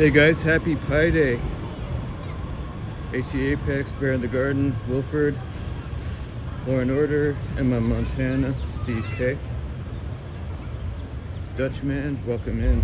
Hey guys, happy Pi Day. HC Apex, Bear in the Garden, Wilford, Law and Order, Emma Montana, Steve K. Dutchman, welcome in.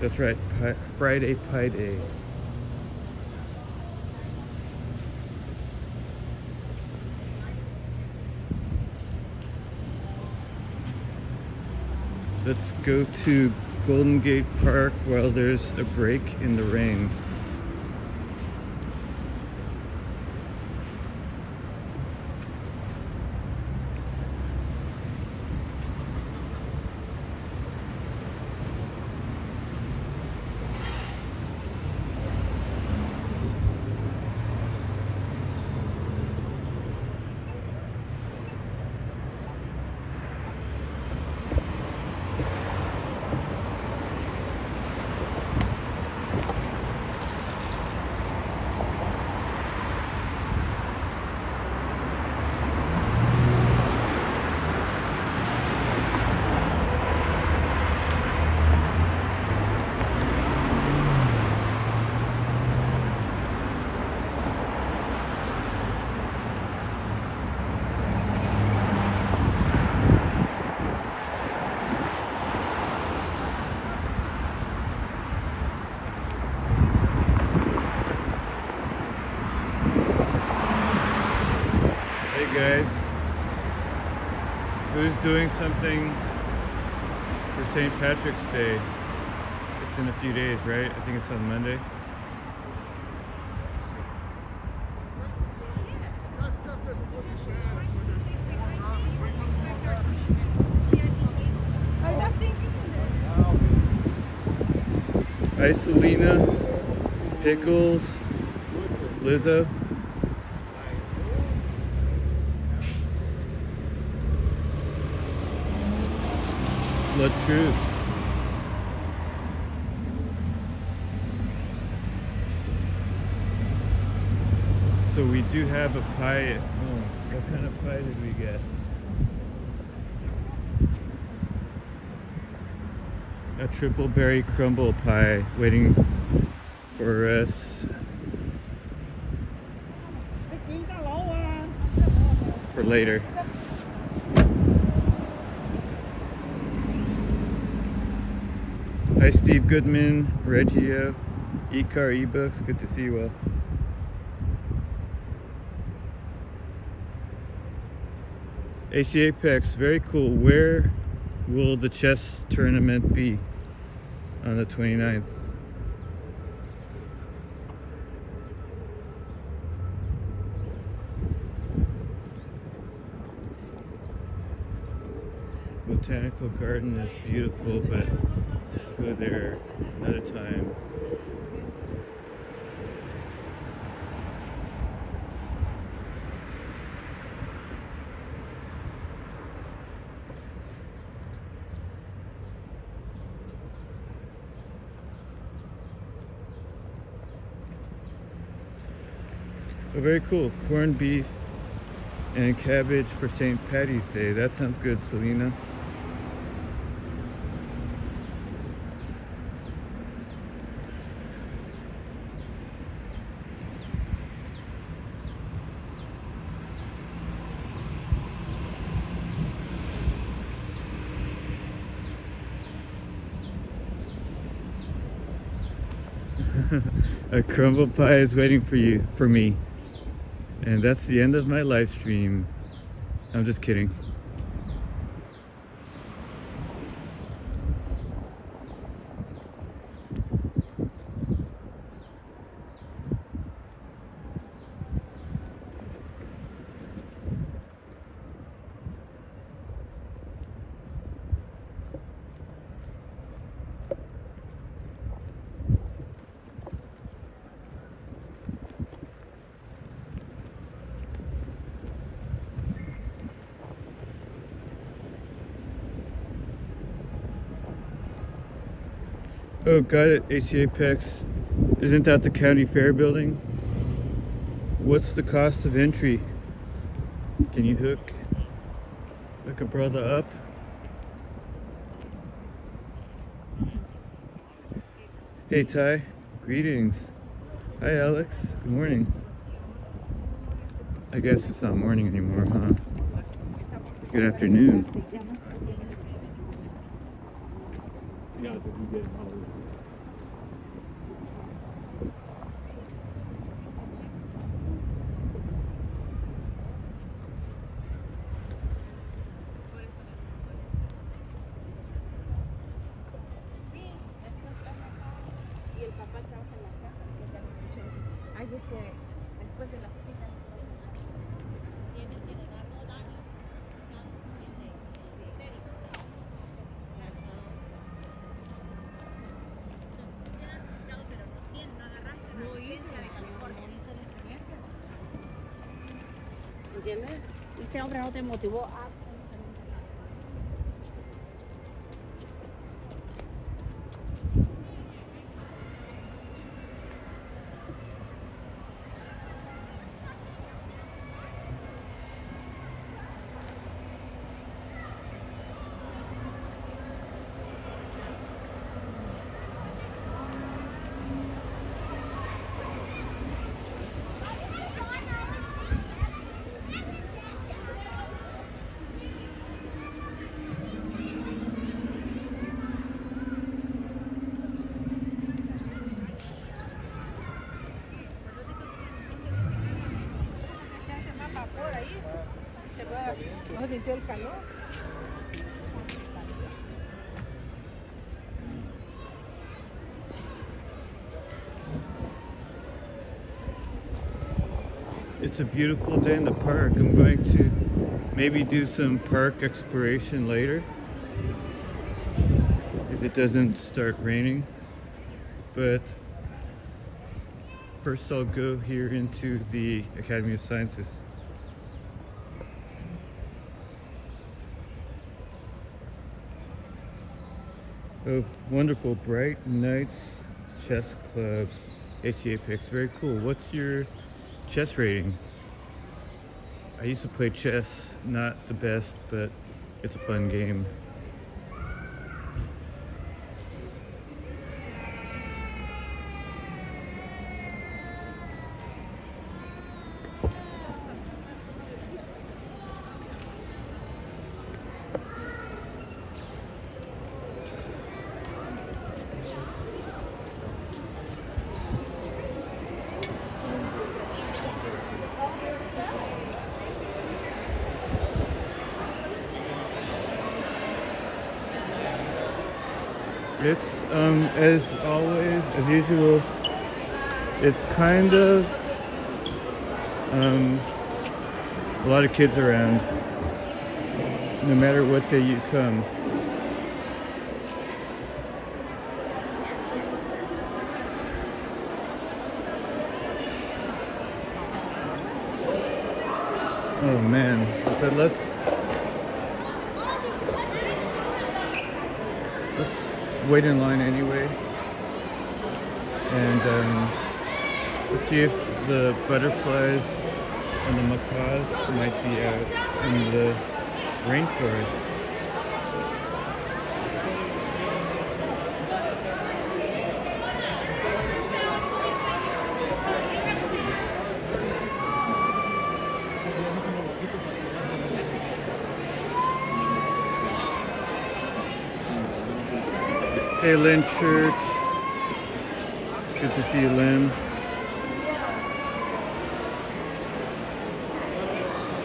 That's right, Friday Pi Day. Let's go to Golden Gate Park while there's a break in the rain. Guys, who's doing something for St. Patrick's Day? It's in a few days, right? I think it's on Monday. Hi Selena, Pickles, Lizzo. Blood Truth. So we do have a pie. Oh, what kind of pie did we get? A triple berry crumble pie waiting for us for later. Hi Steve Goodman, Reggio, E-Car eBooks, good to see you all. HC Apex, very cool. Where will the chess tournament be on the 29th? Botanical garden is beautiful, but go there another time. Oh, very cool. Corned beef and cabbage for St. Patty's Day. That sounds good, Selena. A crumble pie is waiting for me. And that's the end of my live stream. I'm just kidding. Oh, got it. AC Apex. Isn't that the county fair building? What's the cost of entry? Can you hook a brother up? Hey Ty, greetings. Hi Alex, good morning. I guess it's not morning anymore, huh? Good afternoon. ¿Entiendes? Este hombre no te motivó a... ¿No sintió el calor? It's a beautiful day in the park. I'm going to maybe do some park exploration later if it doesn't start raining. But first I'll go here into the Academy of Sciences. Oh, wonderful. Bright Nights Chess Club, AC Apex. Very cool. What's your chess rating? I used to play chess, not the best, but it's a fun game. It's, as always, as usual, it's kind of, a lot of kids around, no matter what day you come. Oh man, but let's wait in line anyway, and let's see if the butterflies and the macaws might be out in the rainforest. Hey Lynn Church, good to see you, Lynn.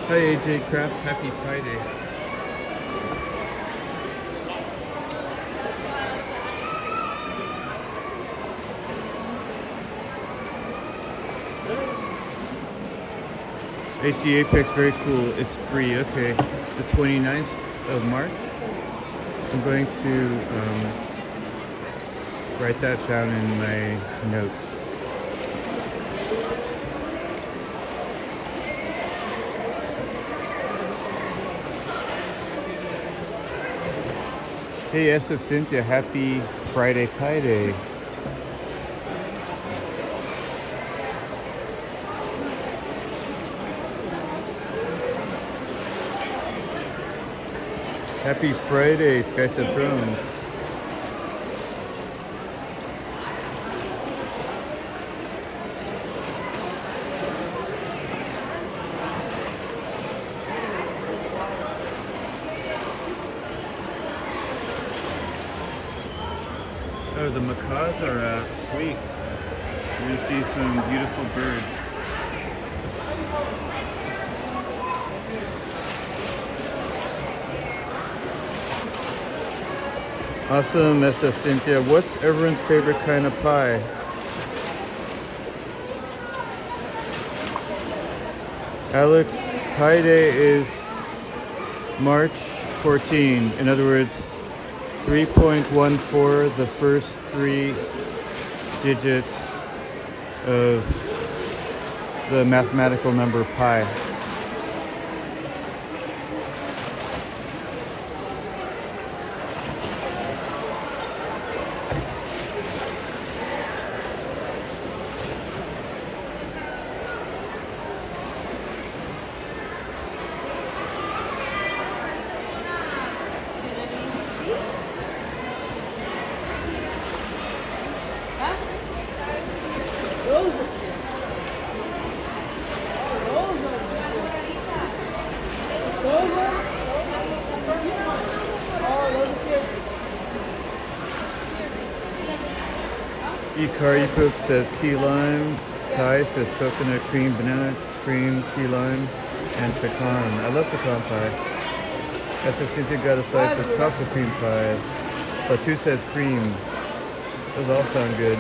Hi AJ Craft, happy Friday. AC Apex, very cool. It's free, okay. The 29th of March. I'm going to write that down in my notes. Hey, S of Cynthia, happy Friday Pie Day. Happy Friday, Skies of Thrones. Oh, the macaws are out. Sweet. You're gonna see some beautiful birds. Awesome, Mesa Cynthia. What's everyone's favorite kind of pie? Alex, Pie Day is March 14. In other words, 3.14, the first 3 digits of the mathematical number pi. Ikari says key lime. Ty says coconut cream, banana cream, key lime, and pecan. I love pecan pie. Esther Cynthia got a slice of chocolate cream pie. Pachu says cream. Those all sound good.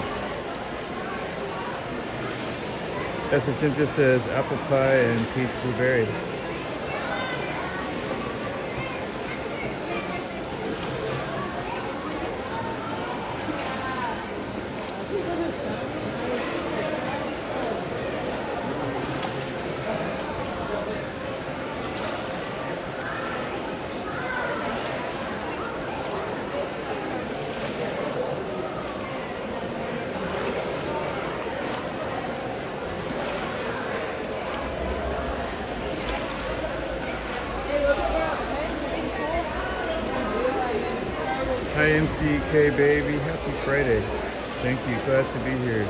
Esther Cynthia says apple pie and peach blueberry. Hi MCK baby, happy Friday. Thank you, glad to be here.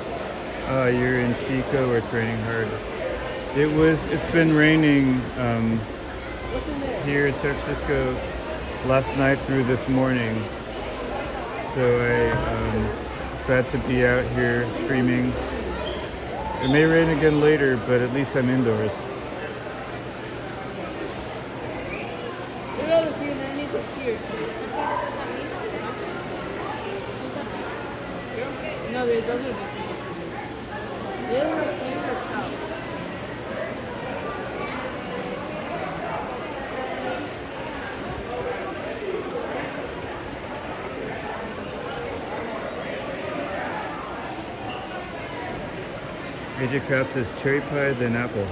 You're in Chico where it's raining hard. It's been raining here in San Francisco last night through this morning. So I'm glad to be out here streaming. It may rain again later, but at least I'm indoors. No, they don't have they don't have sand or cow. AJ Kraft says cherry pie, then apple.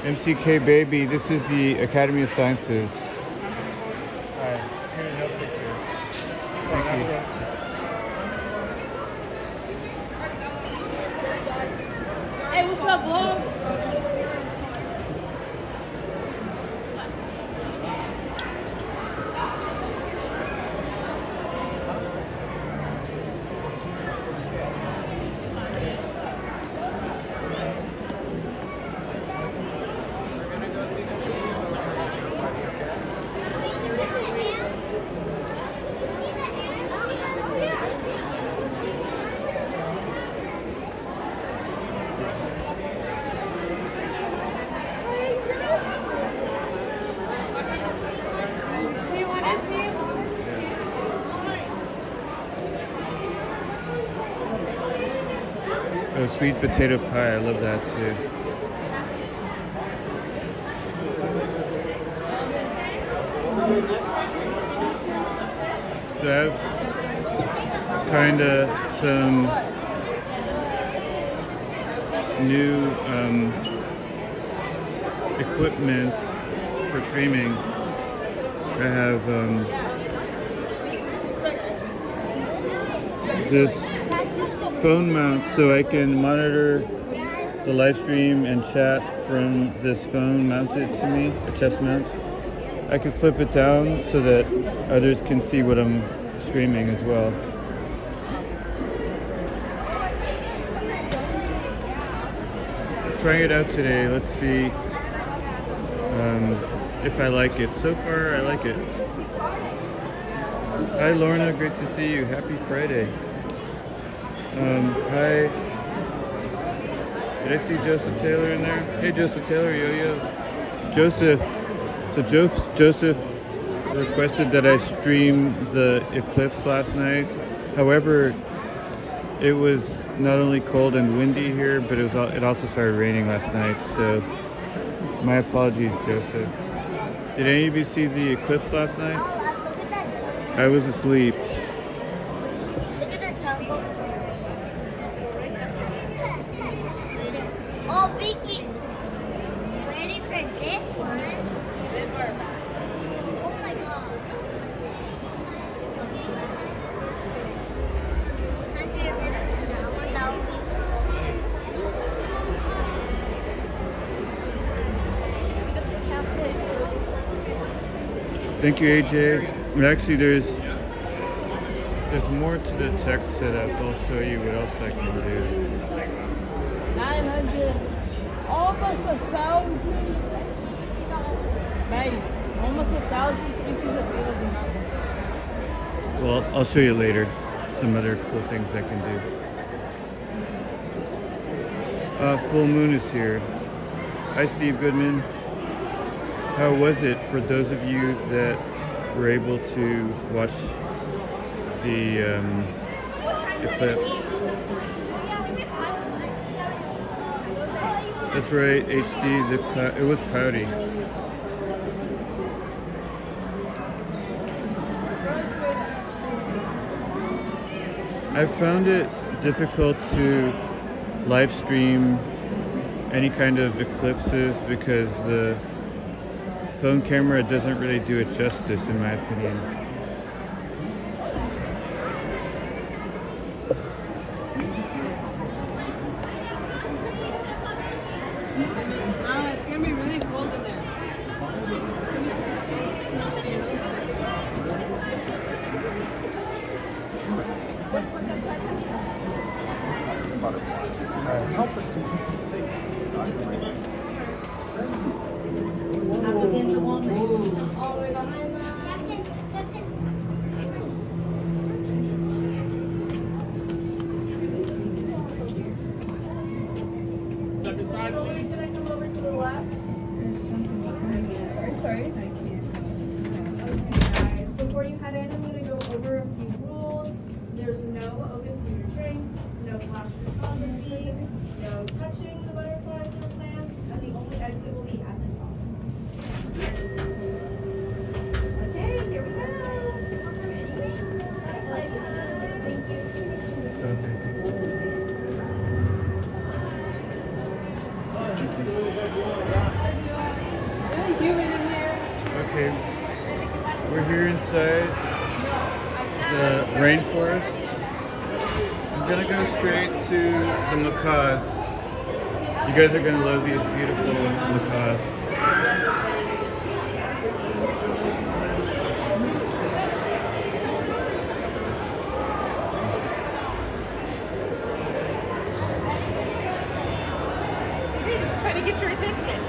MCK baby, this is the Academy of Sciences. Alright, here are no pictures. Thank you. Hey, what's up, vlog? Oh, sweet potato pie. I love that too. So I have kind of some new equipment for streaming. I have this phone mount so I can monitor the live stream and chat from this phone mounted to me, a chest mount. I could flip it down so that others can see what I'm streaming as well. Trying it out today. Let's see if I like it. So far, I like it. Hi, Lorna. Great to see you. Happy Friday. Hi. Did I see Joseph Taylor in there? Hey, Joseph Taylor, yo-yo. Joseph. So Joseph requested that I stream the eclipse last night. However, it was not only cold and windy here, but it also started raining last night. So my apologies, Joseph. Did any of you see the eclipse last night? I was asleep. Look at that jungle. Oh, Vicky. Ready for this one? Oh my god. Thank you, AJ. And actually, there's more to the text setup. I'll show you what else I can do. 900, almost 1,000. Nice. Almost 1,000 species available now. Well, I'll show you later some other cool things I can do. Full moon is here. Hi, Steve Goodman. How was it for those of you that were able to watch the eclipse? That's right, HD. It was cloudy. I found it difficult to live stream any kind of eclipses because the phone camera doesn't really do it justice, in my opinion. It's gonna be really cold in there. Butterflies help us to keep it safe. Up against the wall, all the way behind that. Please, can I come over to the left? There's something behind me. So sorry. I can't. Okay, guys, before you head in, I'm going to go over a few rules. There's no open food or drinks, no flash photography, no touching the butterflies or plants, and the only exit will be at the top. Okay, here we go. Butterfly, just thank you. Really humid in here. Okay, we're here inside the rainforest. I'm gonna go straight to the macaws. You guys are gonna love these beautiful macaws. Trying to get your attention.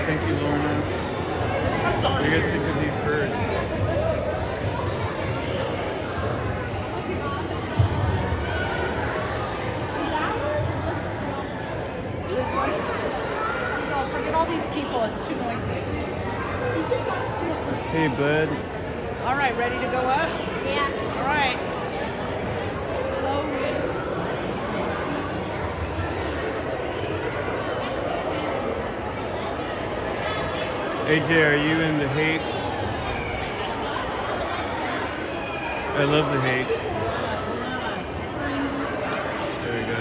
Thank you, Lorna. What do you guys think of these birds? all these people. It's too noisy. Hey, bud. All right, ready to go up? Yeah. All right. Slowly. AJ, are you in the hate? I love the hate. There we go.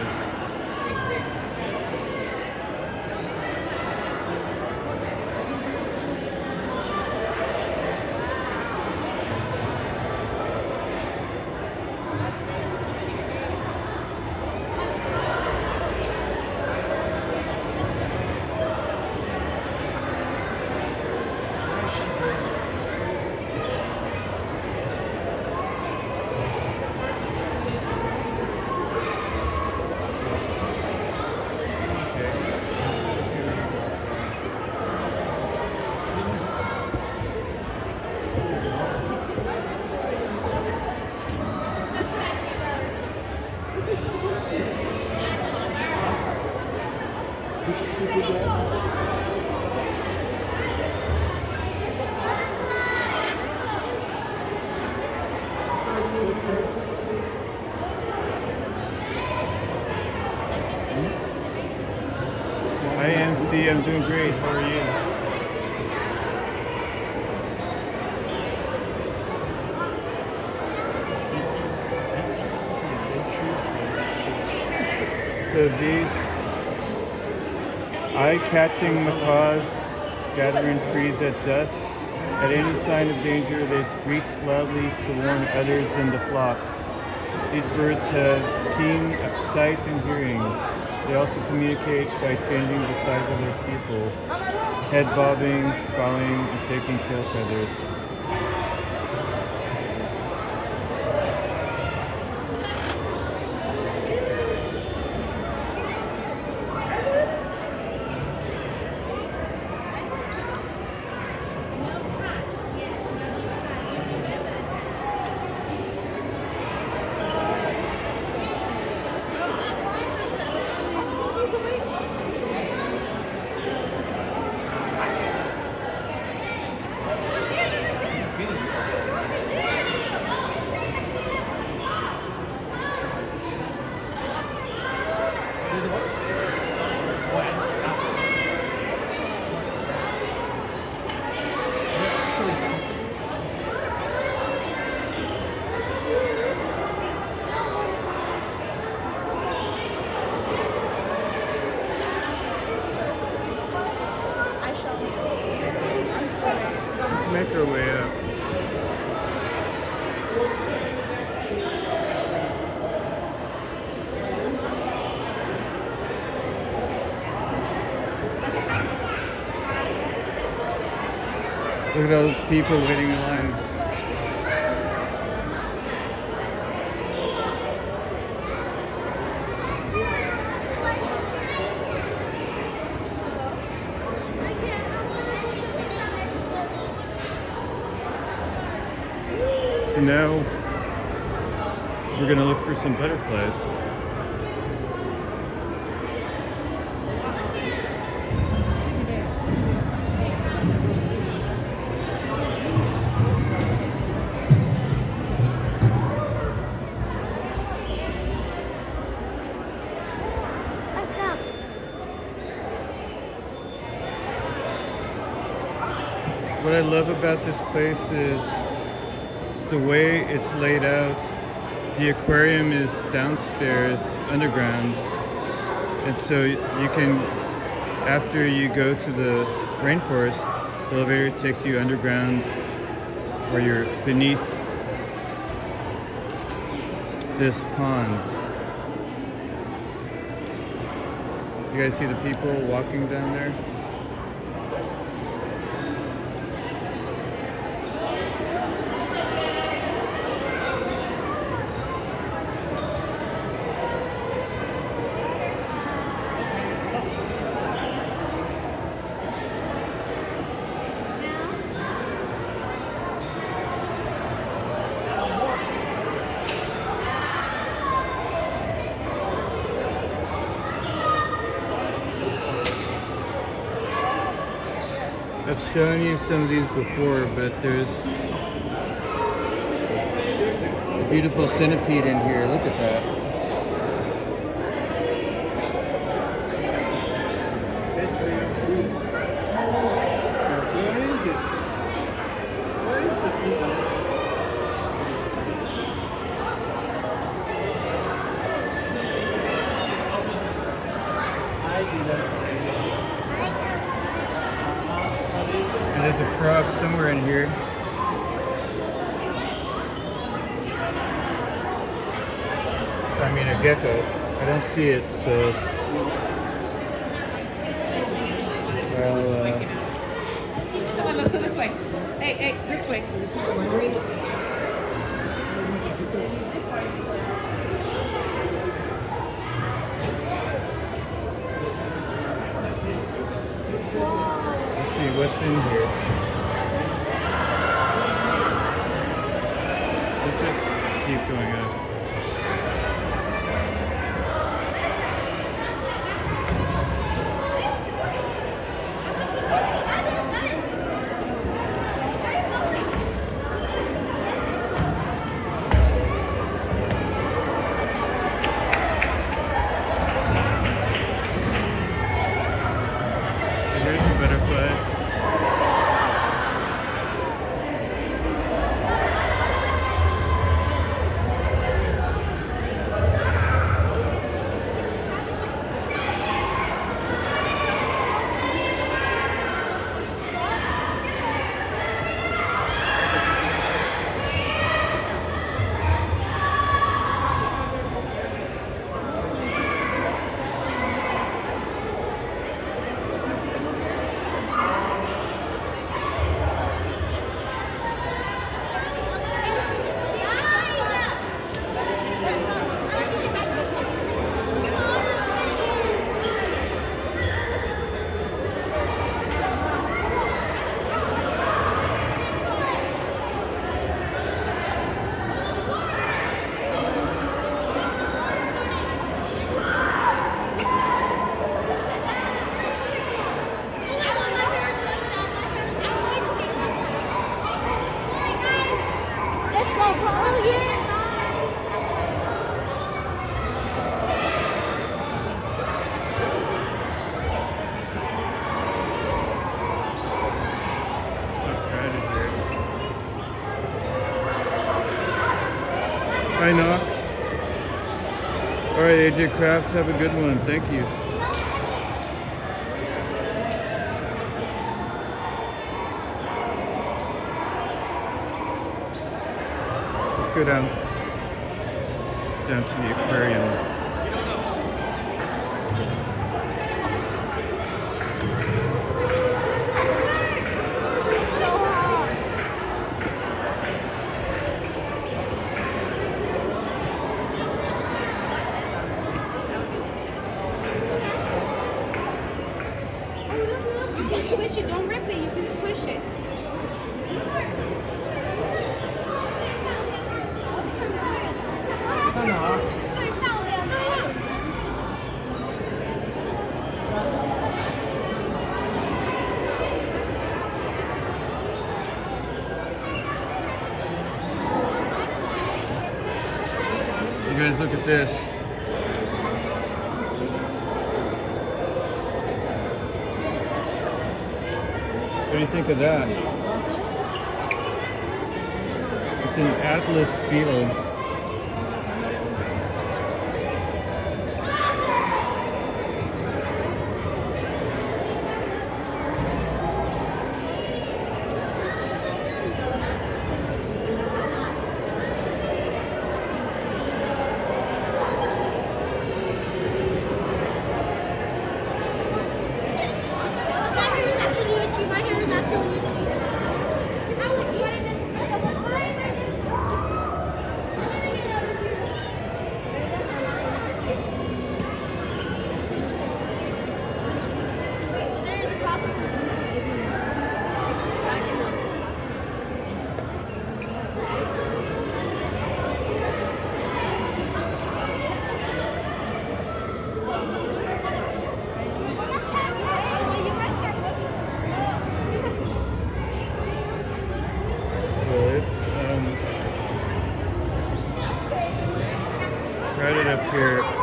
Hi, MC. I'm doing great. How are you? So these eye-catching macaws gather in trees at dusk. At any sign of danger, they screech loudly to warn others in the flock. These birds have keen sight and hearing. They also communicate by changing the size of their pupils, head bobbing, bowing, and shaking tail feathers. Let's make our way up. Look at all those people waiting in line. So now we're gonna look for some butterflies. Let's go. What I love about this place is the way it's laid out. The aquarium is downstairs, underground, and so you can, after you go to the rainforest, the elevator takes you underground where you're beneath this pond. You guys see the people walking down there? I've shown you some of these before, but there's a beautiful centipede in here. Look at that. It's very fruit. Where is it? Where is the fruit? I didn't. And there's a frog somewhere in here. I mean a gecko. I don't see it, so well, Come on, let's go this way. Hey, this way. let's see what's in here. Let's just keep going up. Here's a butterfly. Let's go, oh yeah. What's right in here? Hi, Noah. All right, AJ Crafts, have a good one. Thank you. Let's go down to the aquarium. You can squish it. Don't rip it. You can squish it. You guys look at this. What do you think of that? It's an Atlas beetle. My hair is actually itchy. My hair is actually itchy.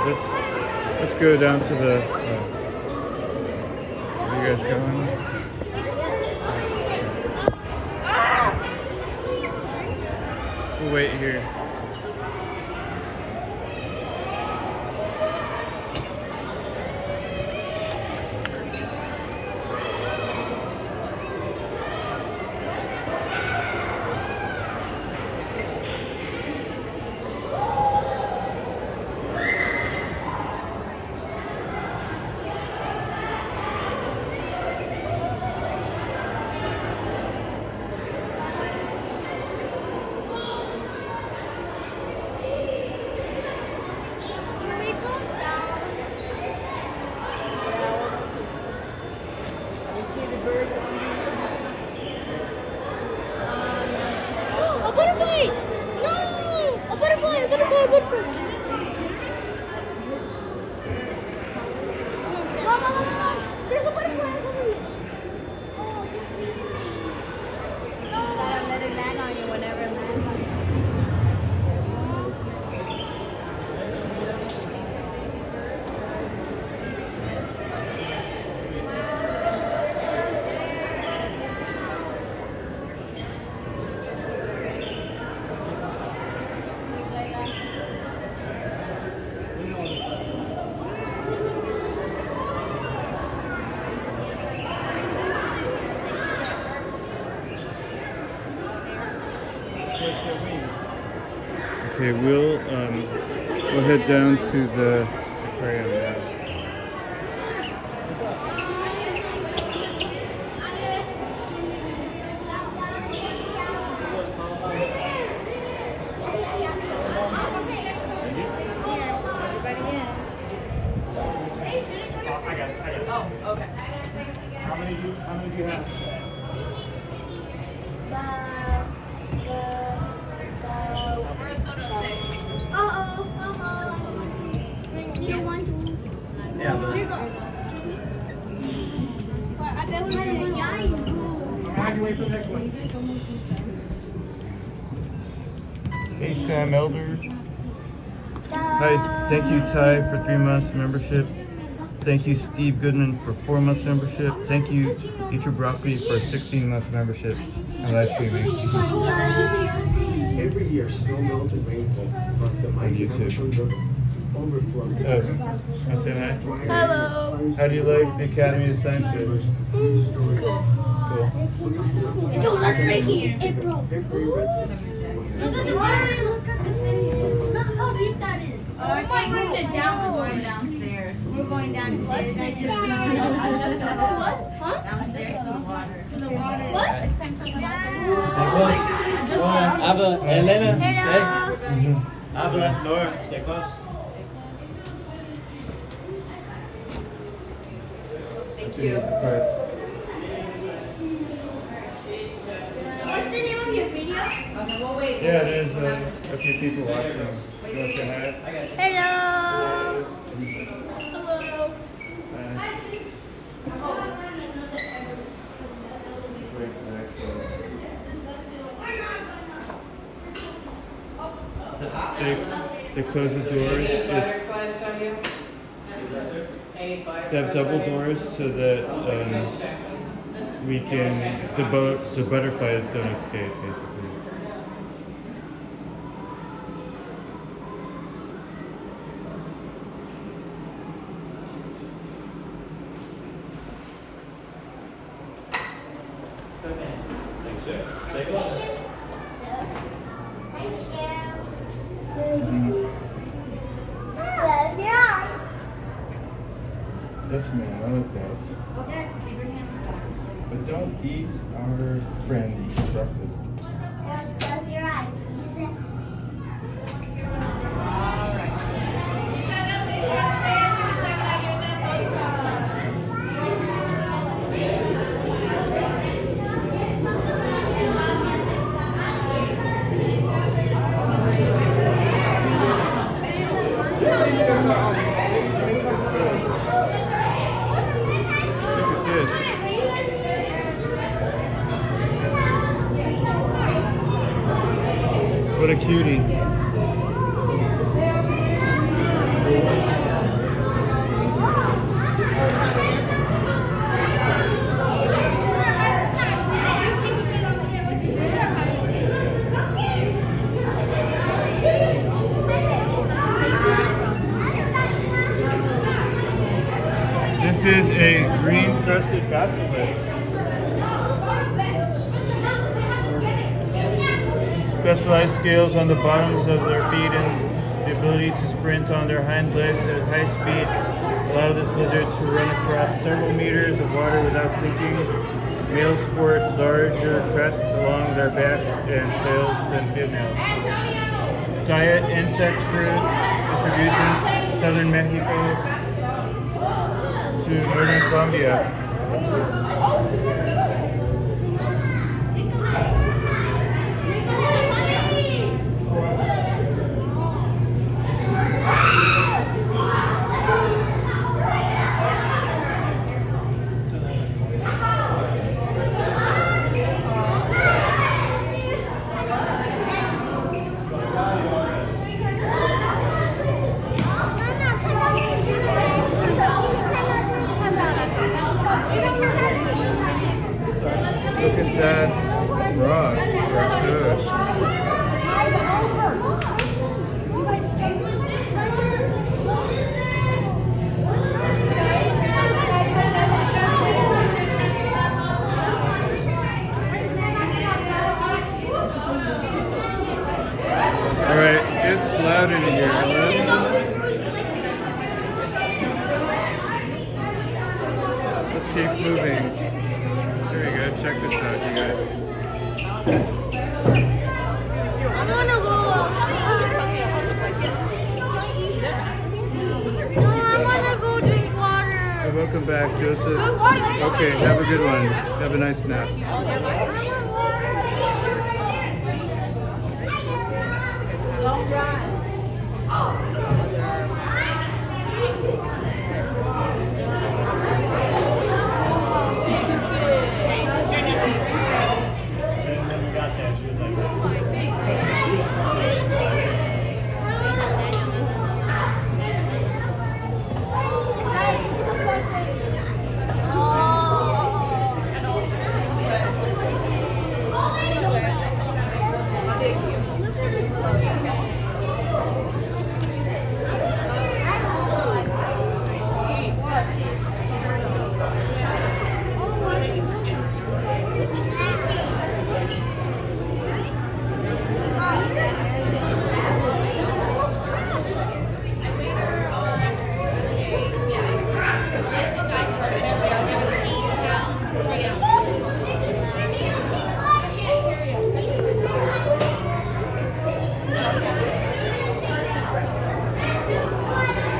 Let's go down to the. Where are you guys going? We'll wait here. A butterfly! No! A butterfly! A butterfly! A butterfly! Mom, mom, mom, mom! There's a butterfly! Gotta let it land on you whenever it lands on you. Stretch their wings. Okay, we'll head down to the aquarium now. How many do you have? Yeah, but why do you wait for the next one? Hey Sam Elder. Hi, thank you Ty for 3 months membership. Thank you Steve Goodman for 4 months membership. Thank you Eat Your Broccoli for 16 months membership and live streaming. Every year, snow melt and rainfall, plus the mighty You too. Amazon River overflow. I'll say hi. Hello. How do you like the Academy of Sciences? Cool. Yo, let's break here. It broke. Every resident. Look at the water. Look at the fish. Look how deep that is. I think we're going downstairs. We're going downstairs. I just Huh? downstairs to the water. To the water. What? It's time to go. Stay close. Abba, Elena, Hello. stay. Abba, Laura, stay close. Of course. What's the name of your video? Yeah, there's a few people watching. You want to say hi? Hello. Hello. Hi. Wait for the next one. They close the doors. They have double doors so that we can the butterflies don't escape basically. Stay close. Close your eyes. That's me. I like that. Yes, keep your hands down. But don't eat our friend eat broccoli. Close your eyes. Look at this. What a cutie. crested basilisk. Specialized scales on the bottoms of their feet and the ability to sprint on their hind legs at high speed allow this lizard to run across several meters of water without sinking. Males sport larger crests along their backs and tails than females. Diet: insect fruit. Distribution: southern Mexico to northern Colombia. Look at that frog or toad. Alright, it's loud in here. Let's keep moving. There we go, check this out, you guys. I wanna go. No, I wanna go drink water. Welcome back, Joseph. Okay, have a good one. Have a nice nap. Long drive.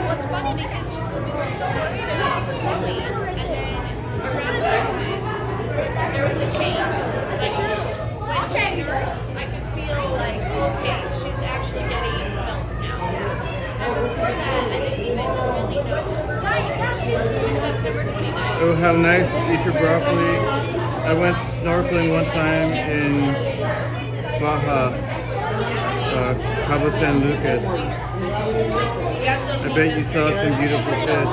What's funny because we were so worried about Lily, and then around Christmas there was a change. Like when she nursed, I could feel like, okay, she's actually getting milk now. And before that, I didn't even really know. It was September 29th. Oh, how nice. Eat your broccoli. I went snorkeling one time in Baja, Cabo San Lucas. I bet you saw some beautiful fish.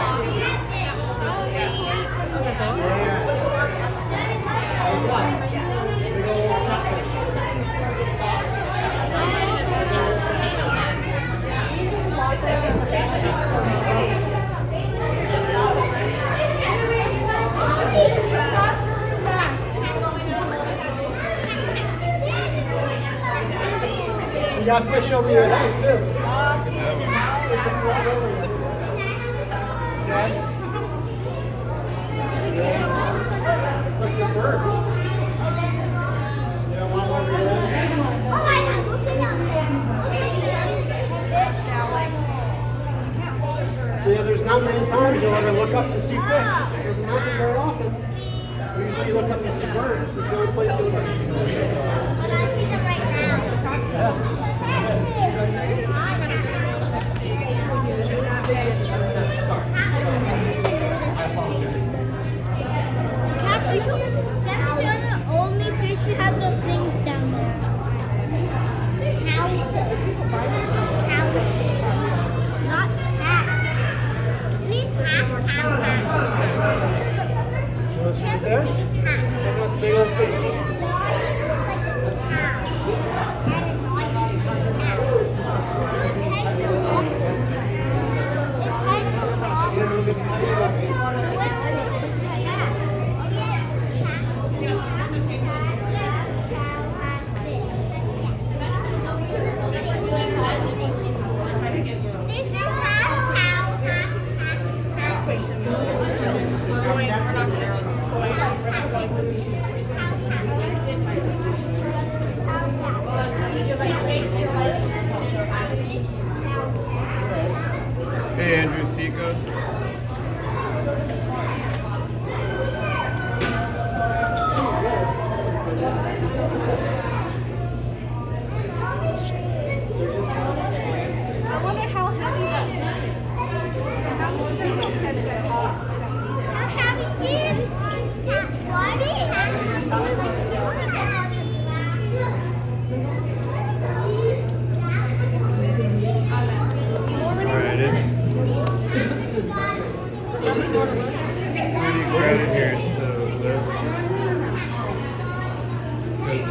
You got fish over your head too. It's like the birds. You don't want one over your Yeah, there's not many times you'll ever look up to see fish. There's not very often. We usually look up to see birds. It's the only place you look up to see birds. But I see them right now. Catfish is the only fish that have those things down there. Cows. Not cats. These have cows. Fish? Check out the big old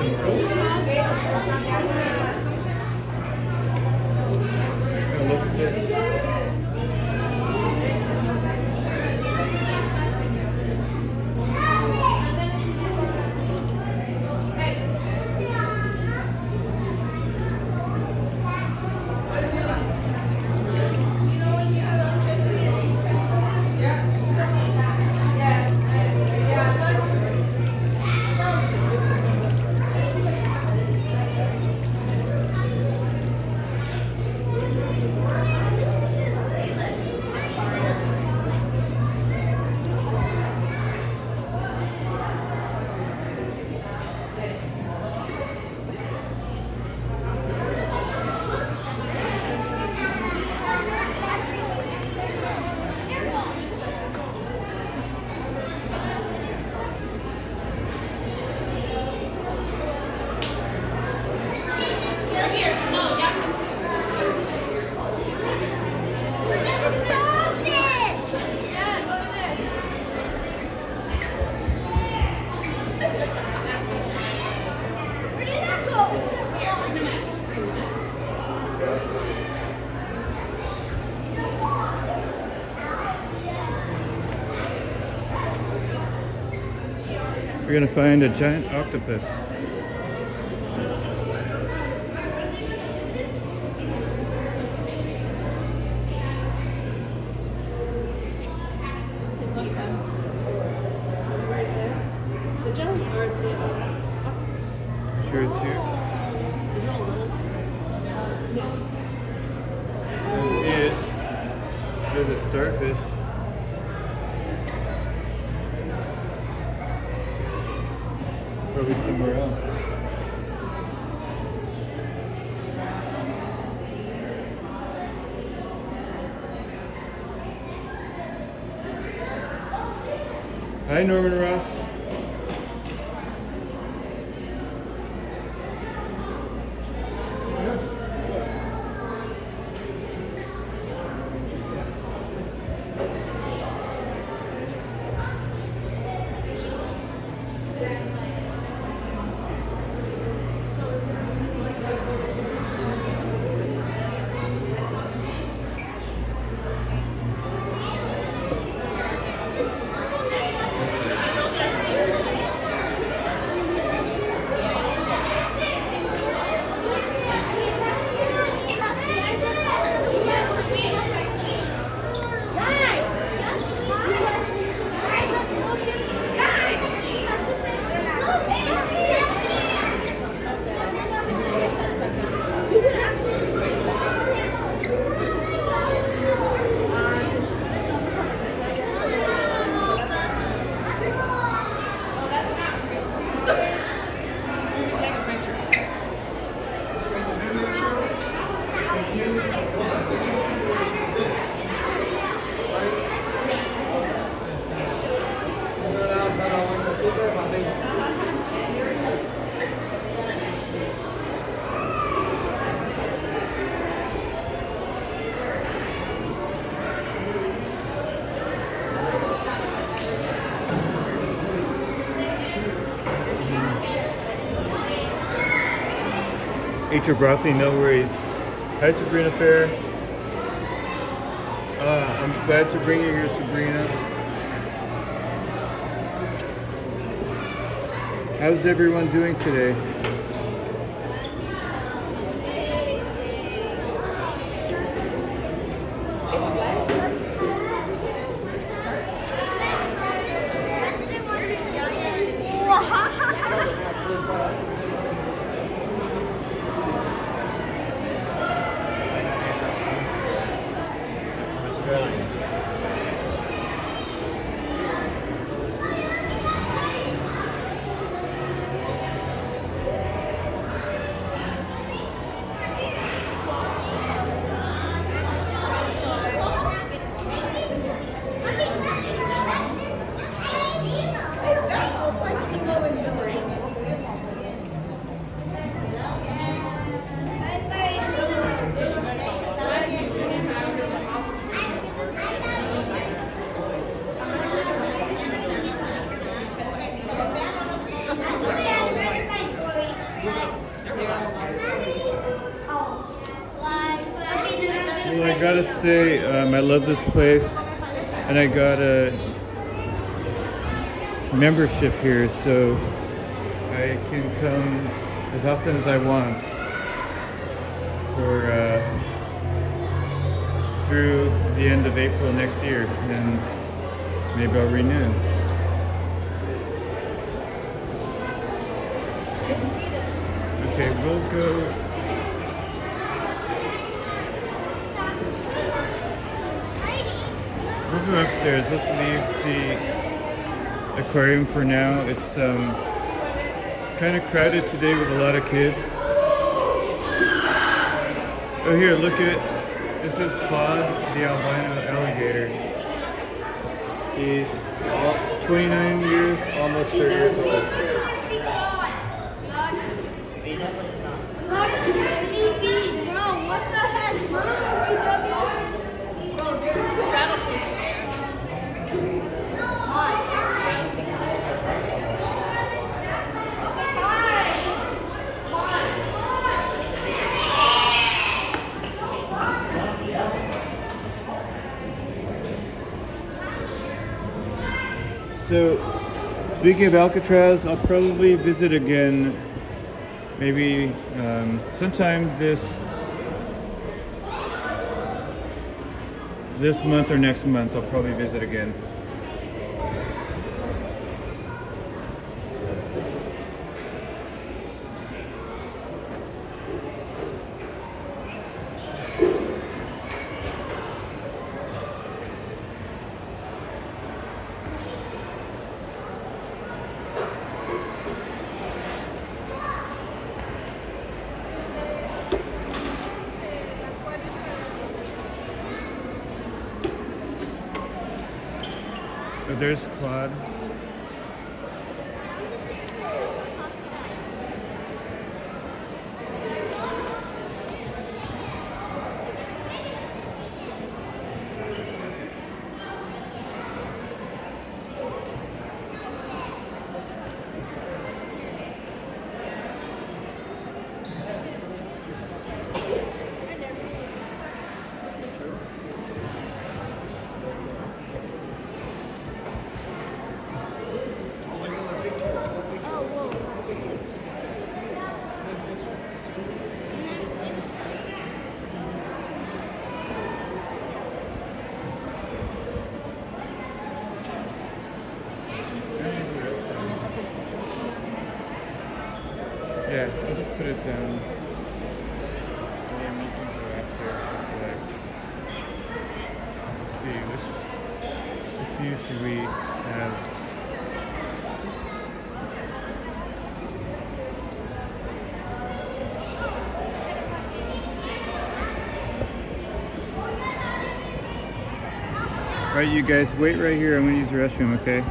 somewhere else. Gonna look at this. We're gonna find a giant octopus. The jelly birds, the octopus. Sure it's here. Is it a little? No. I don't see it. There's a starfish. Probably somewhere else. Hi, Norman Ross. Eat your broccoli, no worries. Hi, Sabrina Fair. I'm glad to bring you here, Sabrina. How's everyone doing today? gotta say, I love this place, and I got a membership here, so I can come as often as I want for through the end of April next year, and maybe I'll renew. Okay, we'll go. We'll go upstairs. Let's leave the aquarium for now. It's kind of crowded today with a lot of kids. Oh, here, look at this is Claude, the albino alligator. He's 29 years, almost 30 years old. So, speaking of Alcatraz, I'll probably visit again, maybe sometime this month or next month. I'll probably visit again. So there's Claude. Yeah, I'll just put it down. Yeah, you can go after. Let's see, which view should we have? Alright, you guys, wait right here. I'm gonna use the restroom, okay?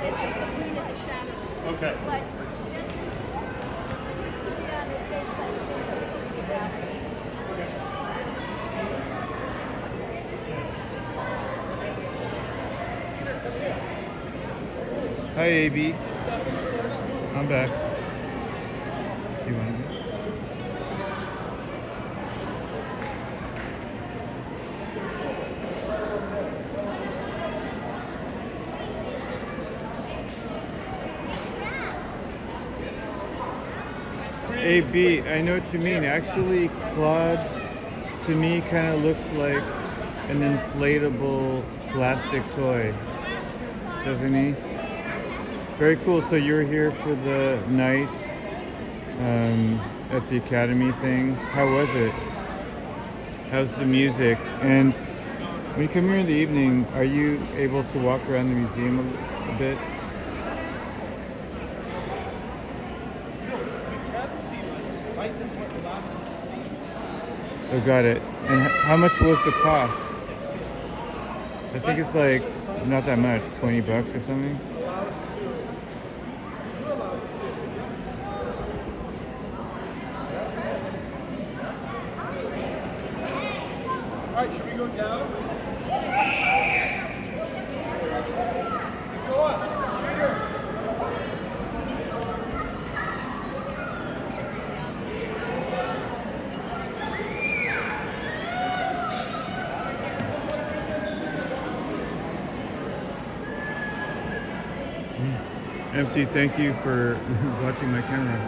it's just the green at the shadow. Okay. But just to be on the safe side, so we can see that. Hi, AB. I'm back. You want to go? AB, I know what you mean. Actually, Claude, to me, kind of looks like an inflatable plastic toy. Doesn't he? Very cool. So you're here for the night at the Academy thing. How was it? How's the music? And when you come here in the evening, are you able to walk around the museum a bit? Lights is what allows us to see. Oh, got it. And how much was the cost? I think it's like not that much, $20 or something. All right, should we go down? Go up. Here. MC, thank you for watching my camera.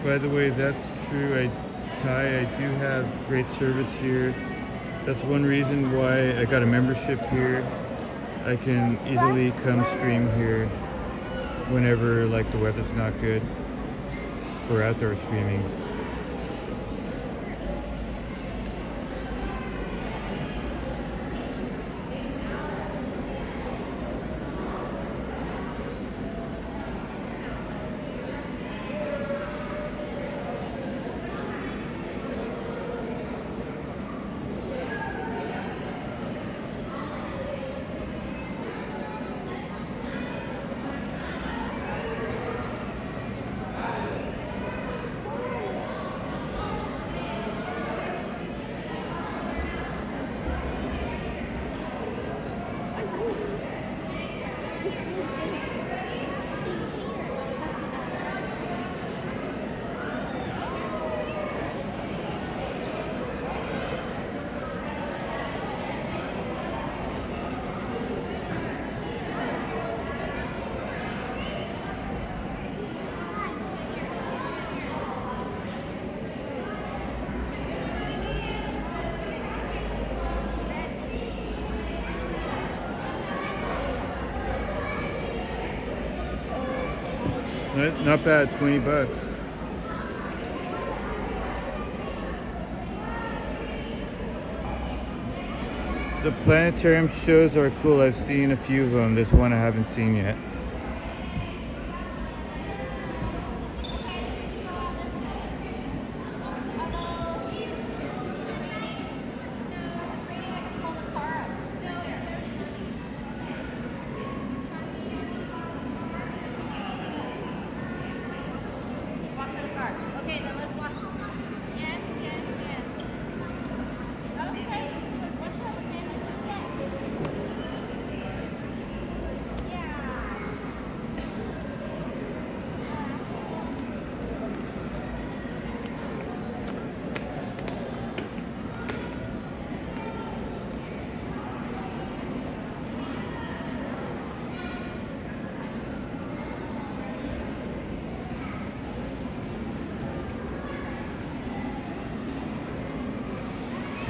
By the way, that's true. Ty, I do have great service here. That's one reason why I got a membership here. I can easily come stream here whenever like the weather's not good for outdoor streaming. Not bad, $20. The Planetarium shows are cool. I've seen a few of them. There's one I haven't seen yet. Walk to the car. Okay, then let's walk. Yes, yes, yes. Okay. Watch out, man. There's a step. Yes.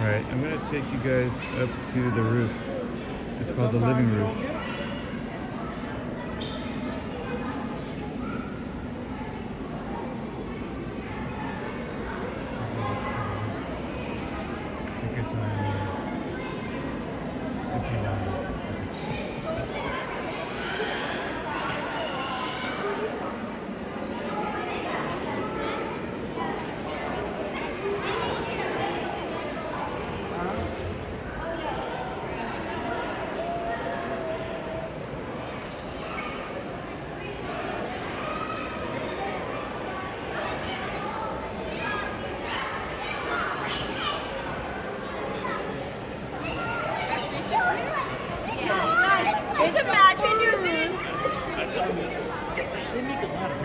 Alright, I'm gonna take you guys up to the roof. It's called the living roof. Take your time. Take your time.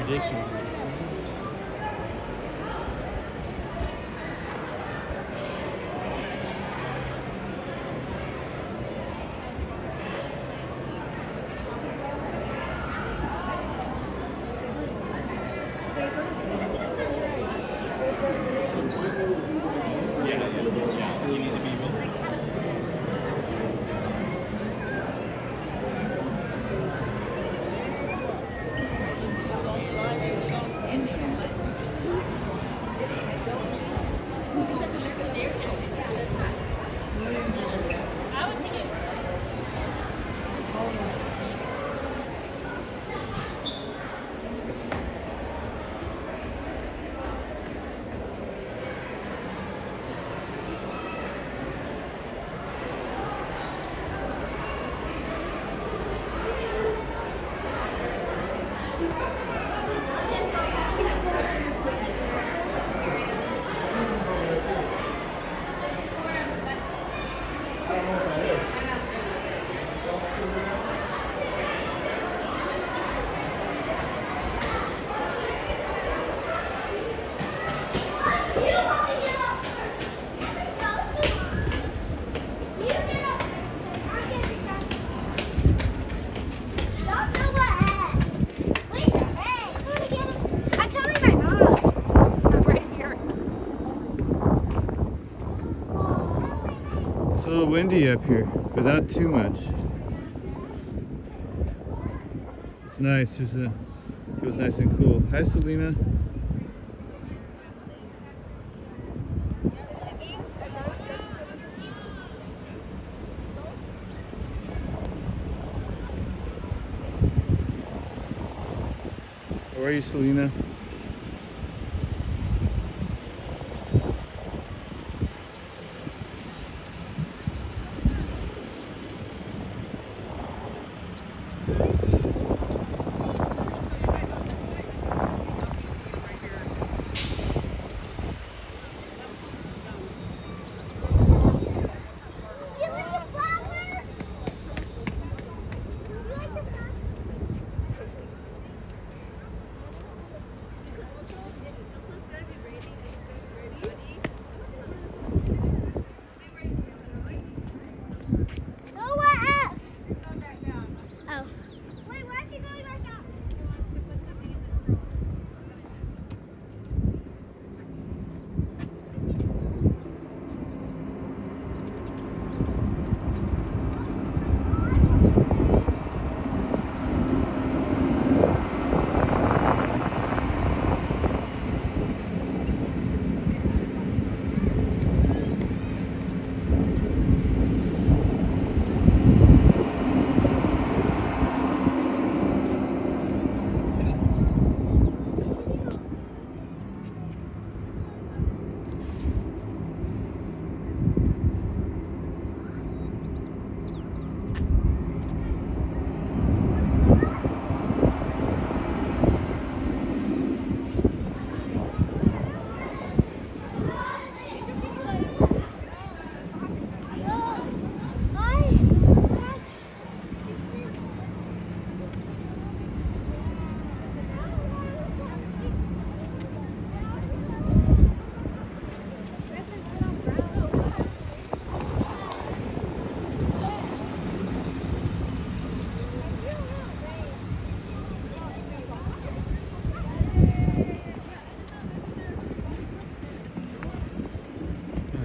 predictions. It's a little windy up here, but not too much. It's nice. Feels nice and cool. Hi, Selena. How are you, Selena?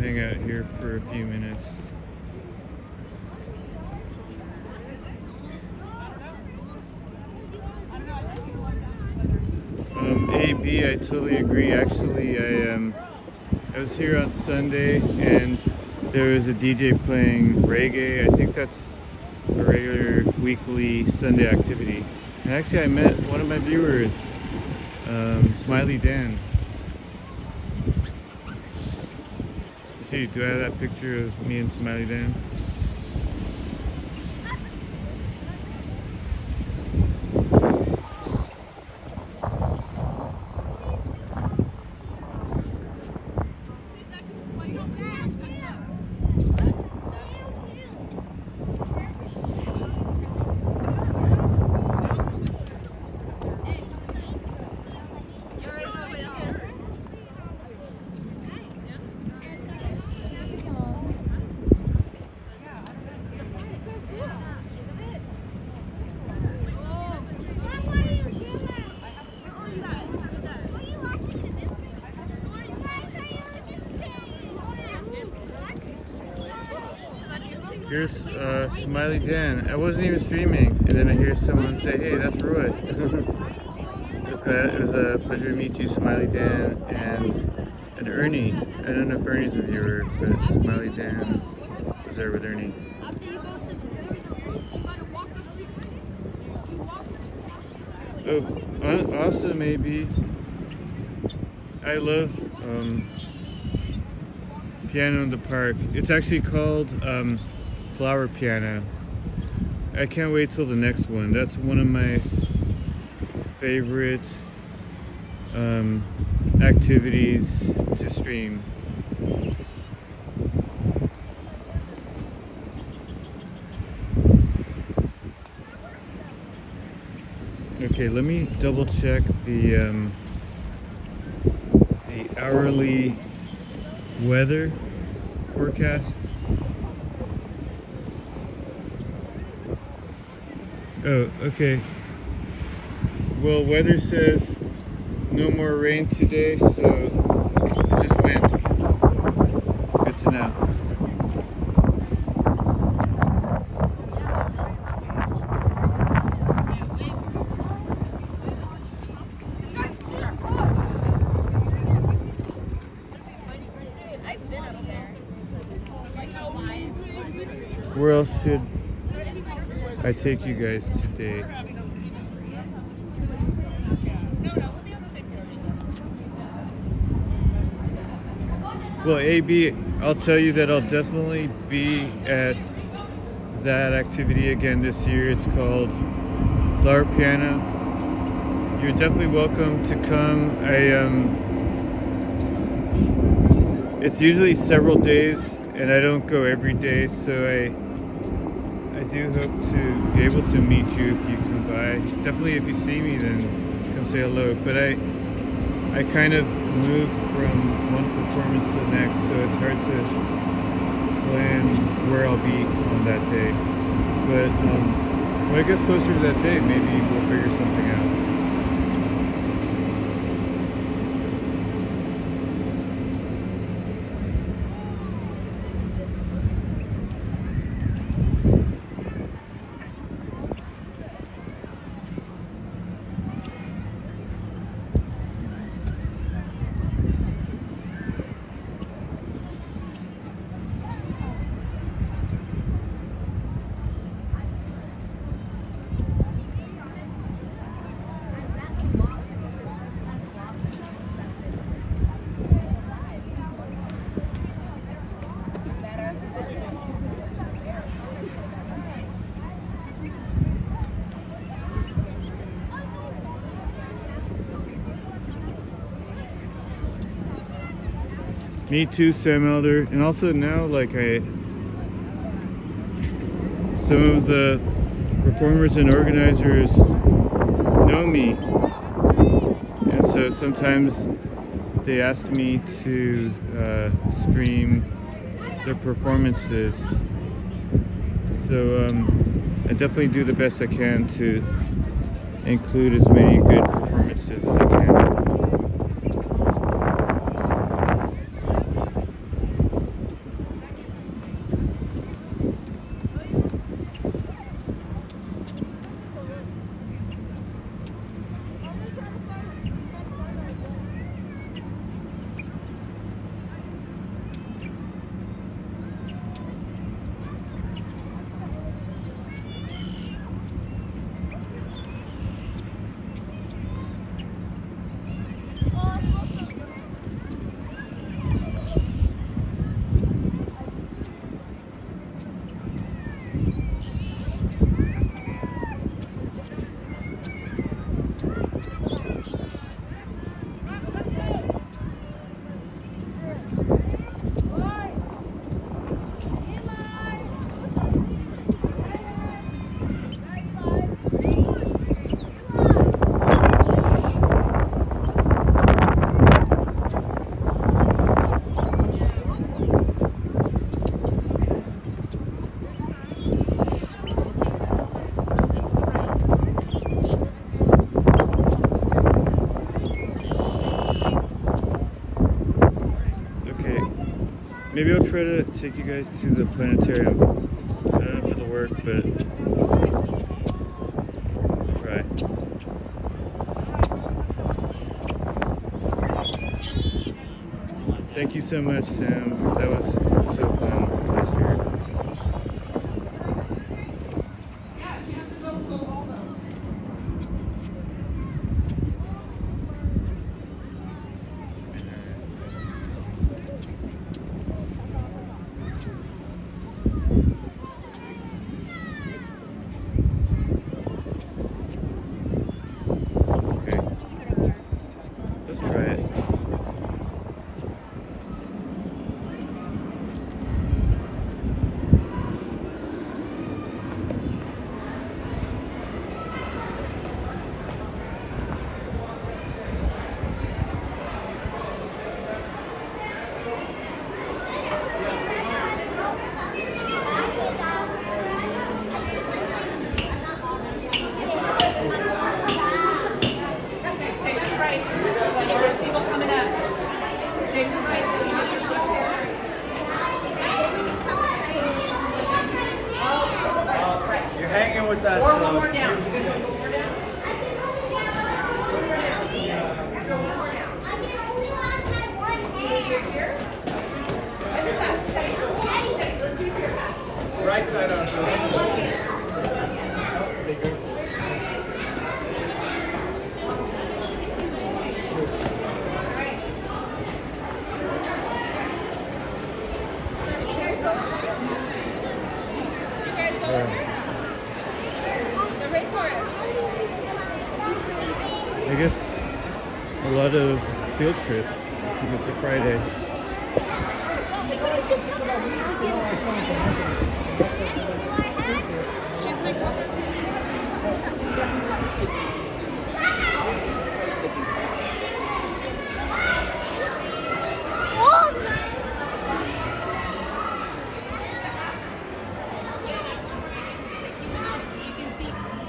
Hang out here for a few minutes. A, B, I totally agree. Actually, I was here on Sunday and there was a DJ playing reggae. I think that's a regular weekly Sunday activity. And actually I met one of my viewers, Smiley Dan. See, do I have that picture of me and Smiley Dan? Here's Smiley Dan. I wasn't even streaming, and then I hear someone say, "Hey, that's Roy." It was a pleasure to meet you, Smiley Dan, and Ernie. I don't know if Ernie's a viewer, but Smiley Dan was there with Ernie. After you go to the roof, you gotta walk up to Oh, also maybe I love piano in the park. It's actually called flower piano. I can't wait till the next one. That's one of my favorite activities to stream. Okay, let me double check the hourly weather forecast. Oh, okay. Well, weather says no more rain today, so just wind. Good to know. Where else should I take you guys today? Well, AB, I'll tell you that I'll definitely be at that activity again this year. It's called Flower Piano. You're definitely welcome to come. It's usually several days, and I don't go every day, so I do hope to be able to meet you if you come by. Definitely, if you see me, then come say hello. But I kind of move from one performance to the next, so it's hard to plan where I'll be on that day. But when it gets closer to that day, maybe we'll figure something out. Me too, Sam Elder. And also now, like, some of the performers and organizers know me. And so sometimes they ask me to stream their performances. So I definitely do the best I can to include as many good performances as I can. Maybe I'll try to take you guys to the planetarium. work, but try. Thank you so much, Sam. That was so fun last year. Okay. Let's try it. Stay to the right. There's people coming up. Stay to the right so you can get You're hanging with us. Or one more down. You guys want to go more down? Here? Right fast, Teddy. Teddy, let's see if you're fast. Right side on. And one hand. The Rainforest. I guess a lot of field trips because it's a Friday. She's my cover.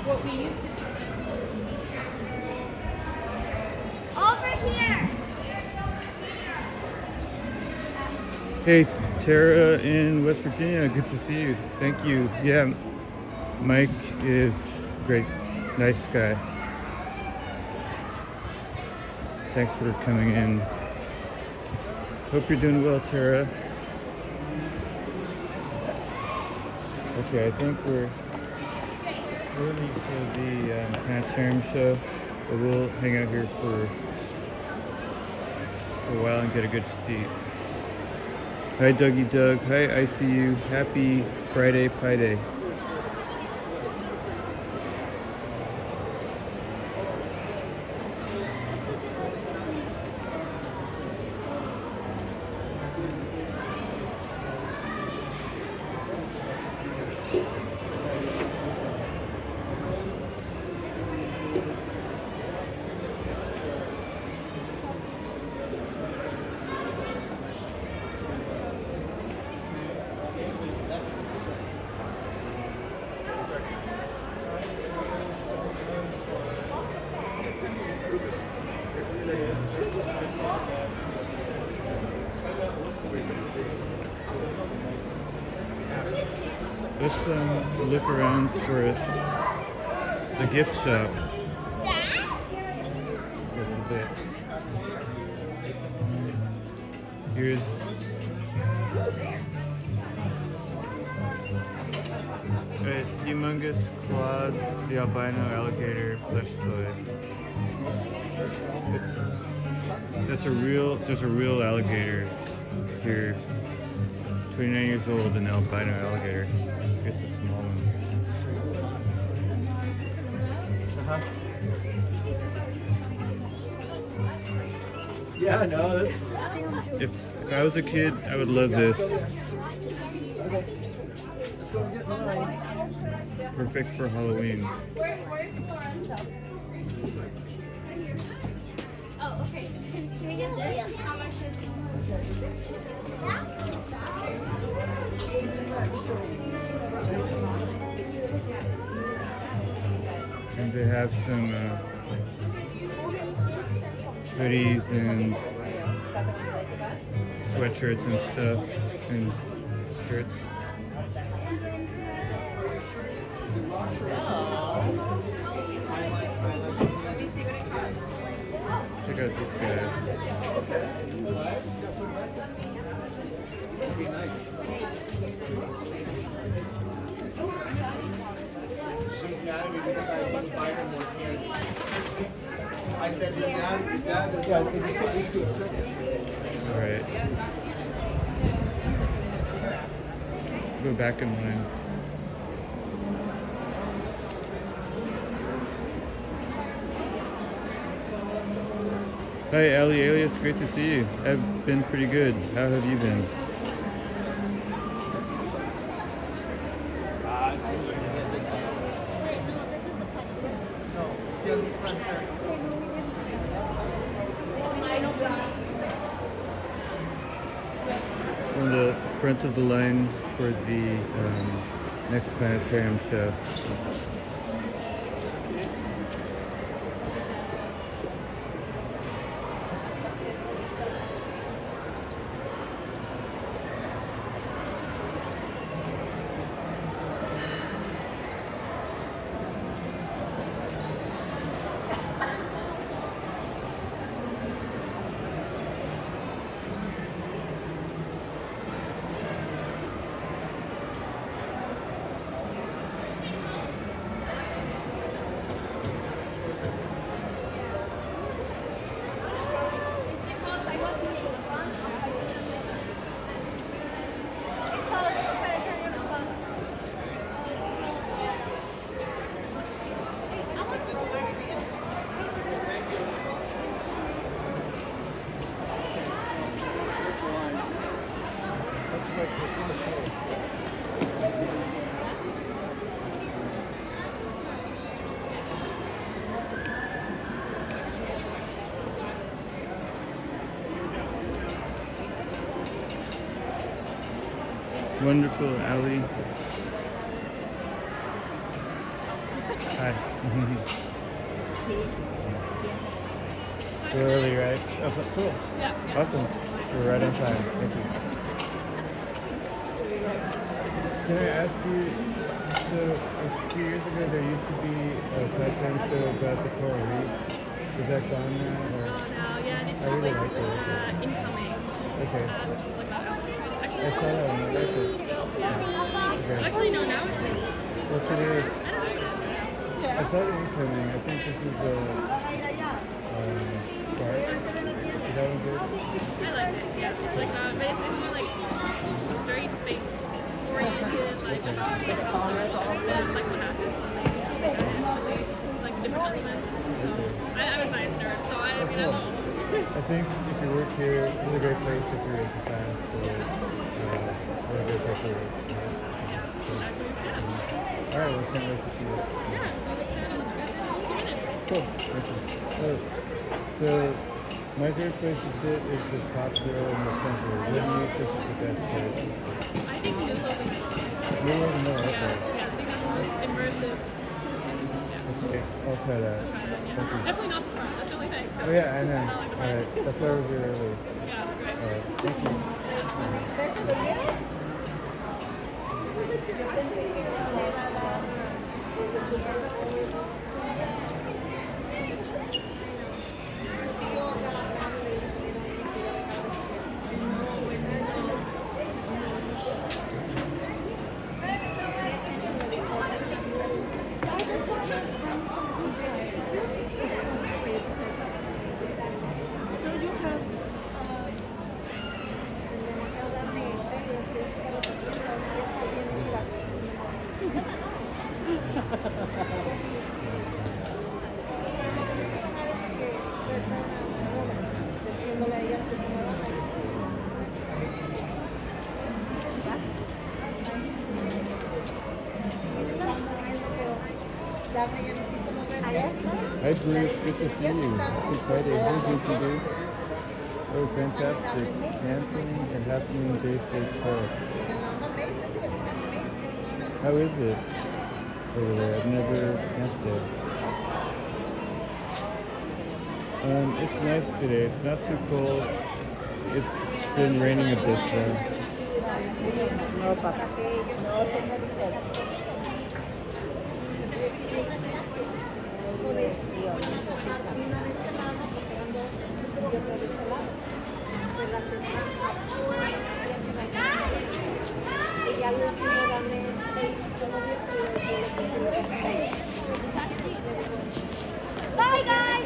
What we used to do. Over here. Hey, Tara in West Virginia, good to see you. Thank you. Yeah, Mike is great, nice guy. Thanks for coming in. Hope you're doing well, Tara. Okay, I think we're early for the Planetarium show, but we'll hang out here for a while and get a good seat. Hi, Dougie Doug. Hi, ICU. Happy Friday Pie Day. Let's look around for the gift shop for a little bit. Here's a humongous Claude the albino alligator plush toy. There's a real alligator here. 29 years old, an albino alligator. I guess a small one. Yeah, no, that's... If I was a kid, I would love this. Let's go get mine. Perfect for Halloween. Where's the Lorenzo? Oh, okay. Can we get this? How much is it? And they have some hoodies and sweatshirts and stuff and shirts. check out this guy. I said, your dad is All right. Go back in line. Hi, Ali Alias, great to see you. I've been pretty good. How have you been? On the front of the line for the next Planetarium show. Wonderful, Ali. Hi. We're early, right? Oh, cool. Yeah. Awesome. We're right on time. Thank you. Can I ask you, so a few years ago there used to be a Planetarium show about the coral reef. Is that gone now? Or? Oh, no, yeah, and it's I really always like it. incoming. Okay. Which is like about I actually, saw that one. I like it. Okay. actually, no, now it's What's it is? I saw the incoming. I think this is the spark. Is that one good? I like it. Yeah, it's like but it's more like it's very space oriented. Like it's also like what happens like different elements. So I'm a science nerd, so I mean I know. I think if you work here, it's a great place if you're into science or a good place to work. All right, well, can't wait to see it. Yeah, so I'm excited. It's 2 minutes. Cool. Thank you. So, my favorite place to sit is the top row in the center. What do you think is the best place? I think New will be nice. New World, no, Yeah, okay. I think that's the most immersive. Yeah. Okay, I'll try that. Yeah. Thank you. Definitely not the front. That's the only thing. Oh yeah, I know. All right, that's why we're here early. Yeah, great. All right, thank you. Hi Bruce, good to see you. Happy Friday. What did you do? Oh, fantastic. Camping and happening day state park. How is it over there? I've never camped there. It's nice today. It's not too cold. It's been raining a bit though. al último dame 6 cebollas. Bye, guys.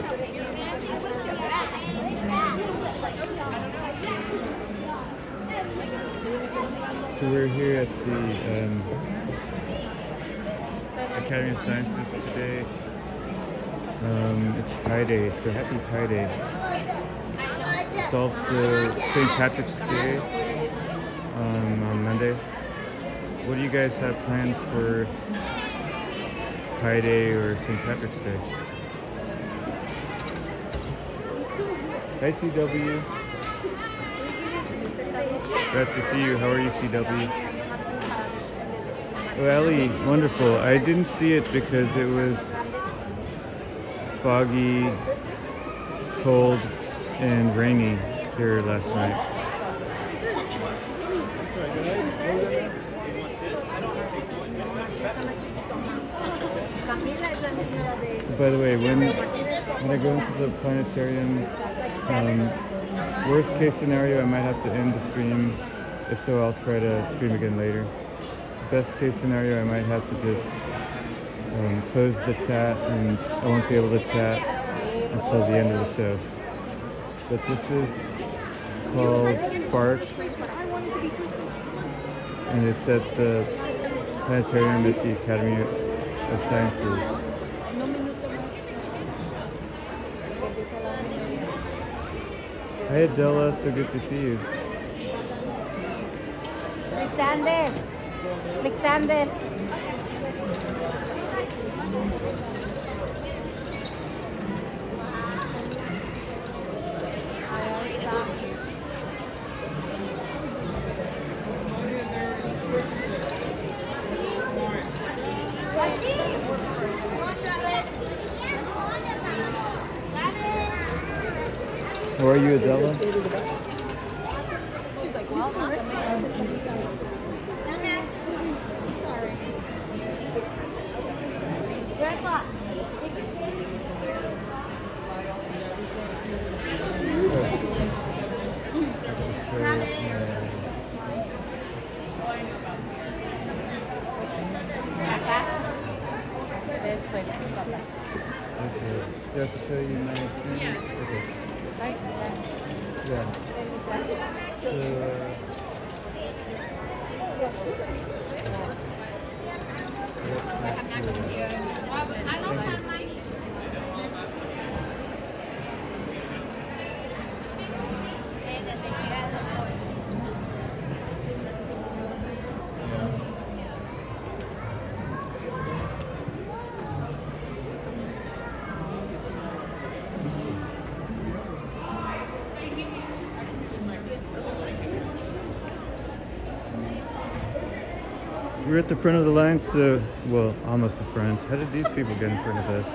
So we're here at the Academy of Sciences today. It's Pi Day, so happy Pi Day. It's also St. Patrick's Day on Monday. What do you guys have planned for Pi Day or St. Patrick's Day? Hi CW. Glad to see you. How are you, CW? Oh, Ellie, wonderful. I didn't see it because it was foggy, cold, and rainy here last night. By the way, when I go into the planetarium, worst case scenario, I might have to end the stream. If so, I'll try to stream again later. Best case scenario, I might have to just close the chat and I won't be able to chat until the end of the show. But this is called Spark, and it's at the Planetarium at the Academy of Sciences. Hi Adela, so good to see you. Alexander. Alexander. How are you, Adela? Okay. Do I have to show you my screen? Yeah. Okay. Yeah. We're at the front of the line, so, well, almost the front. How did these people get in front of us?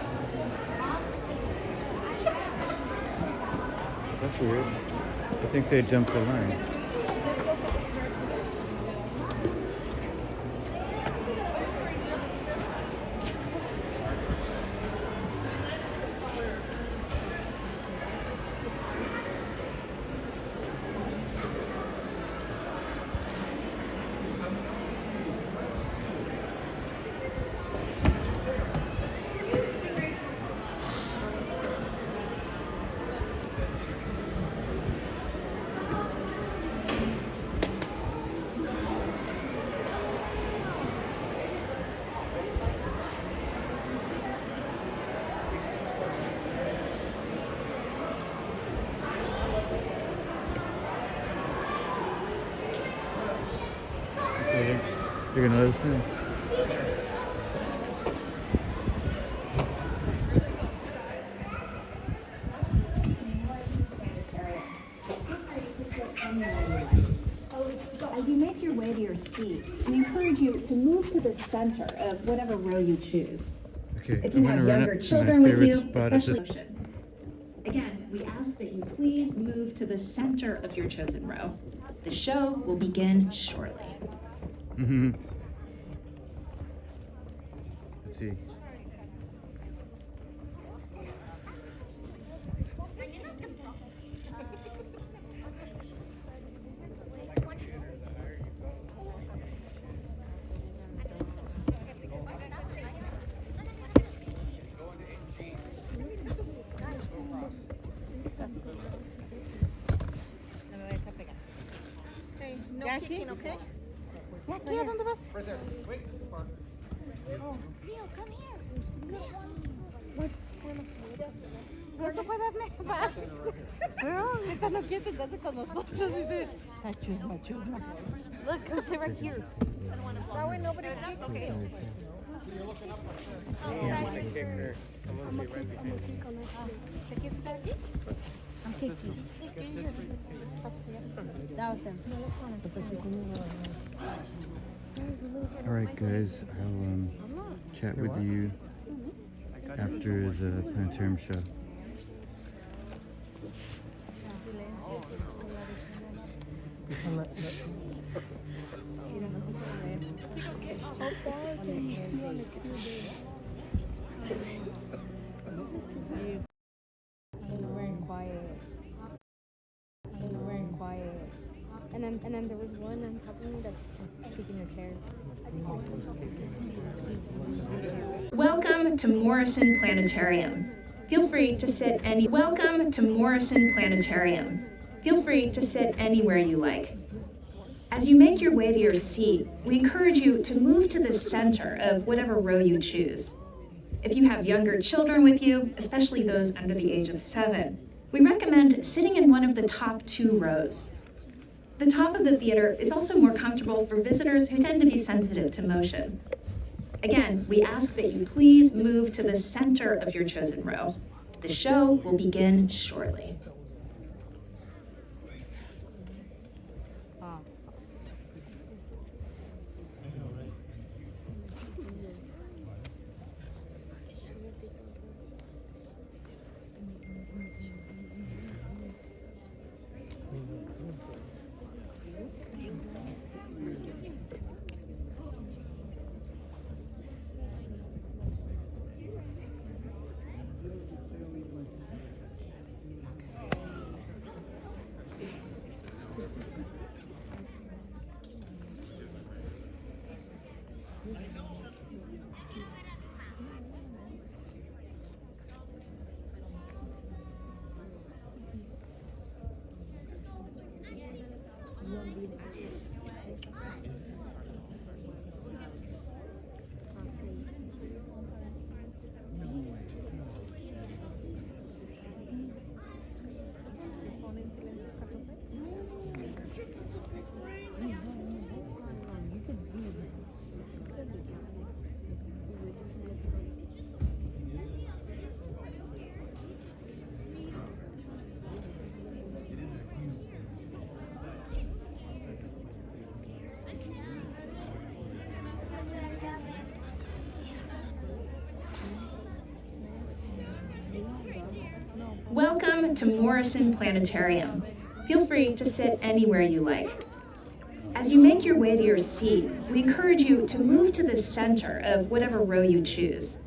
That's weird. I think they jumped the line. You're gonna let us in. As you make your way to your seat, we encourage you to move to the center of whatever row you choose. Okay, If you have younger children with you, especially. Again, we ask that you please move to the center of your chosen row. The show will begin shortly. Mm-hmm. Let's see. kicking, okay? Aquí, ¿a dónde vas? Right there. Wait. Leo, come here. No se puede hablar. No, esta no quiere sentarse con nosotros. Dice, está chusma, chusma. Look, come sit right here. That way nobody kicks you. ¿Se quiere sentar aquí? All right, guys, I'll chat with you after the planetarium show. And then there was one on top of me that's kicking her chair. Welcome to Morrison Planetarium. Feel free to sit Welcome to Morrison Planetarium. Feel free to sit anywhere you like. As you make your way to your seat, we encourage you to move to the center of whatever row you choose. If you have younger children with you, especially those under the age of 7, we recommend sitting in one of the top 2 rows. The top of the theater is also more comfortable for visitors who tend to be sensitive to motion. Again, we ask that you please move to the center of your chosen row. The show will begin shortly. Welcome to Morrison Planetarium. Feel free to sit anywhere you like. As you make your way to your seat, we encourage you to move to the center of whatever row you choose.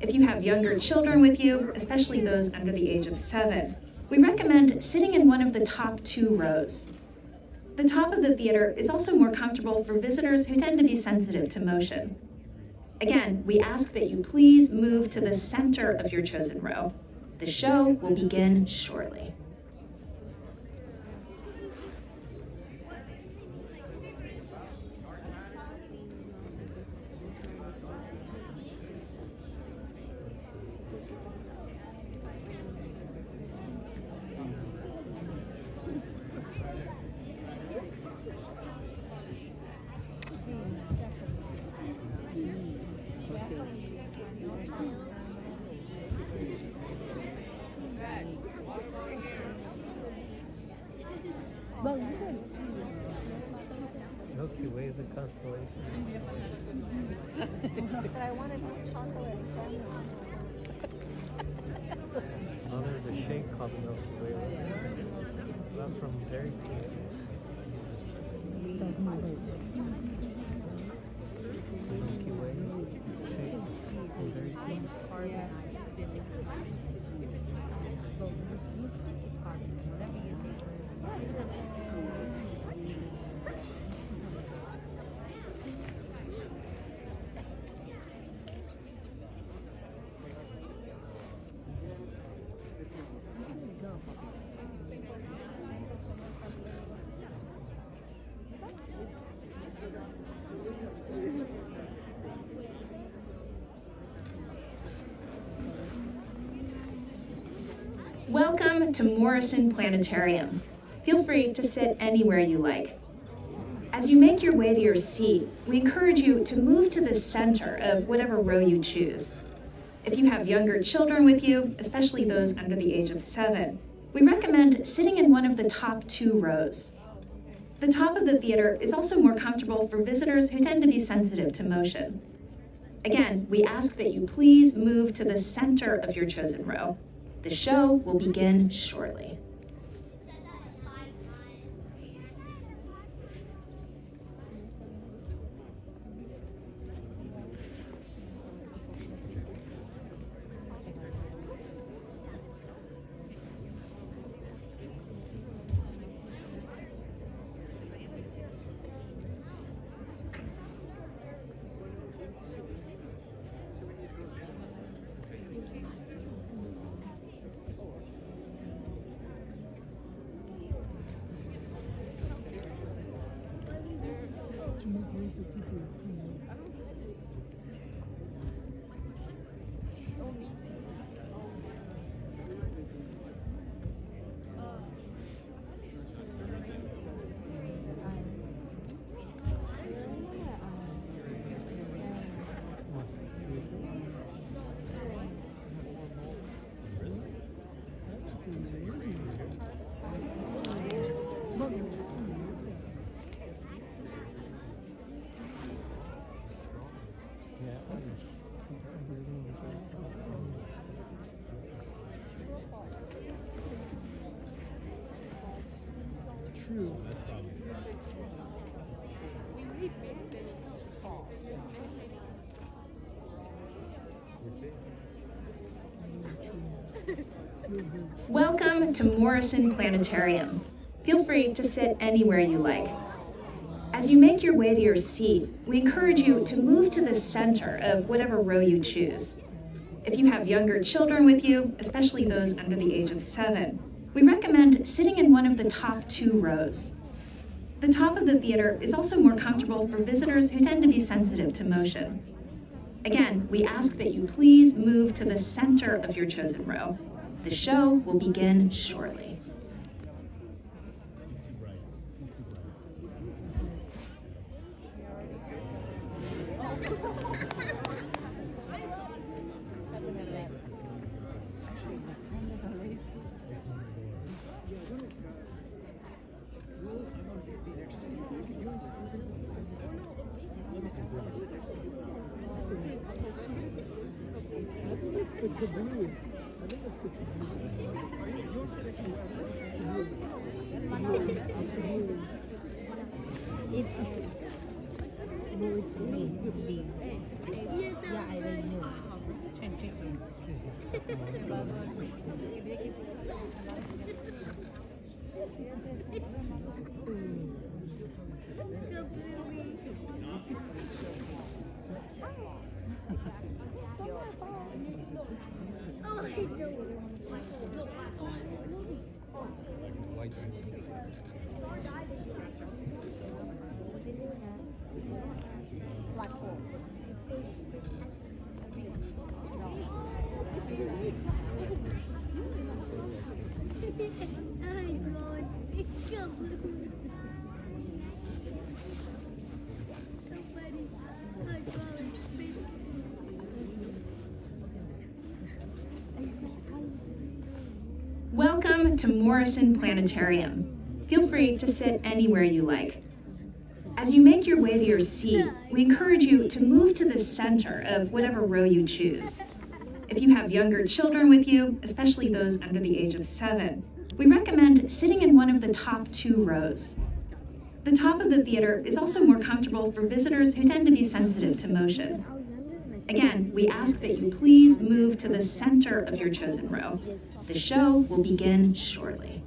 If you have younger children with you, especially those under the age of 7, we recommend sitting in one of the top 2 rows. The top of the theater is also more comfortable for visitors who tend to be sensitive to motion. Again, we ask that you please move to the center of your chosen row. The show will begin shortly. Milky Way is a constellation. But I wanted chocolate. Oh, there's a shake called the Milky Way. Not from Dairy Queen. The Milky Way shake from Dairy Queen. Welcome to Morrison Planetarium. Feel free to sit anywhere you like. As you make your way to your seat, we encourage you to move to the center of whatever row you choose. If you have younger children with you, especially those under the age of 7, we recommend sitting in one of the top 2 rows. The top of the theater is also more comfortable for visitors who tend to be sensitive to motion. Again, we ask that you please move to the center of your chosen row. The show will begin shortly. Welcome to Morrison Planetarium. Feel free to sit anywhere you like. As you make your way to your seat, we encourage you to move to the center of whatever row you choose. If you have younger children with you, especially those under the age of 7, we recommend sitting in one of the top 2 rows. The top of the theater is also more comfortable for visitors who tend to be sensitive to motion. Again, we ask that you please move to the center of your chosen row. The show will begin shortly. Welcome to Morrison Planetarium. Feel free to sit anywhere you like. As you make your way to your seat, we encourage you to move to the center of whatever row you choose. If you have younger children with you, especially those under the age of 7, we recommend sitting in one of the top 2 rows. The top of the theater is also more comfortable for visitors who tend to be sensitive to motion. Again, we ask that you please move to the center of your chosen row. The show will begin shortly.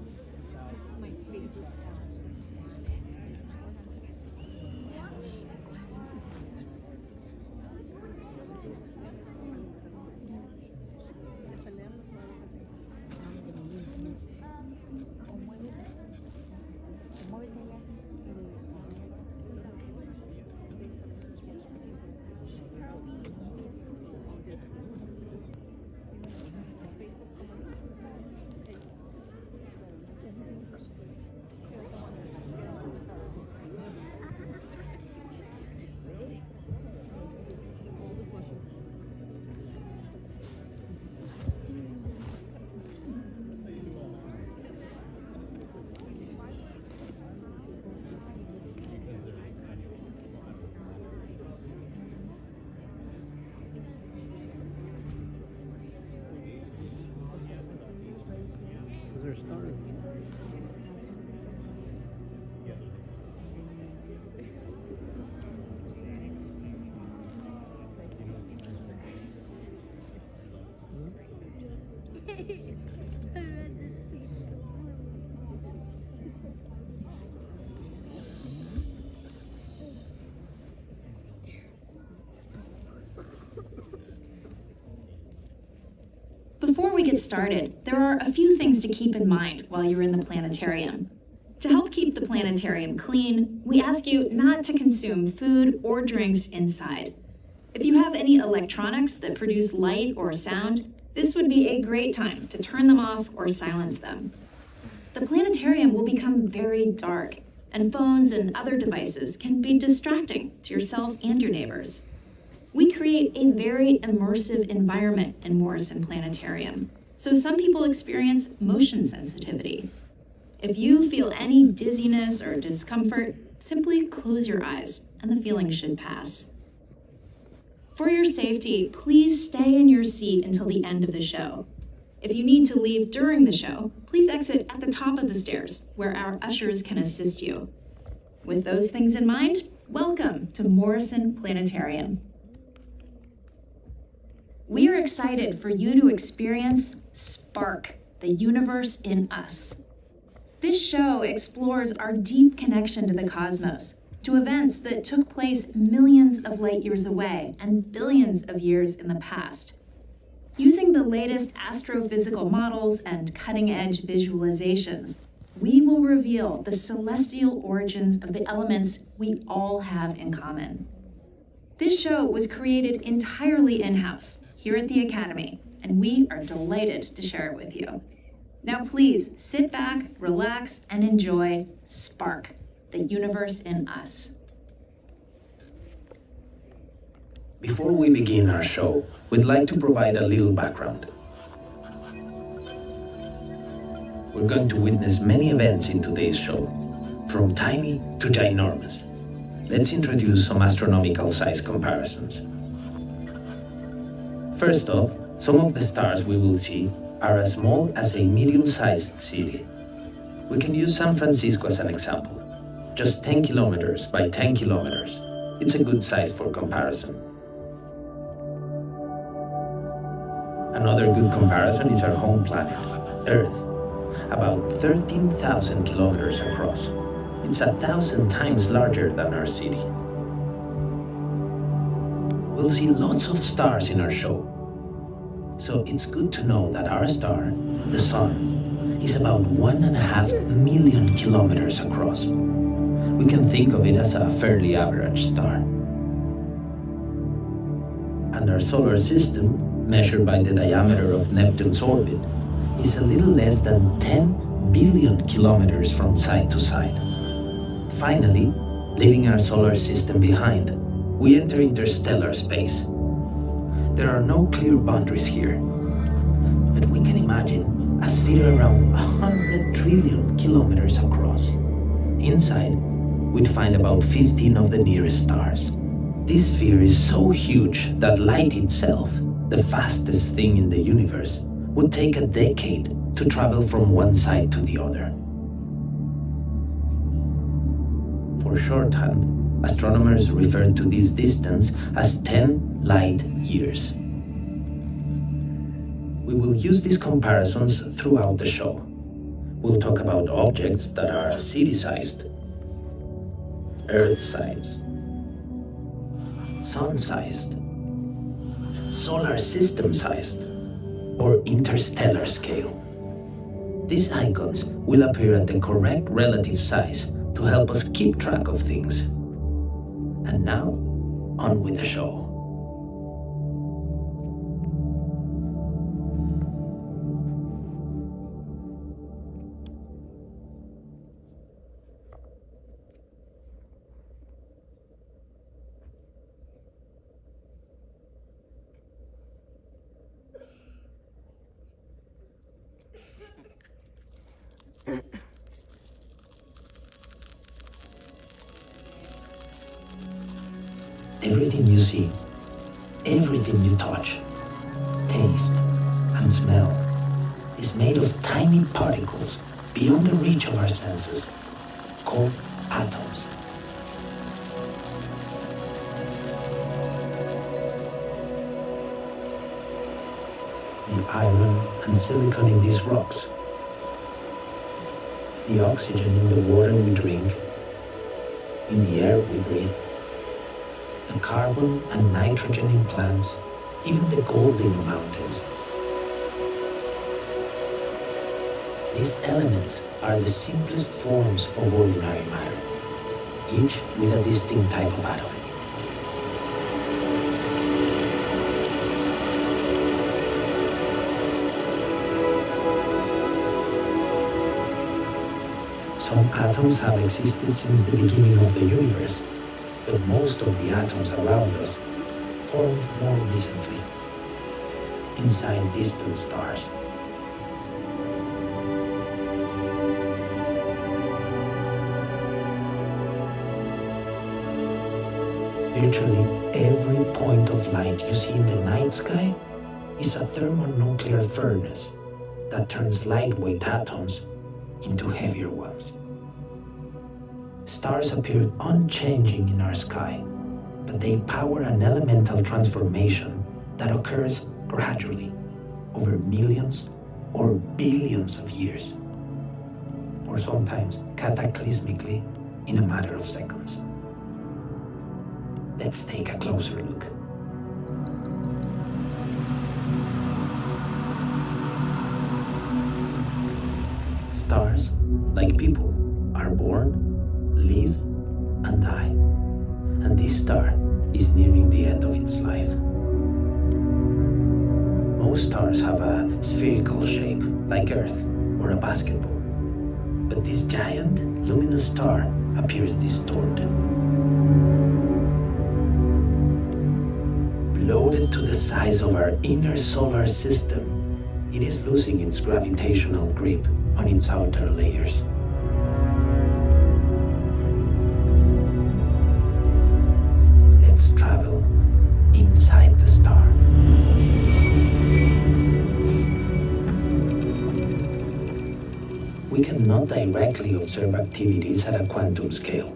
are stars. Before we get started, there are a few things to keep in mind while you're in the planetarium. To help keep the planetarium clean, we ask you not to consume food or drinks inside. If you have any electronics that produce light or sound, this would be a great time to turn them off or silence them. The planetarium will become very dark, and phones and other devices can be distracting to yourself and your neighbors. We create a very immersive environment in Morrison Planetarium, so some people experience motion sensitivity. If you feel any dizziness or discomfort, simply close your eyes and the feeling should pass. For your safety, please stay in your seat until the end of the show. If you need to leave during the show, please exit at the top of the stairs where our ushers can assist you. With those things in mind, welcome to Morrison Planetarium. We are excited for you to experience Spark, the universe in us. This show explores our deep connection to the cosmos, to events that took place millions of light years away and billions of years in the past. Using the latest astrophysical models and cutting-edge visualizations, we will reveal the celestial origins of the elements we all have in common. This show was created entirely in-house here at the Academy, and we are delighted to share it with you. Now please sit back, relax, and enjoy Spark, the universe in us. Before we begin our show, we'd like to provide a little background. We're going to witness many events in today's show, from tiny to ginormous. Let's introduce some astronomical size comparisons. First off, some of the stars we will see are as small as a medium-sized city. We can use San Francisco as an example. Just 10 kilometers by 10 kilometers. It's a good size for comparison. Another good comparison is our home planet, Earth, about 13,000 kilometers across. It's 1,000 times larger than our city. We'll see lots of stars in our show. So it's good to know that our star, the Sun, is about 1.5 million kilometers across. We can think of it as a fairly average star. And our solar system, measured by the diameter of Neptune's orbit, is a little less than 10 billion kilometers from side to side. Finally, leaving our solar system behind, we enter interstellar space. There are no clear boundaries here, but we can imagine a sphere around 100 trillion kilometers across. Inside, we'd find about 15 of the nearest stars. This sphere is so huge that light itself, the fastest thing in the universe, would take a decade to travel from one side to the other. For shorthand, astronomers refer to this distance as 10 light years. We will use these comparisons throughout the show. We'll talk about objects that are city-sized, Earth-sized, Sun-sized, solar system-sized, or interstellar scale. These icons will appear at the correct relative size to help us keep track of things. And now, on with the show. Everything you see, everything you touch, taste, and smell is made of tiny particles beyond the reach of our senses, called atoms. The iron and silicon in these rocks, the oxygen in the water we drink, in the air we breathe, the carbon and nitrogen in plants, even the gold in the mountains. These elements are the simplest forms of ordinary matter, each with a distinct type of atom. Some atoms have existed since the beginning of the universe, but most of the atoms around us formed more recently, inside distant stars. Virtually every point of light you see in the night sky is a thermonuclear furnace that turns lightweight atoms into heavier ones. Stars appear unchanging in our sky, but they power an elemental transformation that occurs gradually over millions or billions of years, or sometimes cataclysmically in a matter of seconds. Let's take a closer look. Stars, like people, are born, live, and die. And this star is nearing the end of its life. Most stars have a spherical shape, like Earth or a basketball. But this giant, luminous star appears distorted. Bloated to the size of our inner solar system, it is losing its gravitational grip on its outer layers. Let's travel inside the star. We cannot directly observe activities at a quantum scale,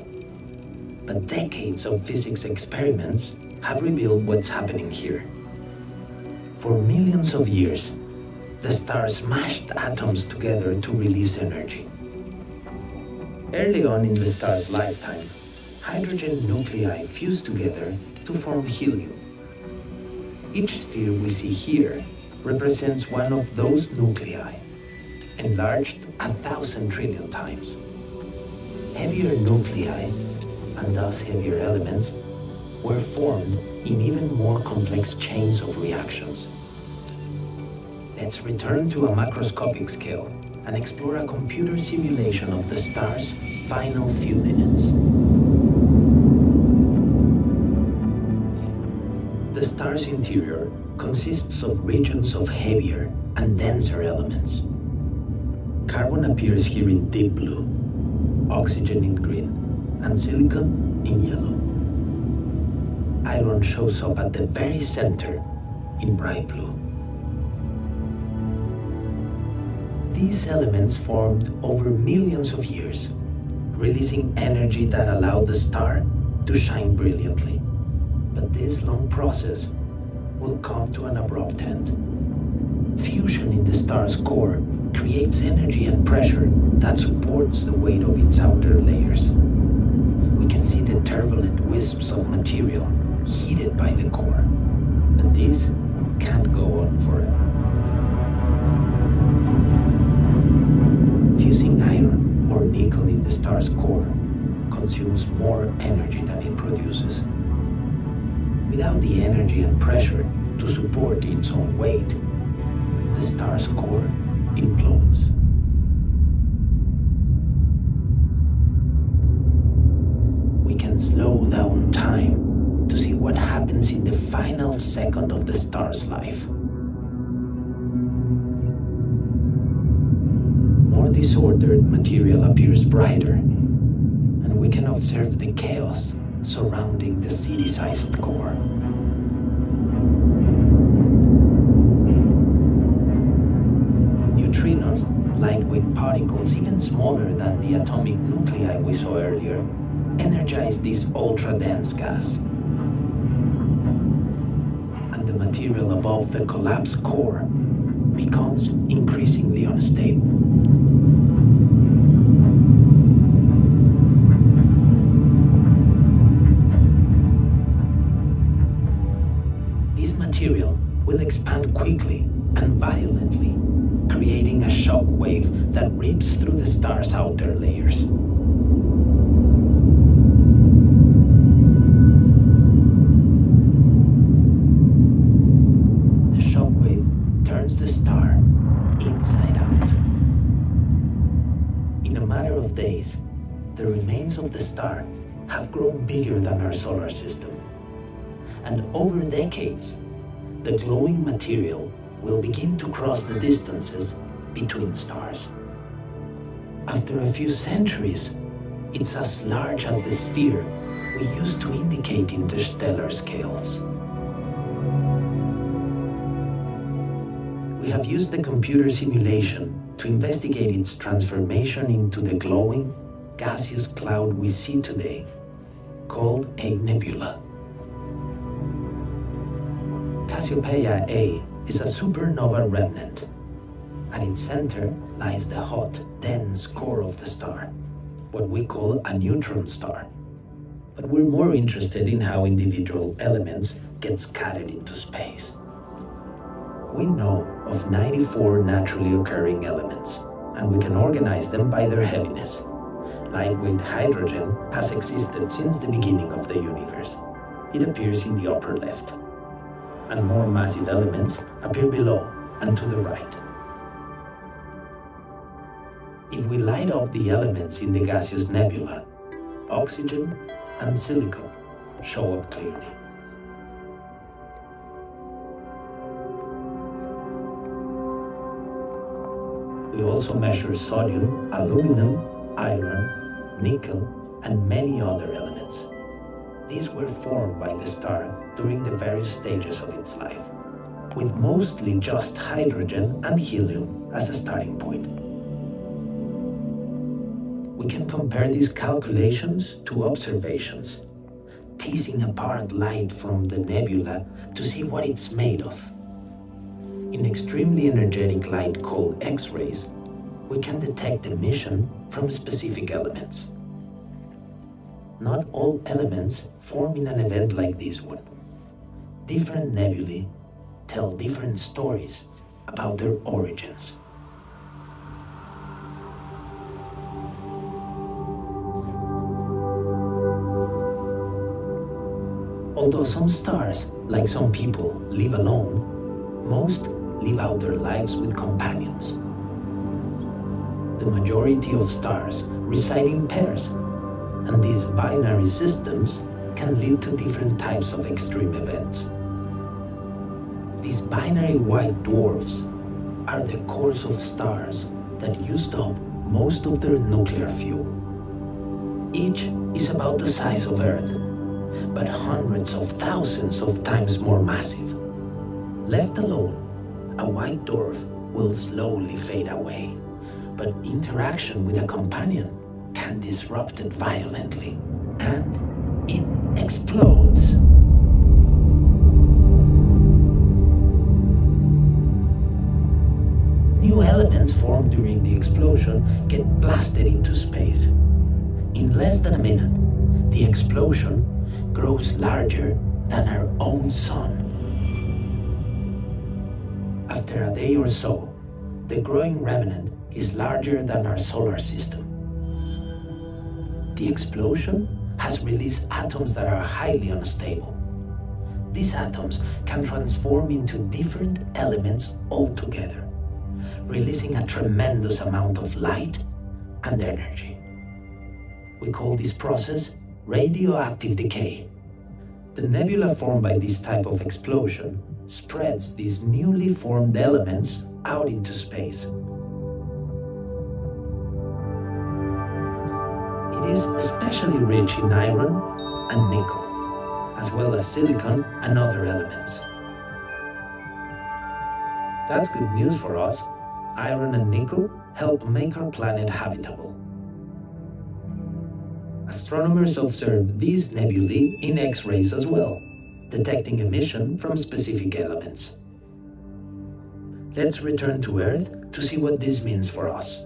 but decades of physics experiments have revealed what's happening here. For millions of years, the star smashed atoms together to release energy. Early on in the star's lifetime, hydrogen nuclei fused together to form helium. Each sphere we see here represents one of those nuclei, enlarged 1,000 trillion times. Heavier nuclei, and thus heavier elements, were formed in even more complex chains of reactions. Let's return to a macroscopic scale and explore a computer simulation of the star's final few minutes. The star's interior consists of regions of heavier and denser elements. Carbon appears here in deep blue, oxygen in green, and silicon in yellow. Iron shows up at the very center in bright blue. These elements formed over millions of years, releasing energy that allowed the star to shine brilliantly. But this long process will come to an abrupt end. Fusion in the star's core creates energy and pressure that supports the weight of its outer layers. We can see the turbulent wisps of material heated by the core, and this can't go on forever. Fusing iron or nickel in the star's core consumes more energy than it produces. Without the energy and pressure to support its own weight, the star's core implodes. We can slow down time to see what happens in the final second of the star's life. More disordered material appears brighter, and we can observe the chaos surrounding the city-sized core. lightweight particles even smaller than the atomic nuclei we saw earlier energize this ultra-dense gas. And the material above the collapsed core becomes increasingly unstable. This material will expand quickly and violently, creating a shock wave that rips through the star's outer layers. The shock wave turns the star inside out. In a matter of days, the remains of the star have grown bigger than our solar system. And over decades, the glowing material will begin to cross the distances between stars. After a few centuries, it's as large as the sphere we use to indicate interstellar scales. We have used the computer simulation to investigate its transformation into the glowing, gaseous cloud we see today, called a nebula. Cassiopeia A is a supernova remnant. At its center lies the hot, dense core of the star, what we call a neutron star. But we're more interested in how individual elements get scattered into space. We know of 94 naturally occurring elements, and we can organize them by their heaviness. Lightweight hydrogen has existed since the beginning of the universe. It appears in the upper left. And more massive elements appear below and to the right. If we light up the elements in the gaseous nebula, oxygen and silicon show up clearly. We also measure sodium, aluminum, iron, nickel, and many other elements. These were formed by the star during the various stages of its life, with mostly just hydrogen and helium as a starting point. We can compare these calculations to observations, teasing apart light from the nebula to see what it's made of. In extremely energetic light called X-rays, we can detect emission from specific elements. Not all elements form in an event like this one. Different nebulae tell different stories about their origins. Although some stars, like some people, live alone, most live out their lives with companions. The majority of stars reside in pairs, and these binary systems can lead to different types of extreme events. These binary white dwarfs are the cores of stars that used up most of their nuclear fuel. Each is about the size of Earth, but hundreds of thousands of times more massive. Left alone, a white dwarf will slowly fade away, but interaction with a companion can disrupt it violently, and it explodes. New elements formed during the explosion get blasted into space. In less than a minute, the explosion grows larger than our own sun. After a day or so, the growing remnant is larger than our solar system. The explosion has released atoms that are highly unstable. These atoms can transform into different elements altogether, releasing a tremendous amount of light and energy. We call this process radioactive decay. The nebula formed by this type of explosion spreads these newly formed elements out into space. It is especially rich in iron and nickel, as well as silicon and other elements. That's good news for us. Iron and nickel help make our planet habitable. Astronomers observe these nebulae in X-rays as well, detecting emission from specific elements. Let's return to Earth to see what this means for us.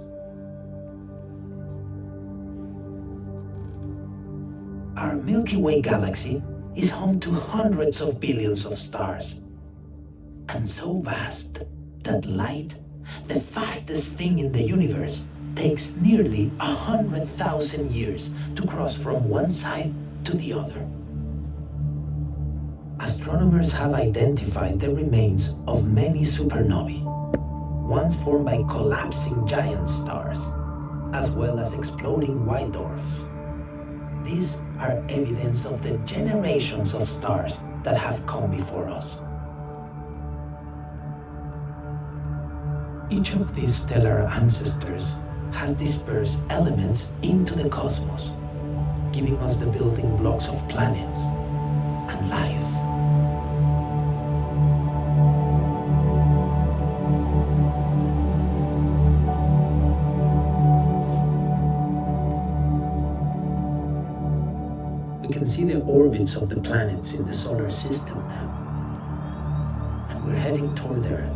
Our Milky Way galaxy is home to hundreds of billions of stars, and so vast that light, the fastest thing in the universe, takes nearly 100,000 years to cross from one side to the other. Astronomers have identified the remains of many supernovae, once formed by collapsing giant stars, as well as exploding white dwarfs. These are evidence of the generations of stars that have come before us. Each of these stellar ancestors has dispersed elements into the cosmos, giving us the building blocks of planets and life. We can see the orbits of the planets in the solar system now, and we're heading toward Earth,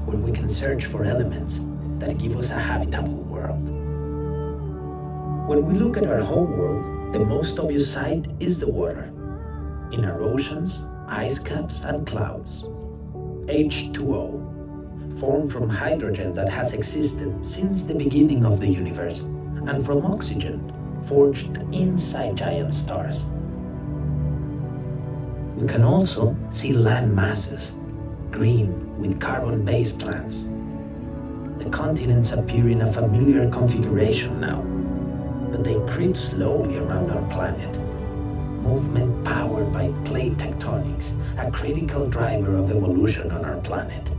where we can search for elements that give us a habitable world. When we look at our whole world, the most obvious sight is the water. In our oceans, ice caps, and clouds. H2O, formed from hydrogen that has existed since the beginning of the universe, and from oxygen, forged inside giant stars. We can also see land masses, green with carbon-based plants. The continents appear in a familiar configuration now, but they creep slowly around our planet. Movement powered by plate tectonics, a critical driver of evolution on our planet.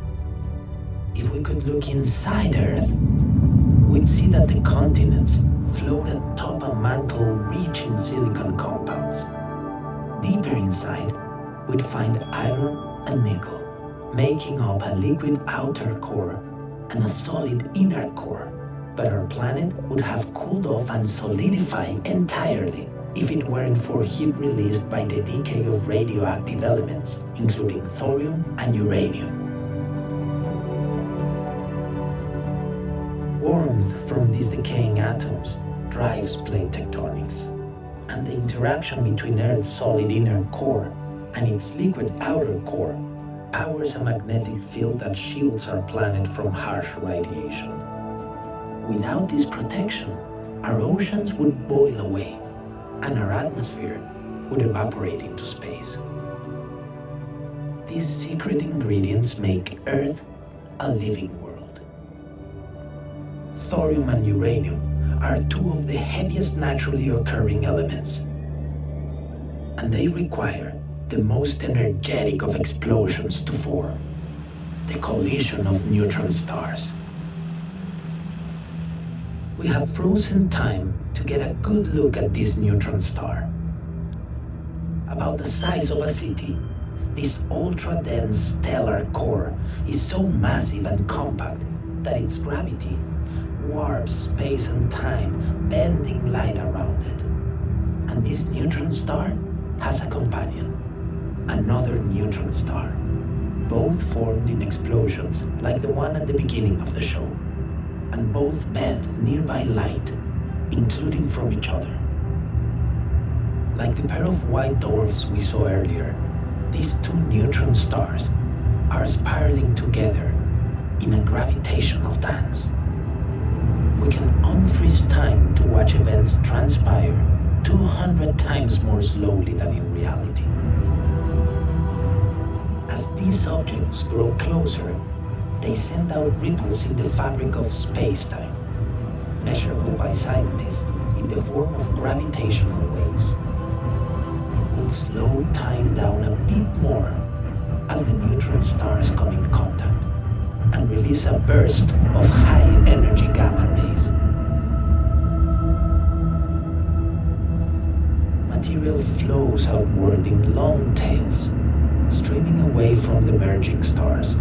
If we could look inside Earth, we'd see that the continents float atop a mantle rich in silicon compounds. Deeper inside, we'd find iron and nickel, making up a liquid outer core and a solid inner core. But our planet would have cooled off and solidified entirely if it weren't for heat released by the decay of radioactive elements, including thorium and uranium. Warmth from these decaying atoms drives plate tectonics, and the interaction between Earth's solid inner core and its liquid outer core powers a magnetic field that shields our planet from harsh radiation. Without this protection, our oceans would boil away, and our atmosphere would evaporate into space. These secret ingredients make Earth a living world. Thorium and uranium are two of the heaviest naturally occurring elements, and they require the most energetic of explosions to form, the collision of neutron stars. We have frozen time to get a good look at this neutron star. About the size of a city, this ultra-dense stellar core is so massive and compact that its gravity warps space and time, bending light around it. And this neutron star has a companion, another neutron star, both formed in explosions like the one at the beginning of the show, and both bend nearby light, including from each other. Like the pair of white dwarfs we saw earlier, these two neutron stars are spiraling together in a gravitational dance. We can unfreeze time to watch events transpire 200 times more slowly than in reality. As these objects grow closer, they send out ripples in the fabric of space-time, measurable by scientists in the form of gravitational waves. We'll slow time down a bit more as the neutron stars come in contact and release a burst of high-energy gamma rays. Material flows outward in long tails, streaming away from the merging stars.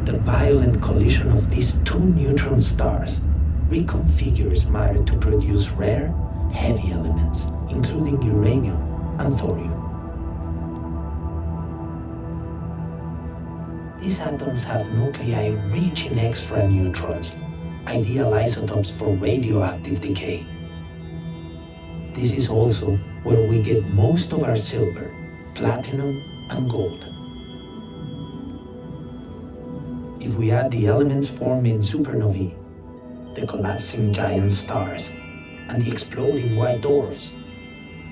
The violent collision of these two neutron stars reconfigures matter to produce rare, heavy elements, including uranium and thorium. These atoms have nuclei rich in extra neutrons, ideal isotopes for radioactive decay. This is also where we get most of our silver, platinum, and gold. If we add the elements formed in supernovae, the collapsing giant stars, and the exploding white dwarfs,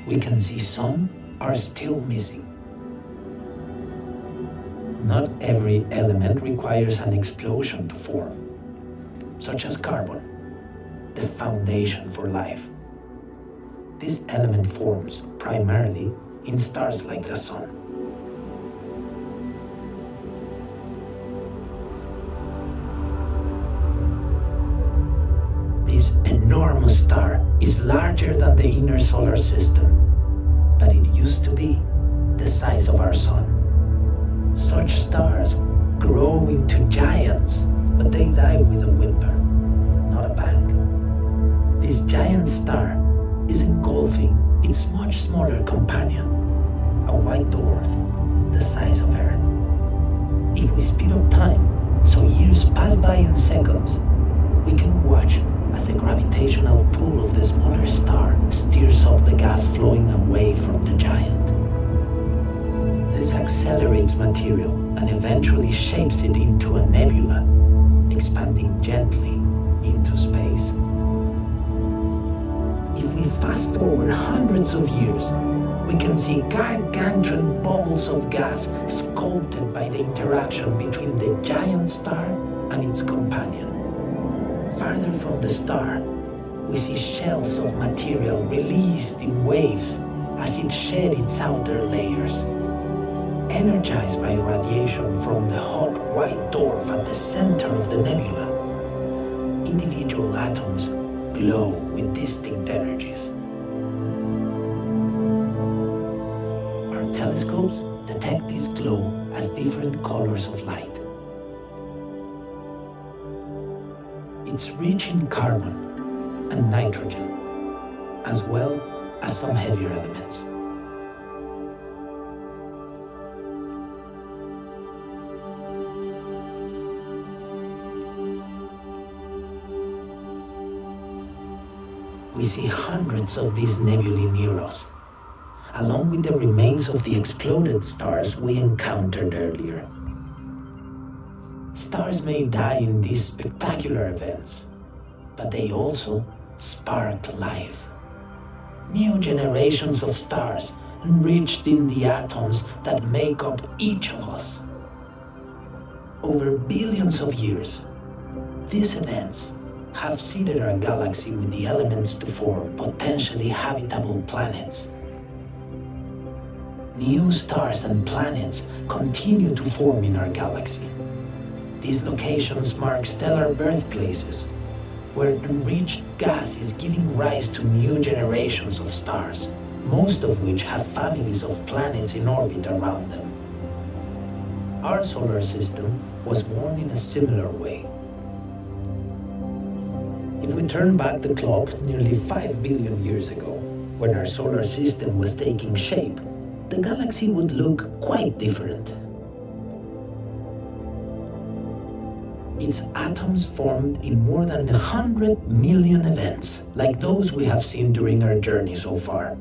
we can see some are still missing. Not every element requires an explosion to form, such as carbon, the foundation for life. This element forms primarily in stars like the Sun. This enormous star is larger than the inner solar system, but it used to be the size of our Sun. Such stars grow into giants, but they die with a whimper, not a bang. This giant star is engulfing its much smaller companion, a white dwarf the size of Earth. If we speed up time, so years pass by in seconds, we can watch as the gravitational pull of the smaller star steers up the gas flowing away from the giant. This accelerates material and eventually shapes it into a nebula, expanding gently into space. If we fast forward hundreds of years, we can see gargantuan bubbles of gas sculpted by the interaction between the giant star and its companion. Farther from the star, we see shells of material released in waves as it shed its outer layers. Energized by radiation from the hot white dwarf at the center of the nebula, individual atoms glow with distinct energies. Our telescopes detect this glow as different colors of light. It's rich in carbon and nitrogen, as well as some heavier elements. We see hundreds of these nebulae near us, along with the remains of the exploded stars we encountered earlier. Stars may die in these spectacular events, but they also spark life. New generations of stars enriched in the atoms that make up each of us. Over billions of years, these events have seeded our galaxy with the elements to form potentially habitable planets. New stars and planets continue to form in our galaxy. These locations mark stellar birthplaces, where enriched gas is giving rise to new generations of stars, most of which have families of planets in orbit around them. Our solar system was born in a similar way. If we turn back the clock nearly 5 billion years ago, when our solar system was taking shape, the galaxy would look quite different. Its atoms formed in more than 100 million events, like those we have seen during our journey so far.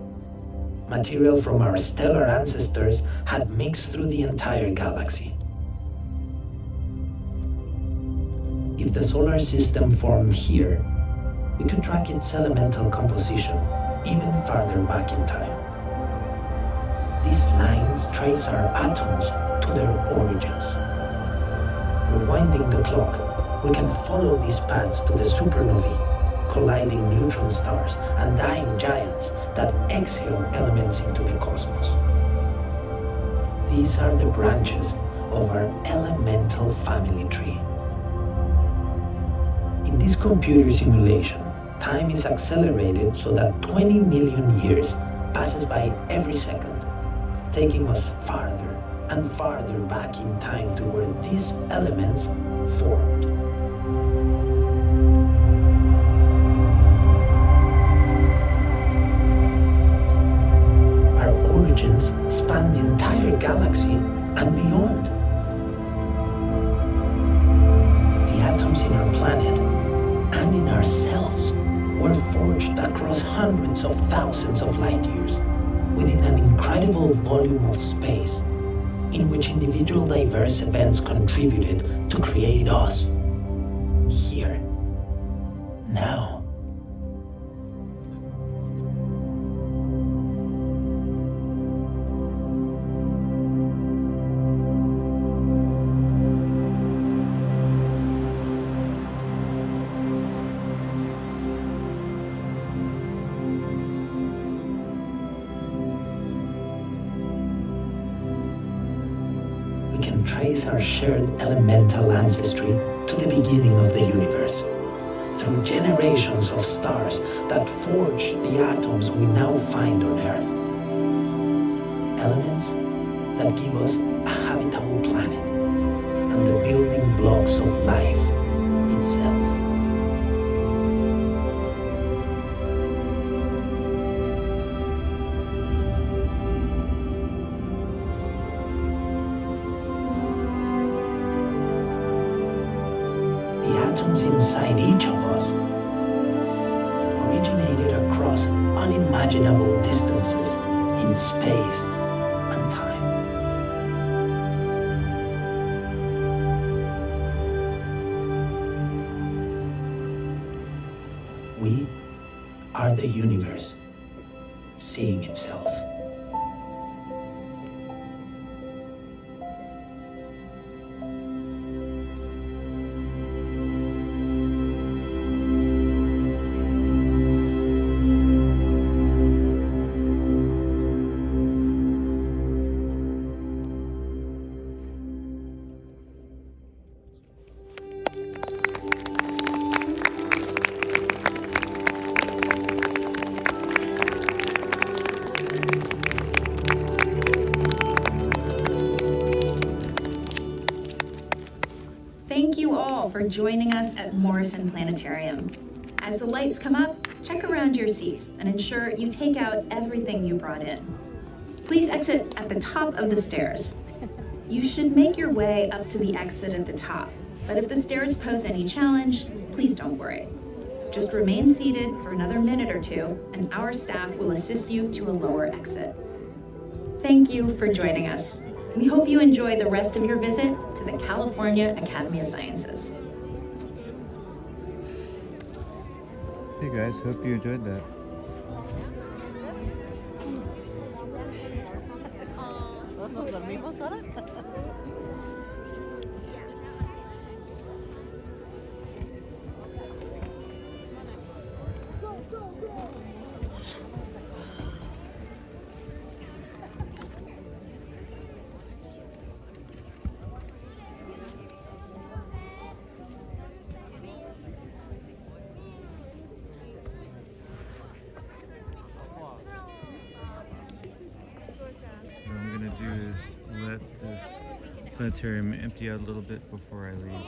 Material from our stellar ancestors had mixed through the entire galaxy. If the solar system formed here, we could track its elemental composition even farther back in time. These lines trace our atoms to their origins. Rewinding the clock, we can follow these paths to the supernovae, colliding neutron stars and dying giants that exhale elements into the cosmos. These are the branches of our elemental family tree. In this computer simulation, time is accelerated so that 20 million years passes by every second, taking us farther and farther back in time to where these elements formed. Our origins span the entire galaxy and beyond. The atoms in our planet and in ourselves were forged across hundreds of thousands of light years within an incredible volume of space in which individual diverse events contributed to create us here, now. We can trace our shared elemental ancestry to the beginning of the universe, through generations of stars that forged the atoms we now find on Earth. Elements that give us a habitable planet and the building blocks of life itself. The atoms inside each of us originated across unimaginable distances in space and time. We are the universe seeing itself. Thank you all for joining us at Morrison Planetarium. As the lights come up, check around your seats and ensure you take out everything you brought in. Please exit at the top of the stairs. You should make your way up to the exit at the top, but if the stairs pose any challenge, please don't worry. Just remain seated for another minute or two, and our staff will assist you to a lower exit. Thank you for joining us. We hope you enjoy the rest of your visit to the California Academy of Sciences. Hey guys, hope you enjoyed that. ¿Nos dormimos ahora? What I'm gonna do is let this planetarium empty out a little bit before I leave.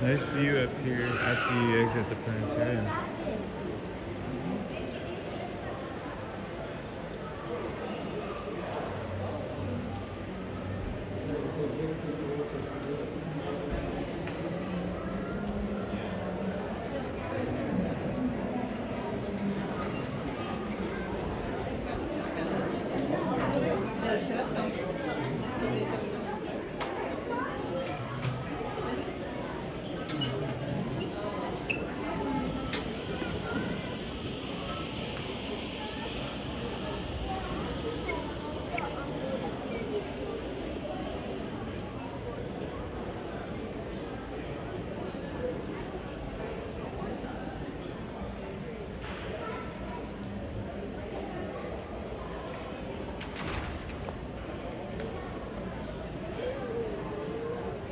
Nice view up here after you exit the planetarium.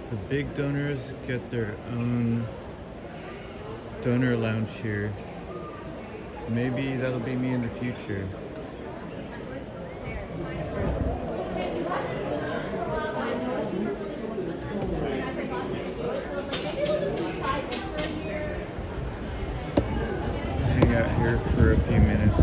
The big donors get their own donor lounge here. Maybe that'll be me in the future. Hang out here for a few minutes.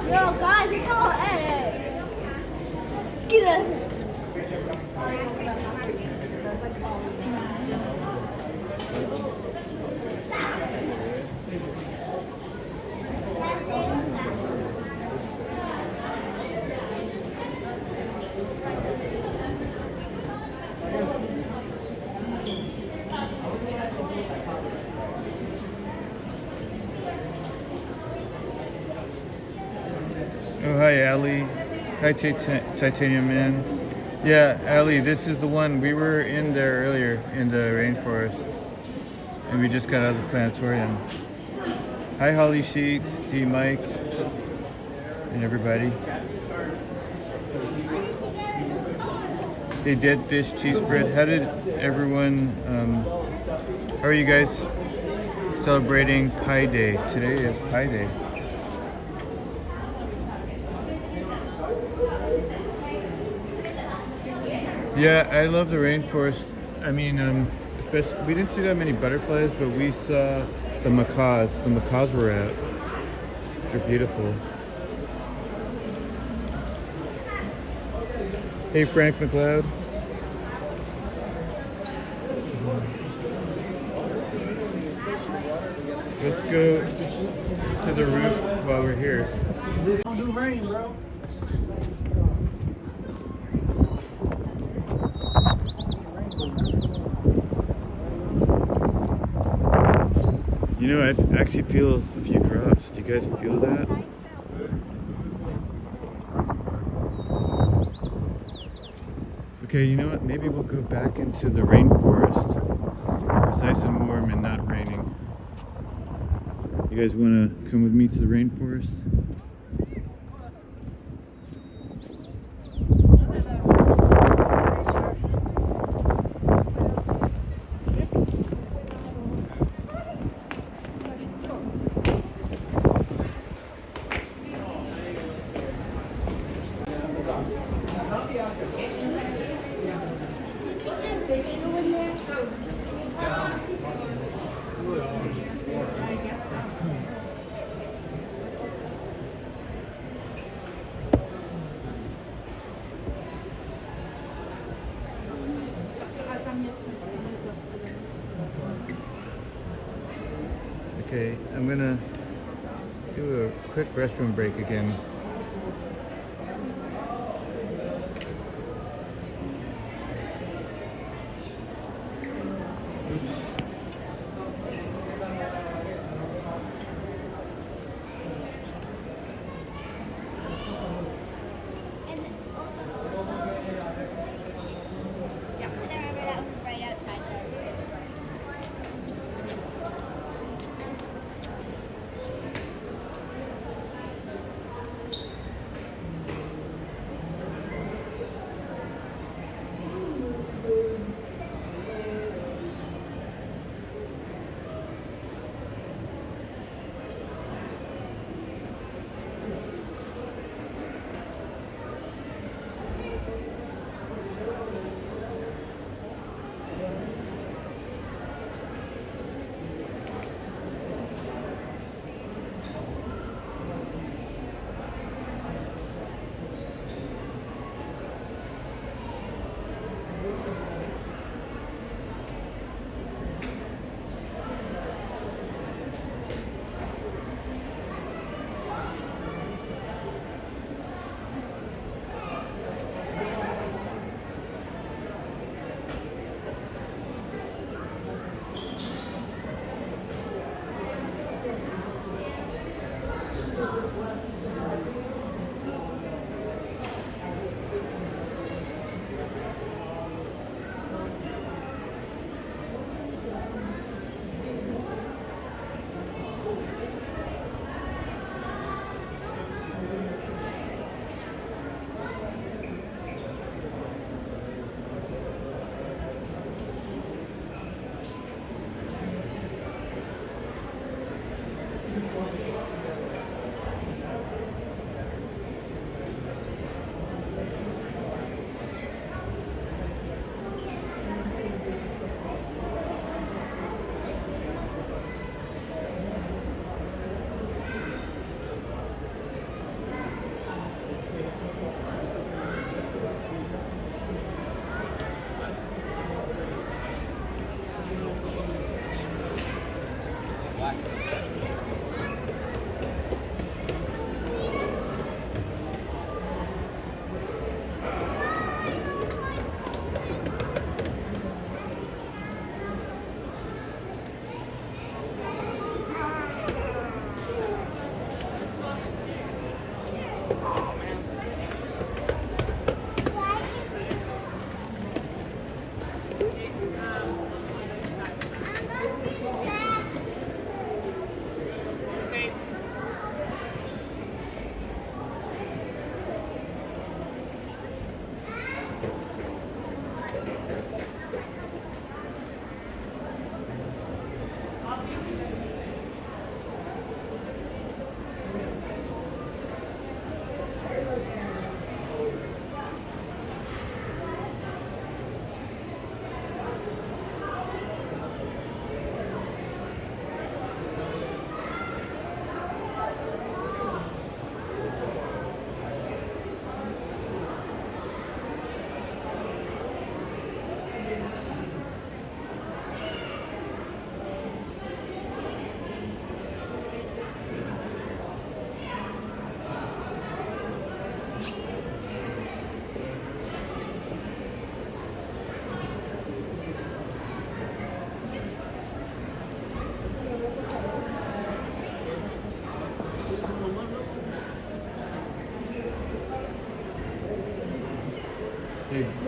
Yo, guys, it's all get it. Oh, hi, Allie. Hi, Titanium Man. Yeah, Allie, this is the one. We were in there earlier in the rainforest, and we just got out of the planetarium. Hi, Holly Sheik, D Mike, and everybody. Hey, Dead Fish Cheese Bread. How did everyone, how are you guys celebrating Pi Day? Today is Pi Day. Yeah, I love the rainforest. I mean, especially, we didn't see that many butterflies, but we saw the macaws. The macaws were out. They're beautiful. Hey, Frank McLeod. Let's go to the roof while we're here. Don't do rain, bro. You know, I actually feel a few drops. Do you guys feel that? Okay, you know what? Maybe we'll go back into the rainforest. It's nice and warm and not raining. You guys want to come with me to the rainforest? Okay, I'm gonna do a quick restroom break again.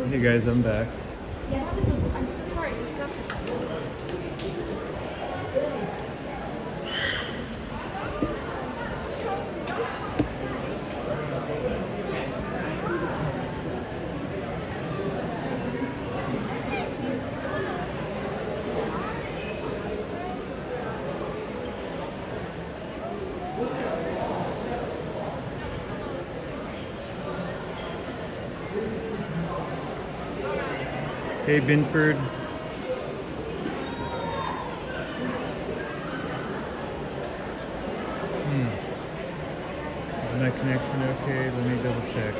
Hey guys, I'm back. Yeah, that was the. I'm so sorry. The stuff is. Hey Binford. Is my connection okay? Let me double check.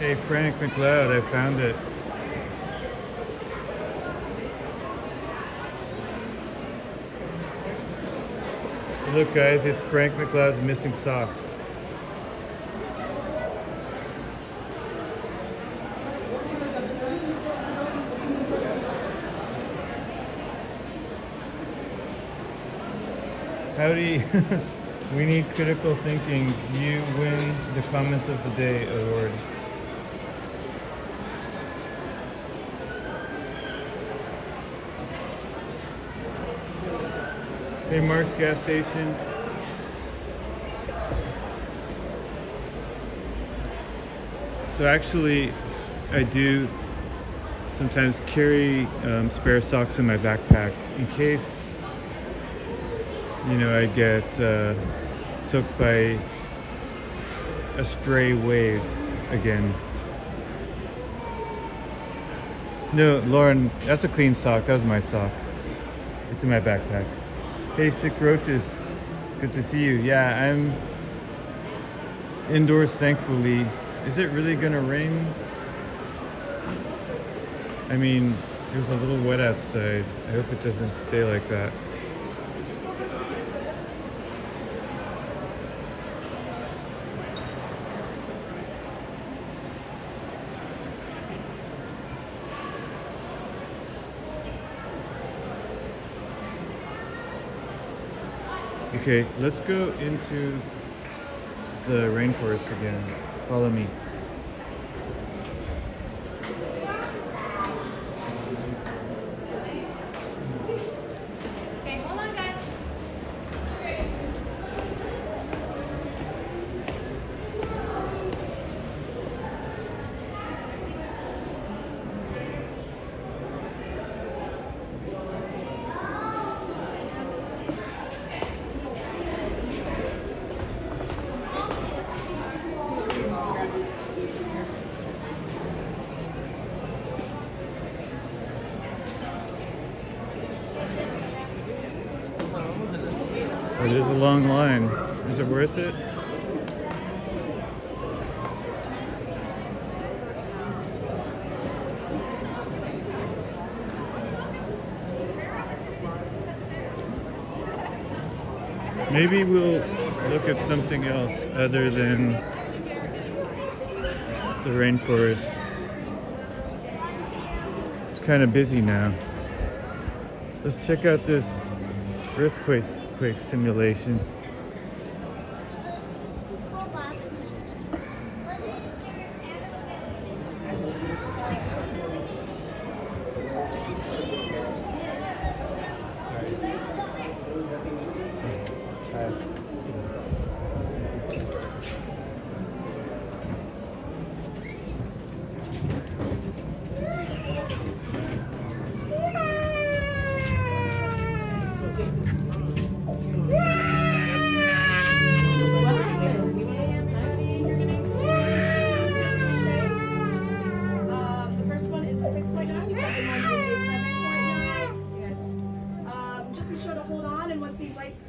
Hey Frank McLeod, I found it. Look guys, it's Frank McLeod's missing sock. Howdy. We need critical thinking. You win the Comment of the Day award. Hey, Mark's gas station. So actually, I do sometimes carry spare socks in my backpack in case, you know, I get soaked by a stray wave again. No, Lauren, that's a clean sock. That was my sock. It's in my backpack. Hey, Six Roaches. Good to see you. Yeah, I'm indoors, thankfully. Is it really gonna rain? I mean, it was a little wet outside. I hope it doesn't stay like that. Okay, let's go into the rainforest again. Follow me. Okay, hold on, guys. It is a long line. Is it worth it? Maybe we'll look at something else other than the rainforest. It's kind of busy now. Let's check out this earthquake simulation.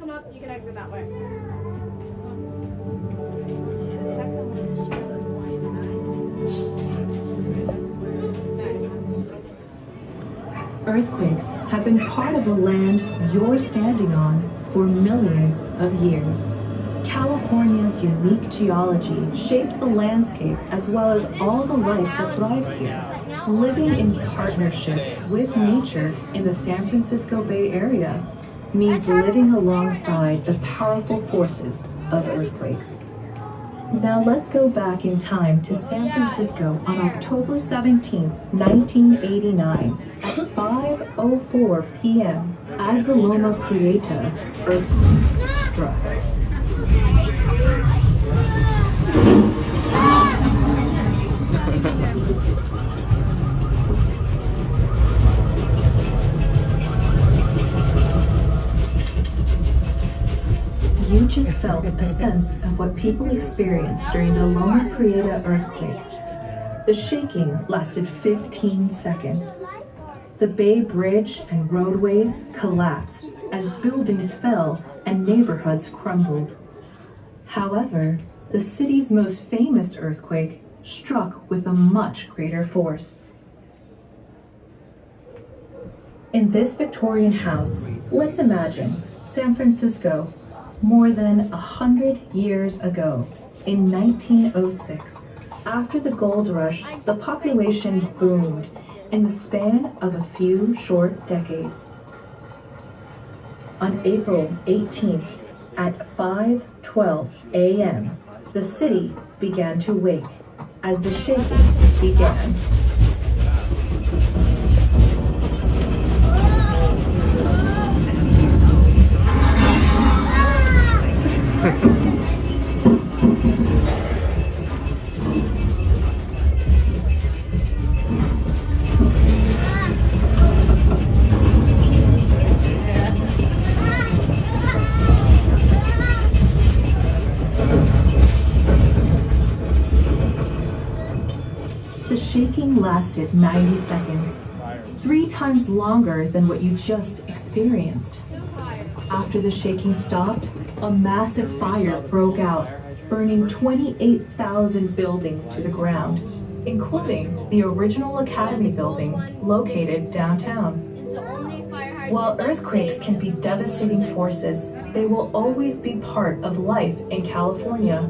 Come up, you can exit that way. Earthquakes have been part of the land you're standing on for millions of years. California's unique geology shapes the landscape as well as all the life that thrives here. Living in partnership with nature in the San Francisco Bay Area means living alongside the powerful forces of earthquakes. Now let's go back in time to San Francisco on October 17, 1989 at 5:04 p.m. as the Loma Prieta earthquake struck. You just felt a sense of what people experienced during the Loma Prieta earthquake. The shaking lasted 15 seconds. The Bay Bridge and roadways collapsed as buildings fell and neighborhoods crumbled. However, the city's most famous earthquake struck with a much greater force. In this Victorian house, let's imagine San Francisco more than 100 years ago, in 1906. After the gold rush, the population boomed in the span of a few short decades. On April 18th, at 5:12 a.m., the city began to wake as the shaking began. The shaking lasted 90 seconds, 3 times longer than what you just experienced. After the shaking stopped, a massive fire broke out, burning 28,000 buildings to the ground, including the original Academy building located downtown. While earthquakes can be devastating forces, they will always be part of life in California.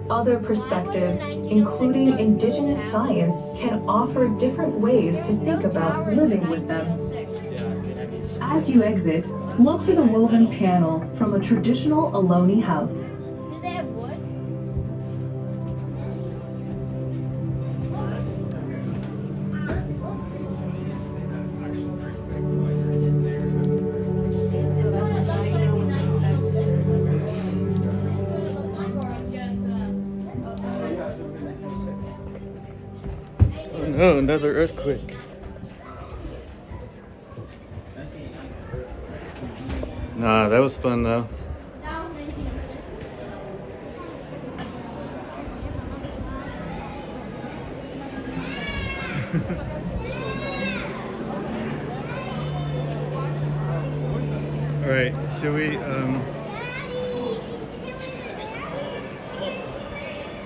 Other perspectives, including indigenous science, can offer different ways to think about living with them. As you exit, look for the woven panel from a traditional Ohlone house. Do they have wood? Oh, another earthquake. Nah, that was fun though. All right, should we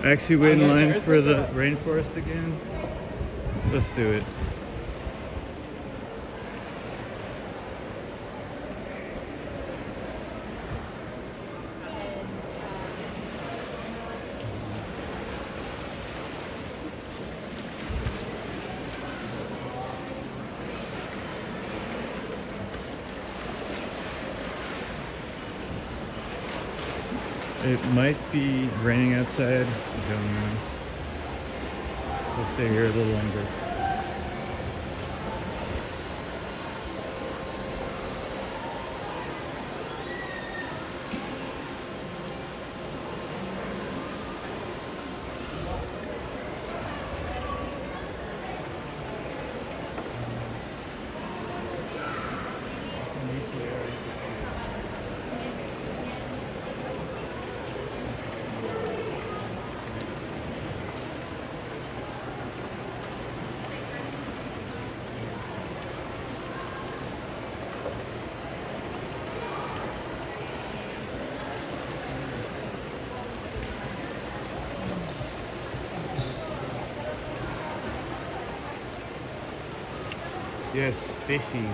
Actually, wait in line for the rainforest again. Let's do it. It might be raining outside. I don't know. We'll stay here a little longer. Yes, fishy.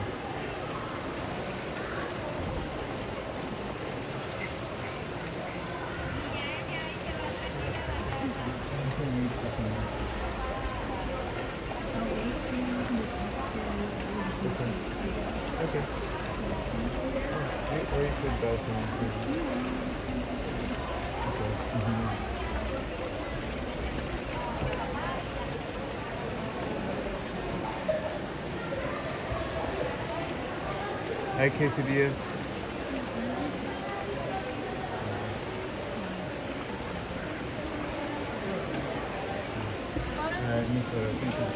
Okay. Or you could buy some. Hi, quesadilla. Alright, me too. Thank you.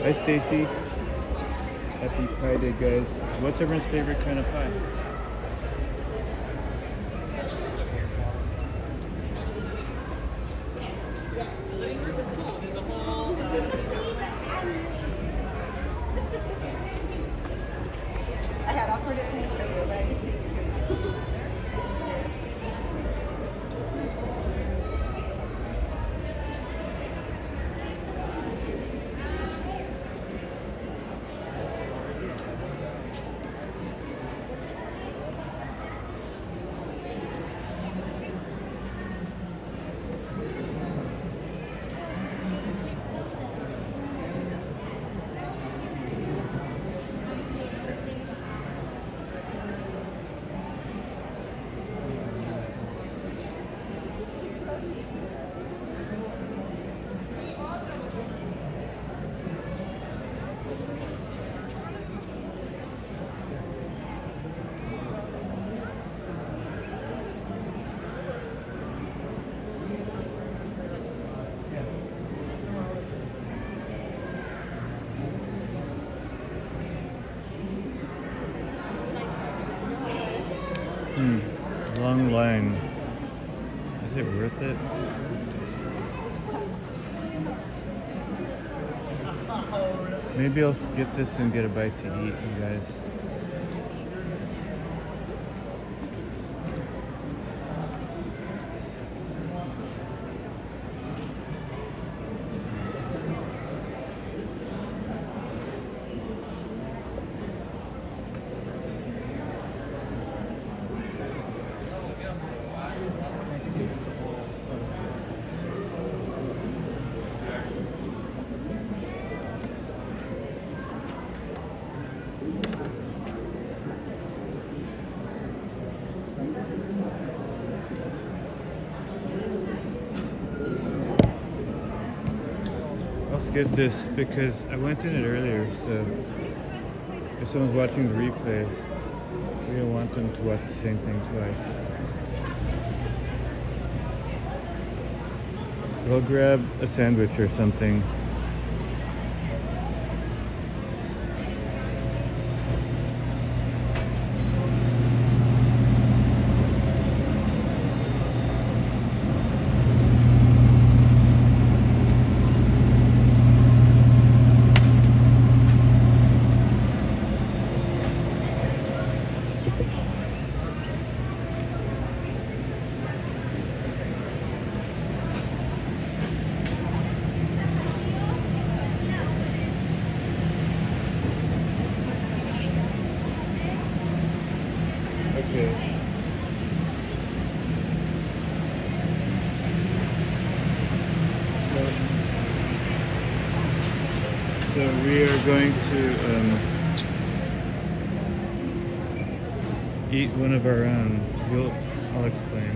Hi, Stacy. Happy Pie Day, guys. What's everyone's favorite kind of pie? I had offered it to you already. Long line. Is it worth it? Maybe I'll skip this and get a bite to eat, you guys. I'll skip this because I went in it earlier, so if someone's watching the replay, we don't want them to watch the same thing twice. We'll grab a sandwich or something. Okay. So we are going to eat one of our own. I'll explain.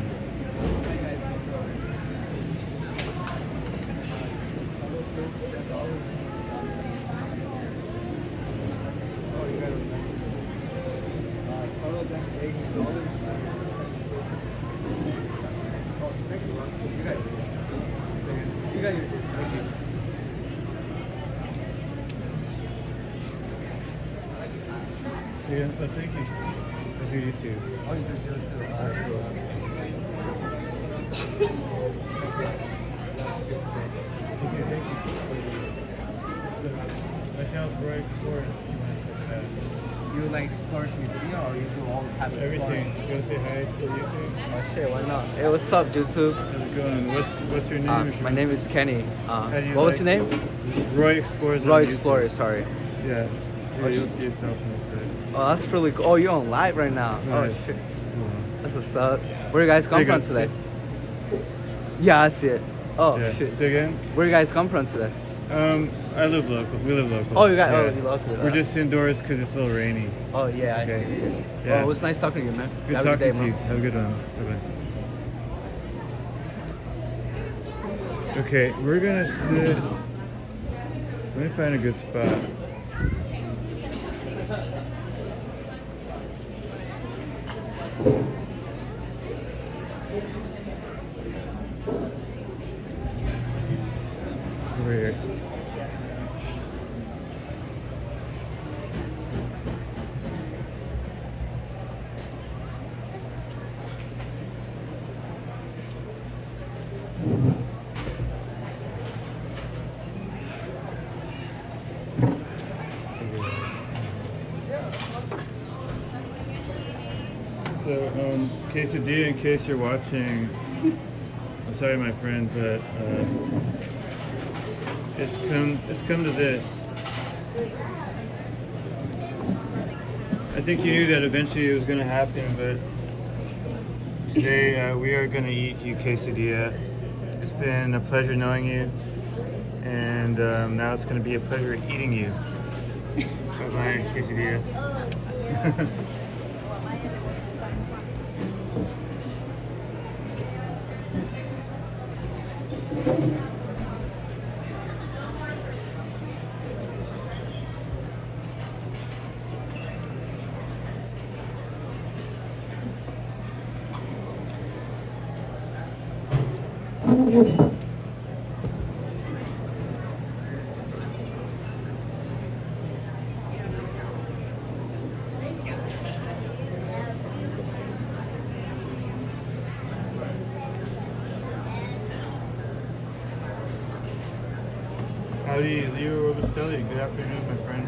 Yeah, but thank you. I'll do you too. Oh, you do it too. That's cool. Okay, thank you. My channel's Rainforest. You like explorers museum or you do all type of Everything. You want to say hi to YouTube? Oh shit, why not? Hey, what's up, YouTube? How's it going? What's your name? My name is Kenny. How do you What was like your name? Roy Explores. Roy on YouTube. Explorer, sorry. Yeah. You'll see yourself in this day. Oh, that's really cool. Oh, you're on live right now. Right. Oh shit. That's what's up. Where you guys come from today? Yeah, I see it. Oh Yeah. shit. Say again? Where you guys come from today? I live local. We live local. Oh, you guys. Yeah. Oh, you local. We're just indoors because it's a little rainy. Oh yeah. Okay. Yeah. Yeah. Oh, it was nice talking to you, man. Good Have a talking day, to you. man. Have a good one. Bye bye. Okay, we're gonna sit. Let me find a good spot. Over here. So, quesadilla, in case you're watching, I'm sorry, my friend, but it's come to this. I think you knew that eventually it was going to happen, but today we are going to eat you quesadilla. It's been a pleasure knowing you, and now it's going to be a pleasure eating you. Bye-bye, quesadilla. Howdy, Leo Robustelli. Good afternoon, my friend.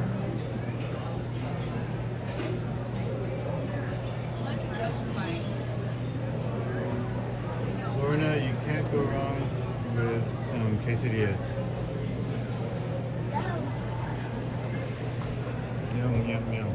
Lorna, you can't go wrong with some quesadillas. Yum, yum, yum.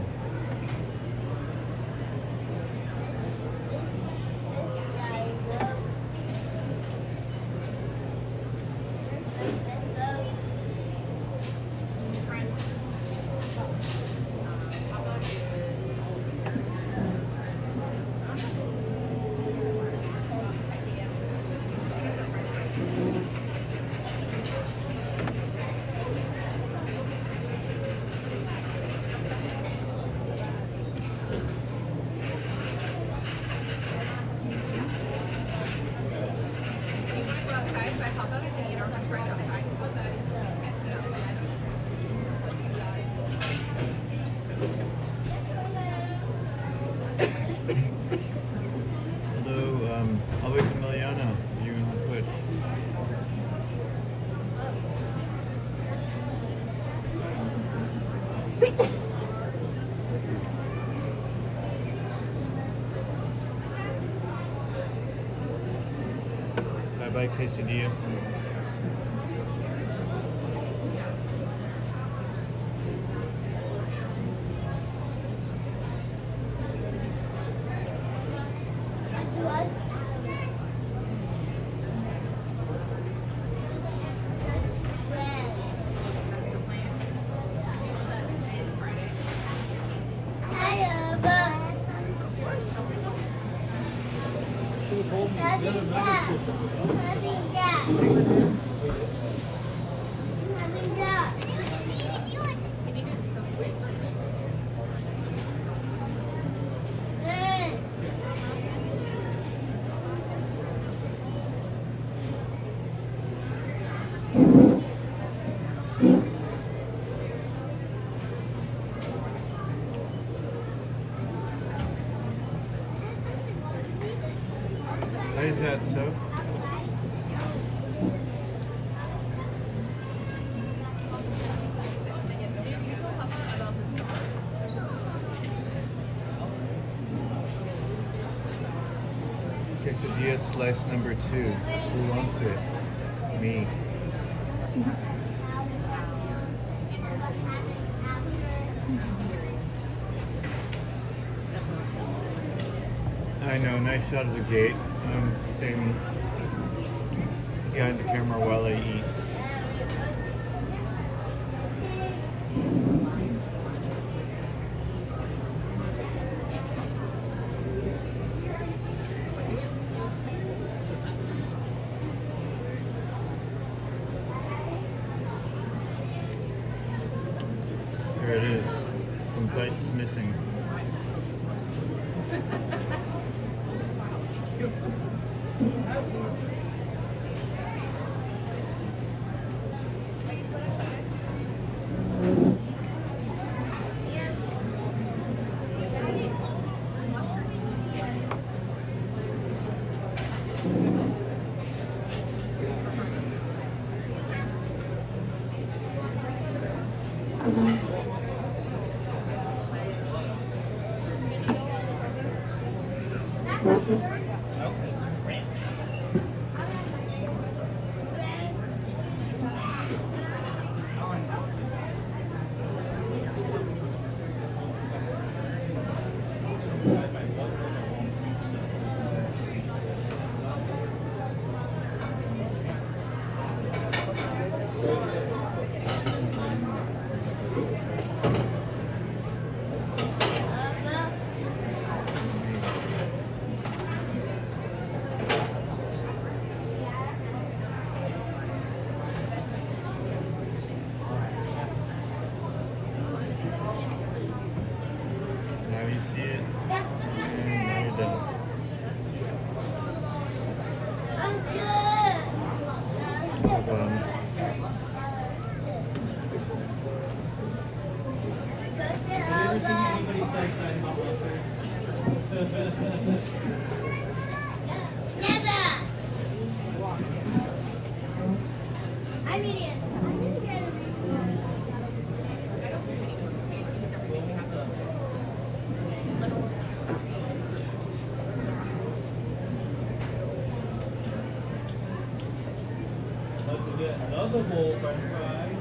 buy quesadilla. Why is that so? Quesadilla slice number 2. Who wants it? Me. I know, nice shot of the gate. I'm staying behind the camera while I eat. There it is. Some bites missing. Another bowl of french fries.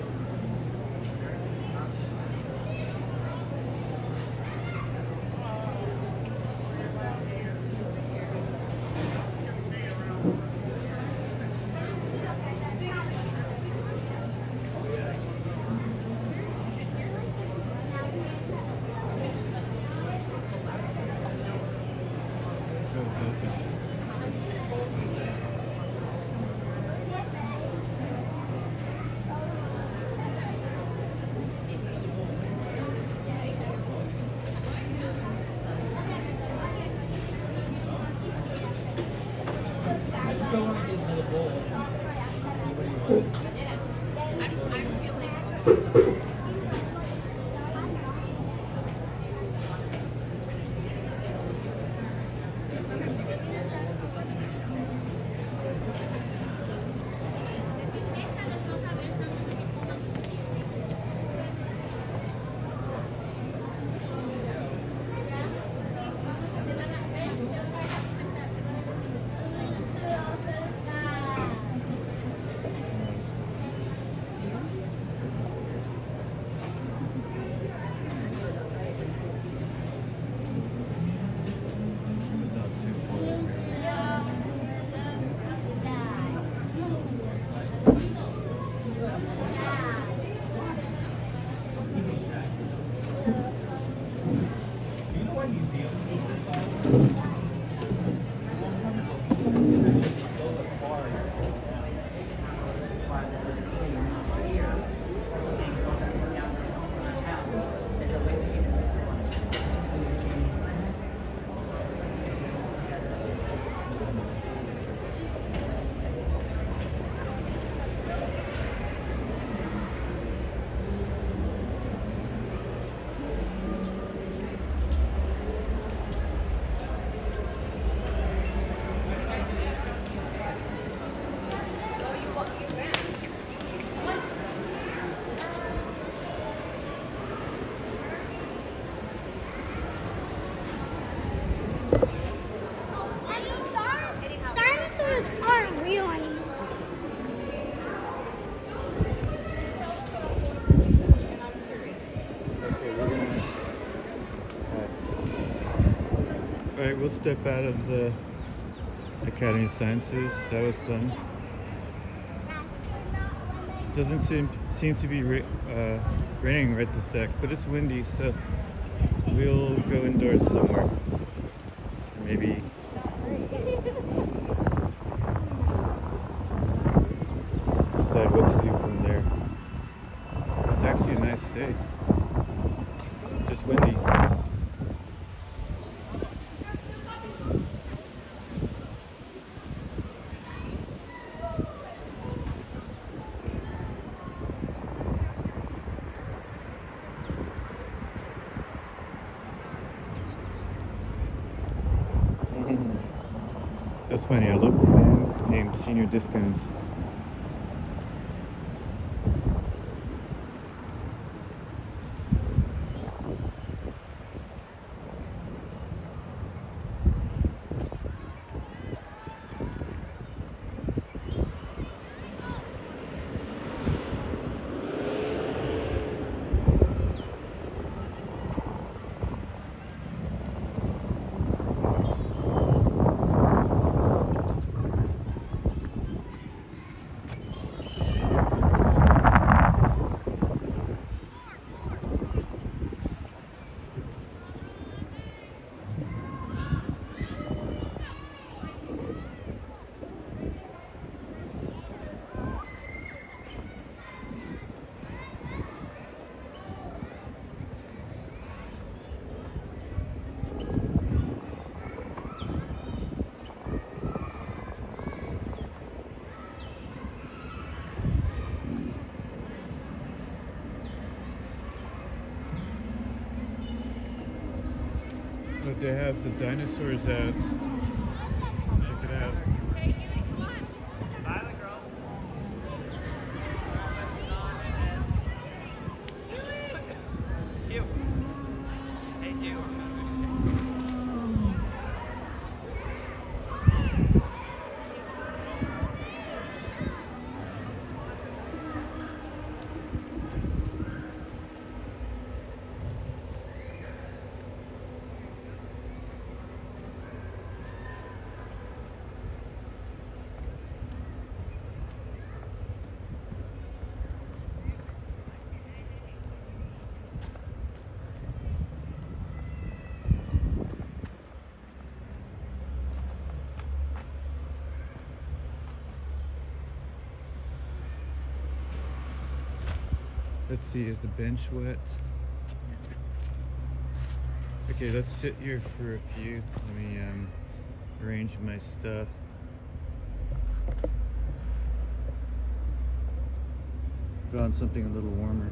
Alright, we'll step out of the Academy of Sciences. That was fun. Doesn't seem to be raining right this sec, but it's windy, so we'll go indoors somewhere. Maybe decide what to do from there. It's actually a nice day. Just windy. That's funny, a local band named Senior Discount. But they have the dinosaurs out. Check it out. Let's see, is the bench wet? Okay, let's sit here for a few. Let me arrange my stuff. Put on something a little warmer.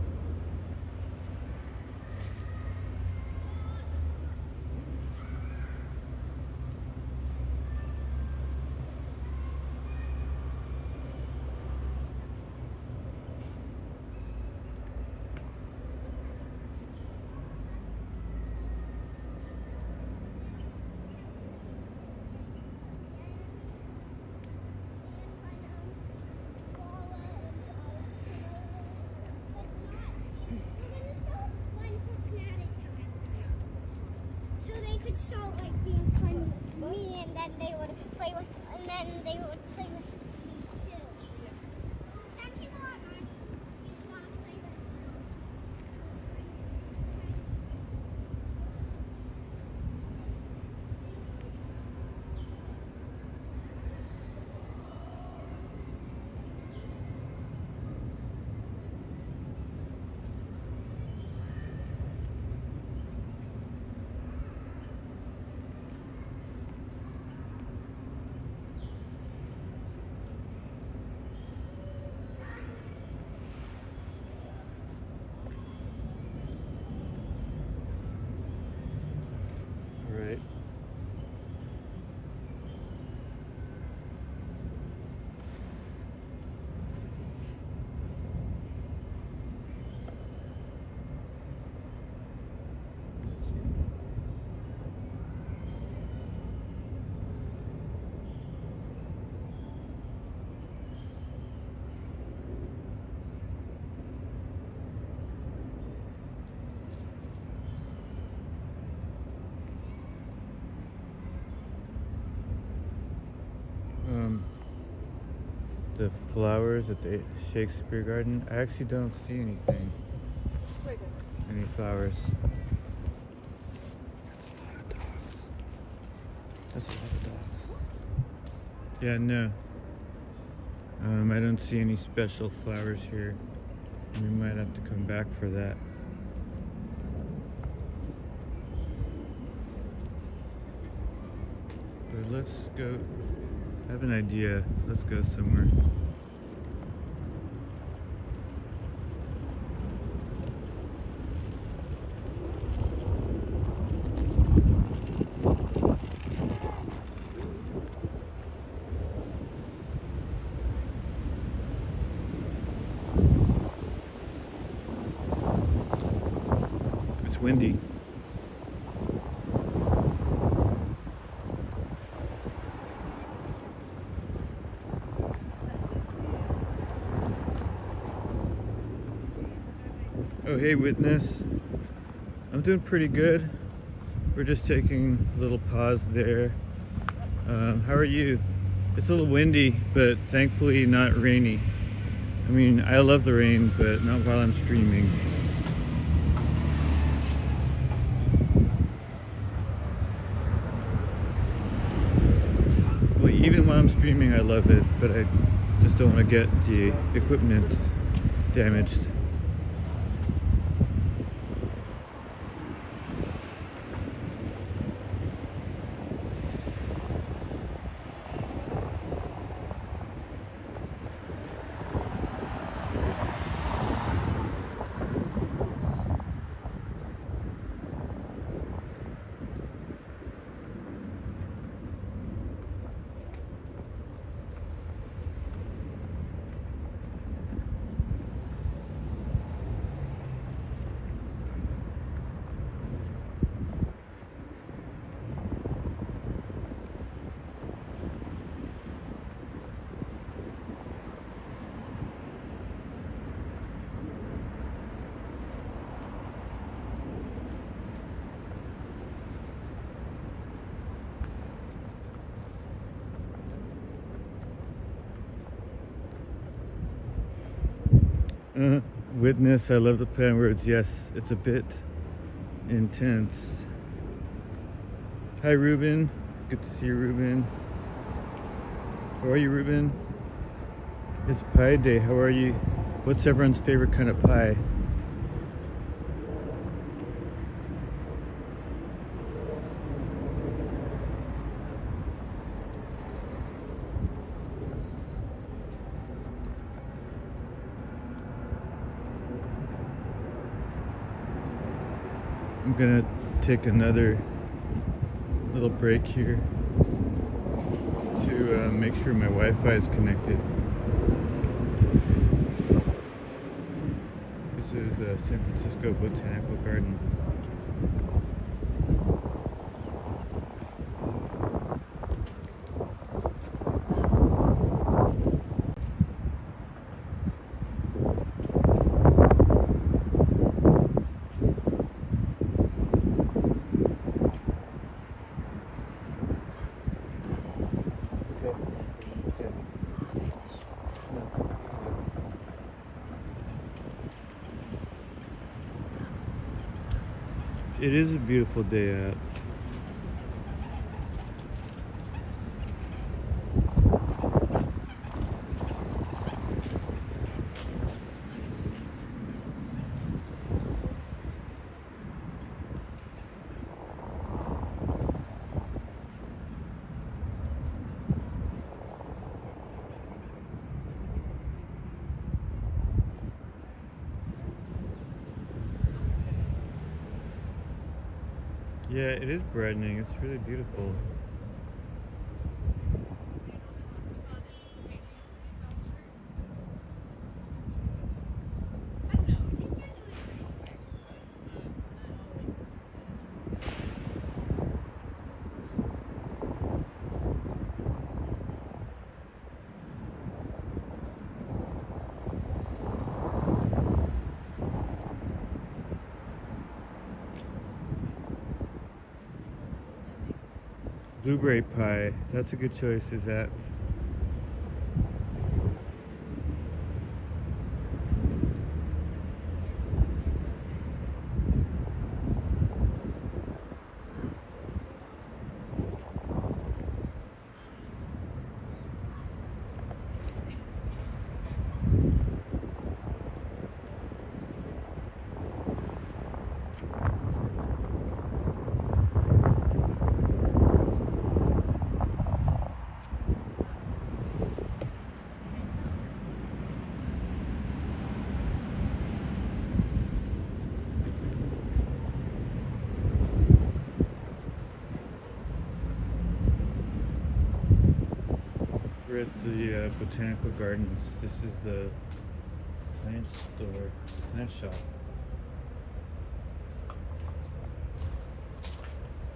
Start like being fun with me, and then they would play with, and then they would play with me too. Some people are nice. You just want to play with them. the flowers at the Shakespeare Garden. I actually don't see anything. Any flowers. That's a lot of dogs. Yeah, no. I don't see any special flowers here. We might have to come back for that. But let's go. I have an idea. Let's go somewhere. It's windy. Oh, hey, witness. I'm doing pretty good. We're just taking a little pause there. How are you? It's a little windy, but thankfully not rainy. I mean, I love the rain, but not while I'm streaming. Well, even while I'm streaming, I love it, but I just don't want to get the equipment damaged. Witness, I love the play on words. Yes, it's a bit intense. Hi, Ruben. Good to see you, Ruben. How are you, Ruben? It's Pie Day. How are you? What's everyone's favorite kind of pie? I'm gonna take another little break here to make sure my Wi-Fi is connected. This is the San Francisco Botanical Garden. It is a beautiful day out. Yeah, it is brightening. It's really beautiful. Blueberry pie. That's a good choice, is that? We're at the Botanical Gardens. This is the plant store, plant shop.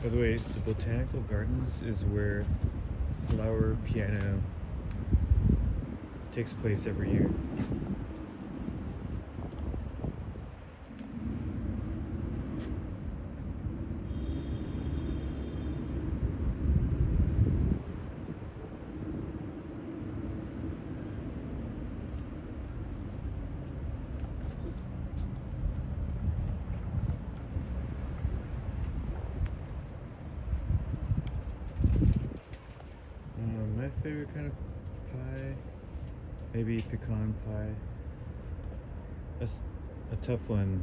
By the way, the Botanical Gardens is where Flower Piano takes place every year. My favorite kind of pie, maybe pecan pie. That's a tough one.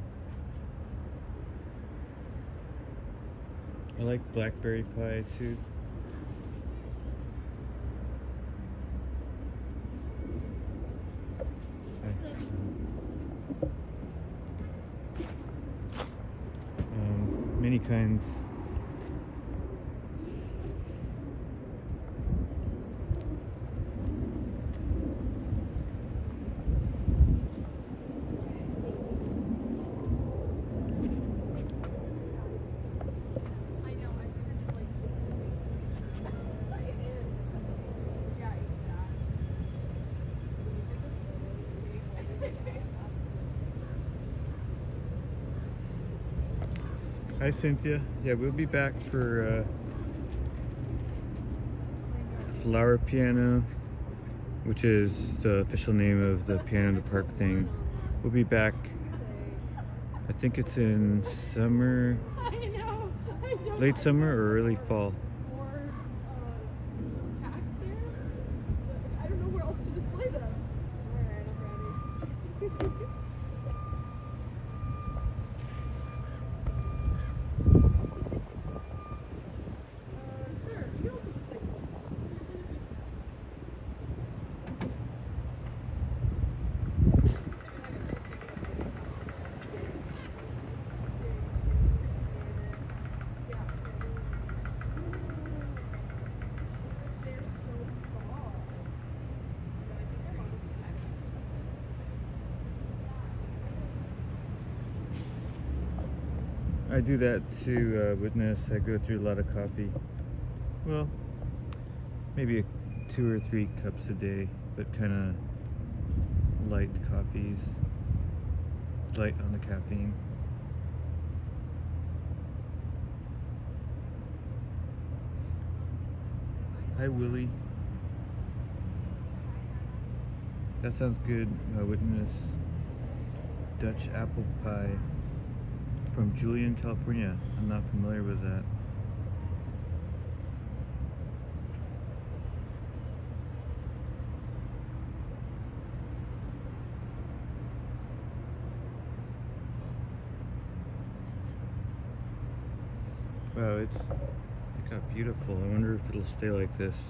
I like blackberry pie too. Many kinds. Hi Cynthia. Yeah, we'll be back for Flower Piano, which is the official name of the Piano in the Park thing. We'll be back, I think it's in summer, late summer or early fall. I don't know where else to display them. Alright, I'm ready. I do that to witness. I go through a lot of coffee. Well, maybe 2 or 3 cups a day, but kind of light coffees, light on the caffeine. Hi Willie. That sounds good. Witness Dutch apple pie from Julian, California. I'm not familiar with that. Wow, it got beautiful. I wonder if it'll stay like this.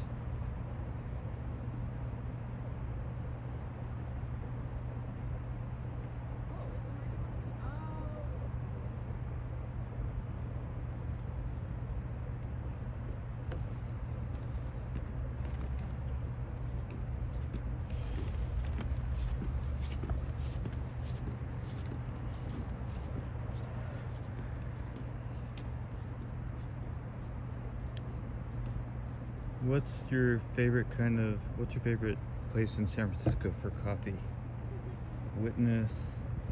What's your favorite place in San Francisco for coffee? Witness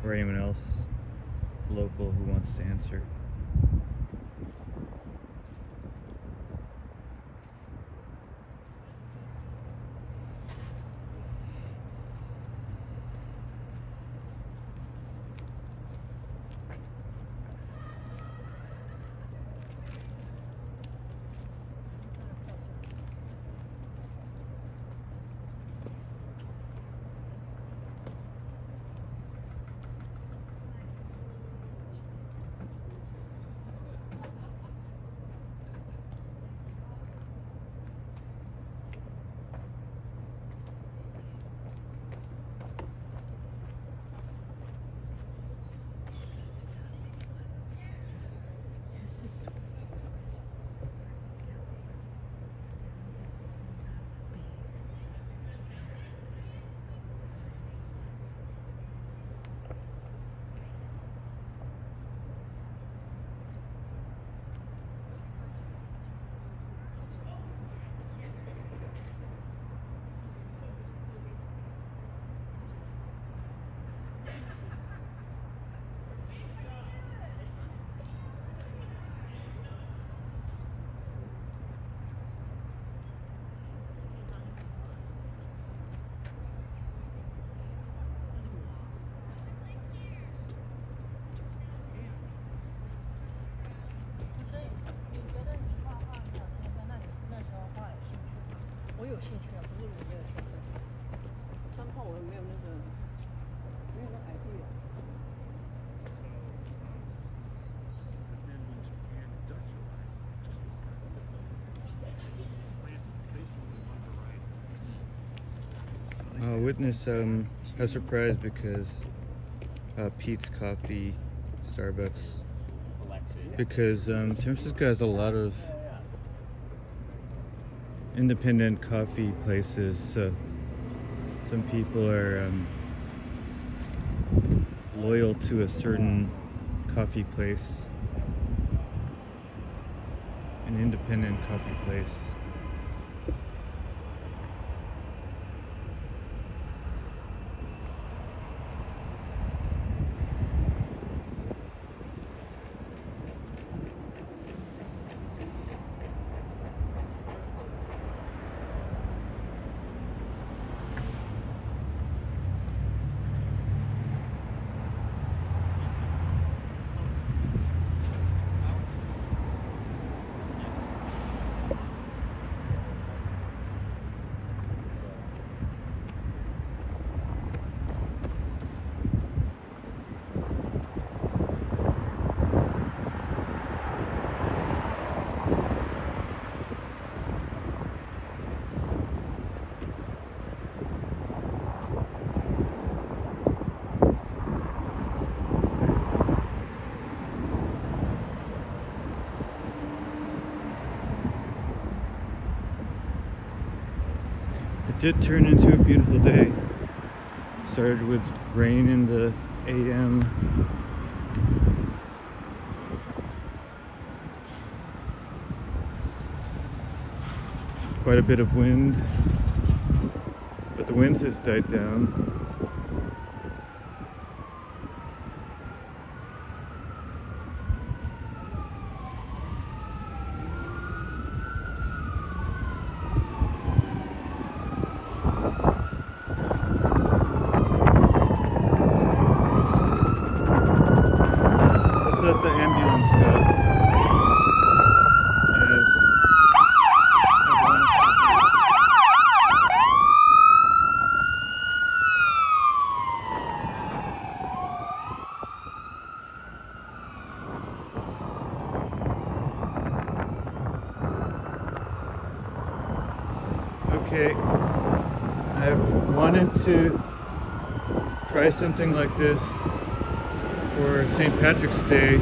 or anyone else local who wants to answer? 我有兴趣啊，不是我没有天分。枪炮我也没有那个，没有那 idea。Witness a surprise because Pete's Coffee, Starbucks, because San Francisco has a lot of independent coffee places. So some people are loyal to a certain coffee place, an independent coffee place. It did turn into a beautiful day. Started with rain in the AM. Quite a bit of wind, but the wind has died down. Let the ambulance go. As everyone should be. Okay, I've wanted to try something like this for St. Patrick's Day.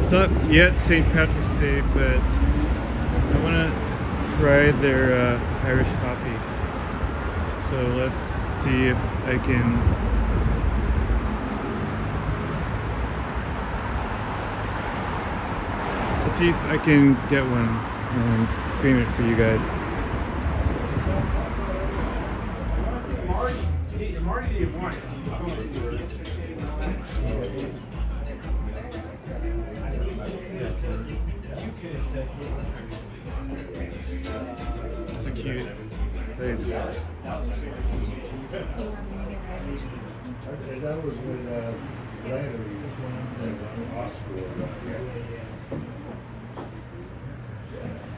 It's not yet St. Patrick's Day, but I want to try their Irish coffee. So let's see if I can get one and stream it for you guys. It's a cute place. Okay, that was when Larry in Austria.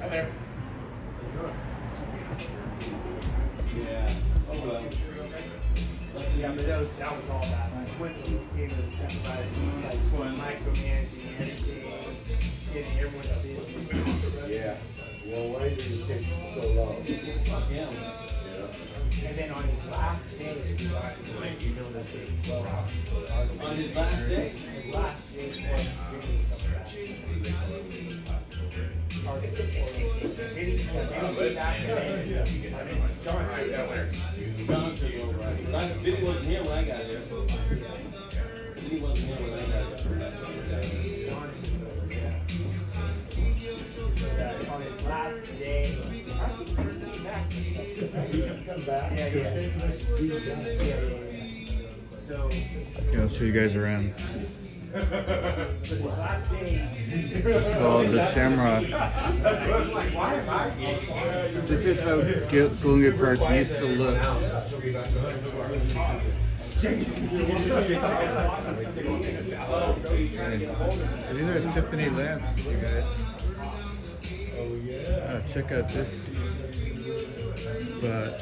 Hi there. Yeah. Oh well. Yeah, but that was all that. Once he became a supervisor, he was like micromanaging everything, getting everyone's business. Yeah. Well, why did it take so long? Yeah. And then on his last day, you know that they blow out. On his last day? His last day, Billy wasn't here when I got there. Billy wasn't here when I got there. On his last day, I think he back. He come back. Yeah. So. Okay, I'll show you guys around. His last day. It's called the Shamrock. This is how Columbia Park used to look. These are Tiffany lamps, you guys. Oh yeah. Check out this spot.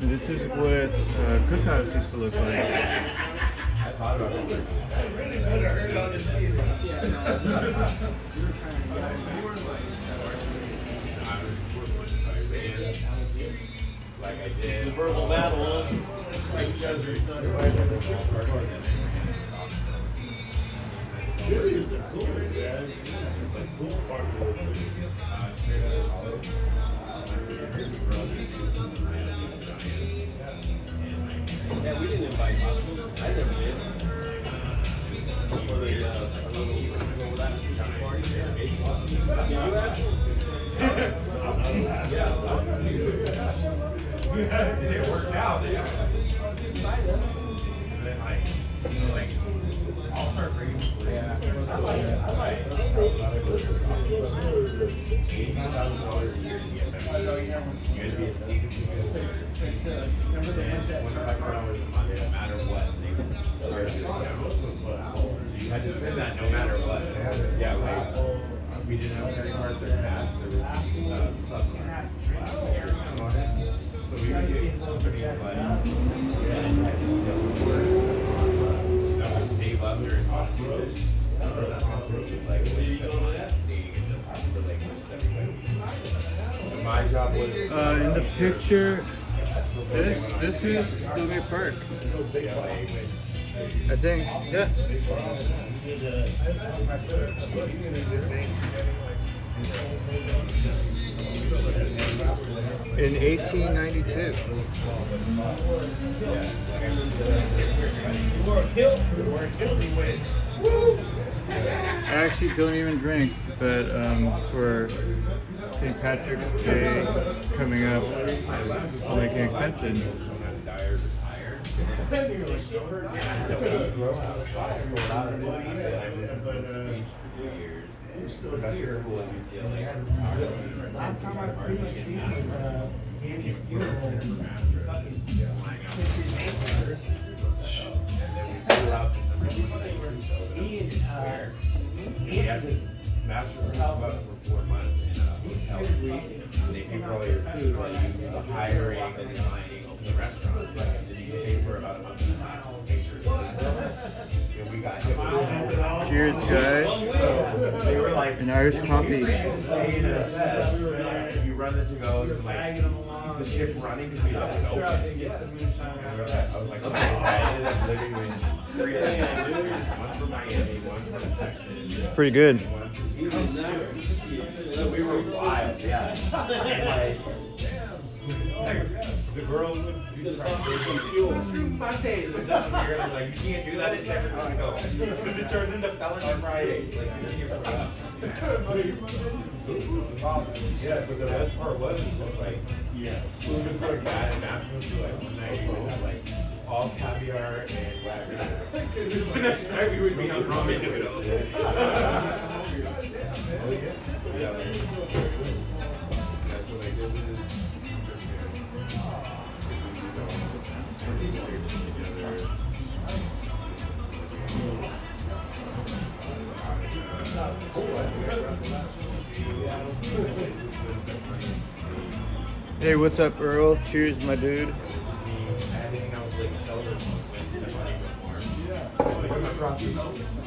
And this is what Cookhouse used to look like. Like I did. The verbal battle. Like you guys are not invited to the first part. Really is the cool, yeah. It's like cool part of the straight out of college. Yeah, we didn't invite hospitals. I never did. For the little last party there. Yeah, it worked out. And then like, I'll start bringing $80,000 a year to get them. You had to be a season ticket holder. $1,500 a month, no matter what. They would charge you the account. So you had to spend that no matter what. Yeah, like, we didn't have credit cards or cash. There was club cards. Your account on it. So we would get companies like that would save up during hospitals. For that hospital was like staying and just relinquish everybody. My job was In the picture, this is Louis Park. I think, yeah. In 1892. I actually don't even drink, but for St. Patrick's Day coming up, I'll make an exception. He had to master for 4 months in a hotel suite. They pay for all your food, like the hiring, the designing, open the restaurant. And then you stay for about a month and a half to make sure and we got him. Cheers, guys. They were like an Irish coffee. If you run the to-go, like keep the ship running because we had it open. I was like, okay, so I ended up living with 3 one for Miami, one for Texas. Pretty good. So we were wild, yeah. And the girls would do Mondays with us. You're like, you can't do that in San Francisco because it turns into Felony Friday. Yeah, but the best part was like, we would go to bad and nationals like one night we would have like all caviar and wagon. The next night we would be on ramen noodles. Hey, what's up, Earl? Cheers, my dude.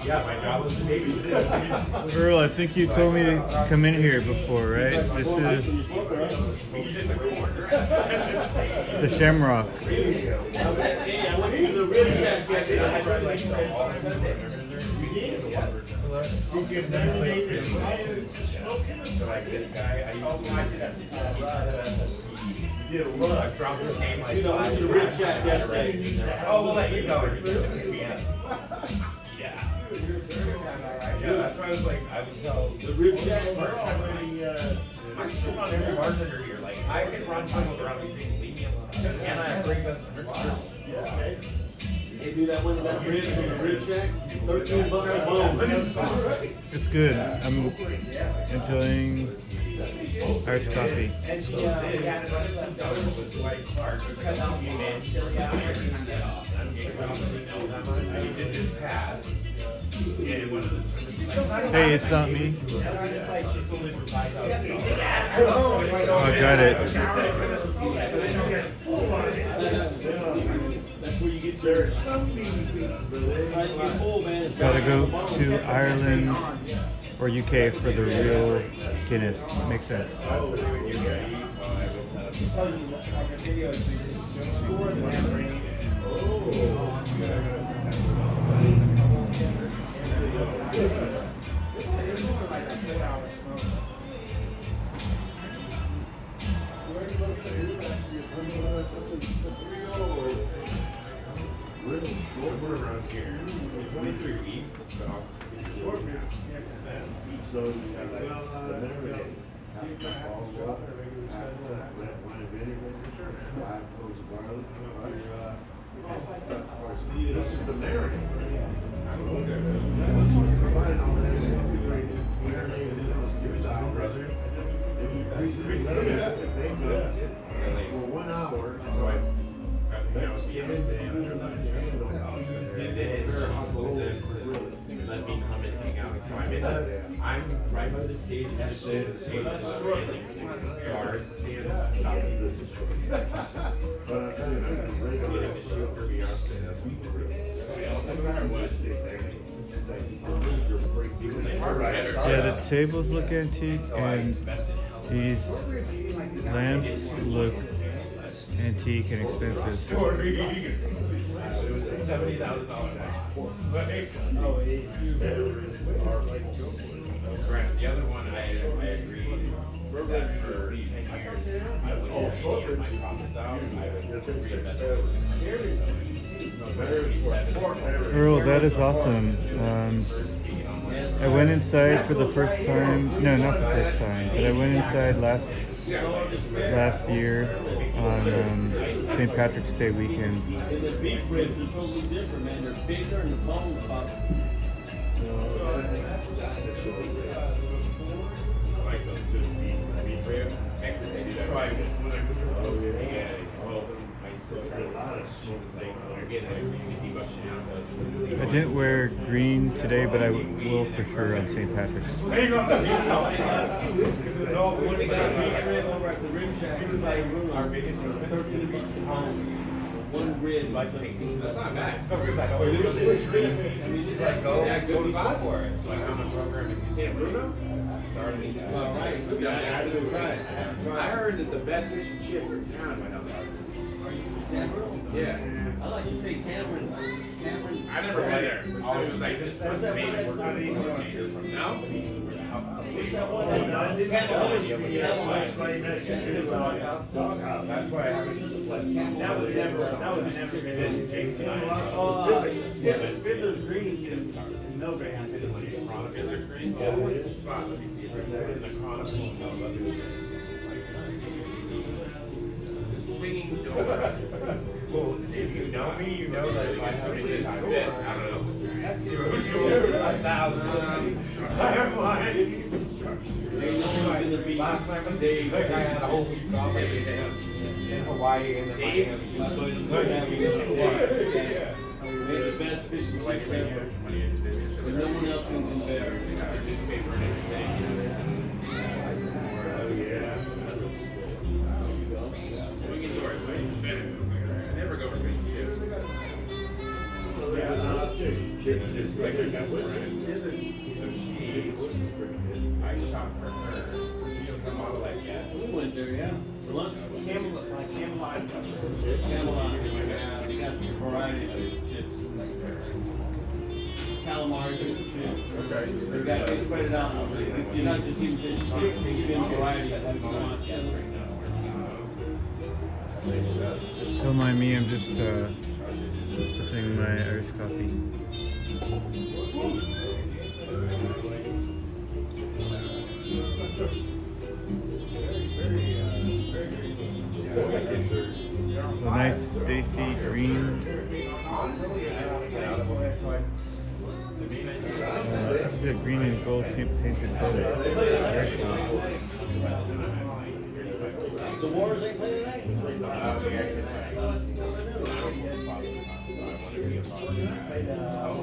Yeah, my job was to babysit. Earl, I think you told me to come in here before, right? This is the Shamrock. Like this guy, I dropped his name like the rich shack yesterday. Oh, we'll let you go. Yeah. Yeah, that's why I was like, I would tell the rich shack. I'm still on every bartender here. Like, I can run tunnels around these things, leave me alone. And I bring us yeah. They do that one about rib shack, $13 a bone. It's good. I'm enjoying Irish coffee. Hey, it's not me. Oh, I got it. Gotta go to Ireland or UK for the real Guinness. Makes sense. It's only 3 weeks, but I'll so you have like the minimum half the ball of water, half the wine and vinegar, 5 cloves of garlic. This is the marinade. I don't know. Combine all that marinade and then style, brother. For 1 hour. So I that's the let me come and hang out. So I'm right by the stage and just the stage guard stands stopping this. But I tell you, getting the shield for Beyonce, that's Yeah, the tables look antique and these lamps look antique and expensive. It was a $70,000. Right. The other one, I agreed that for 10 years, I would get my profits out. I would reinvest it. Earl, that is awesome. I went inside for the first time. No, not the first time, but I went inside last year on St. Patrick's Day weekend. The beef ribs are totally different, man. They're bigger and the bones pop. Like those beef ribs. Texas, they do that. Oh, yeah. Well, my sister, she was like, you're getting like $50 an ounce. I didn't wear green today, but I will for sure on St. Patrick's. When we got beef rib over at the rib shack, it was like our biggest 13 bucks a pound. One rib, like that's not bad. So it's like, oh, this is she's like, go for it. So like, I'm a program in San Bruno. Started. All right. Yeah, I had to try it. I heard that the best fish and chips in town went out there. San Bruno? Yeah. I like you say Cameron. I never been there. So it was like this was made from now. What's that one? That's why I haven't. That was never been Fiddler's Green. No grand. Fiddler's Green. Always a spot. Let me see if there's in the Chronicle. The swinging door. Well, if you know me, you know that if I have this, I don't know. That's 1,000. I'm lying. Last time Dave, I had a whole week off in Hawaii and then Miami. We made the best fish and chips ever. But no one else can do better. Oh, yeah. Swinging doors, I never go for fish and chips. Chips like a so I shot for her. She was a model like that. We went there, yeah. For lunch. Camelot. Camelot. Yeah, they got the variety of fish and chips. Calamari fish and chips. Okay. They spread it out. You're not just eating fish and chips, they give you a variety of what you want. Don't mind me, I'm just sipping my Irish coffee. A nice Stacy green. This is a green and gold painted photo. Very cool. The Wars ain't playing tonight?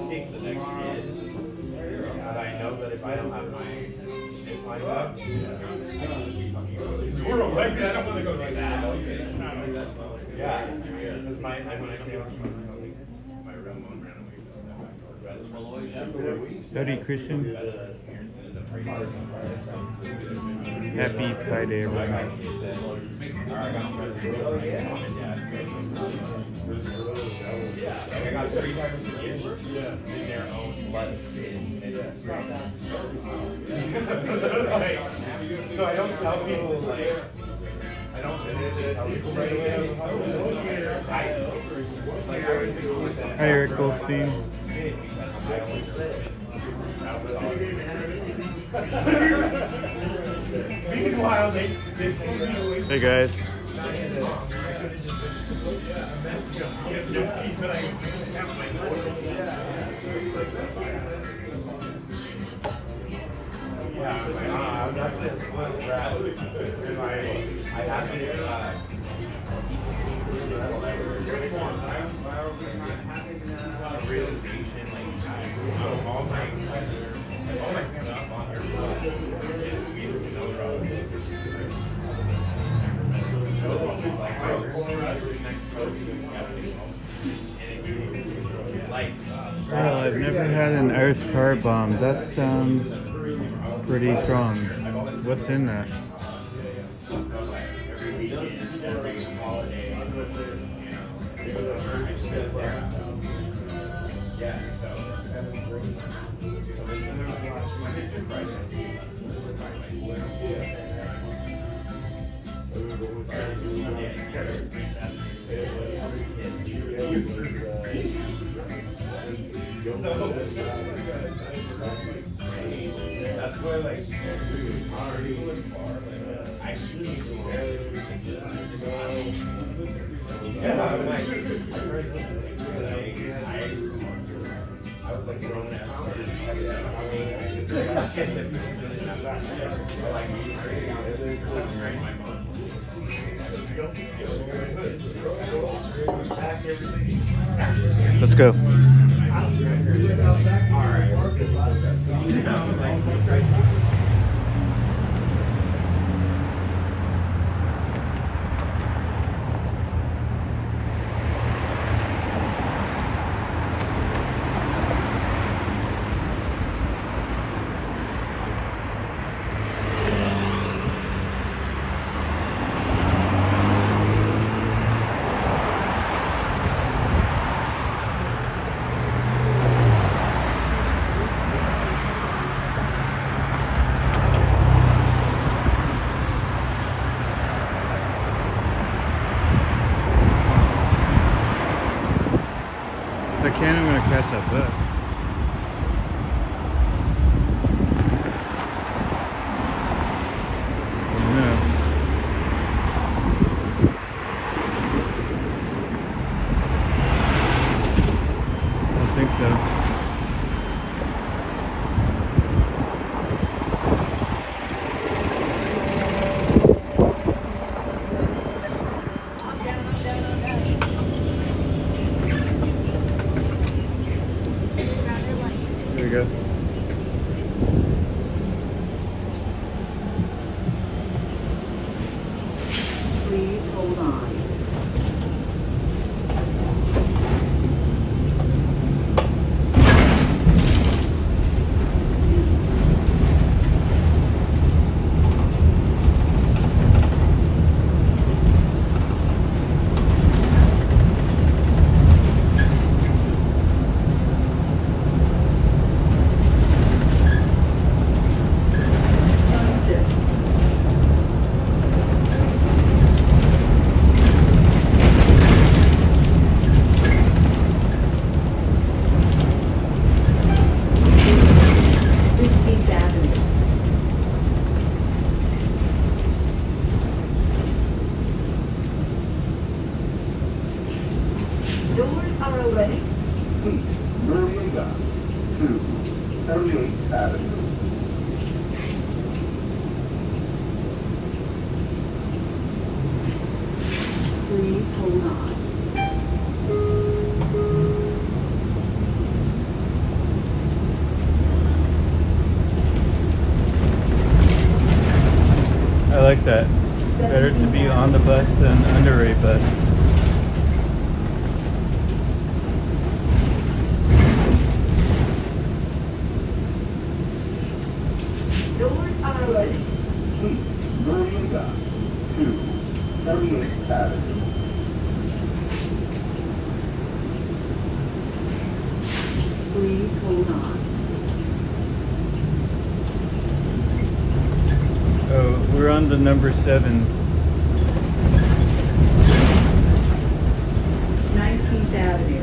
takes the next kid. And I know that if I don't have my shit lined up, I can just be fucking squirrel. Like, I don't want to go do that. Yeah. Because when I say my room won't run away. Study Christian. Happy Pi Day, everyone. I got 3 times a year in their own blood. So I don't tell people, like, I don't tell people right away. Hi, Eric Goldstein. Meanwhile, they see me away. Hey guys. Yeah, I was actually a little grad. I had this, realization, like, all my stuff on her blood, and we just know about it. Well, I've never had an Earth car bomb. That sounds pretty strong. What's in that? That's where, like, I was like grown up. Let's go. If I can, I'm gonna catch that bus. No. I don't think so. There we go. Please hold on. Doors are already. Bermuda to 38th Avenue. Please hold on. like that. Better to be on the bus than under a bus. Doors are ready. Noriega to 38th Avenue. Please hold on. Oh, we're on the number 7. 19th Avenue.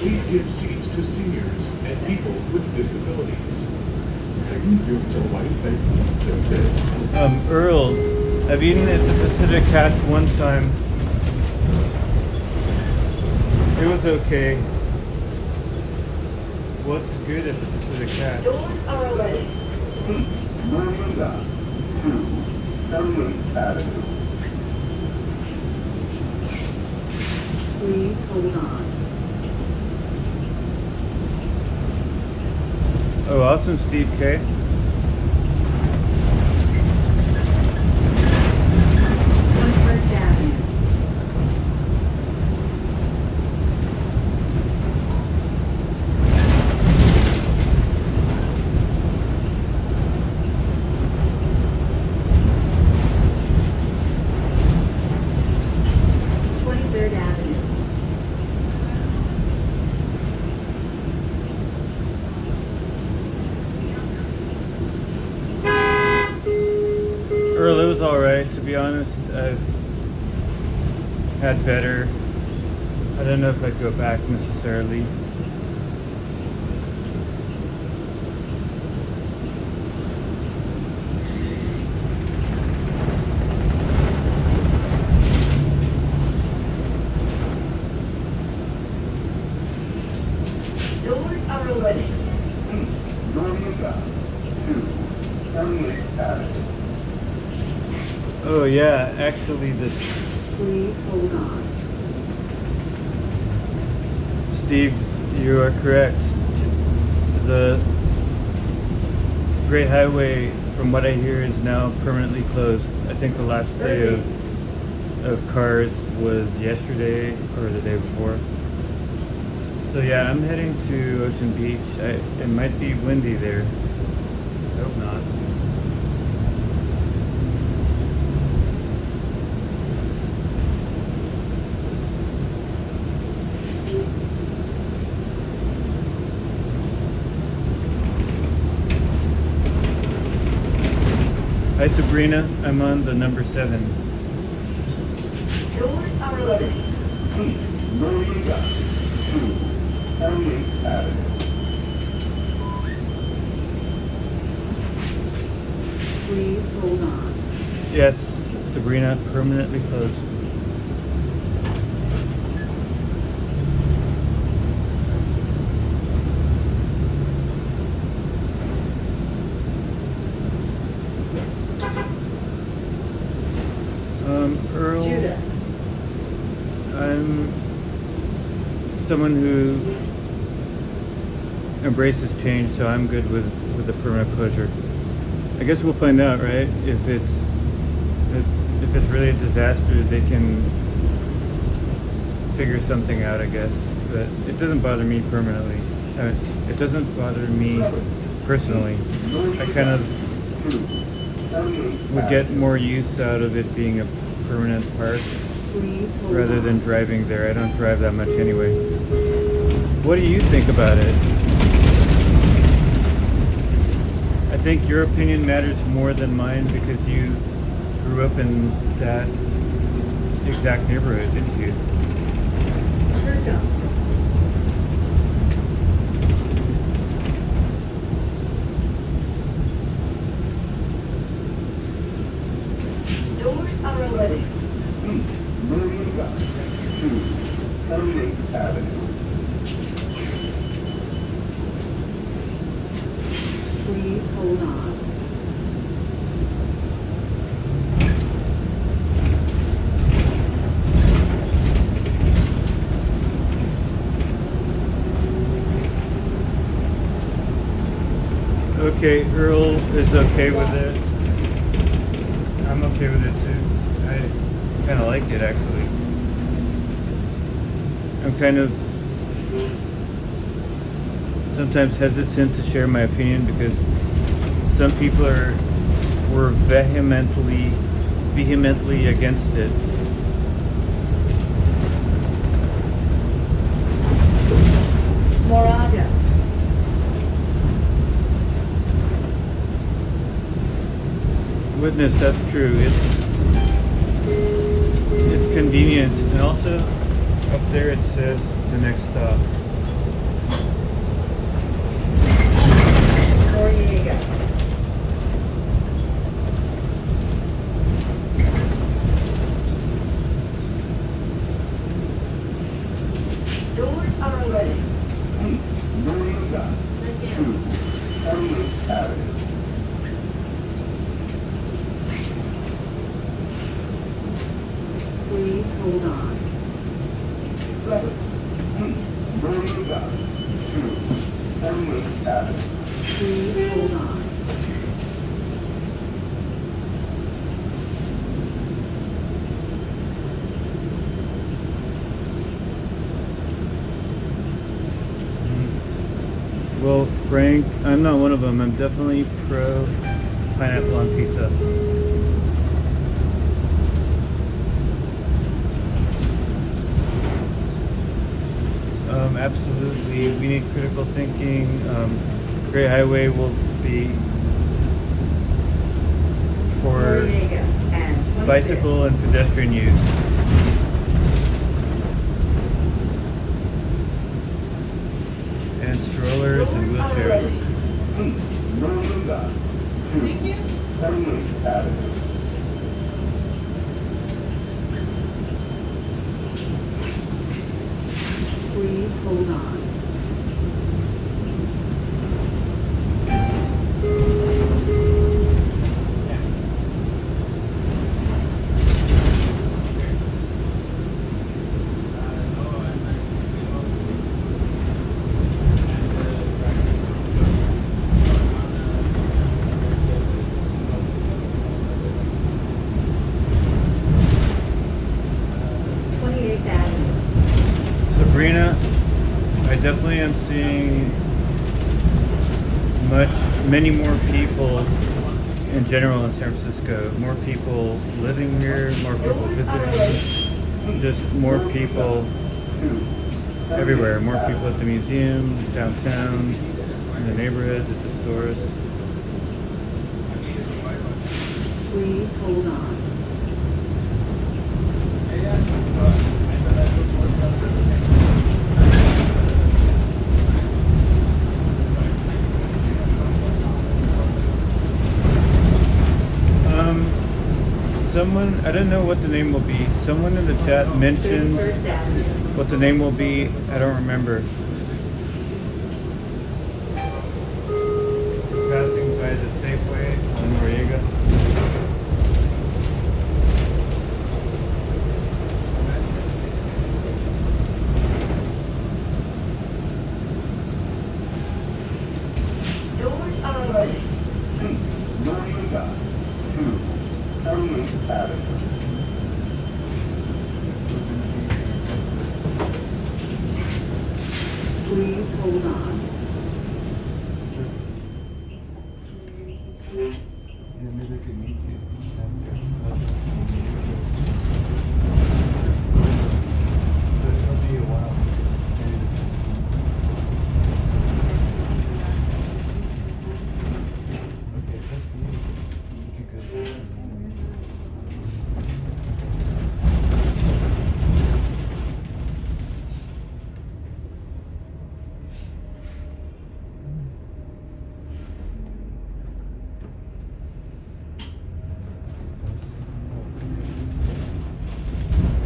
Please give seats to seniors and people with disabilities. Earl, I've eaten at the Pacific Catch one time. It was okay. What's good at the Pacific Catch? Doors are ready. Noriega to 38th Avenue. Please hold on. Oh, awesome, Steve K. 21st Avenue. Earl, it was alright, to be honest. I've had better. I don't know if I'd go back necessarily. Doors are ready. Noriega to 38th Avenue. Oh yeah, actually this... Please hold on. Steve, you are correct. The Great Highway, from what I hear, is now permanently closed. I think the last day of cars was yesterday or the day before. So yeah, I'm heading to Ocean Beach. It might be windy there. I hope not. Hi Sabrina, I'm on the number 7. Doors are ready. Noriega to 38th Avenue. Please hold on. Yes, Sabrina, permanently closed. Earl, I'm someone who embraces change, so I'm good with the permanent closure. I guess we'll find out, right? If it's really a disaster, they can figure something out, I guess. But it doesn't bother me permanently. It doesn't bother me personally. I kind of would get more use out of it being a permanent park rather than driving there. I don't drive that much anyway. What do you think about it? I think your opinion matters more than mine because you grew up in that exact neighborhood, didn't you? Doors are opening. Moving up to 38th Avenue. Please hold on. Okay, Earl is okay with it. I'm okay with it too. I kind of like it actually. I'm kind of sometimes hesitant to share my opinion because some people were vehemently against it. Moraga. Witness, that's true. It's convenient, and also up there it says the next stop. Noriega. Doors are ready. Moving up to 38th Avenue. Please hold on. 7. Moving up to 38th Avenue. Please hold on. Well, Frank, I'm not one of them. I'm definitely pro pineapple on pizza. Absolutely. We need critical thinking. Great Highway will be for bicycle and pedestrian use. And strollers and wheelchairs. Moving up to 38th Avenue. Please hold on. Sabrina, I definitely am seeing many more people in general in San Francisco. More people living here, more people visiting, just more people everywhere. More people at the museum, downtown, in the neighborhoods, at the stores. Please hold on. Someone, I don't know what the name will be. Someone in the chat mentioned what the name will be. I don't remember. We're passing by the Safeway on Noriega. Doors are ready. Noriega to 38th Avenue. Please hold on. Maybe I could meet you it'll be a while. Okay, that's good.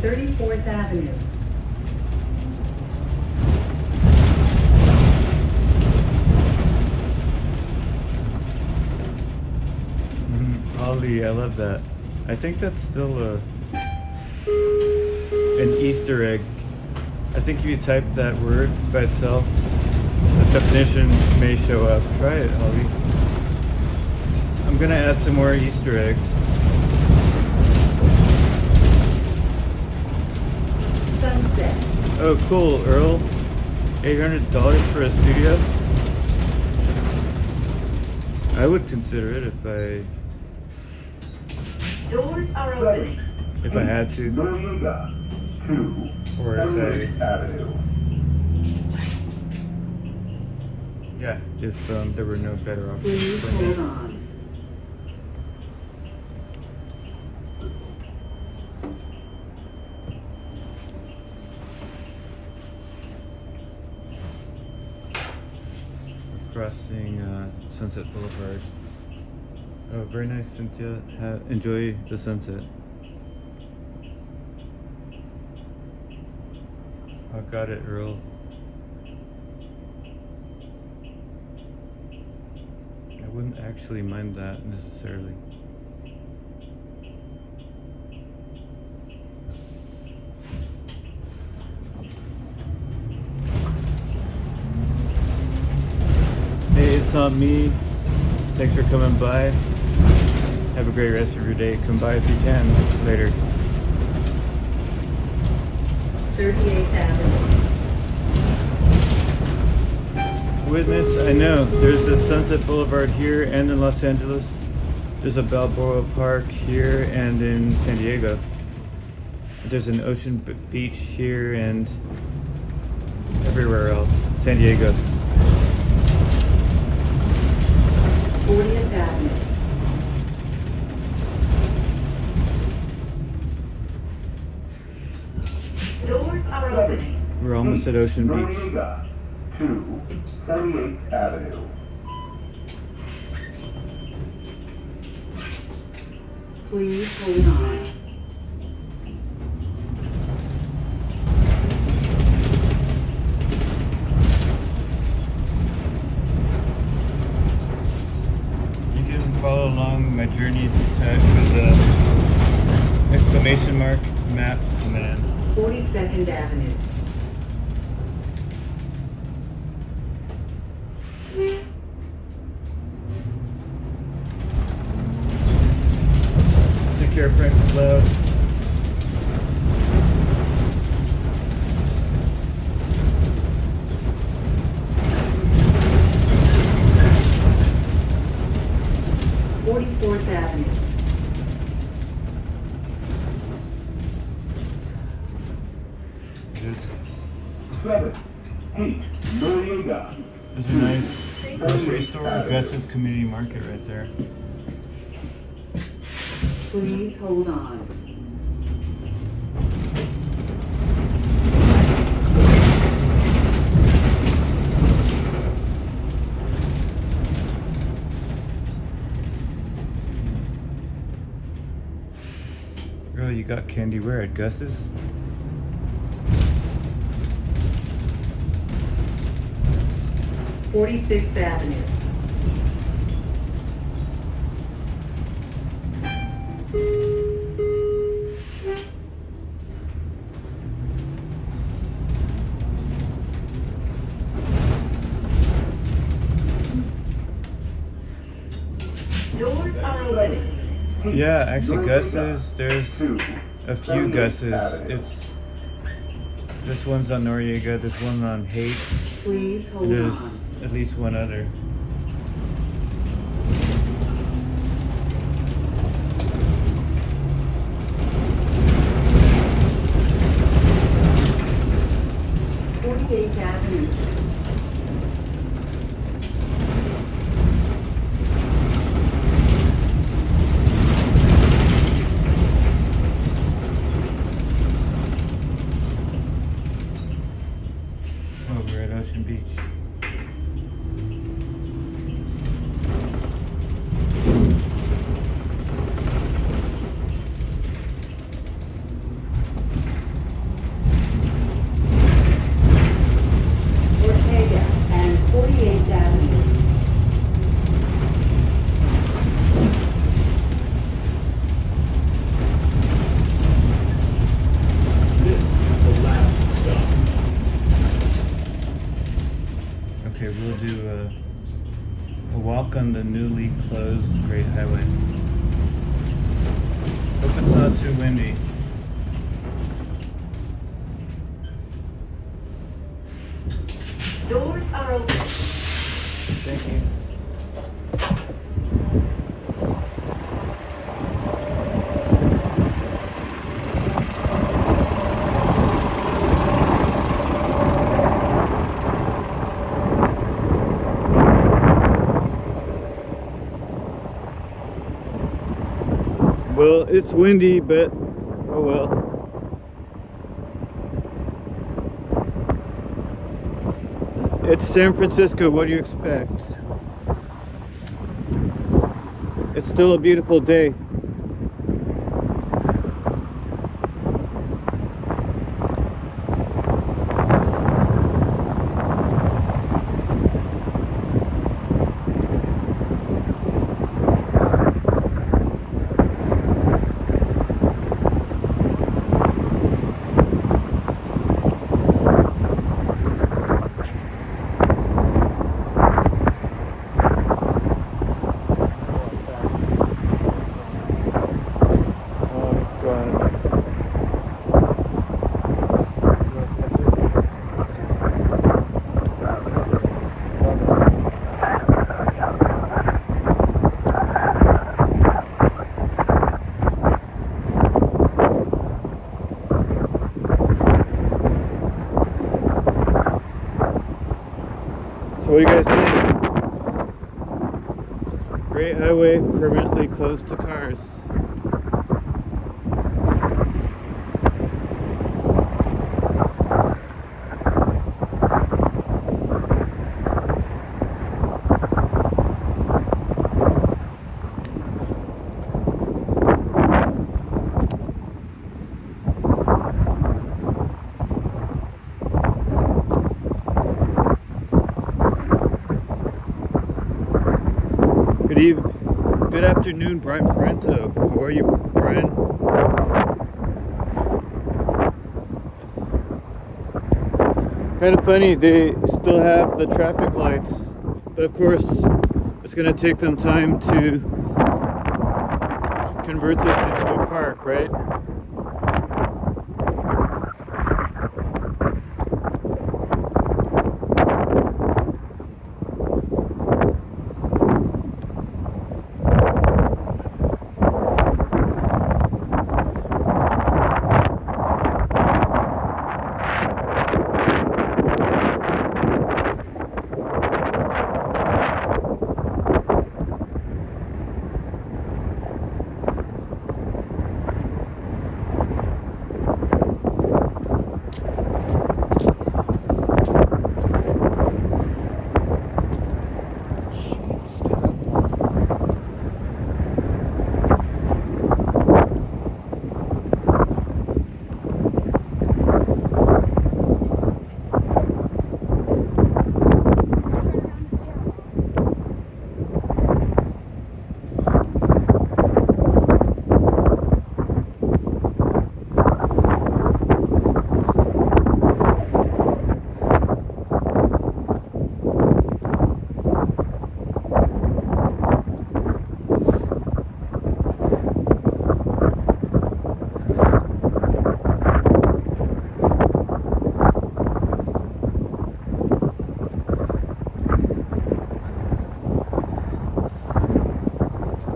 34th Avenue. Ollie, I love that. I think that's still an Easter egg. I think if you type that word by itself, the definition may show up. Try it, Ollie. I'm gonna add some more Easter eggs. Sunset. Oh, cool, Earl. $800 for a studio? I would consider it Doors are opening. if I had to. Or if there were no better options Please for hold me. on. Crossing Sunset Boulevard. Oh, very nice, Cynthia. Enjoy the sunset. I got it, Earl. I wouldn't actually mind that necessarily. Hey, it's not me. Thanks for coming by. Have a great rest of your day. Come by if you can later. 38th Avenue. Witness, I know. There's the Sunset Boulevard here and in Los Angeles. There's a Balboa Park here and in San Diego. There's an Ocean Beach here and everywhere else. San Diego. 40th Avenue. Doors are opening. We're almost at Ocean Beach. 248th Avenue. Please hold on. You can follow along my journey with the exclamation mark map command. 42nd Avenue. Take care, Frank Cloud. Avenue. There's a nice grocery store, Gus's Community Market right there. Please hold on. Girl, you got candy where? At Gus's? Forty-sixth Avenue. Doors are open. Yeah, actually Gus's, there's a few Gus's. It's this one's on Noriega, there's one on Haight, Please hold and there's on. at least one other. Forty-eighth Avenue. Oh, we're at Ocean Beach. A walk on the newly closed Great Highway. Hope it's not too windy. Doors are open. Thank you. Well, it's windy, but oh well. It's San Francisco, what do you expect? It's still a beautiful day. So what do you guys think? Great Highway permanently closed to cars. Good afternoon, Brian Parento. How are you, Brian? Kind of funny, they still have the traffic lights, but of course, it's going to take them time to convert this into a park, right?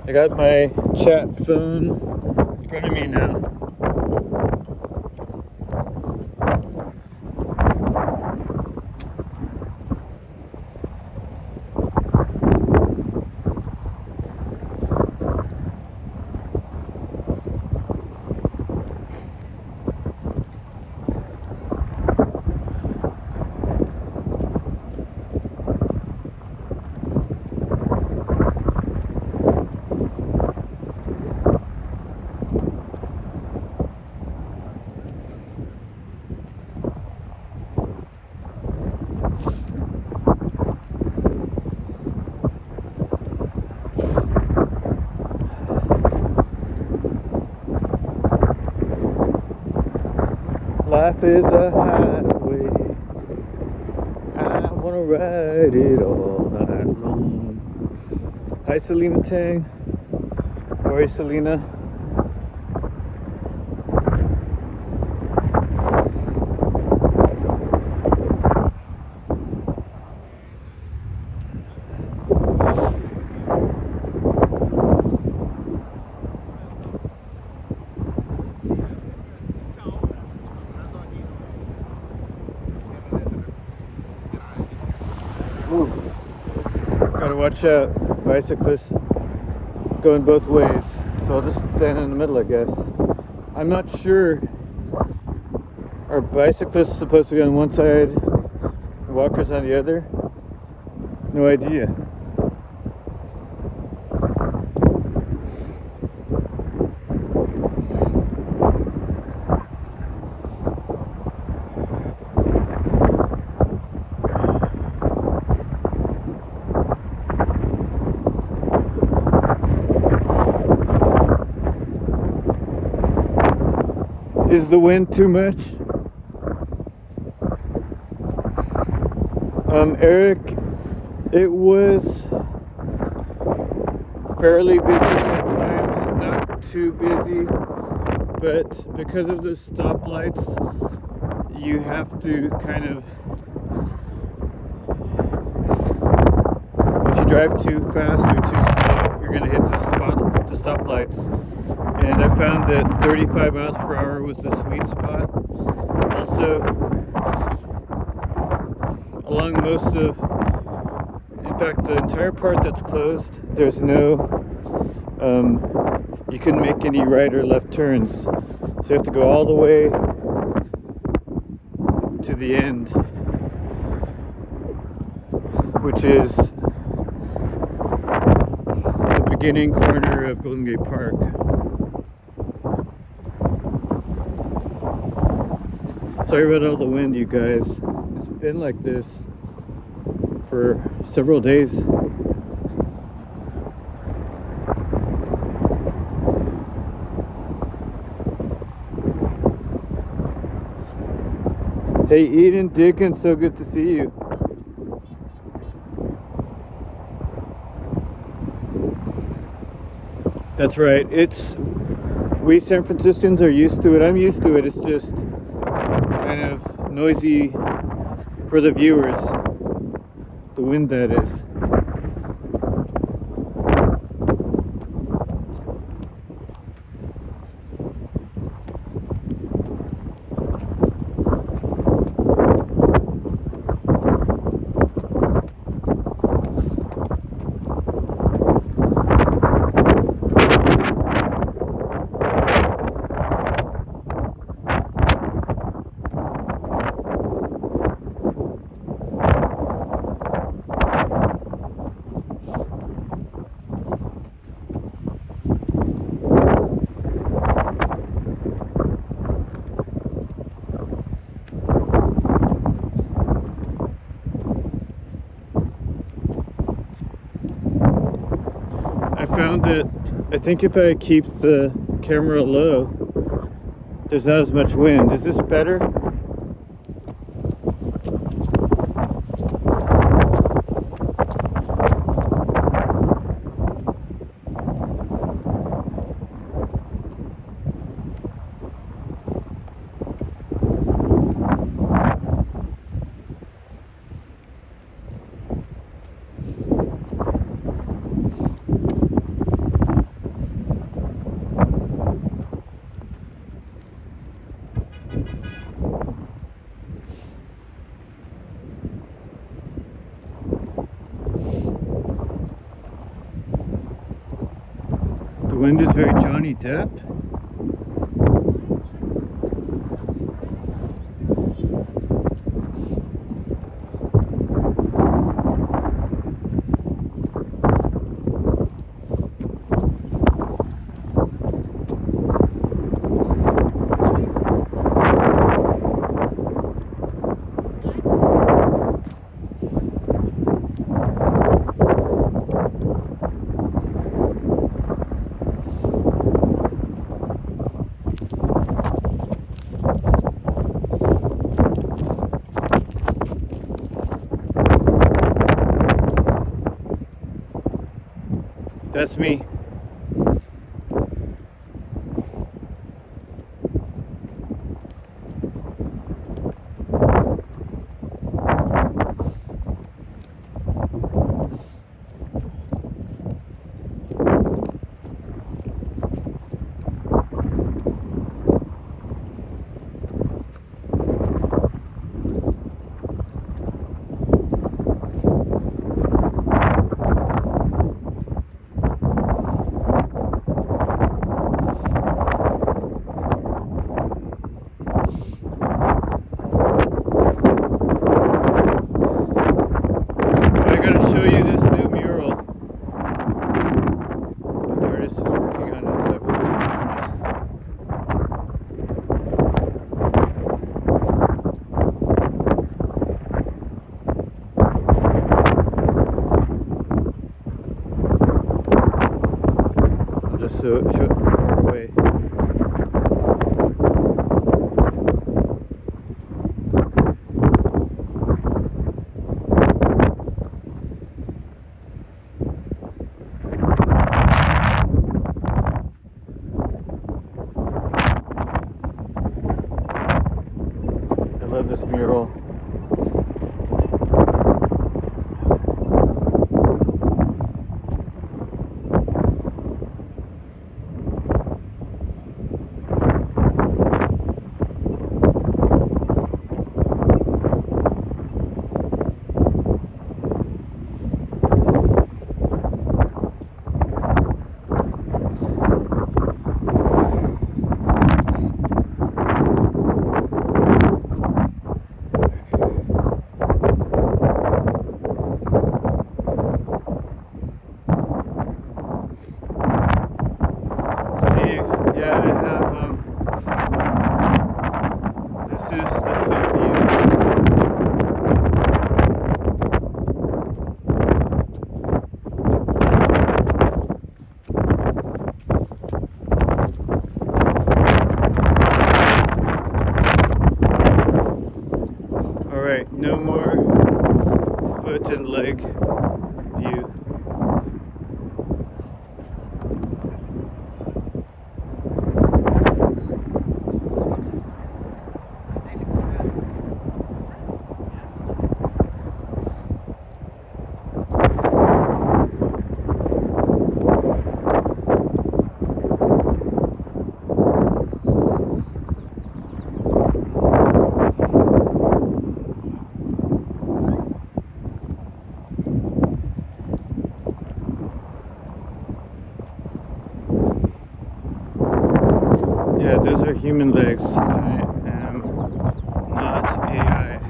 I got my chat phone in front of me now. Life is a highway. I wanna ride it all night long. Hi, Selena Tang. How are you, Selena? Gotta watch out, bicyclists going both ways. So I'll just stand in the middle, I guess. I'm not sure. Are bicyclists supposed to be on one side and walkers on the other? No idea. Is the wind too much? Eric, it was fairly busy at times, not too busy, but because of the stoplights, you have to kind of, if you drive too fast or too slow, you're going to hit the stoplights. And I found that 35 miles per hour was the sweet spot. Also, along most of, in fact, the entire part that's closed, there's no, you couldn't make any right or left turns. So you have to go all the way to the end, which is the beginning corner of Golden Gate Park. Sorry about all the wind, you guys. It's been like this for several days. Hey, Eden Dickens, so good to see you. That's right. We San Franciscans are used to it. I'm used to it. It's just kind of noisy for the viewers. The wind, that is. Found that I think if I keep the camera low, there's not as much wind. Is this better? The wind is very Johnny Depp. That's me. Show it from far away. I love this mural. Alright, no more foot and leg view. Yeah, those are human legs. I am not AI.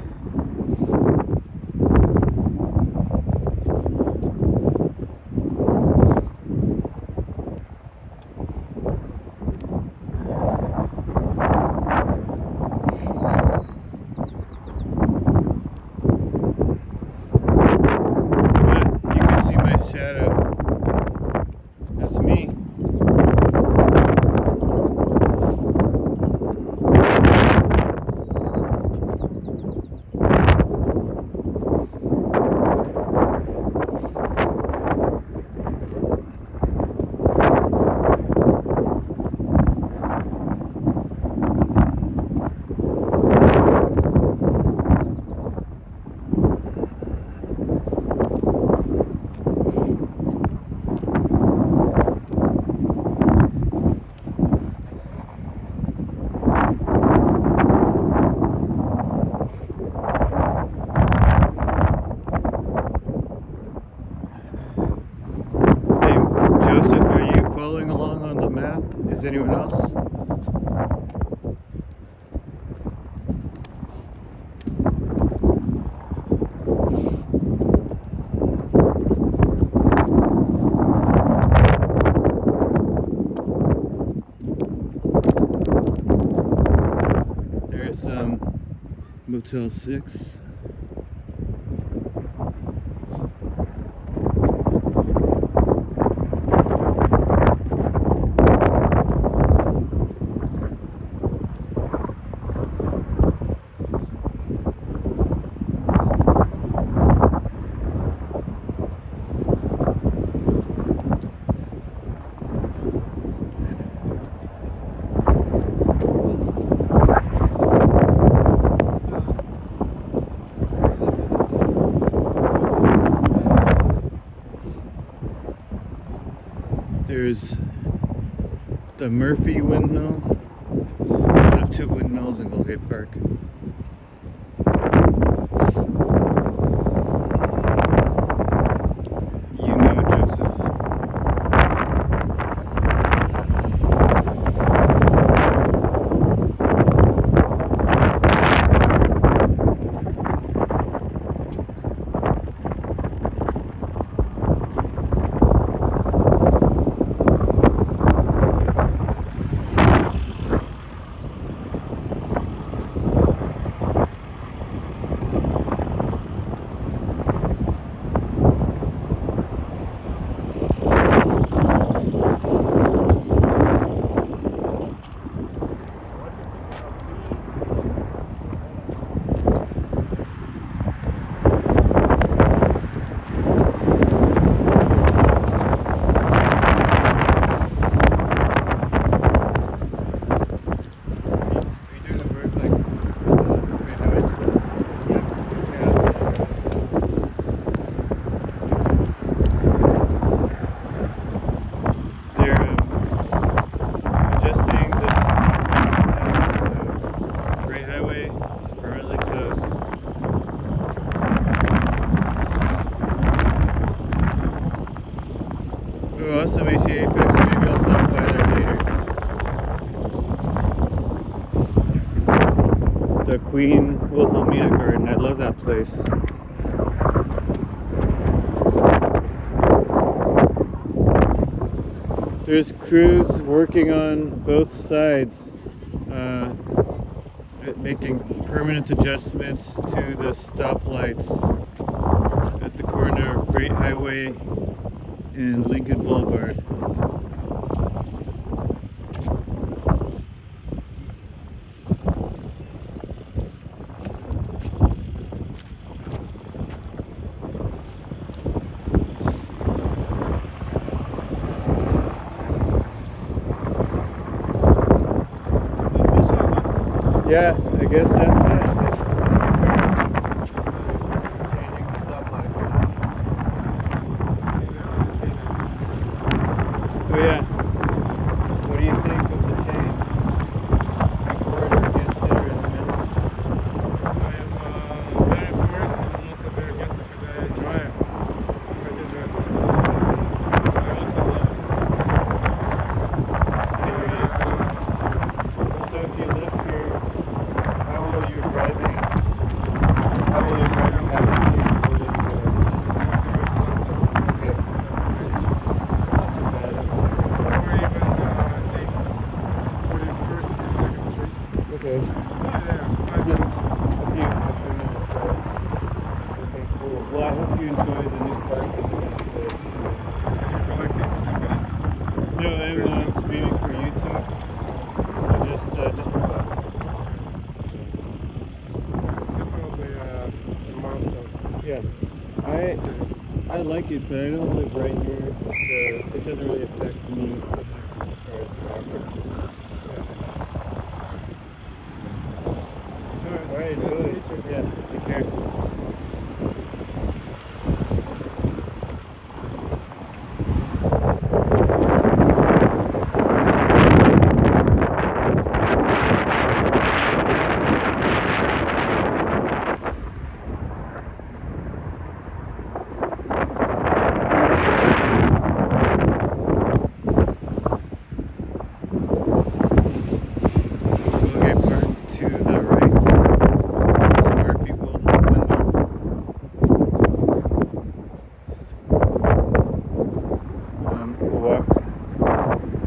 But you can see my shadow. That's me. Joseph, are you following along on the map? Is anyone else? There's Motel 6. There's the Murphy windmill, one of two windmills in Goldgate Park. You know Joseph. Awesome, HA Apex. Maybe I'll stop by there later. The Queen Wilhelmina Garden. I love that place. There's crews working on both sides, making permanent adjustments to the stoplights at the corner of Great Highway and Lincoln Boulevard. Yeah, I guess that's it. Oh yeah. What do you think of the change? For it or against it or in the middle? I am very for it, and I'm also very against it because I drive. I did drive this one. I also love it. So if you live here, how will you driving? How will you driving have to be? Okay. Well, I hope you enjoy the new park. No, I'm streaming for YouTube. Just for fun. Yeah. I like it, but I don't live right here, so it doesn't really affect me as far as traffic. Alright, enjoy. Yeah, take care.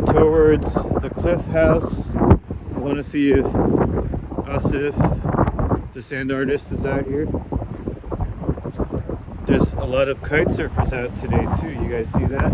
Towards the Cliff House. I want to see if Asif, the sand artist, is out here. There's a lot of kite surfers out today too. You guys see that?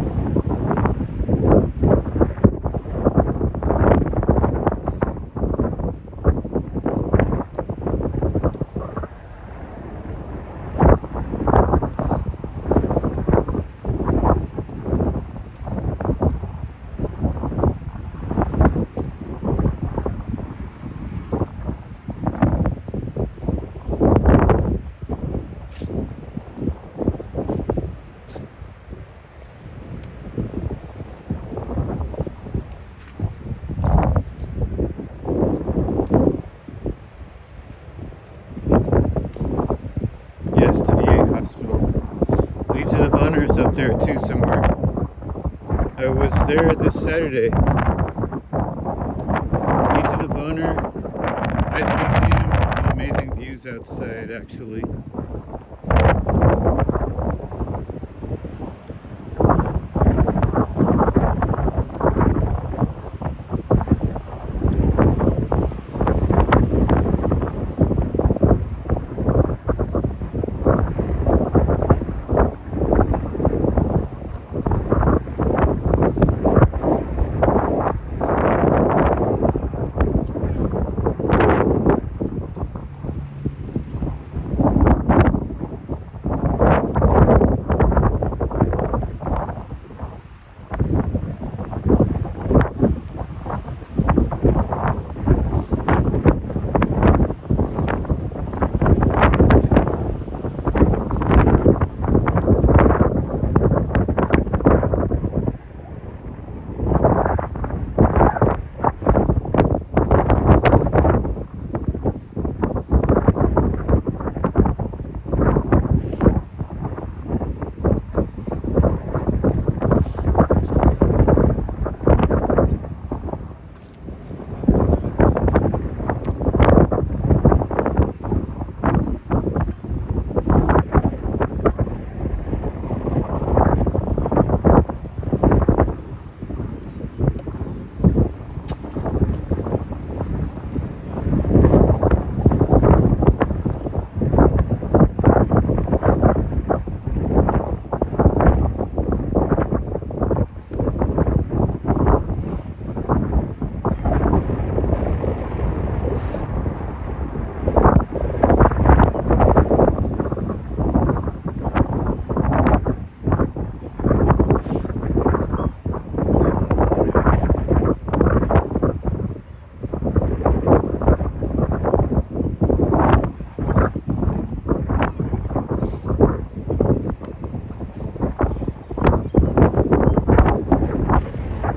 there this Saturday. Legion of Honor, nice museum, amazing views outside actually.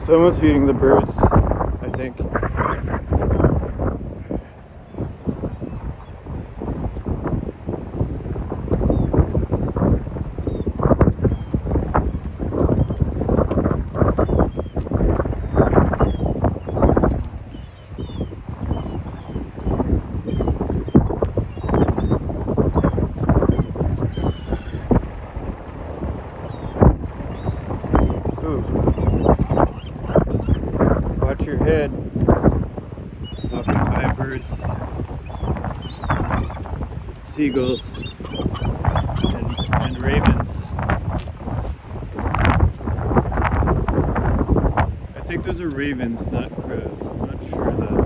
Someone's feeding the birds, I think. Watch your head. Walking by birds, seagulls, and ravens. I think those are ravens, not crows. I'm not sure though.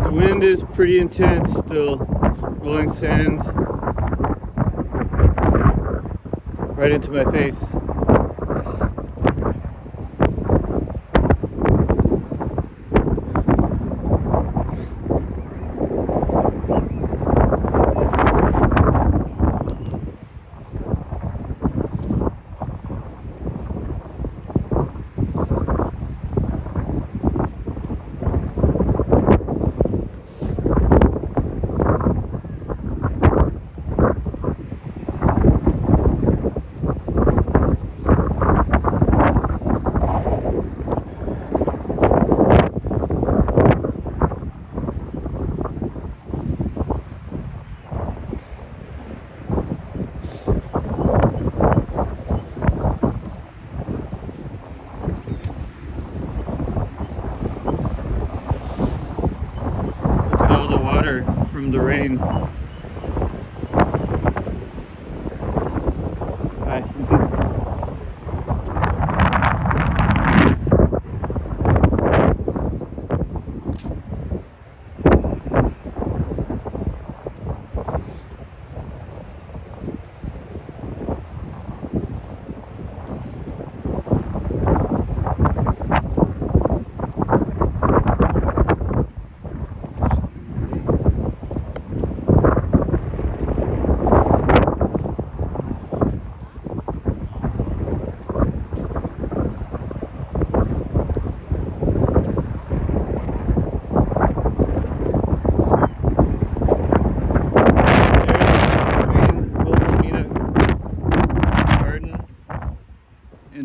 The wind is pretty intense still, blowing sand right into my face.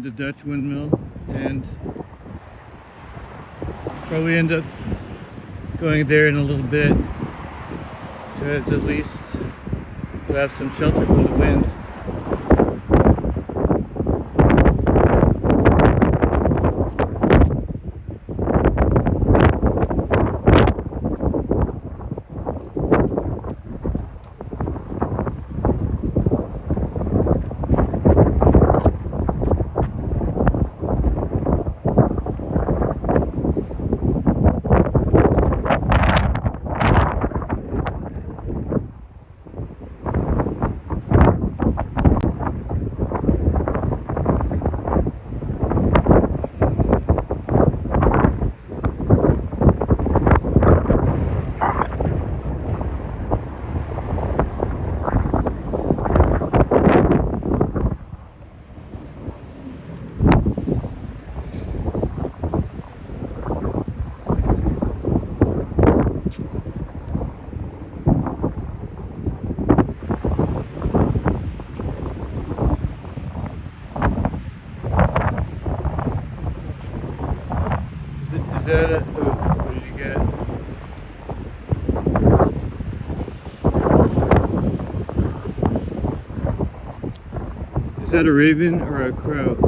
and the Dutch windmill, and probably end up going there in a little bit, because at least we'll have some shelter from the wind. Is that a, what did you get? Is that a raven or a crow?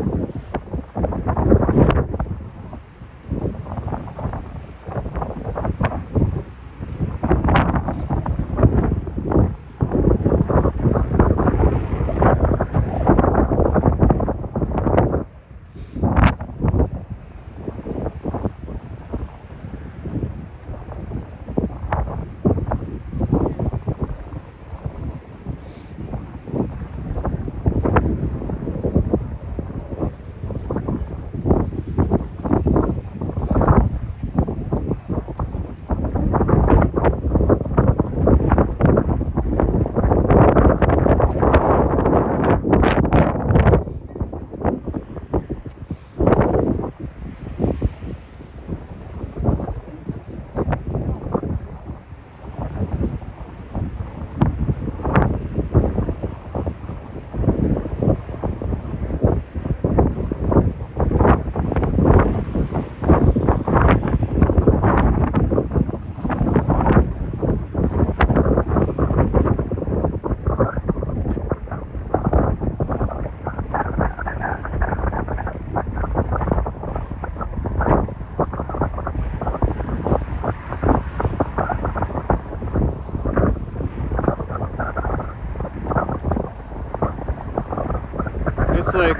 It's like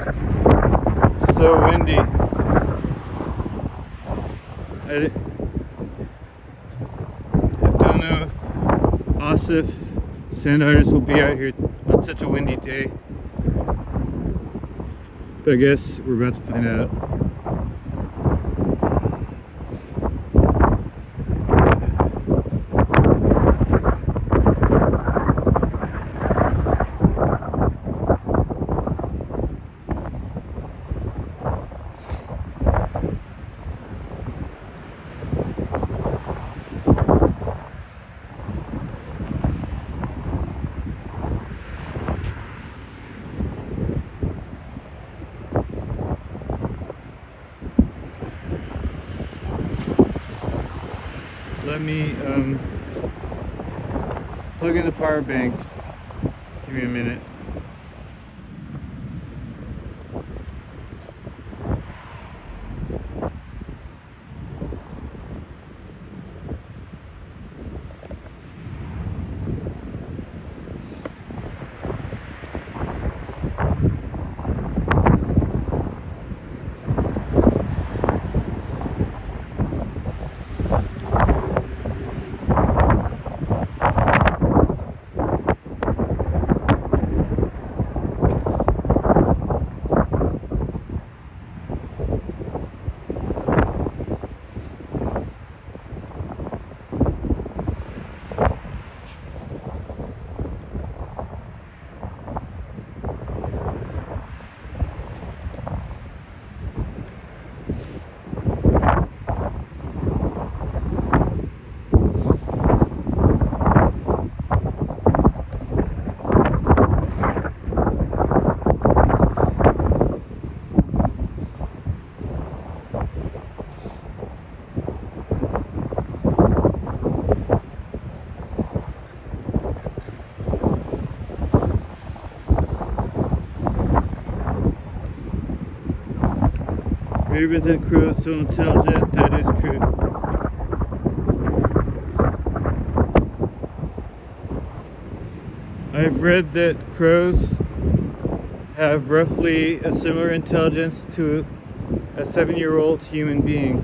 so windy. I don't know if Asif sand otters will be out here on such a windy day, but I guess we're about to find out. Let me plug in the power bank. Give me a minute. Ravens and crows so intelligent, that is true. I've read that crows have roughly a similar intelligence to a 7-year-old human being.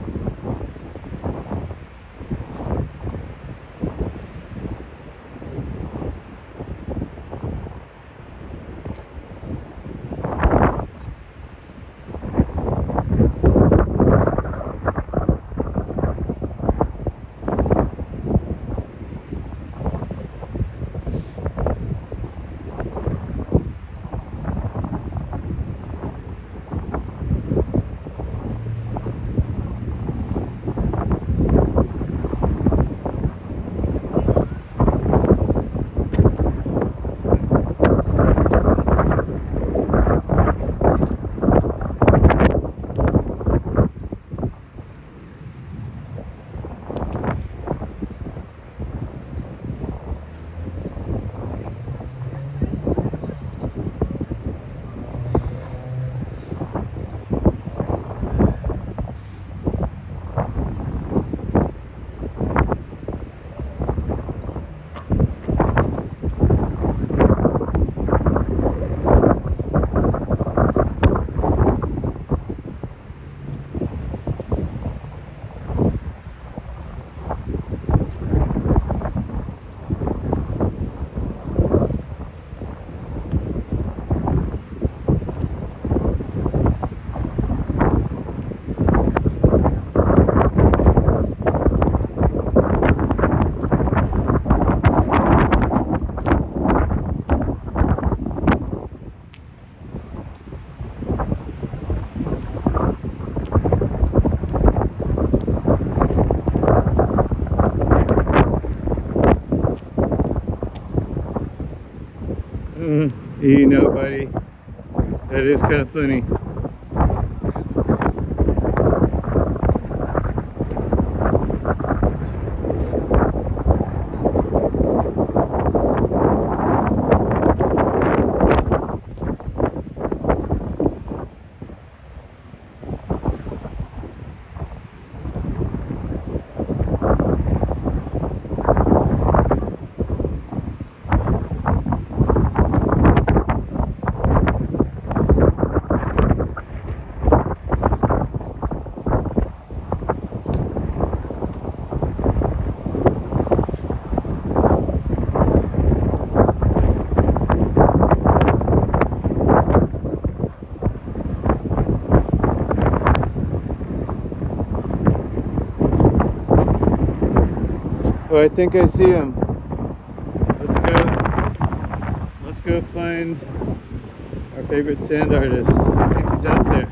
You know, buddy, that is kind of funny. Oh, I think I see him. Let's go find our favorite sand artist. I think he's out there.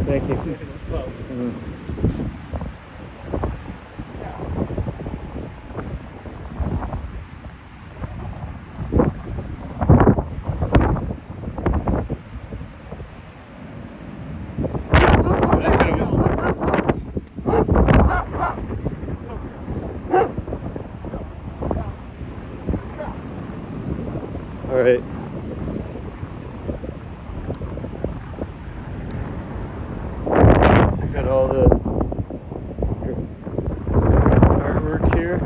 Thank you. All right. Check out all the artwork here.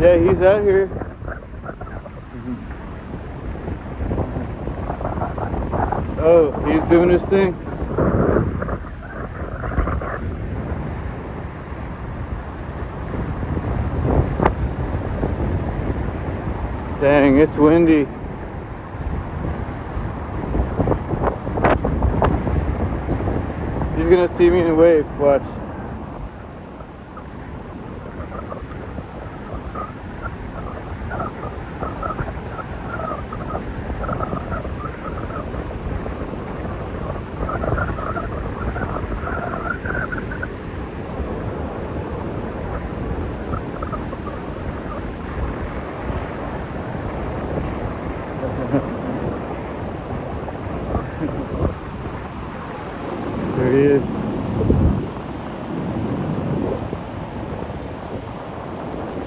Yeah, he's out here. Oh, he's doing his thing. Dang, it's windy. gonna see me and wave. Watch. There he is.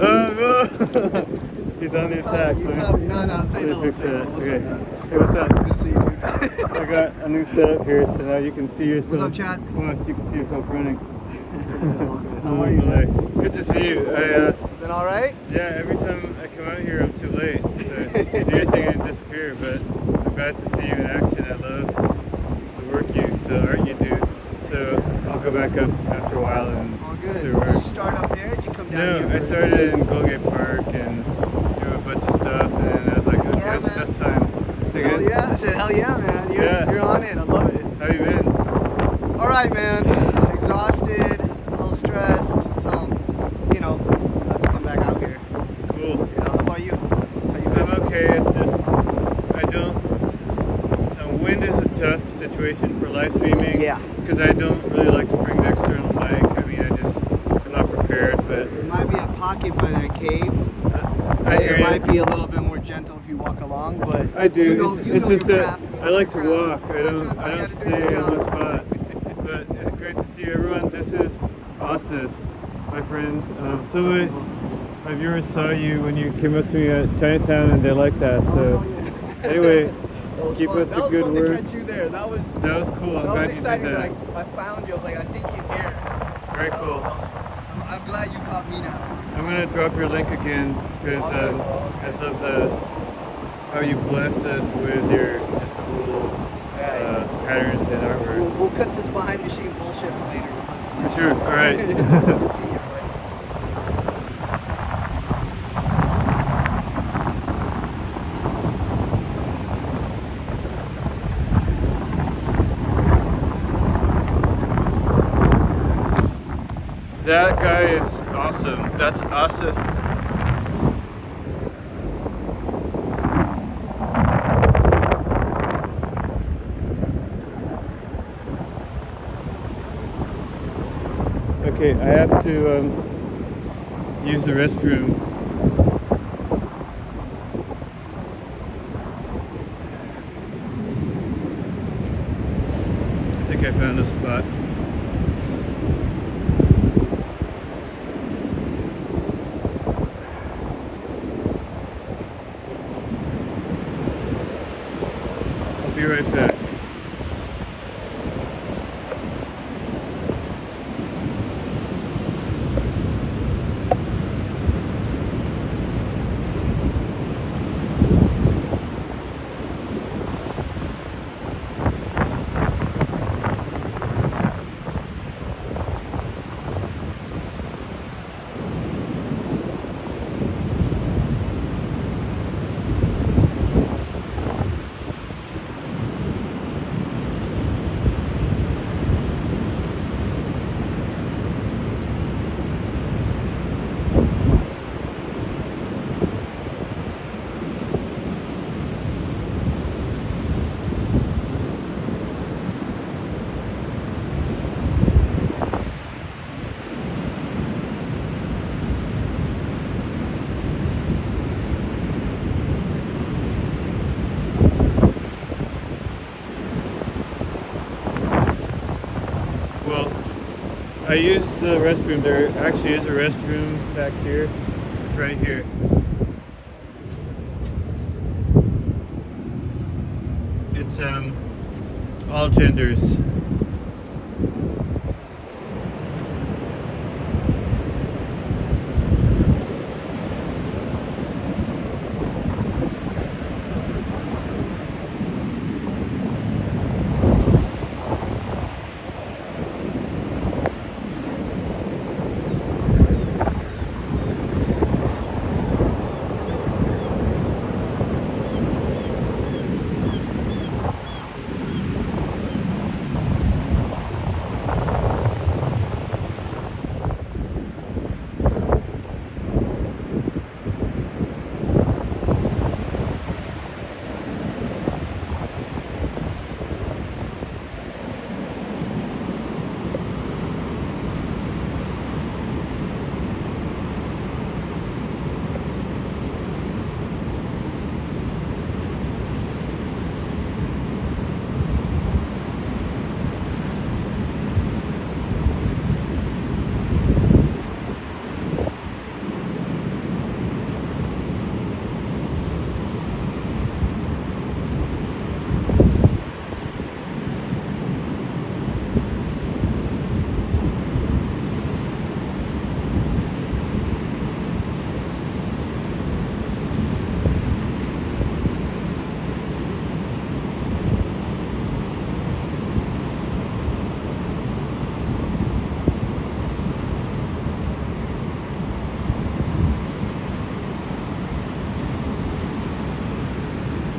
Oh, he's on the attack. No, say hello. Fix Say hello. that. What's Okay. up, man? Hey, what's up? Good to see you, dude. I got a new setup here, so now you can see yourself. What's up, chat? Watch, you can see yourself running. All good. How are you, man? It's good to see you. Been all right? Yeah, every time I come out here, I'm too late. So you do your thing and disappear, but I'm glad to see you in action. I love the art you do. So I'll go back up after a while and All good. do Did work. you start up there? Did you come down No, here? I first? started in Colgate Park and do a bunch of stuff, and then I was like, okay, Yeah, that's man. enough time. Say Hell again? yeah. I said, hell yeah, man. You're on it. I love it. How you been? All right, man. Exhausted, a little stressed. So, you know, have to come back out here. Cool. You know, how about you? How you been? I'm okay. It's just wind is a tough situation for live streaming. Yeah. Because I don't really like to bring an external mic. I mean, I'm not prepared, but There might be a pocket by that cave. I hear It you. might be a little bit more gentle if you walk along, but I do. You know, It's just your that craft. I like to walk. I don't gotta do stay your in job. one spot. But it's great to see everyone. This is Asif, my friend. Some of my viewers saw you when you came up to me at Chinatown, and they liked that. So anyway, keep up the good work. That was fun to catch you there. That was cool. I'm that glad was you did exciting that. that I found you. I was like, I think he's here. Very cool. That was fun. I'm glad you caught me now. I'm gonna drop your link again because I just love how you bless us with your just cool patterns and artwork. We'll cut this behind the scene bullshit for later. For sure. All right. Good seeing you. That guy is awesome. That's Asif. Okay, I have to use the restroom. I think I found a spot. I'll be right back. I used the restroom. There actually is a restroom back here. It's right here. It's all genders.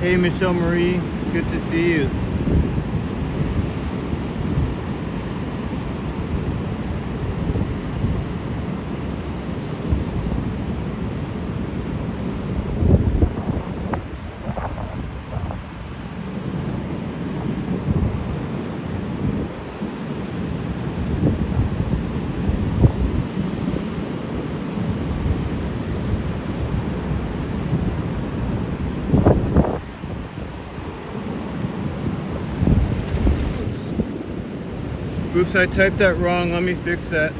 Hey, Michelle Marie, good to see you. Oops, I typed that wrong. Let me fix that.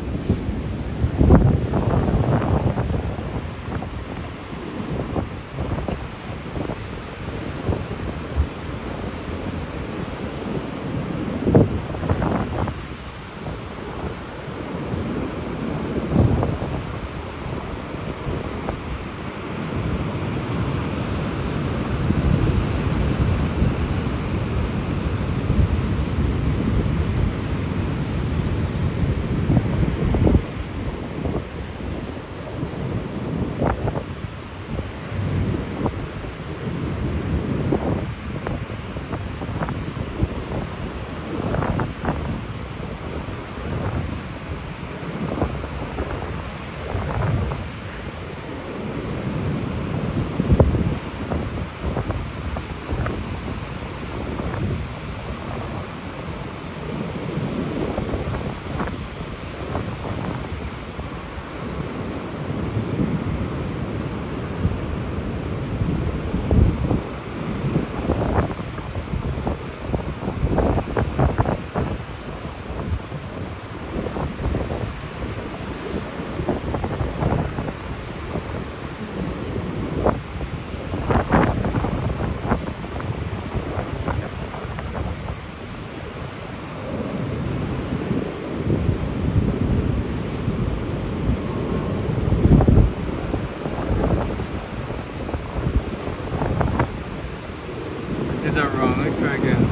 Did that wrong. Let me try again.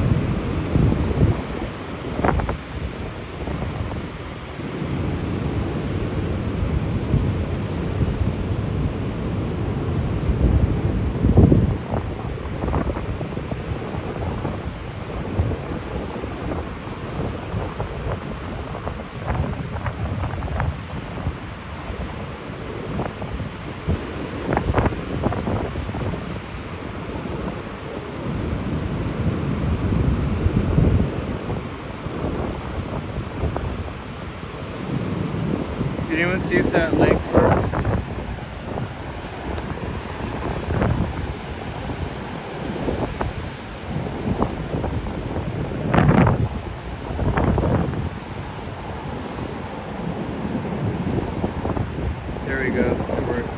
Did anyone see if that link worked? There we go. It worked.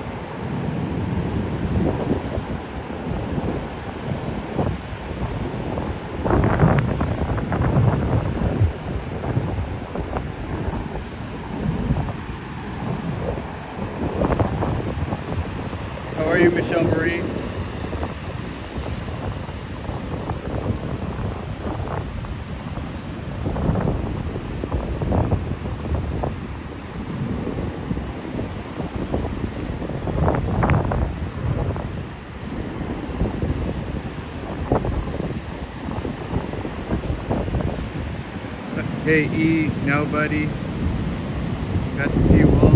How are you, Michelle Marie? Hey, E, nobody. Got to see you all.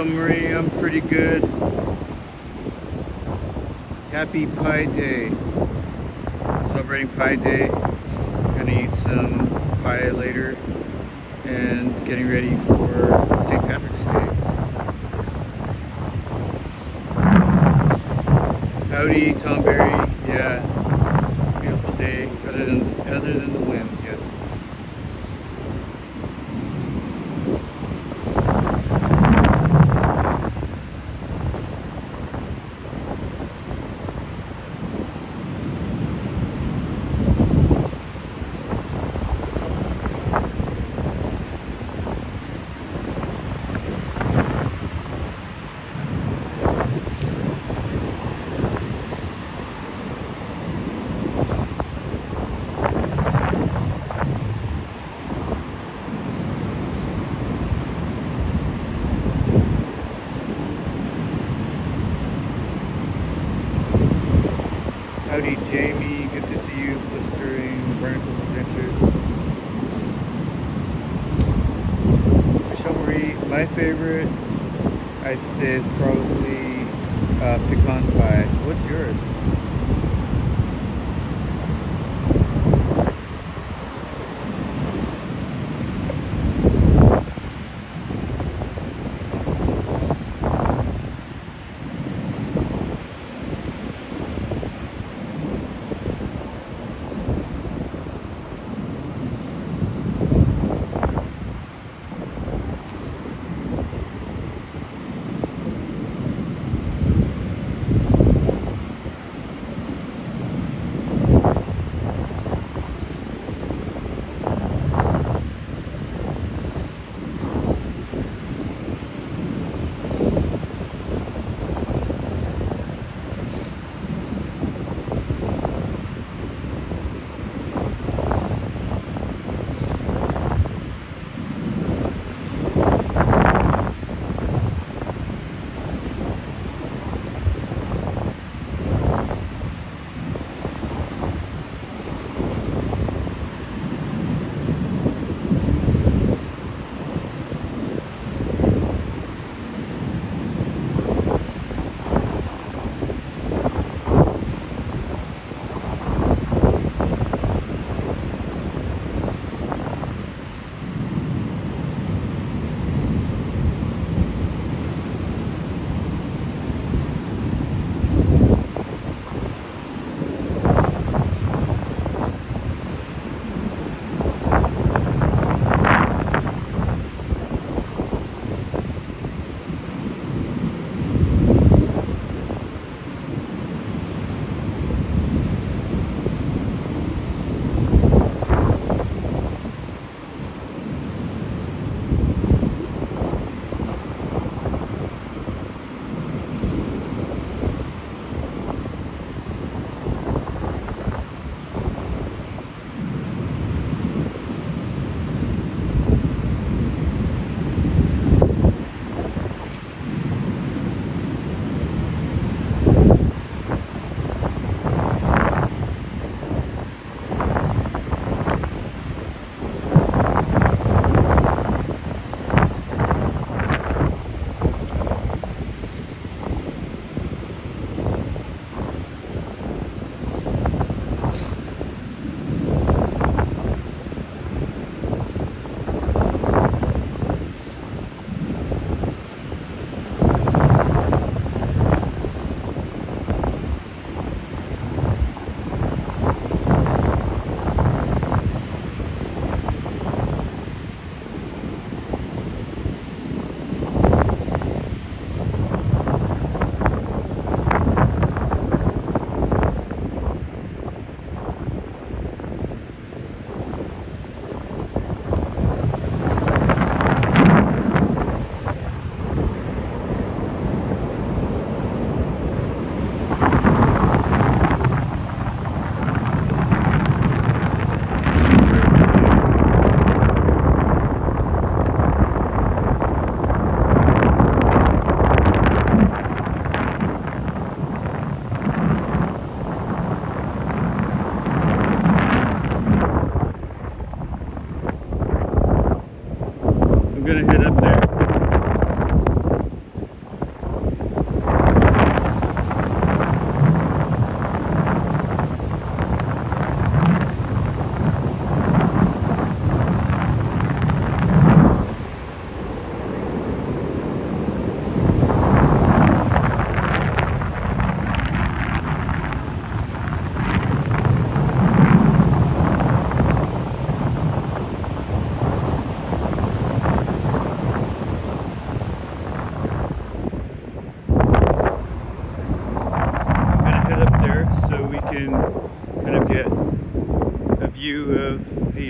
summary, I'm pretty good. Happy Pi Day. Celebrating Pi Day. Gonna eat some pie later and getting ready for St. Patrick's Day. Howdy, Tom Berry. Yeah, beautiful day. Other than the wind, yes. Howdy, Jamie. Good to see you. Blistering Barnacles Adventures. Summary, my favorite, I'd say, is probably pecan pie. What's yours?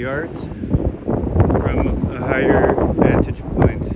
the art from a higher vantage point.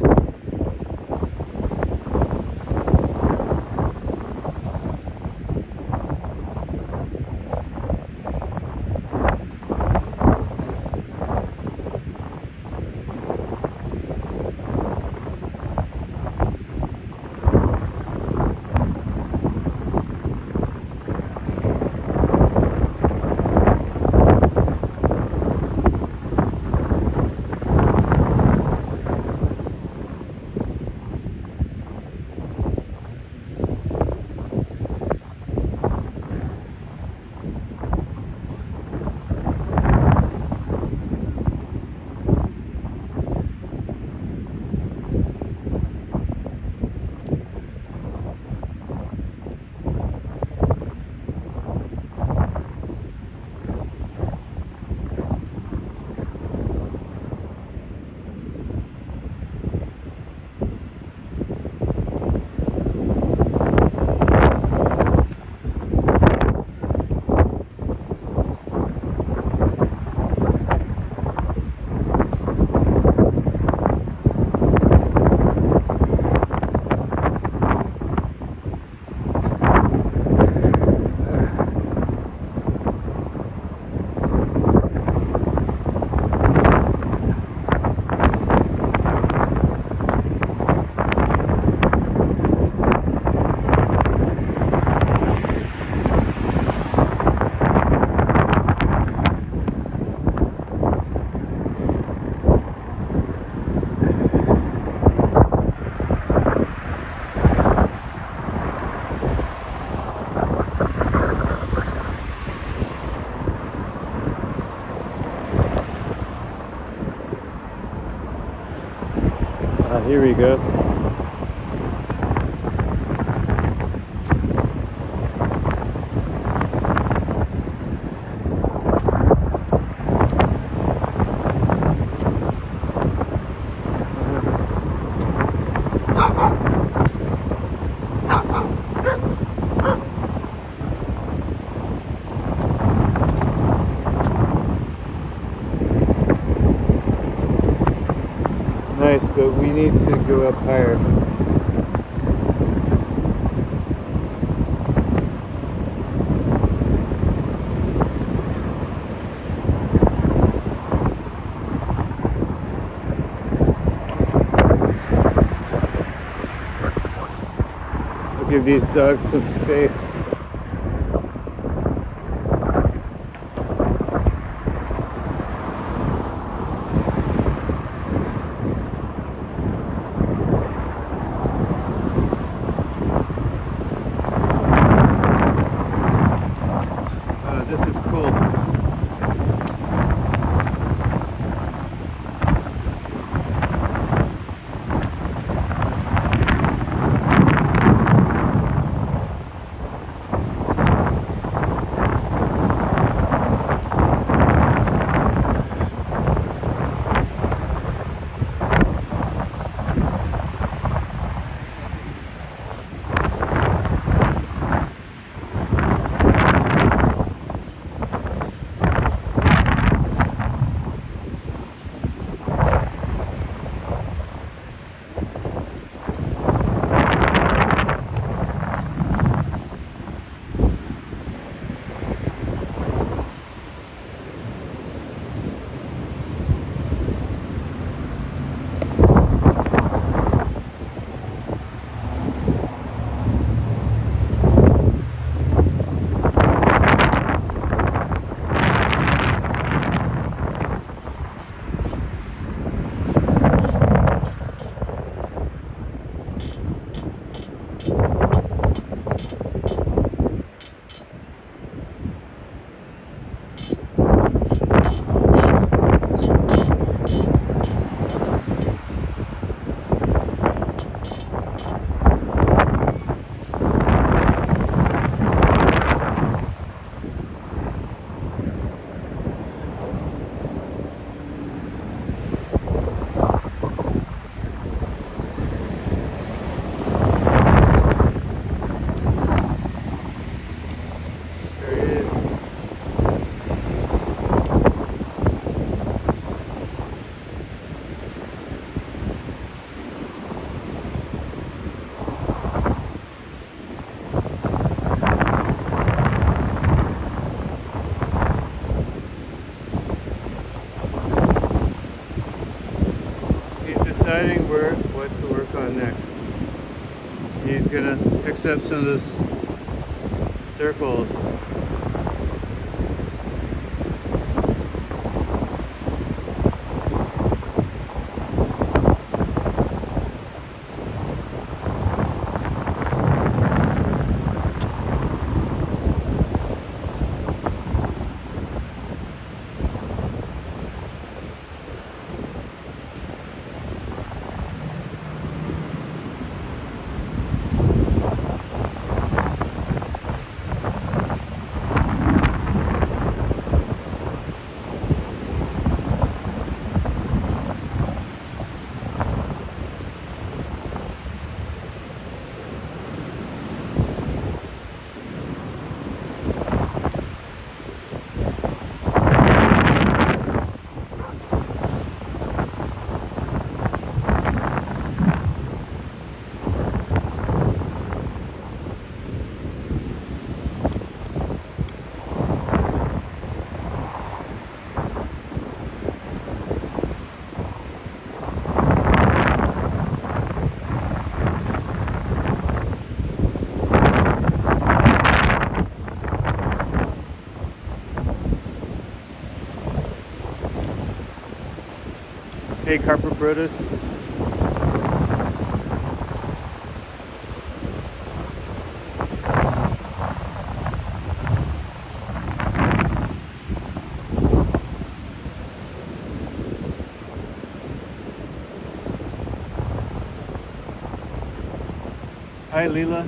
Here we go. Nice, but we need to go up higher. I'll give these dogs some space. This is cool. deciding what to work on next. He's gonna fix up some of those circles. Hey, Carpet Brutus. Hi, Leela.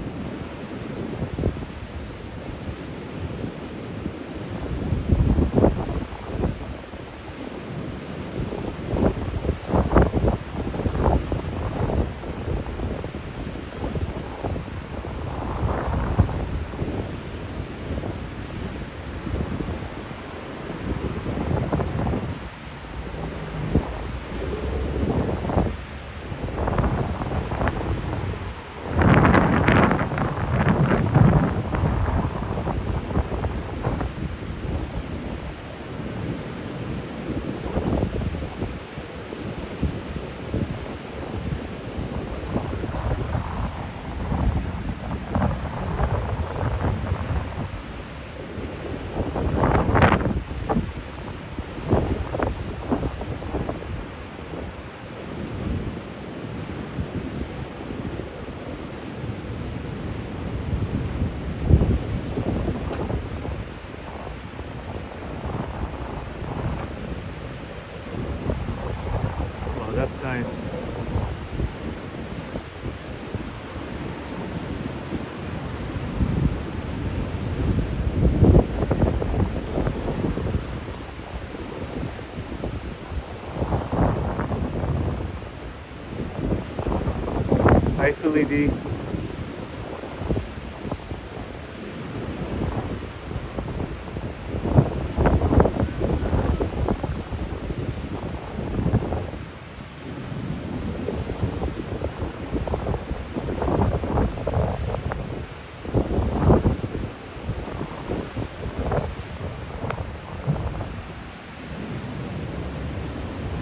That's nice. Hi, Philly D.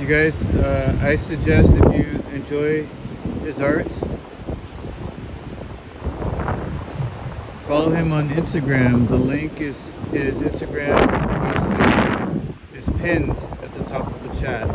You guys, I suggest if you enjoy his art, follow him on Instagram. The link is his Instagram is pinned at the top of the chat.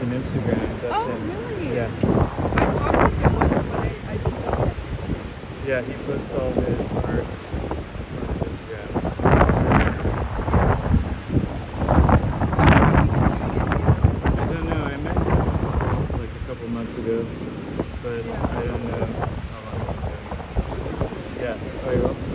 on Instagram. That's Oh, him. really? Yeah. I talked to him once when I did that. Yeah, he posts all his art on his Instagram. I don't know. I met him like a couple months ago, but I don't know how long he's been doing it. Yeah. Oh, you're welcome.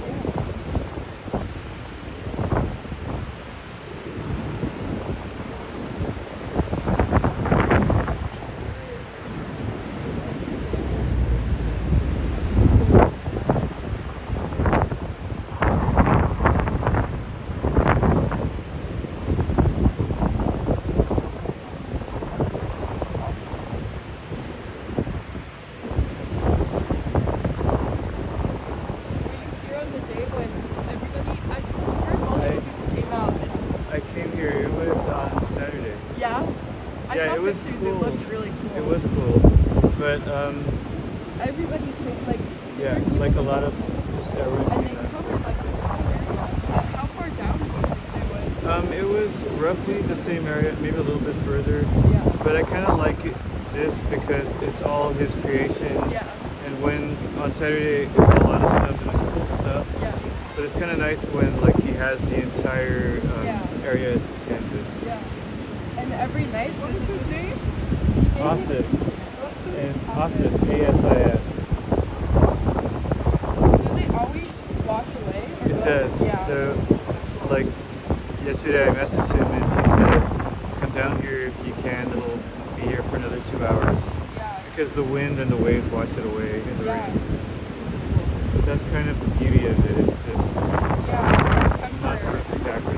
I came here, it was on Saturday. Yeah? I Yeah, saw it was pictures, cool. it looked really cool. It was cool, but Everybody came, like, yeah, different like a people lot of just everyone. and they covered like this whole area. How far down do you think they went? It was roughly the same area, maybe a little bit further. Yeah. But I kind of like this because it's all his creation. Yeah. And when on Saturday it's a lot of stuff and it's cool stuff. Yeah. But it's kind of nice when like he has the entire area as his canvas. Yeah. And every night, what is his name? Asif. Austin? And Asif, A-S-I-F. Does it always wash away? Or It does. Yeah. So, like, yesterday I messaged him and he said, come down here if you can, it'll be here for another 2 hours. Yeah. Because the wind and the waves wash it away in the Yeah. rain. But that's kind of the beauty of it, it's just it's not temporary. exactly.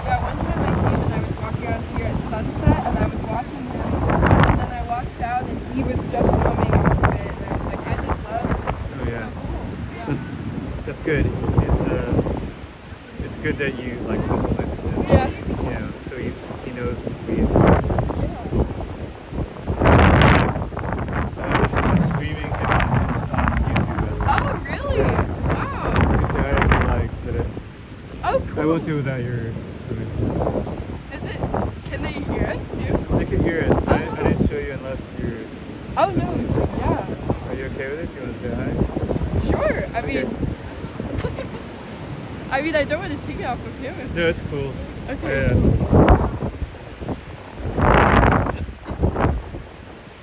Yeah, one time I came and I was walking around here at sunset and I was watching him and then I walked down and he was just coming off of it and I was like, I just love this. Oh yeah. That's good. It's good that you like compliment him. Yeah. You know, so he knows we enjoy it. I'm streaming him on YouTube as well. Oh, really? Wow. It's a I feel like that it, Oh, cool. I won't do without your permission. Does it, can they hear us too? They can hear us, but I didn't show you unless you're... Oh, no, yeah. Are you okay with it? Do you want to say hi? Sure, I Okay. mean, I don't want to take it off of him. If No, it's cool. Okay. Yeah.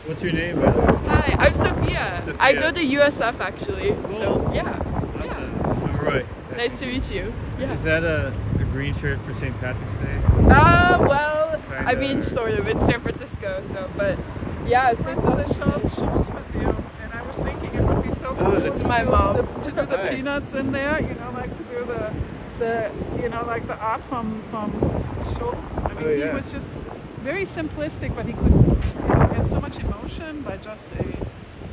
What's your name, by the way? Hi, I'm Sophia. Sophia. I go to USF actually. Cool. So yeah. Awesome. I'm Roy. Nice to meet you. Yeah. Is that a green shirt for St. Patrick's Day? Well, I Kinda. mean, sort of. It's San Francisco, so, but yeah, it's Went to the Schultz Museum, and I was thinking it would be so cool this is my mom. to do the Hi. peanuts in there, like to do the like the art from Schultz. I mean, he was just very simplistic, but he could get so much emotion by just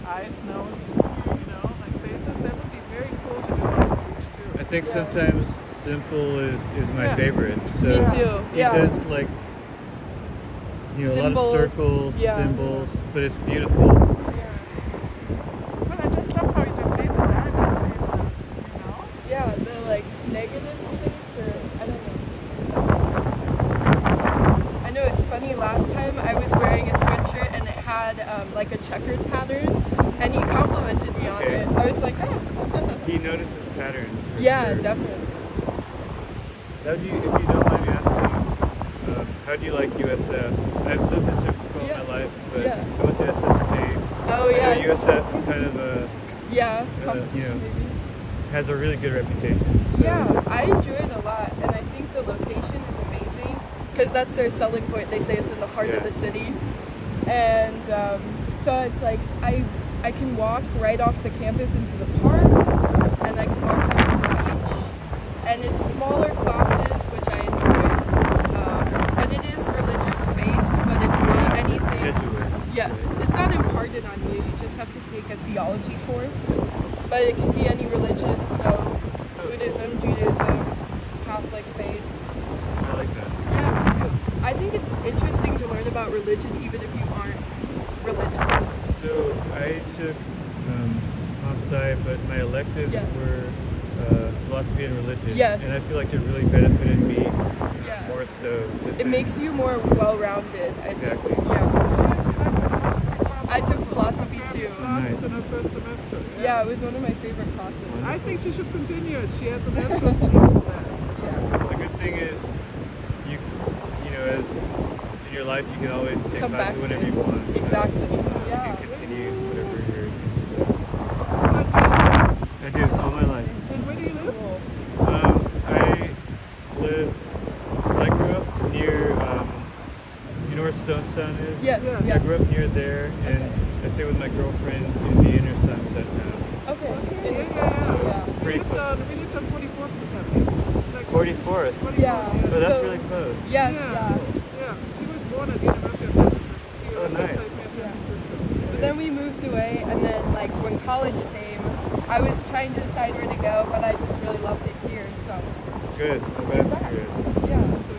eyes, nose, like faces. That would be very cool to do on the beach too. I think sometimes simple is my Yeah. favorite. So Me too, he yeah. does like a lot of Symbols, circles, yeah. symbols, but it's beautiful. Well, I just loved how he just made the diamonds in, Yeah, the like negative space, or I don't know. I know it's funny. Last time I was wearing a sweatshirt and it had like a checkered pattern, and he complimented me on Okay. it. I was like, oh. He notices patterns. For Yeah, sure. definitely. If you don't mind me asking, how do you like USF? I've lived in San Francisco all my life, but Yeah. I went to SF State. Oh, I know yeah, it's- USF is kind of a Competition maybe. has a really good reputation. So. Yeah, I enjoy it a lot, and I think the location is amazing because that's their selling point. They say it's in the heart of the city, and so it's like I can walk right off the campus into the park, and I can walk down to the beach, and it's smaller classes, which I enjoy, and it is religious based, but it's not anything. Jesuit. Yes, it's not imparted on you. You just have to take a theology course, but it can be any religion. So Buddhism, Judaism, Catholic faith. I like that. Yeah, me too. I think it's interesting to learn about religion even if you aren't religious. So I took comp sci, but my electives Yes. were philosophy and religion. Yes. And I feel like it really benefited me Yeah. more so. Just It makes you more well-rounded, I think. Exactly. Yeah. I took philosophy too. Classes in her first semester. Yeah, it was one of my favorite classes. I think she should continue it. She has a natural talent for that. The good thing is, you know, as in your life, you can always take Come back classes to whenever it. you want. So, Exactly. You can continue whatever you're interested in. So do you I do, all my life. And where do you live? I live, I grew up near, you know where Stonestown is? Yes, yeah. I grew up near there, and I stay with my girlfriend in the inner Sunset now. Okay. We lived on 44th Avenue. Like 44th? Yeah. Oh, that's So- really close. Yes, Yeah, she was born at the University of San Francisco. He Oh, also nice. played near San Francisco. But then we moved away, and then like when college came, I was trying to decide where to go, but I just really loved it here. So Good. Oh, that's good. Yeah, so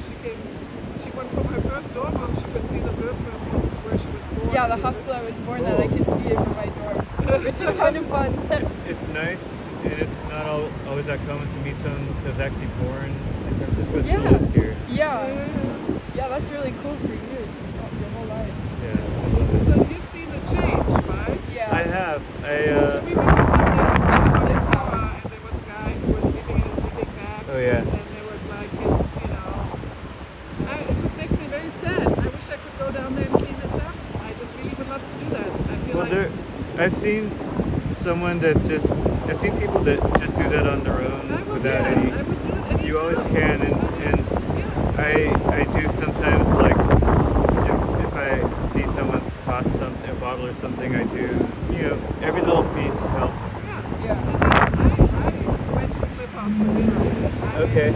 she went from her first dorm room, she could see the birth room from where she was born. yeah, the hospital I was born at, I could see it from my dorm, which is kind of fun. It's nice, and it's not always that common to meet someone that's actually born in San Francisco and still lives here. Yeah, that's really cool for you. Your whole life. Yeah, I love it. So you've seen the change, right? Yeah. I have. So we were just up there to the first floor, and there was a guy who was sleeping in his sleeping bag. Oh, yeah. And there was like his, it just makes me very sad. I wish I could go down there and clean this up. I just really would love to do that. I feel like I've seen I've seen people that just do that on their own without any. I would do it anytime. You always can, and I do sometimes, like if I see someone toss a bottle or something, I do. Every little piece helps. Yeah. I went to the Cliff House for dinner. Okay.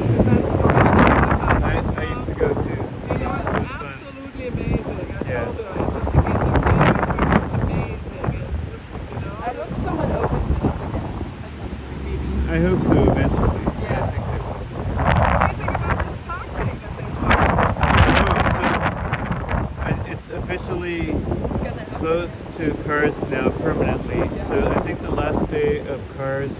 I used to go too. It was absolutely amazing. I Yeah. told her, it's just the views were just amazing. And just, I hope someone opens it up again at some point, maybe. I hope so eventually. Yeah. I think they will. What do you think about this park thing that they talked about? It's officially closed to cars now permanently. So I think the last day of cars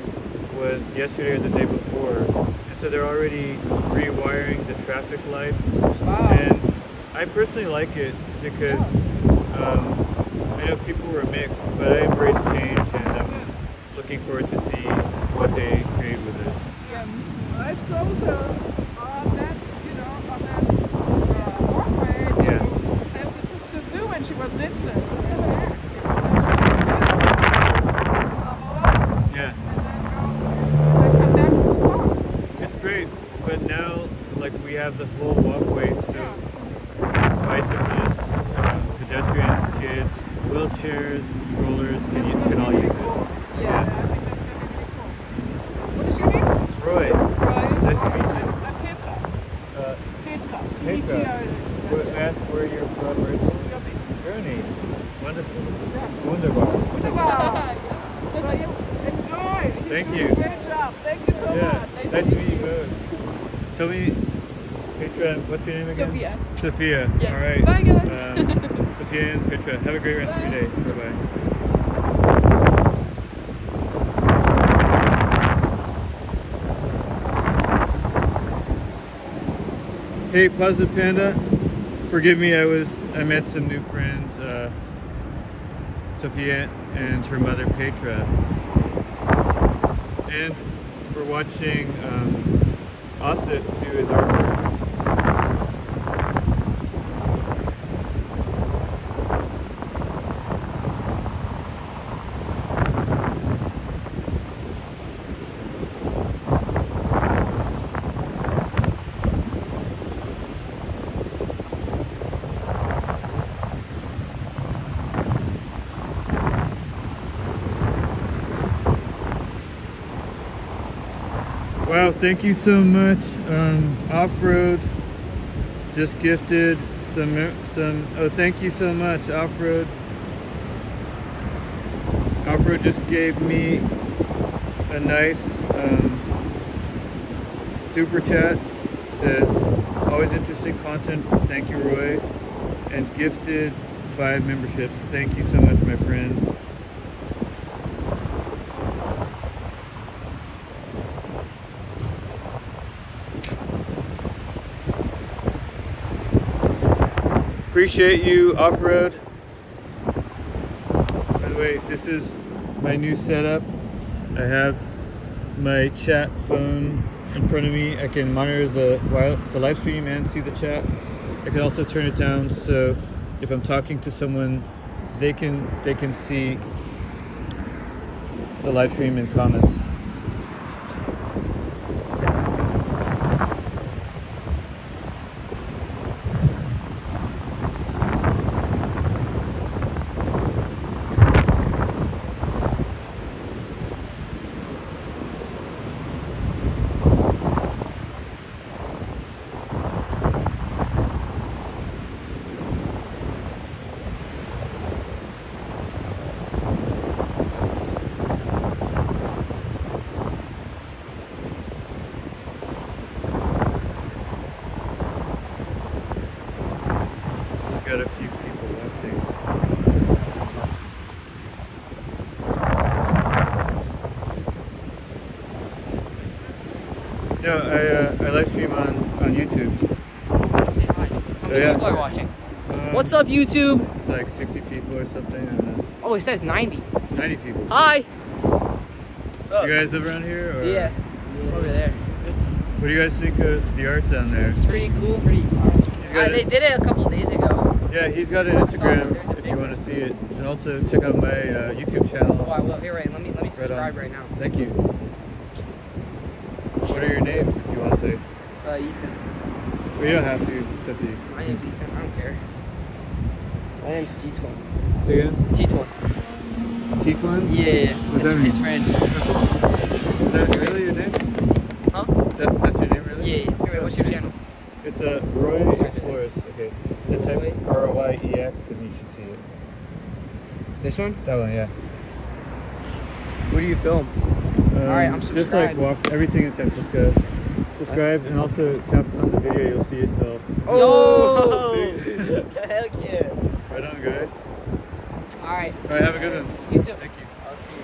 was yesterday or the day before. And so they're already rewiring the traffic lights. Wow. And I personally like it because I know people were mixed, but I embrace change and I'm looking forward to see what they create with it. Yeah, I strolled her on that, walkway to San Francisco Zoo when she was an infant. Yeah. And then come back to the park. It's great, but now we have the full walkway, so bicyclists, pedestrians, kids, wheelchairs, strollers can all use it. Yeah, I think that's going to be really cool. What is your name? It's Roy. Roy. Nice to meet you. I'm Petra. Petra. Petra. May I ask where you're from originally? Germany. Wonderful. Wunderbar. Wunderbar. Well, you enjoy. He's Thank doing you. a great job. Thank you so much. Nice to meet you both. Tell me, Petra, what's your name again? Sophia. Sophia. Yes. All right. Bye, guys. Sophia and Petra, have a great rest of your day. Bye-bye. Hey, Positive Panda. Forgive me, I met some new friends, Sophia and her mother Petra. And we're watching Asif do his artwork. Wow, thank you so much. Off-road just gifted oh, thank you so much. Off-road just gave me a nice super chat. Says, always interesting content. Thank you, Roy. And gifted 5 memberships. Thank you so much, my friend. appreciate you, off-road. By the way, this is my new setup. I have my chat phone in front of me. I can monitor the live stream and see the chat. I can also turn it down so if I'm talking to someone, they can see the live stream and comments. Got a few people watching. No, I live stream on YouTube. Say hi. How many people are watching? What's up, YouTube? It's like 60 people or something. I don't know. Oh, it says 90. 90 people. Hi. What's up? You guys live around here? Or? Yeah. Over there. What do you guys think of the art down there? It's pretty cool. They did it a couple days ago. Yeah, he's got an Instagram if you want to see it. And also check out my YouTube channel. Oh, I will. Here, right. Let me subscribe right now. Thank you. What are your names if you want to say? Ethan. Well, you don't have to. It's up to you. My name's Ethan. I don't care. My name's T-Twin. Say again? T-Twin. T-Twin? Yeah. What's that mean? His friend. Is that really your name? Huh? That's your name, really? Yeah. Here, wait, what's your channel? It's Roy Explores. Okay. Then type ROYEX and you should see it. This one? That one, yeah. What do you film? Alright, I'm subscribed. Just like walk everything in San Francisco. Subscribe and also tap on the video, you'll see yourself. Oh! Heck yeah. Right on, guys. Alright. Alright, have a good one. You too. Thank you. I'll see you.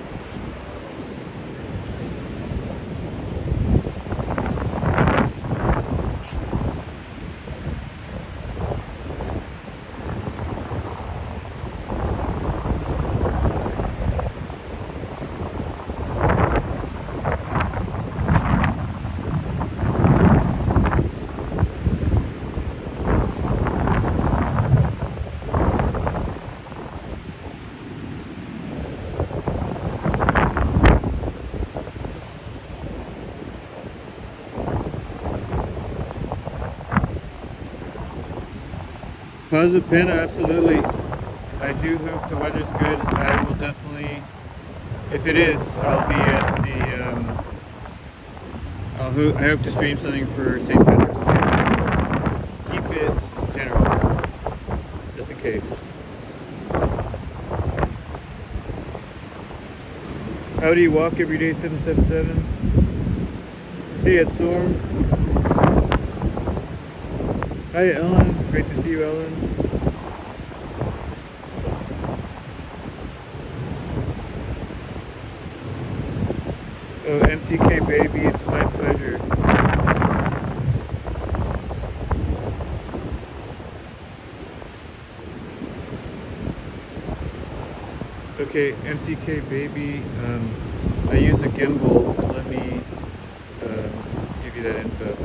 Positive Panda, absolutely. I do hope the weather's good. I will definitely, if it is, I'll be at the, I hope to stream something for St. Patrick's Day. Keep it general, just in case. How do you walk every day, 777? Hey, it's Storm. Hi, Ellen. Great to see you, Ellen. Oh, MTK baby, it's my pleasure. Okay, MTK baby, I use a gimbal. Let me give you that info.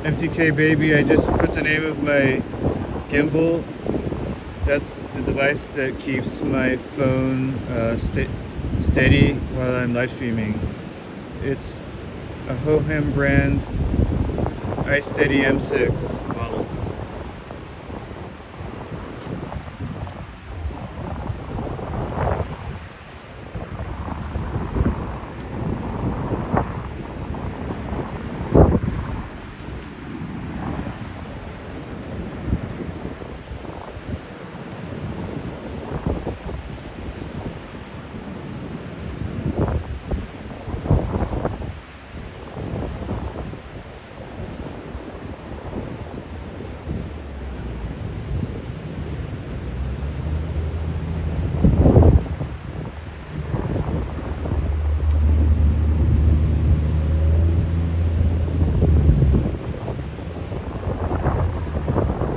MCK baby, I just put the name of my gimbal. That's the device that keeps my phone steady while I'm live streaming. It's a Hohem brand iSteady M6 model.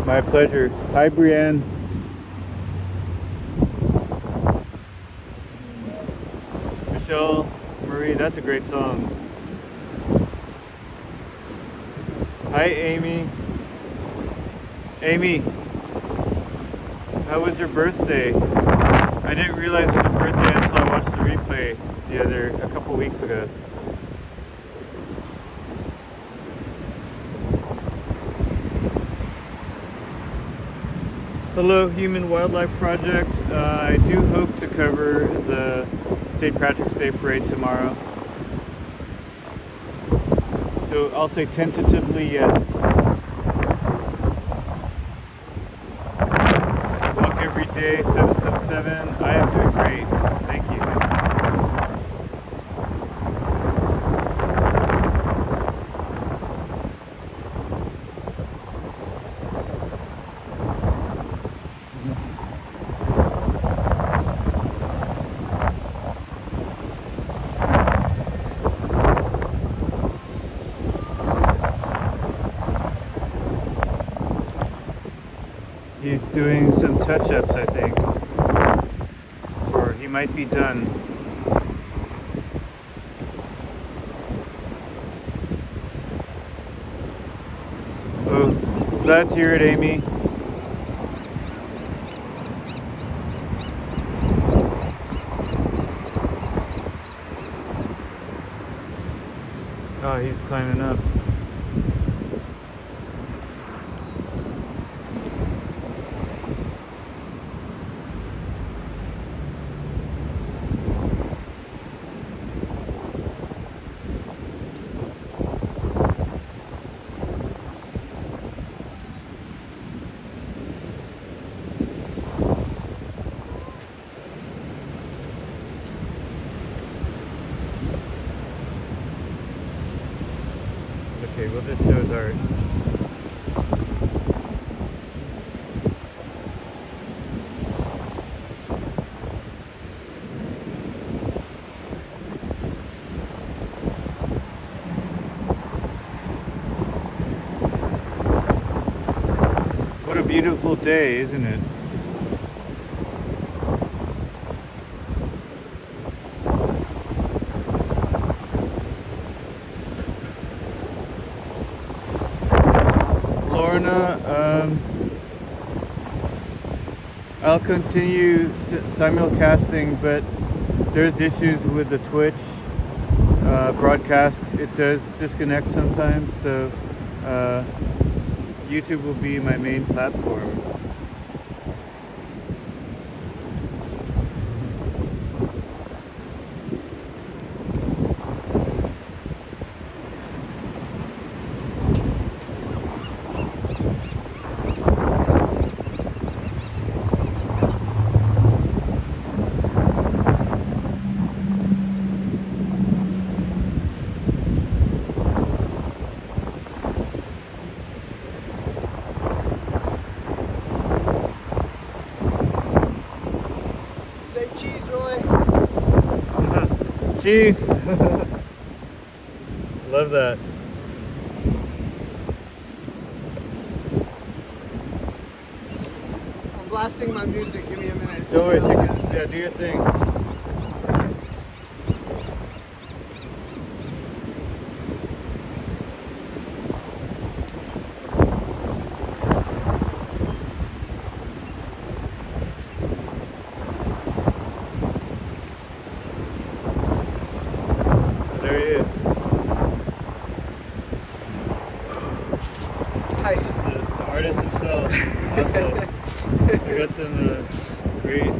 My pleasure. Hi, Brienne. Michelle, Marie, that's a great song. Hi, Amy. Amy, how was your birthday? I didn't realize it was your birthday until I watched the replay a couple weeks ago. Hello, Human Wildlife Project. I do hope to cover the St. Patrick's Day Parade tomorrow. So I'll say tentatively yes. Walk every day, 777. I am doing great. Thank you. He's doing some touch-ups, I think. Or he might be done. Oh, glad to hear it, Amy. Oh, he's climbing up. Okay, well this shows art. What a beautiful day, isn't it? I'll continue simulcasting, but there's issues with the Twitch broadcast. It does disconnect sometimes, so YouTube will be my main platform. Cheese! Love that. I'm blasting my music. Give me a minute. Don't worry, yeah, do your thing. Awesome. I got some great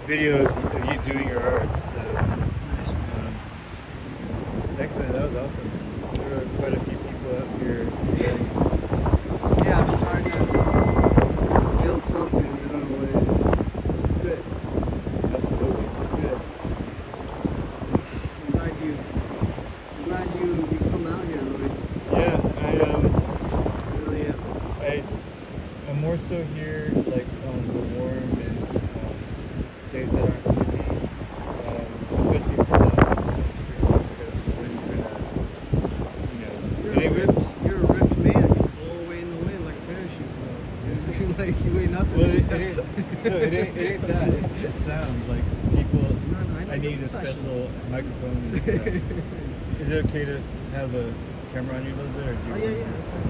videos of you doing your art. So, thanks, man. That was awesome. There were quite a few people out here. Yeah, I'm starting to build something. I don't know what it is. It's good. Absolutely. It's good. I'm glad you come out here, Roy. Yeah, I really am. I'm more so here like on the warm and days that aren't windy, especially for because when You're a ripped man. You blow away in the wind like a parachute, bro. Like you ain't nothing. Well, it ain't that. It's sound. Like people, I need a special microphone. And, is it okay to have a camera on you a little bit? Or do you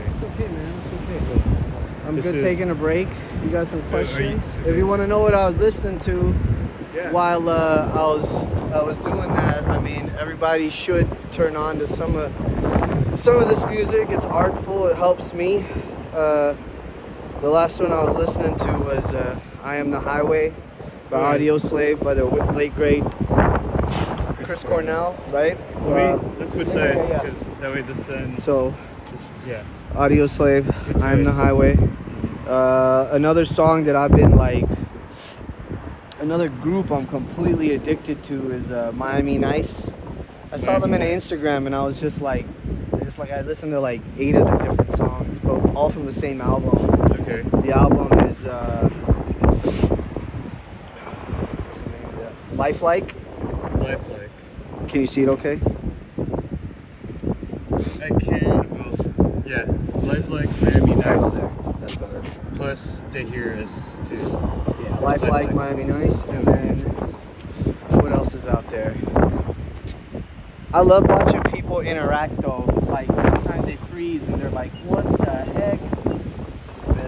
It's okay, man. It's okay. I'm good taking a break. You got some questions? Okay. If you want to know what I was listening to Yeah. while I was doing that, I mean, everybody should turn on to some of this music. It's artful. It helps me. The last one I was listening to was "I Am the Highway" by Audio Slave by the late great Chris Cornell, right? Let's switch sides because that way the sun. So, yeah. Audio Slave, "I Am the Highway." Another song that I've been like, another group I'm completely addicted to is Miami Nice. I saw them in Instagram and I was just like I listened to like 8 of their different songs, but all from the same album. Okay. The album is what's the name of that? Lifelike. Lifelike. Can you see it okay? I can. Well, yeah. Lifelike, Miami Nice. There. That's better. Plus, Stay Here is too. Yeah. Lifelike, Miami Nice, and then what else is out there? I love watching people interact though. Like sometimes they freeze and they're like, "What the heck?"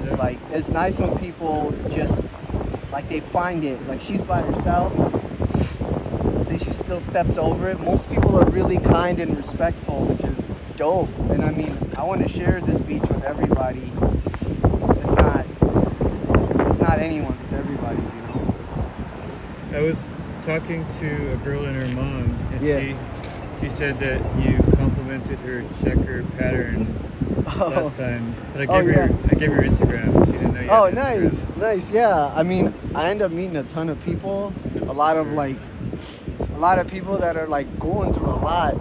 It's like it's nice when people just like they find it. Like she's by herself. See, she still steps over it. Most people are really kind and respectful, which is dope. And I mean, I want to share this beach with everybody. It's not anyone's. It's everybody's. You know. I was talking to a girl and her mom, and she said that you complimented her checker pattern last time. But I gave her Instagram. She didn't know you had Instagram. Nice. Yeah. I mean, I end up meeting a ton of people. A lot of people that are like going through a lot.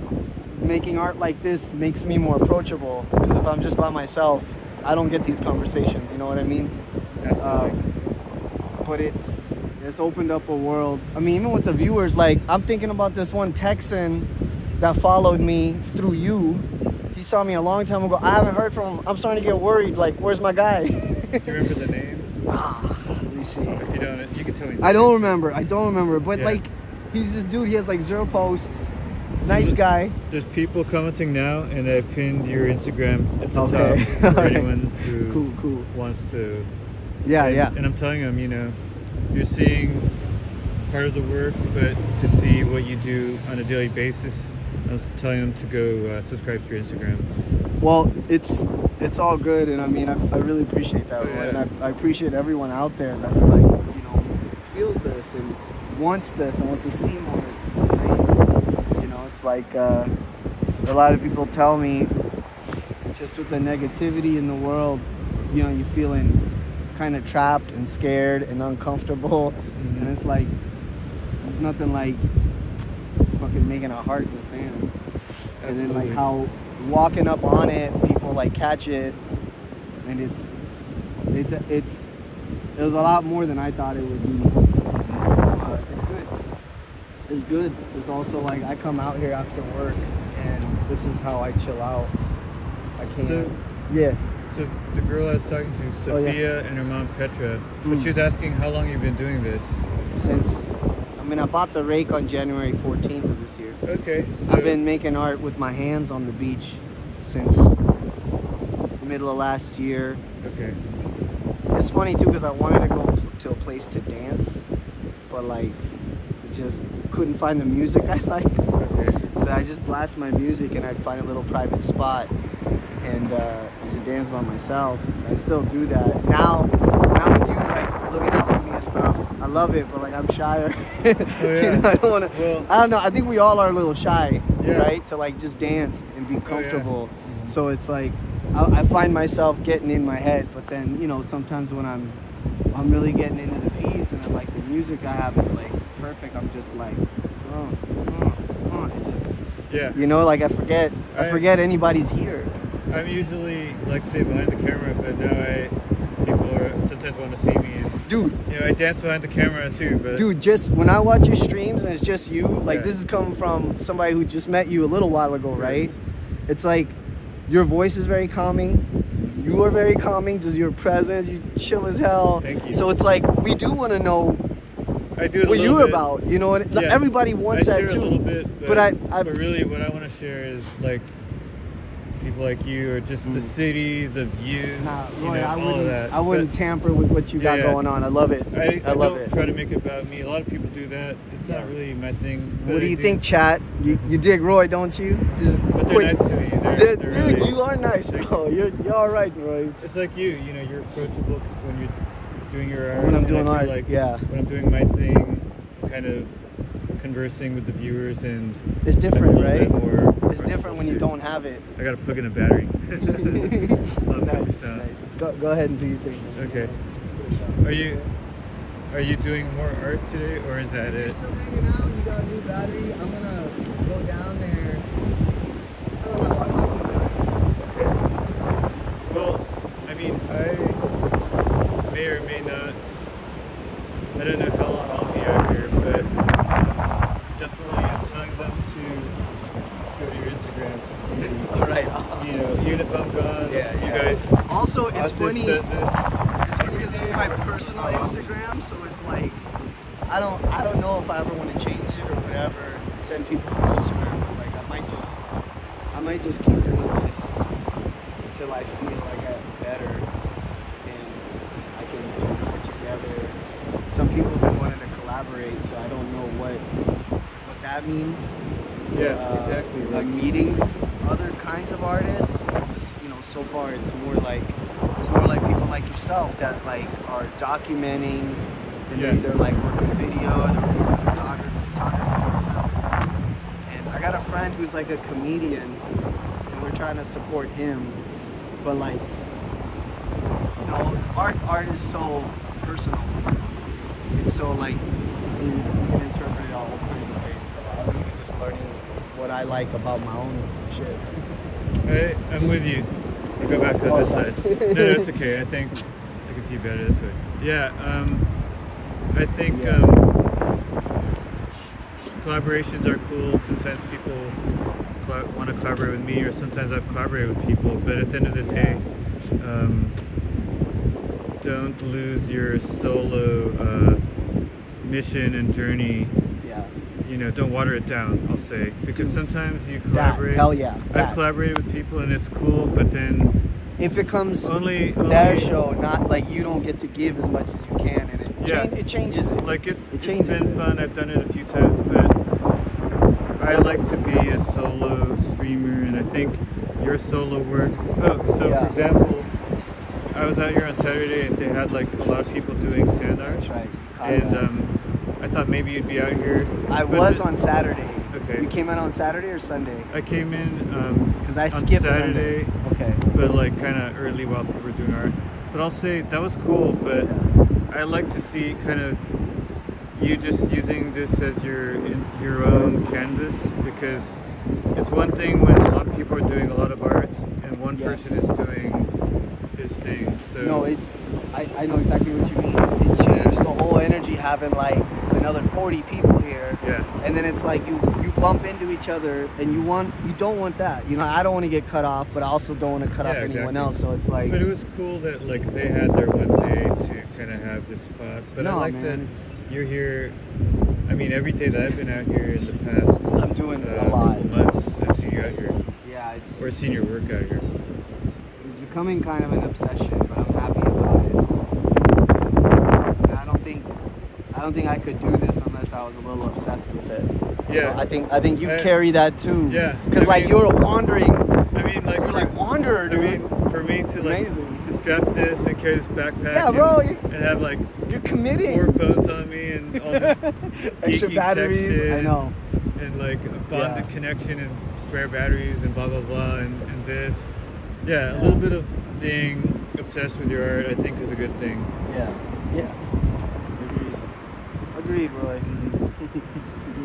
Making art like this makes me more approachable. Because if I'm just by myself, I don't get these conversations. You know what I mean? Absolutely. But it's opened up a world. I mean, even with the viewers, like I'm thinking about this one Texan that followed me through you. He saw me a long time ago. I haven't heard from him. I'm starting to get worried. Like, where's my guy? Do you remember the name? Let me see. If you don't, you can tell me. I don't remember. But like, he's this dude. He has like 0 posts. Nice guy. There's people commenting now, and I pinned your Instagram at the top for anyone who wants to. Yeah. And I'm telling them, you know, you're seeing part of the work, but to see what you do on a daily basis, I was telling them to go subscribe to your Instagram. Well, it's all good, and I mean, I really appreciate that, Roy, and I appreciate everyone out there that's like, you know, feels this and wants this and wants to see more. It's great. You know, it's like a lot of people tell me, just with the negativity in the world, you know, you're feeling kind of trapped and scared and uncomfortable, and it's like there's nothing like fucking making a heart in the sand. And then like how walking up on it, people like catch it, and it was a lot more than I thought it would be. It's good. It's also like I come out here after work, and this is how I chill out. I can't. So the girl I was talking to, Sophia, and her mom Petra, but she was asking how long you've been doing this. I bought the rake on January 14th of this year. Okay. So I've been making art with my hands on the beach since the middle of last year. Okay. It's funny too because I wanted to go to a place to dance, but like just couldn't find the music I liked. Okay. So I just blast my music and I'd find a little private spot. and just dance by myself. I still do that now with you like looking out for me and stuff. I love it, but like I'm shyer. You know, I don't want to. Well, I don't know. I think we all are a little shy, Yeah. right? To like just dance and be comfortable. So it's like I find myself getting in my head, but then sometimes when I'm really getting into the piece and then, like the music I have is like perfect. I'm just like, it's just like I forget anybody's here. I'm usually like say behind the camera, but now people sometimes want to see me. And, dude, I dance behind the camera too. But dude, just when I watch your streams and it's just you, like this is coming from somebody who just met you a little while ago, right? It's like your voice is very calming. You are very calming. Just your presence, you chill as hell. Thank you. So it's like we do want to know what you're about. You know, and everybody wants that too. A little bit, but really, what I want to share is like people like you, or just the city, the views, Roy, all of that. I wouldn't tamper with what you got going on. I love it. I love don't it. try to make it about me. A lot of people do that. It's not really my thing. What do you think, chat? You dig Roy, don't you? But they're nice to me. They're Dude, really, you are nice, bro. You're all right, Roy. It's like you're approachable when you're doing your art. When I'm doing art, when I'm doing my thing, kind of conversing with the viewers, and it's different, right? It's different when you don't have it. I gotta plug in a battery. Nice. Go ahead and do your thing. Okay. Are you doing more art today, or is that it? Still hanging out. You got a new battery. I'm gonna go down there. I don't know. I might be done. Okay. Well, I mean, I may or may not. I don't know how long I'll be out here, but definitely I'm telling them to go to your Instagram to see. All right. Even if I'm gone, you guys. Also, it's Austin funny. says this. It's funny because this is my personal Instagram, so it's like I don't know if I ever want to change it or whatever. Send people from elsewhere, but like I might just keep doing this until I feel like I'm better and I can do more together. Some people have been wanting to collaborate, so I don't know what that means. Yeah, exactly. Like meeting other kinds of artists. So far it's more like people like yourself that like are documenting, and they're either like working video or they're working photography or film. And I got a friend who's like a comedian, and we're trying to support him. But like, art is so personal. It's so like you can interpret it all kinds of ways. So I'm even just learning what I like about my own shit. Hey, I'm with you. I'll go back on this side. No, it's okay. I think I can see you better this way. Yeah, I think collaborations are cool. Sometimes people want to collaborate with me, or sometimes I've collaborated with people. But at the end of the day, don't lose your solo mission and journey. Don't water it down, I'll say, because sometimes you collaborate. Hell yeah. I've collaborated with people and it's cool, but then it becomes only their show, not like you don't get to give as much as you can, and it changes it. Like it's been fun. I've done it a few times, but I like to be a solo streamer, and I think your solo work. For example, I was out here on Saturday and they had like a lot of people doing sand art. That's right. And I thought maybe you'd be out here. I was on Saturday. Okay. You came out on Saturday or Sunday? I came in because I skipped Saturday. Okay. But like kind of early while people were doing art. But I'll say that was cool. But I like to see kind of you just using this as your own canvas, because it's one thing when a lot of people are doing a lot of art and one person is doing his thing. So no, I know exactly what you mean. It changed the whole energy having like another 40 people here. Yeah. And then it's like you bump into each other, and you don't want that. I don't want to get cut off, but I also don't want to cut off anyone else. So it's like. But it was cool that like they had their one day to kind of have this spot. But I like that you're here. I mean, every day that I've been out here in the past, I'm doing a lot. Months, I've seen you out here. Yeah. Or seen your work out here. It's becoming kind of an obsession, but I'm happy about it. And I don't think I could do this unless I was a little obsessed with it. Yeah. I think you carry that too. Yeah. Because like you're wandering mean, like, You're like wanderer, dude. I mean, for me to like Amazing. to strap this and carry this backpack, Yeah, bro, and have like you're committing. 4 phones on me and all this Extra geeky batteries, tech shit I know. and like a bonded Yeah. connection and spare batteries and blah blah blah and this. Yeah, a little bit of being obsessed with your art, I think, is a good thing. Yeah. Agreed, Roy.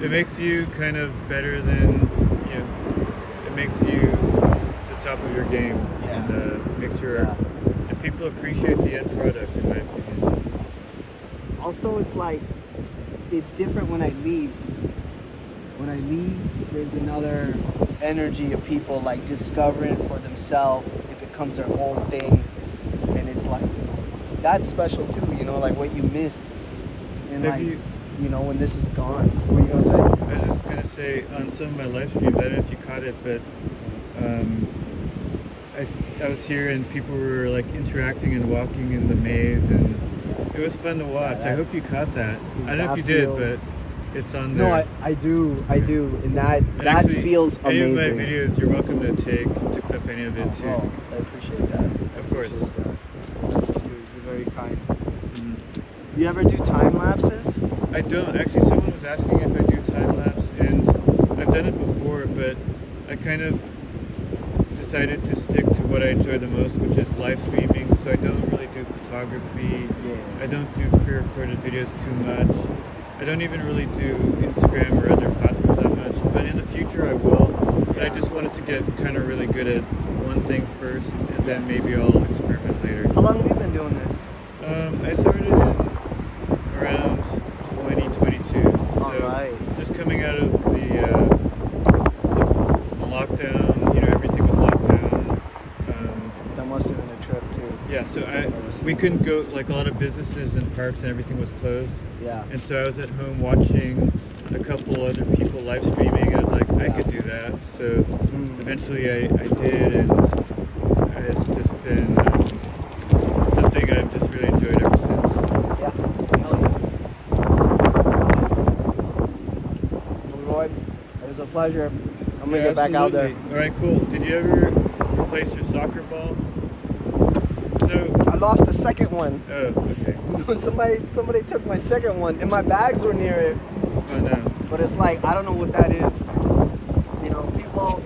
It makes you kind of better than, it makes you the top of your game. Yeah. And makes your and people appreciate the end product, in my opinion. Also, it's like, it's different when I leave. When I leave, there's another energy of people like discovering it for themselves. It becomes their own thing. And it's like, that's special too, like what you miss. And Have like, you- when this is gone. What are you gonna say? I was just gonna say, on some of my live streams, I don't know if you caught it, but I was here and people were like interacting and walking in the maze, and it was fun to watch. I hope you caught that. Dude, I don't know if you did, but it's on there. No, I do, and that And that actually, feels any amazing. of my videos, you're welcome to clip any of it too. Oh, I appreciate that. Of course. You're very kind. You ever do time lapses? I don't. Actually, someone was asking if I do time lapse, and I've done it before, but I kind of decided to stick to what I enjoy the most, which is live streaming. So I don't really do photography. I don't do pre-recorded videos too much. I don't even really do Instagram or other platforms that much. But in the future, I will. But I just wanted to get kind of really good at one thing first, and then maybe I'll experiment later. How long have you been doing this? I started in around 2022. So just coming out of the lockdown, everything was locked down. That must have been a trip too. Yeah, so we couldn't go, like a lot of businesses and parks and everything was closed. Yeah. And so I was at home watching a couple other people live streaming. I was like, I could do that. So eventually I did, and it's just been something I've just really enjoyed ever since. Roy, it was a pleasure. I'm gonna get back out there. All right, cool. Did you ever replace your soccer ball? So I lost the second one. Oh, okay. Somebody took my second one, and my bags were near it. Oh no. But it's like, I don't know what that is. People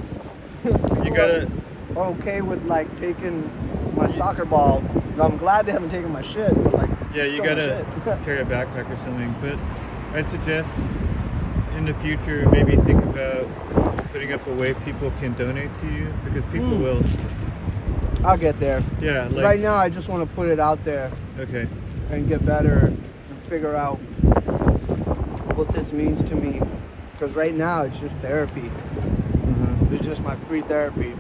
You gotta are okay with like taking my soccer ball. I'm glad they haven't taken my shit, but like, Yeah, it's you still my gotta shit. carry a backpack or something. But I'd suggest in the future maybe think about putting up a way people can donate to you, because people will. I'll get there. Yeah, like, right now I just want to put it out there. Okay. And get better and figure out what this means to me. Because right now it's just therapy. It's just my free therapy.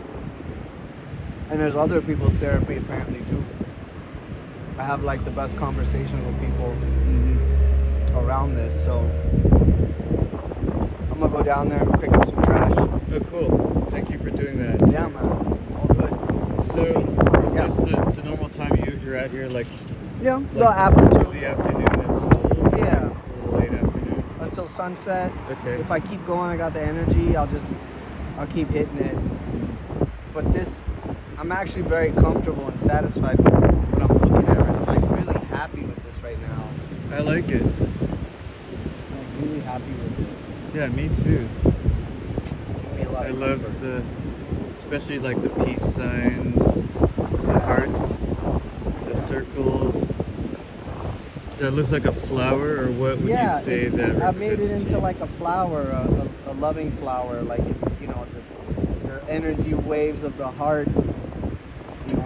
And there's other people's therapy apparently too. I have like the best conversations with people around this, so I'm gonna go down there and pick up some trash. Oh, cool. Thank you for doing that. Yeah, man. All good. So, is this the normal time you're at here? Like, yeah, like the afternoon. till the afternoon until Yeah. late afternoon. Until sunset. Okay. If I keep going, I got the energy, I'll keep hitting it. But I'm actually very comfortable and satisfied with what I'm looking at. I'm like really happy with this right now. I like it. I'm really happy with it. Yeah, me too. Me a lot I of love comfort. especially like the peace signs, the hearts, the circles. That looks like a flower, or what would you say that I made it represents to into like a flower, a loving flower. Like it's, the energy waves of the heart,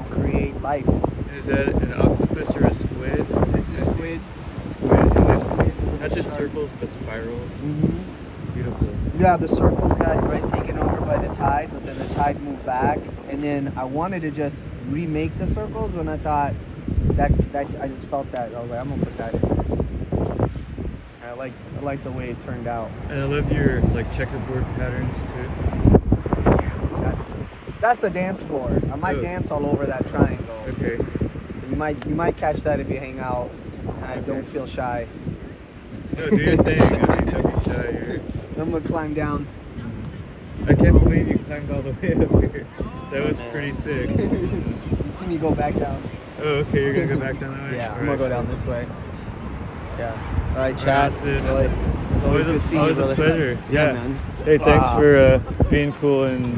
create life. Is that an octopus or a squid? It's a squid. Squid. And it's not just circles, but spirals. It's beautiful. Yeah, the circles got taken over by the tide, but then the tide moved back, and then I wanted to just remake the circles, when I thought that I just felt that I was like, I'm gonna put that in. I like the way it turned out. And I love your like checkerboard patterns too. That's the dance floor. I might dance all over that triangle. Okay. So you might catch that if you hang out. Don't feel shy. No, do your thing. I mean, don't be shy. I'm gonna climb down. I can't believe you climbed all the way up here. That was man. pretty sick. You see me go back down. Oh, okay, you're gonna go back down that way? Yeah, All I'm gonna right, go down cool. this way. Yeah. All right, All Chad. right, that's it. Really, it's always good seeing you, Always brother. a pleasure. Yeah. man. Hey, thanks Ah. for being cool and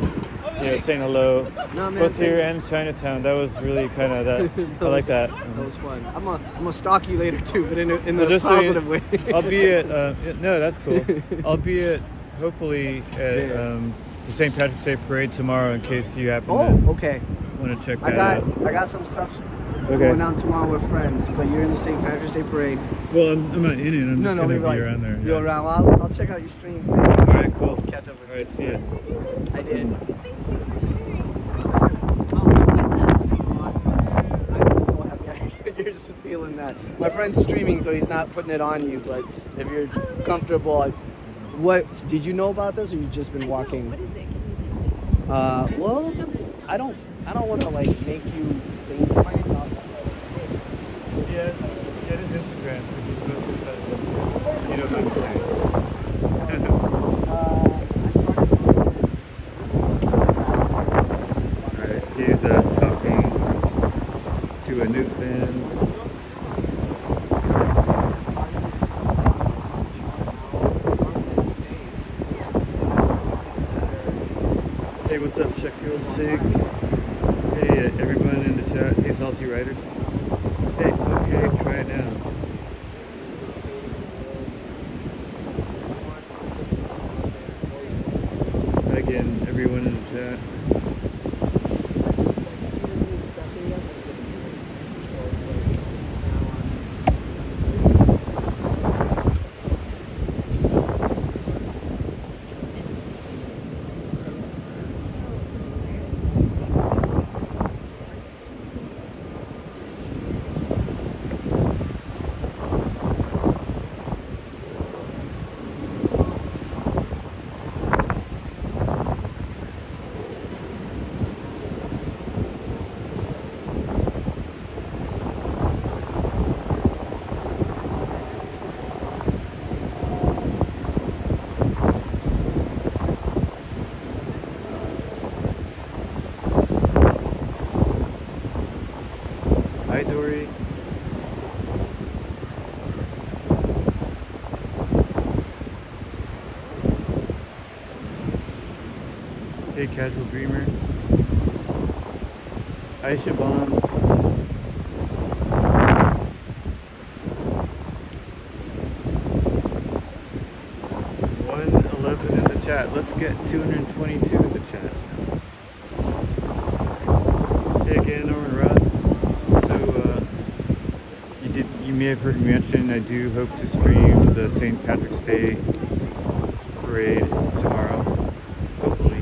saying hello. No, man, Both here thanks. and Chinatown. That was really kind of that. I like that. That was fun. I'm gonna stalk you later too, but in a Well, just so positive way. I'll be at. No, that's cool. I'll be at hopefully at the St. Patrick's Day parade tomorrow in case you happen to okay. want to check I that out. got some stuff Okay. going down tomorrow with friends, but you're in the St. Patrick's Day parade. Well, I'm not in it. I'm just gonna maybe be around there. You're yeah. around. Well, I'll check out your stream. All right, cool. Catch up with All right, see ya. I did. I'm so happy you're just feeling that. My friend's streaming, so he's not putting it on you. But if you're comfortable, what did you know about this, or you've just been walking? What is it? Can you tell me? Well, I don't want to like make you think it might be awesome. Yeah, get his Instagram because he posts this on Instagram. You know what I'm saying? Alright, he's talking to a new fan. Hey, what's up, Shakil Shake? Hey, everyone in the chat. Hey, Salty Rider. Hey, okay, try it now. Again, everyone in the chat. Hi, Dory. Hey, Casual Dreamer. Hi, Shabam. $111 in the chat. Let's get 222 in the chat. Hey again, Norman Russ. So you may have heard me mention I do hope to stream the St. Patrick's Day parade tomorrow. Hopefully.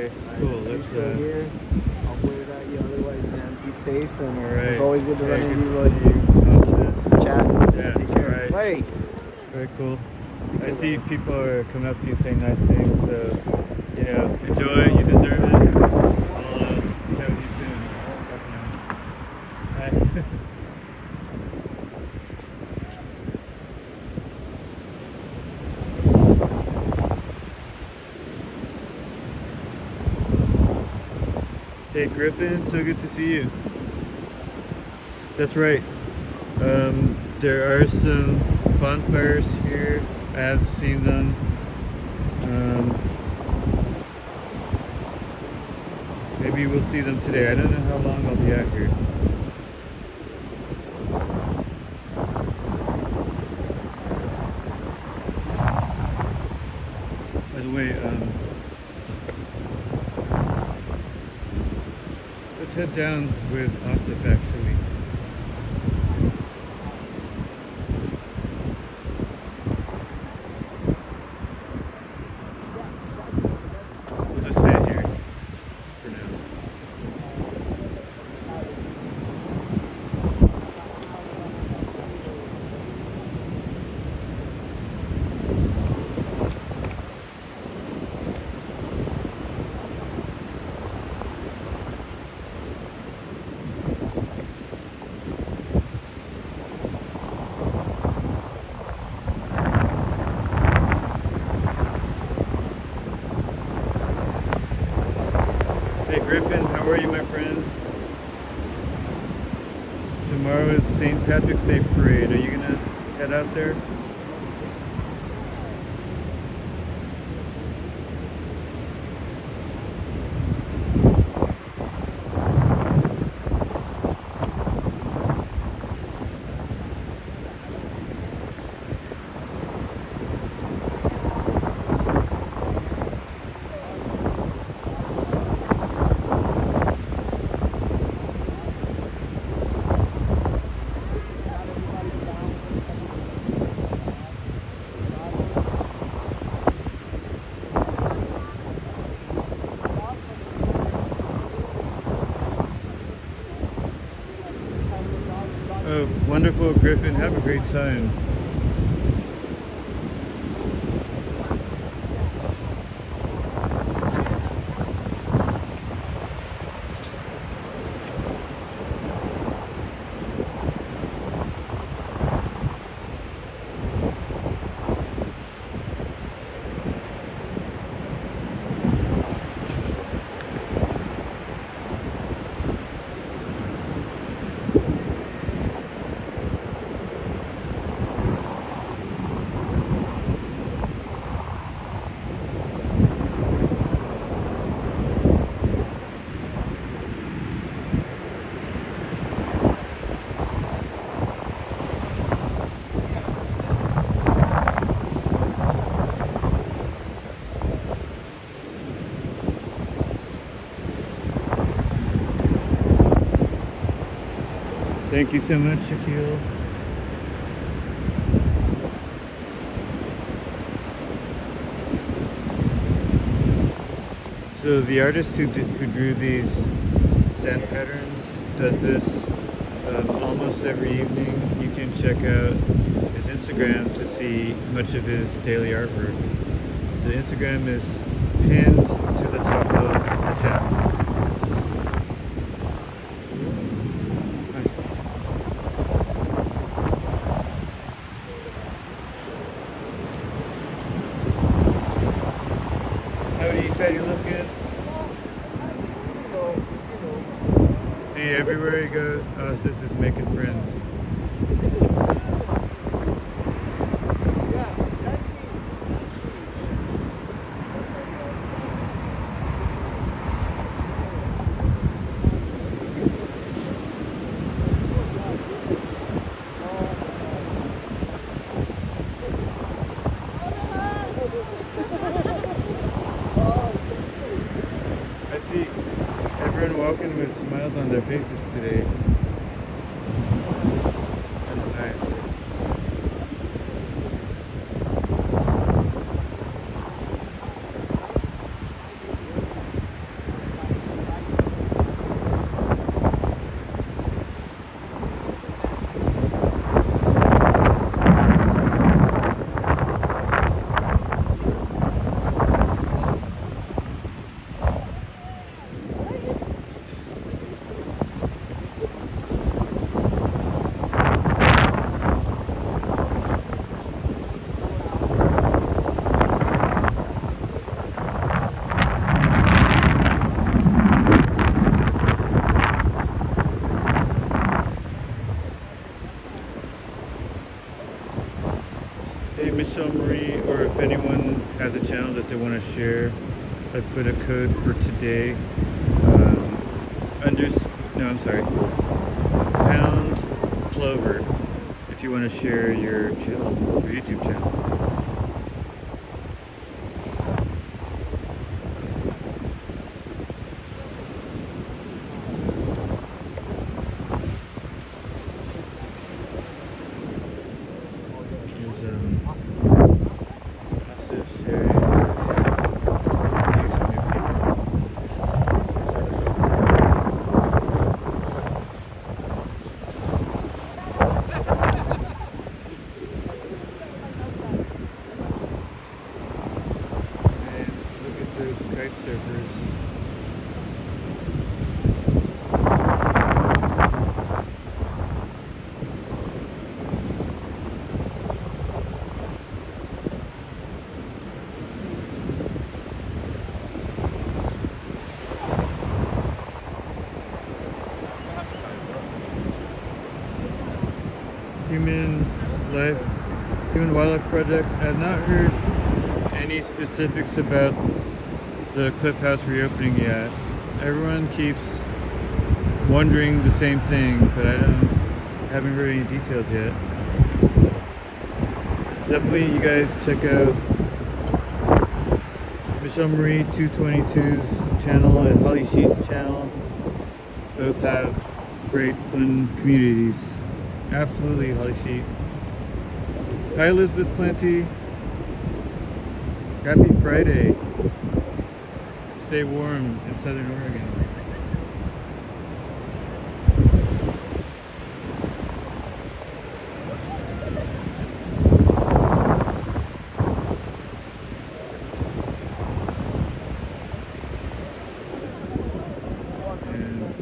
Okay, cool. If you're Let's still here, I'll wave at you. Otherwise, man, be safe. And all right. it's always good to run good into you, to Lloyd. see you. Awesome. Chat. Yeah, Take care. all right. Bye. Very cool. I see people are coming up to you saying nice things, so you know, enjoy. You deserve it. I'll chat with you soon. Bye. Hey Griffin, so good to see you. That's right. There are some bonfires here. I have seen them. Maybe we'll see them today. I don't know how long I'll be out here. By the way, let's head down with Asif actually. We'll just stay here for now. Hey Griffin, how are you, my friend? Tomorrow is St. Patrick's Day Parade. Are you gonna head out there? Oh, wonderful, Griffin. Have a great time. Thank you so much, Shaquille. So the artist who drew these sand patterns does this almost every evening. You can check out his Instagram to see much of his daily artwork. The Instagram is pinned to the top of the chat. Howdy, Fatty, look good. See, everywhere he goes, Asif is making friends. I see everyone walking with smiles on their faces today. That's nice. or if anyone has a channel that they want to share, I put a code for today. Pound Clover, if you want to share your channel, your YouTube channel. Massive series. Kite surfers. Human Wildlife Project. I've not heard any specifics about the Cliff House reopening yet. Everyone keeps wondering the same thing, but haven't heard any details yet. Definitely you guys check out Michelle Marie 222's channel and Holly Sheet's channel. Both have great fun communities. Absolutely, Holly Sheet. Hi Elizabeth Plenty. Happy Friday. Stay warm in Southern Oregon.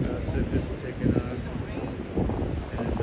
And Sip is taking off. And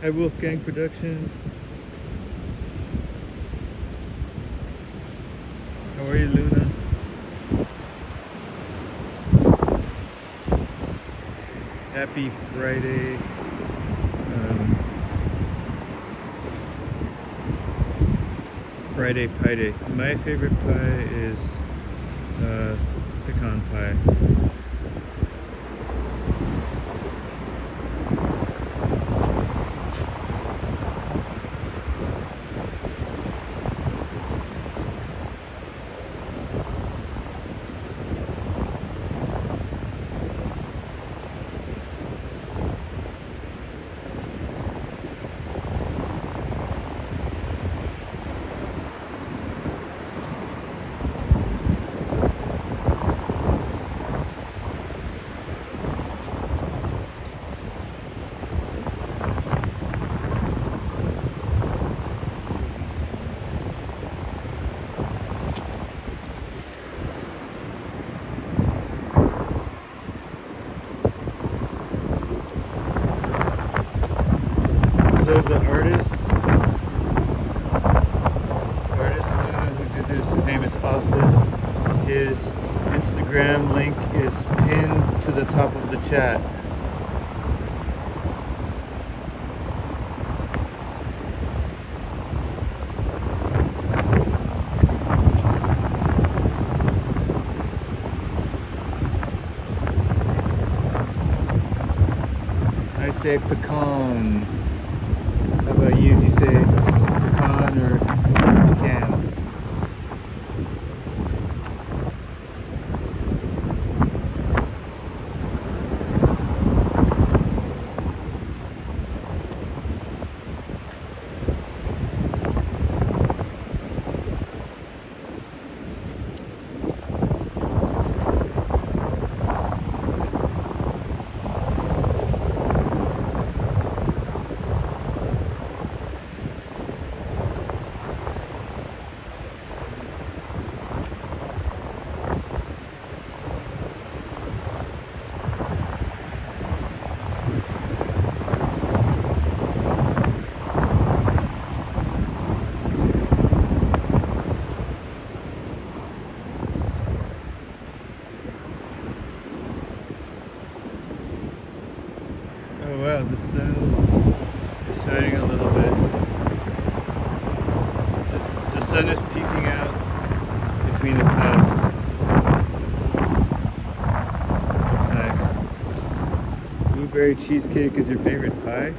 Hi Wolfgang Productions. How are you, Luna? happy Friday. Friday Pie Day. My favorite pie is pecan pie. So the artist Luna who did this, his name is Asif. His Instagram link is pinned to the top of the chat. I say pecan. How about you? Do you say pecan or pecan? Oh wow, the sun is shining a little bit. The sun is peeking out between the clouds. Looks nice. Blueberry cheesecake is your favorite pie?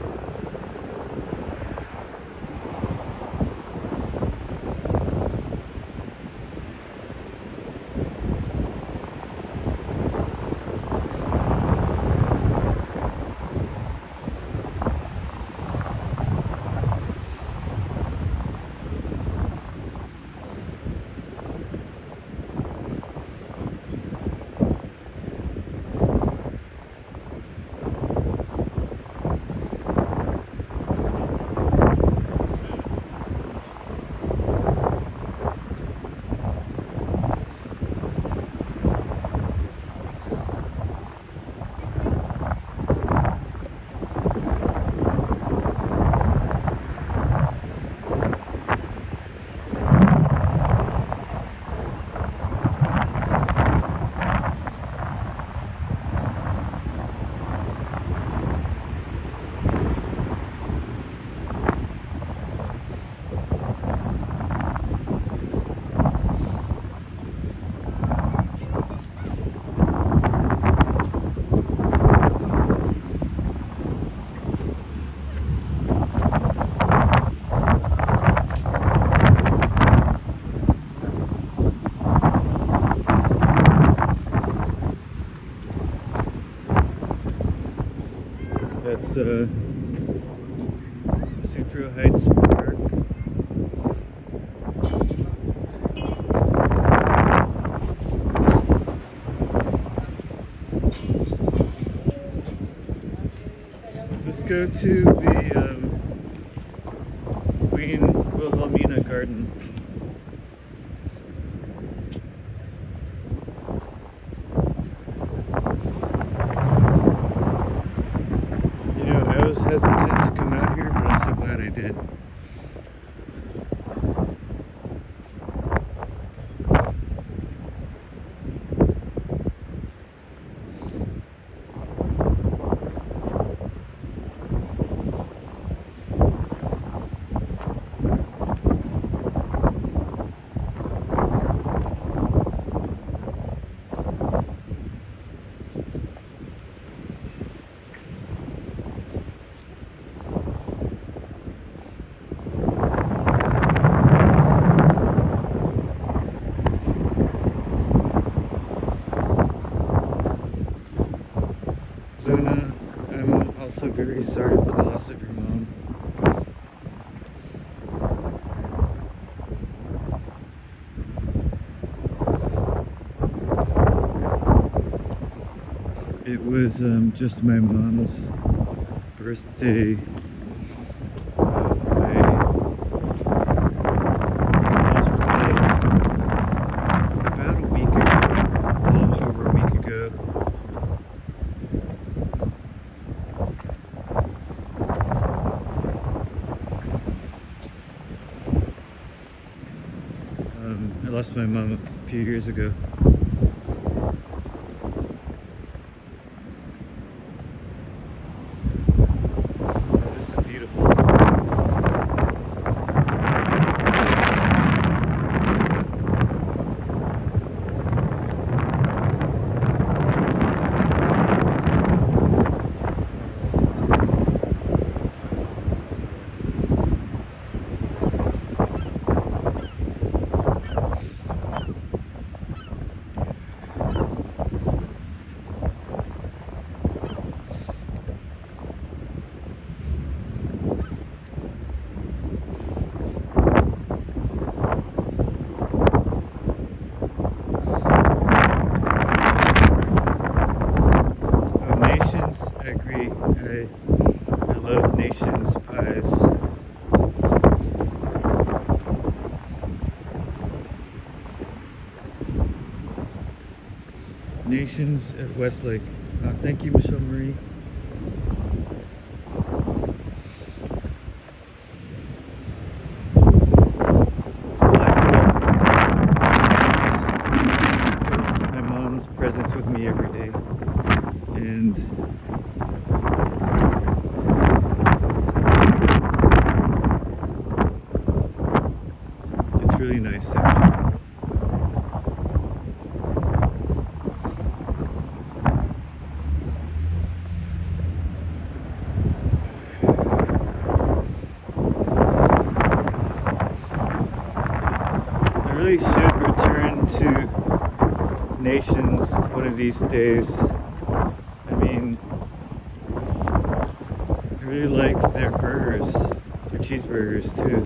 That's Sutro Heights Park. Let's go to the Queen Wilhelmina Garden. I was hesitant to come out here, but I'm so glad I did. Also very sorry for the loss of your mom. It was just my mom's birthday. About a week ago, a little over a week ago. I lost my mom a few years ago. This is beautiful. I agree. I love Nations pies. Nations at Westlake. Thank you, Michelle Marie. My mom's presence with me every day, and it's really nice actually. I really should return to Nations one of these days. I mean, I really like their burgers, their cheeseburgers too.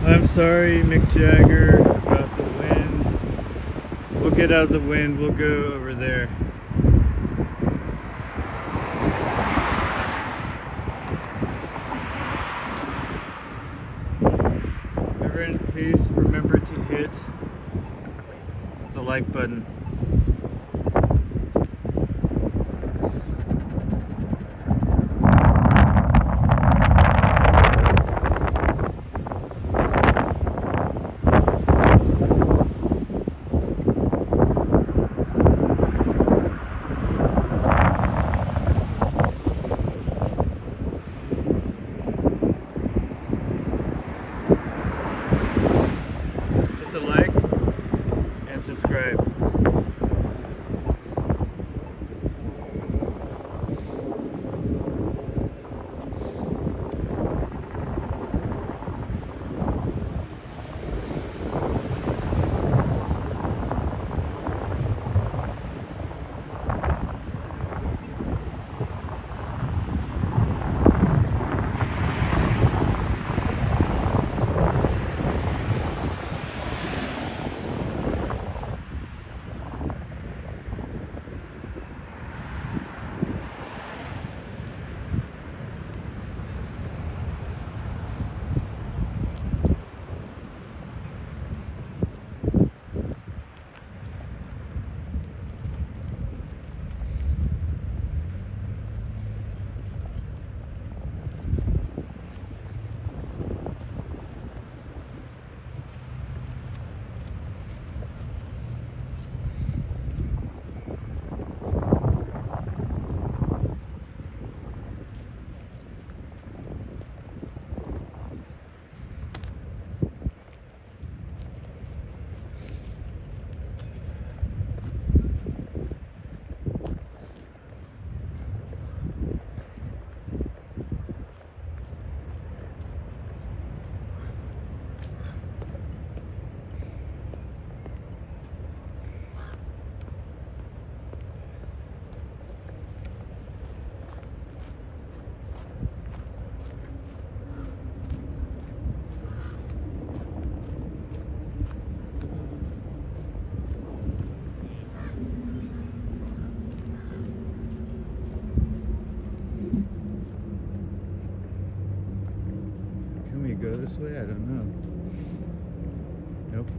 I'm sorry, Mick Jagger, about the wind. We'll get out of the wind, we'll go over there. like button. Hit the like and subscribe. Can we go this way? I don't know. Nope.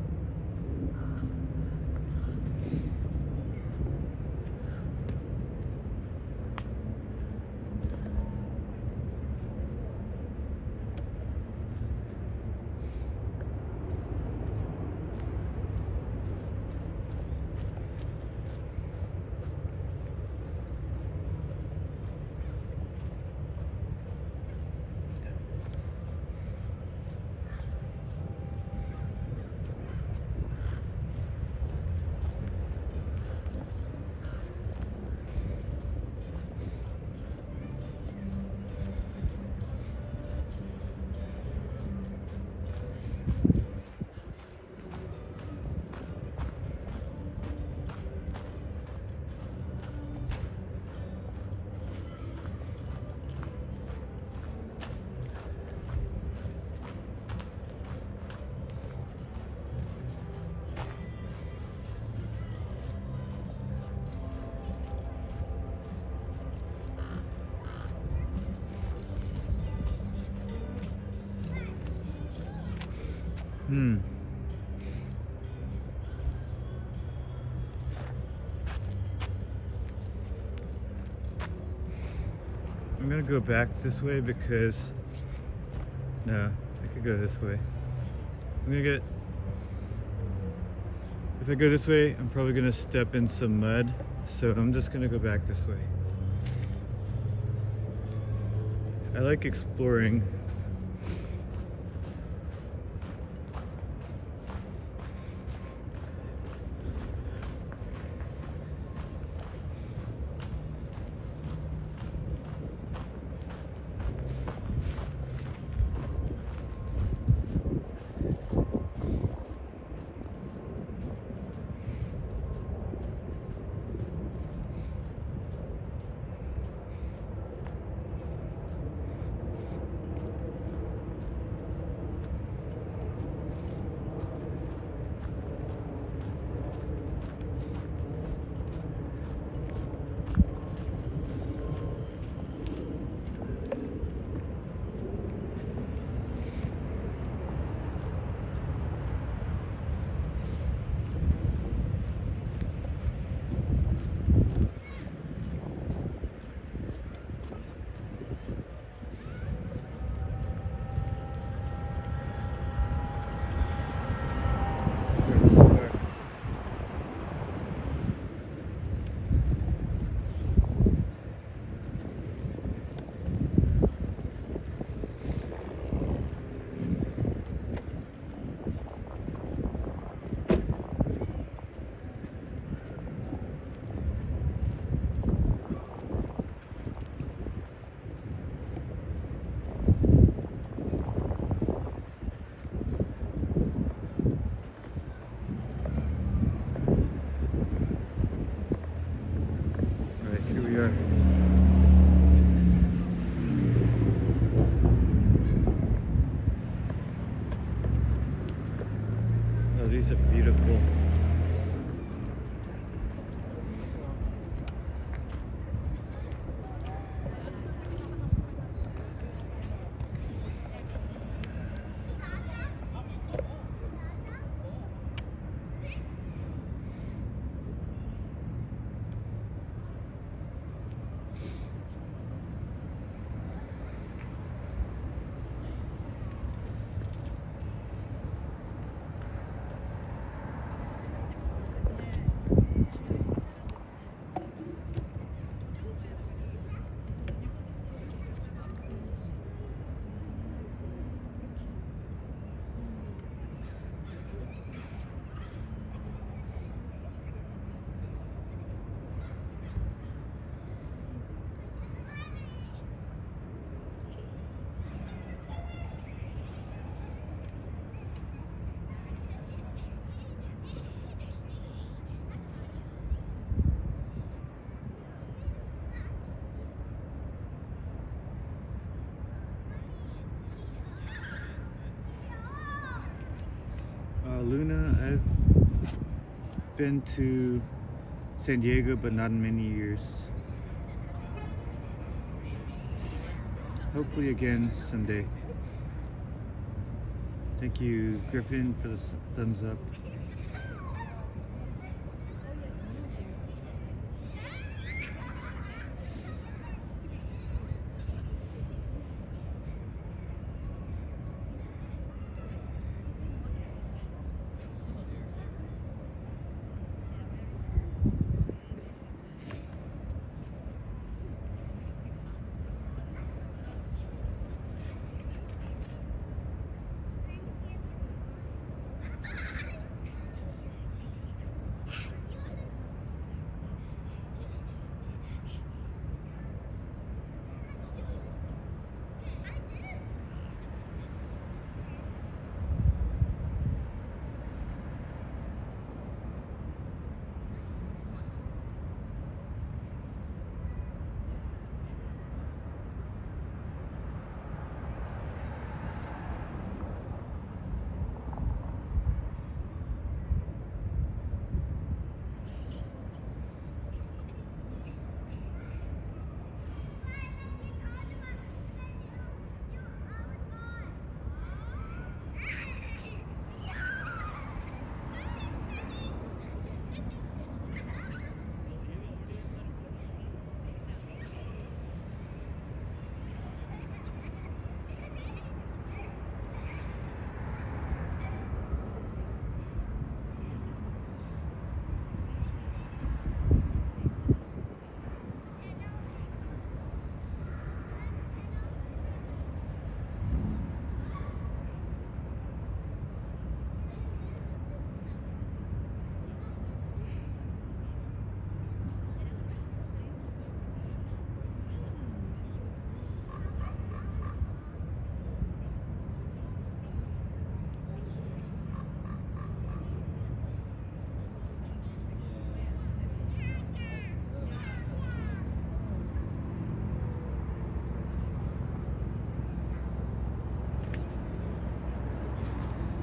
I'm gonna go back this way because no, I could go this way. If I go this way, I'm probably gonna step in some mud, so I'm just gonna go back this way. I like exploring. Luna, I've been to San Diego, but not in many years. Hopefully again someday. Thank you, Griffin, for the thumbs up.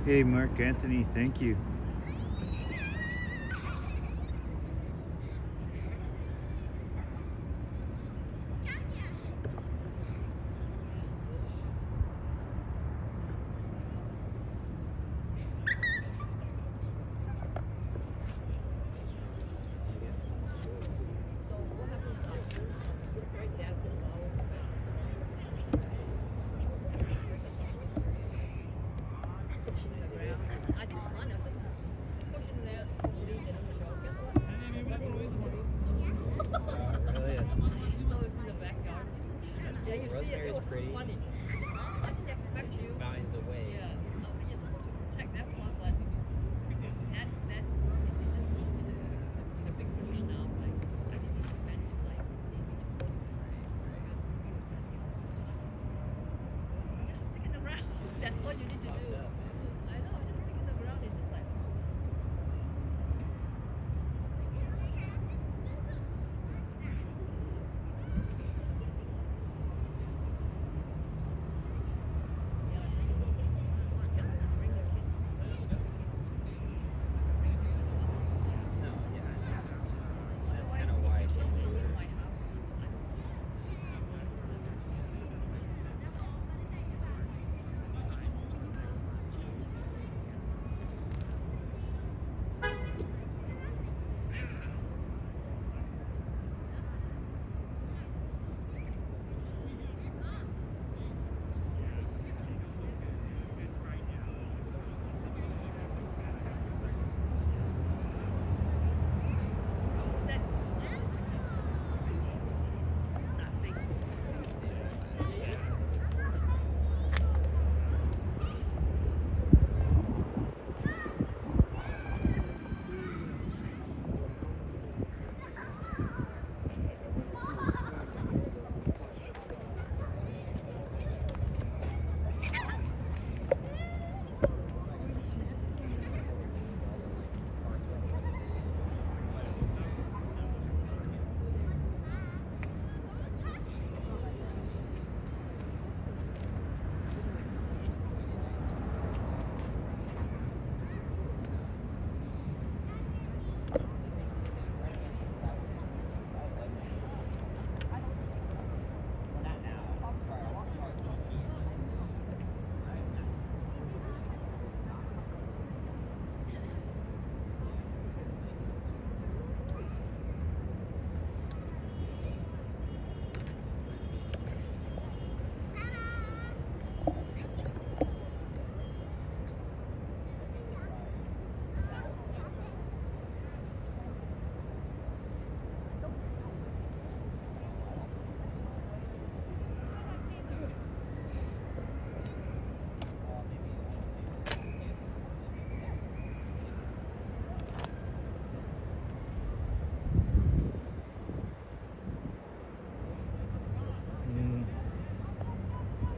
Hey, Mark Anthony, thank you. Rosemary's pretty. Funny. I didn't expect you. Finds a way. Yeah. You're supposed to protect that one, but that it's a big bush now. Like I didn't even meant to like just sticking around. That's all you need to do. I know, just sticking around. It's just like.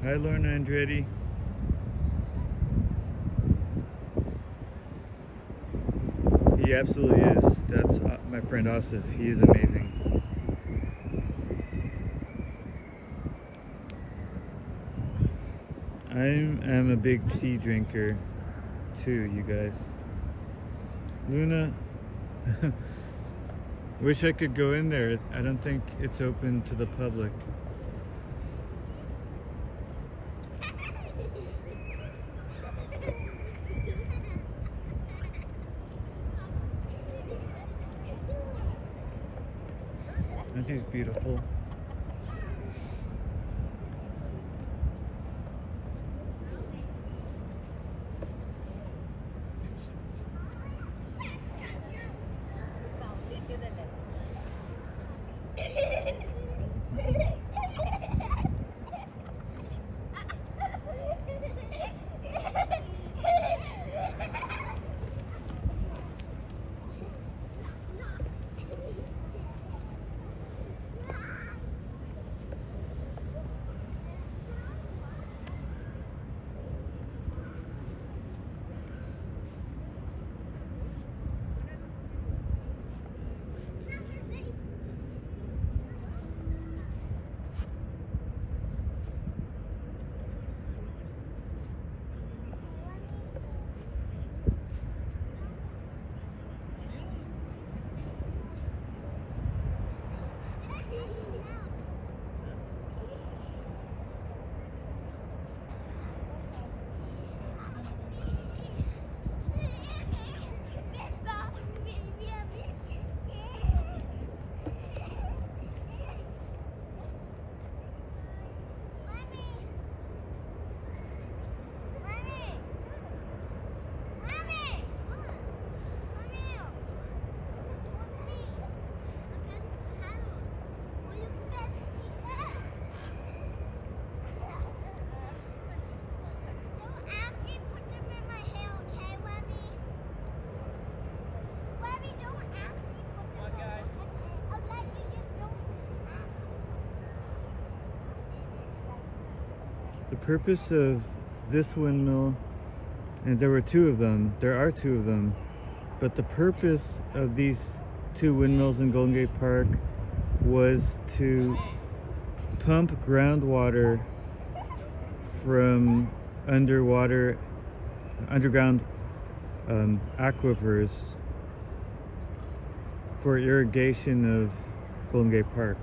Hi, Lorna Andretti. He absolutely is. That's my friend Asif. He is amazing. I'm a big tea drinker too, you guys. Luna, wish I could go in there. I don't think it's open to the public. Aren't these beautiful? The purpose of this windmill, and there are two of them, but the purpose of these two windmills in Golden Gate Park was to pump groundwater from underground aquifers for irrigation of Golden Gate Park.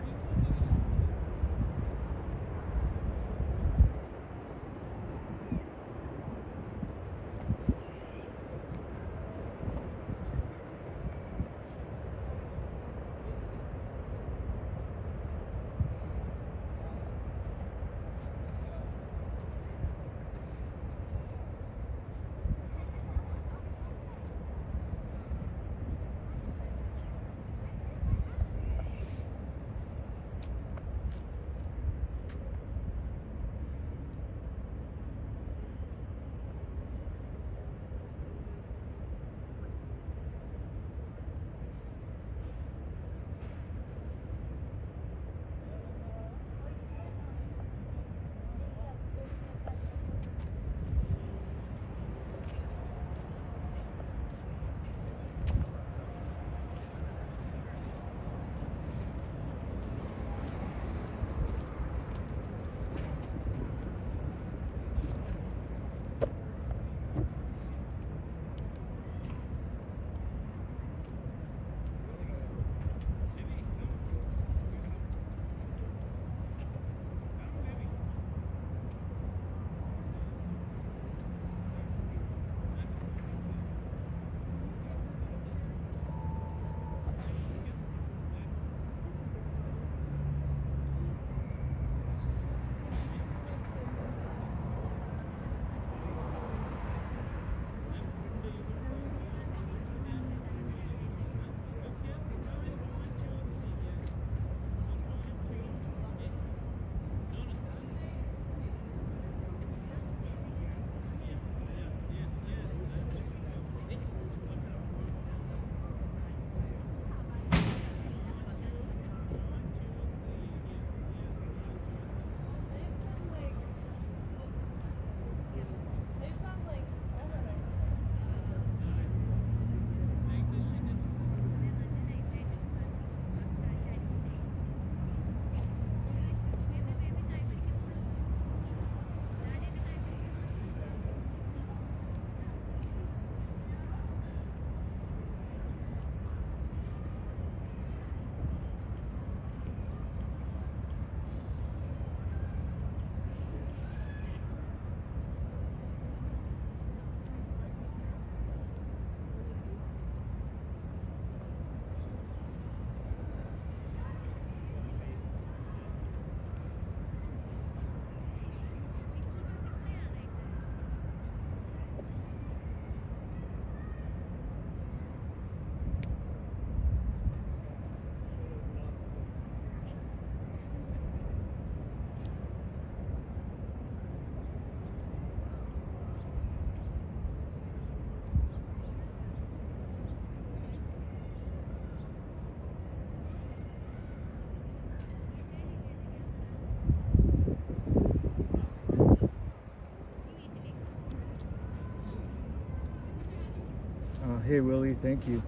hey Willie, thank you.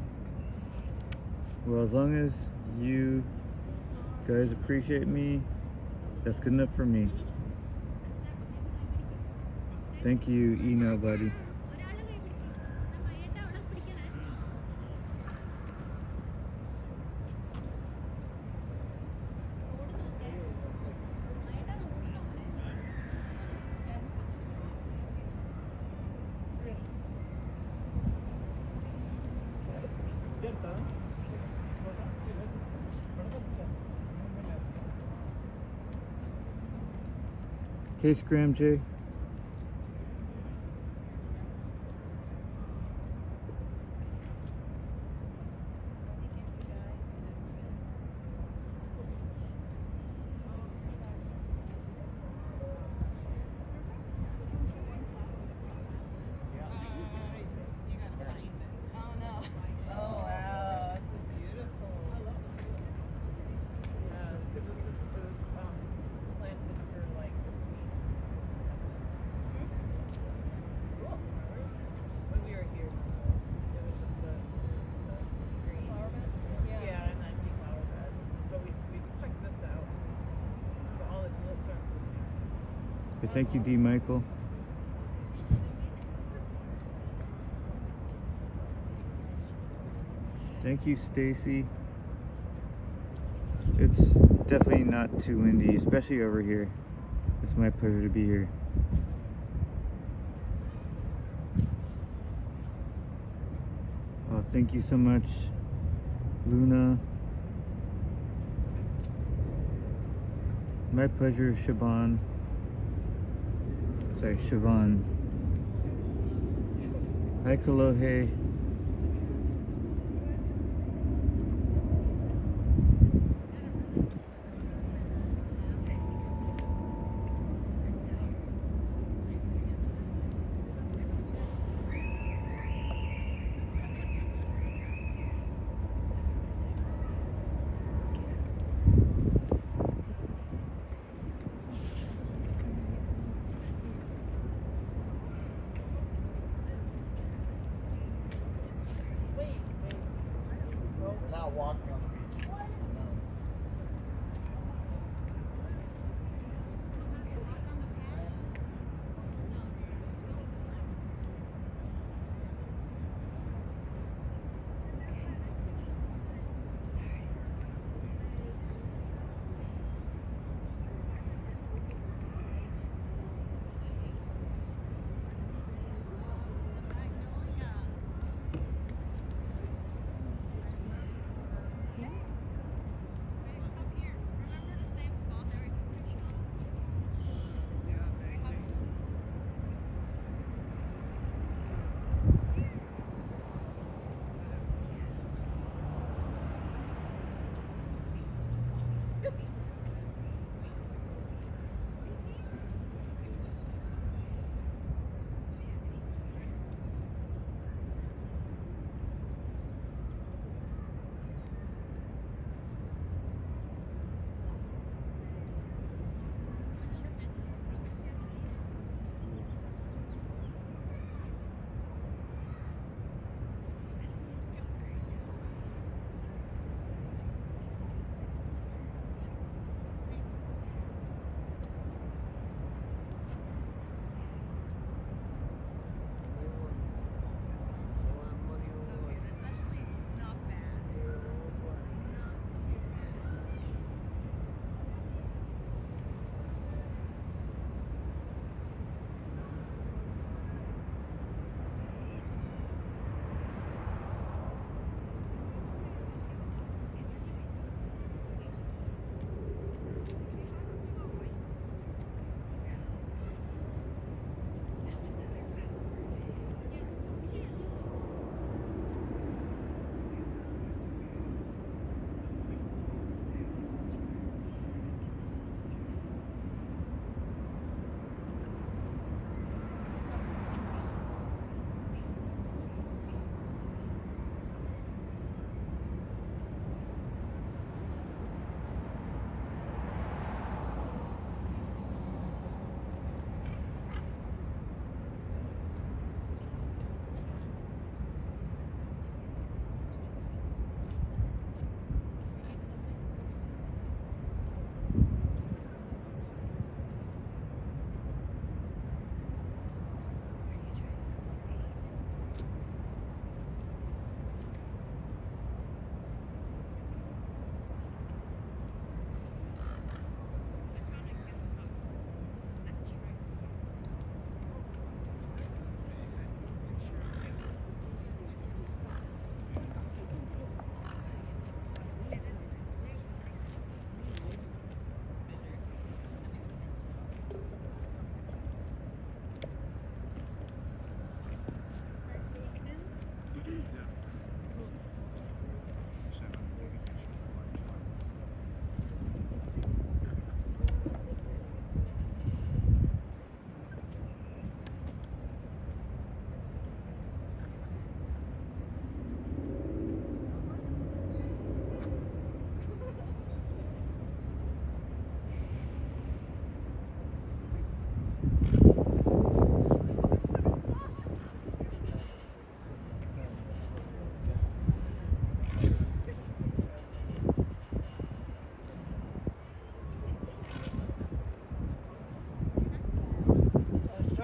Well, as long as you guys appreciate me, that's good enough for me. Thank you, email buddy. Hey, Scram J. Thank you, D. Michael. Thank you, Stacy. It's definitely not too windy, especially over here. It's my pleasure to be here. Oh, thank you so much, Luna. My pleasure, Siobhan. Sorry, Siobhan. Hi, Kalohe. Not walking on the beach.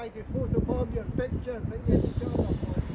try to photobomb your picture when you shot up on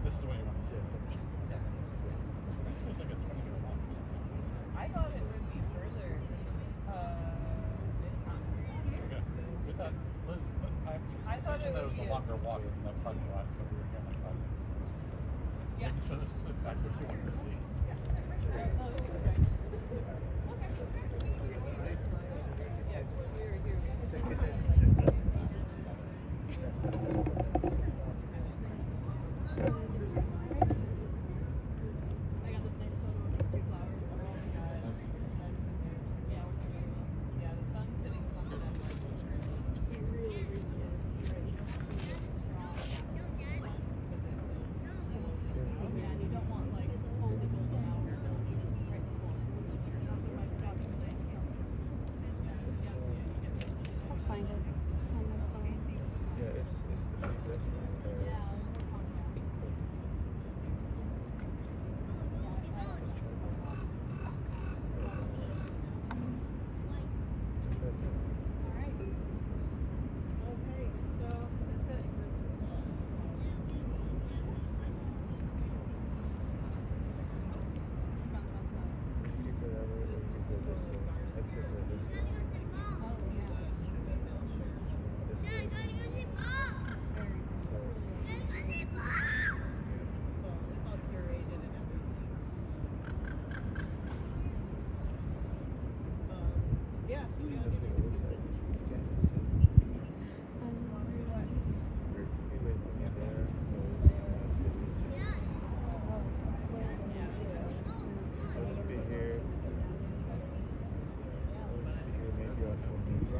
This is what you want to see. This looks like a 20-minute walk or something. I thought it would be further. Okay. We thought, I thought mentioned it that it would was a be longer walk than the parking lot, but we were here like 5 minutes. Yeah. Making sure this is exactly what you want to see. No, this is right. Yeah, when we were here, I got this nice photo of these two flowers. Oh my god. Yeah, we're doing very well. Yeah, the sun's hitting some of them. It really, really is. Yeah, and you don't want like fully golden hour right before. That's what my dog is doing. I'll find it on my phone. Yeah, it's the big restaurant there. Yeah, there's no contrast. Okay, so that's it. You could go that way, or you could go this way. I'd say go this way. This way. So it's all curated and everything. Yeah, so we That's what it looks like. You can't miss it. Be waiting in there. I'll just be here. Maybe I'll come in here or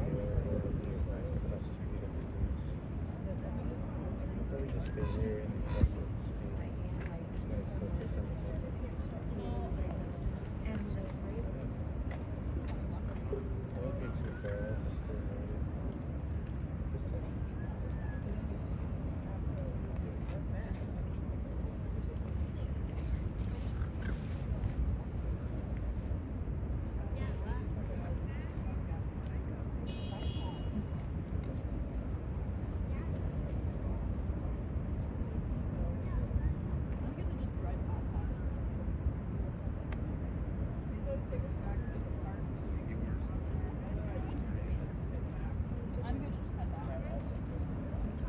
right across the street afterwards. I'll probably just stay here and across the street. As close to sunset. That won't be too far. I'll just stay here.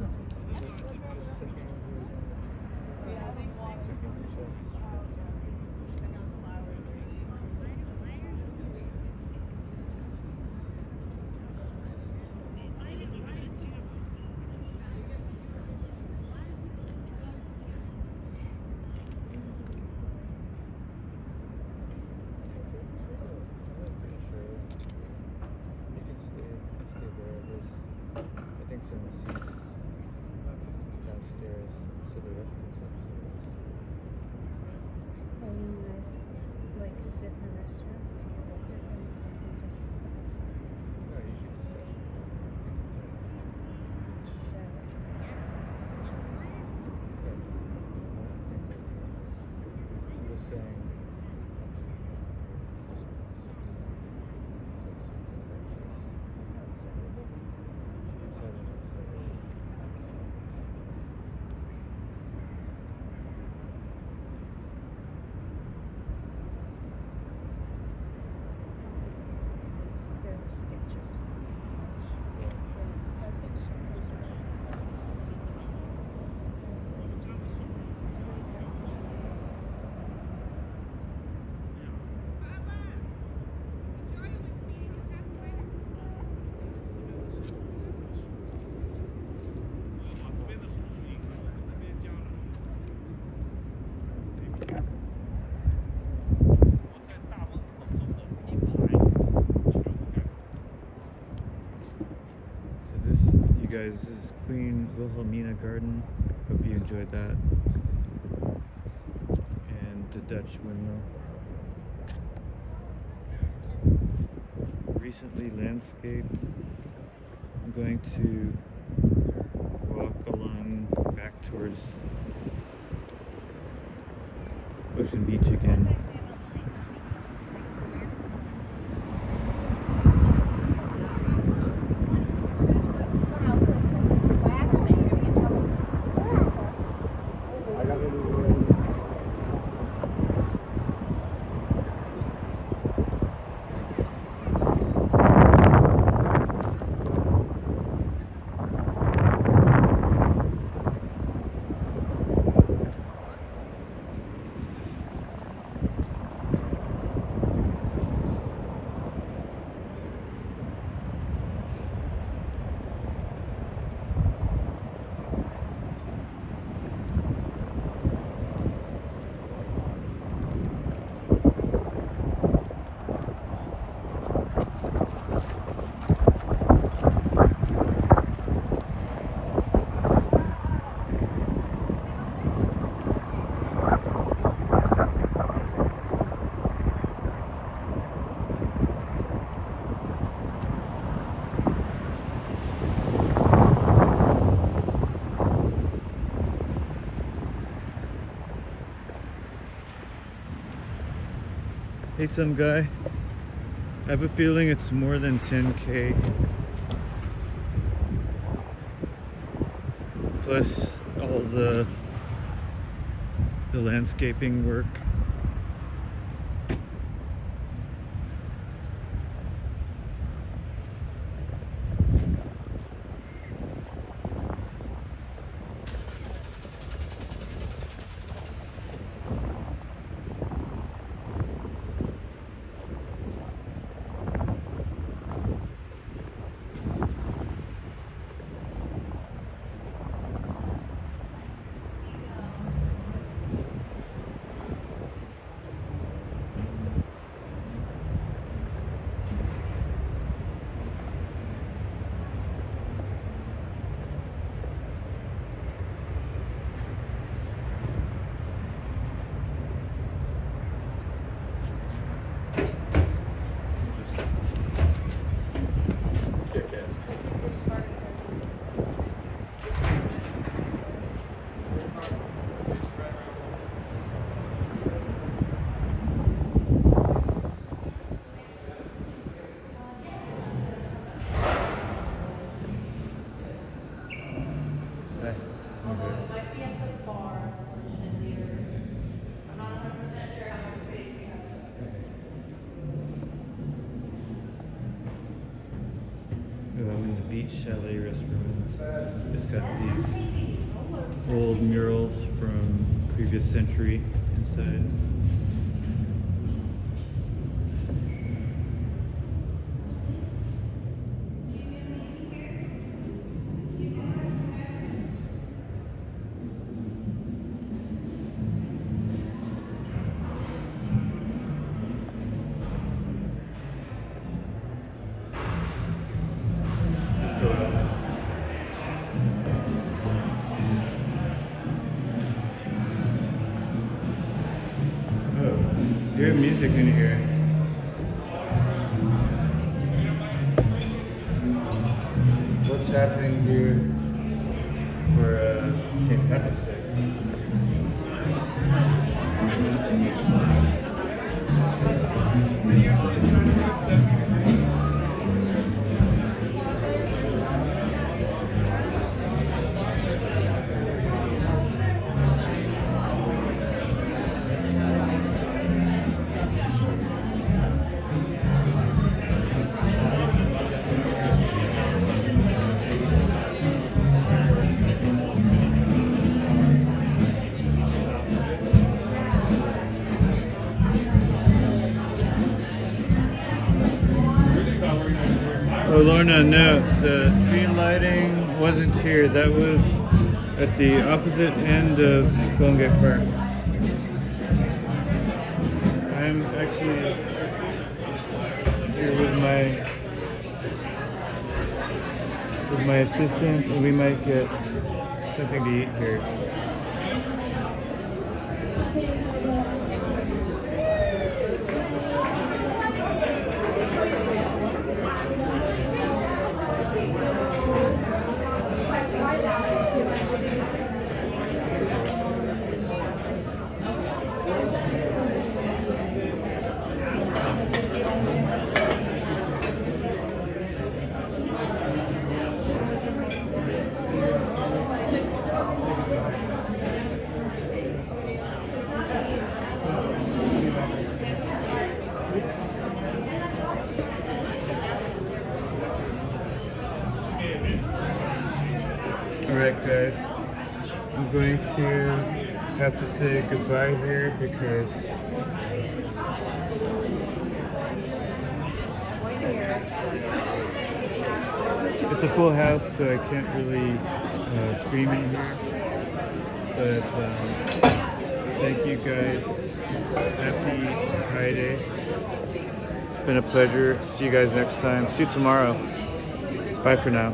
Just touch it. Sit in a restaurant to get like and just No, you should just I'm just saying. outside of it. There were sketchers. I was going to sit there. Guys, this is Queen Wilhelmina Garden. Hope you enjoyed that. And the Dutch windmill. Recently landscaped. I'm going to walk along back towards Ocean Beach again. I got it. Hey, some guy. I have a feeling it's more than 10K. Plus all the landscaping work. In the beach chalet restaurant. It's got these old murals from previous century inside. You have music in here. What's happening here for St. Patrick's Day? Oh, Lorna, no, the tree lighting wasn't here. That was at the opposite end of Golden Gate Park. I'm actually here with my assistant, and we might get something to eat here. Alright guys, I'm going to have to say goodbye here because it's a full house, so I can't really stream in here. But thank you guys. Happy Friday. It's been a pleasure. See you guys next time. See you tomorrow. Bye for now.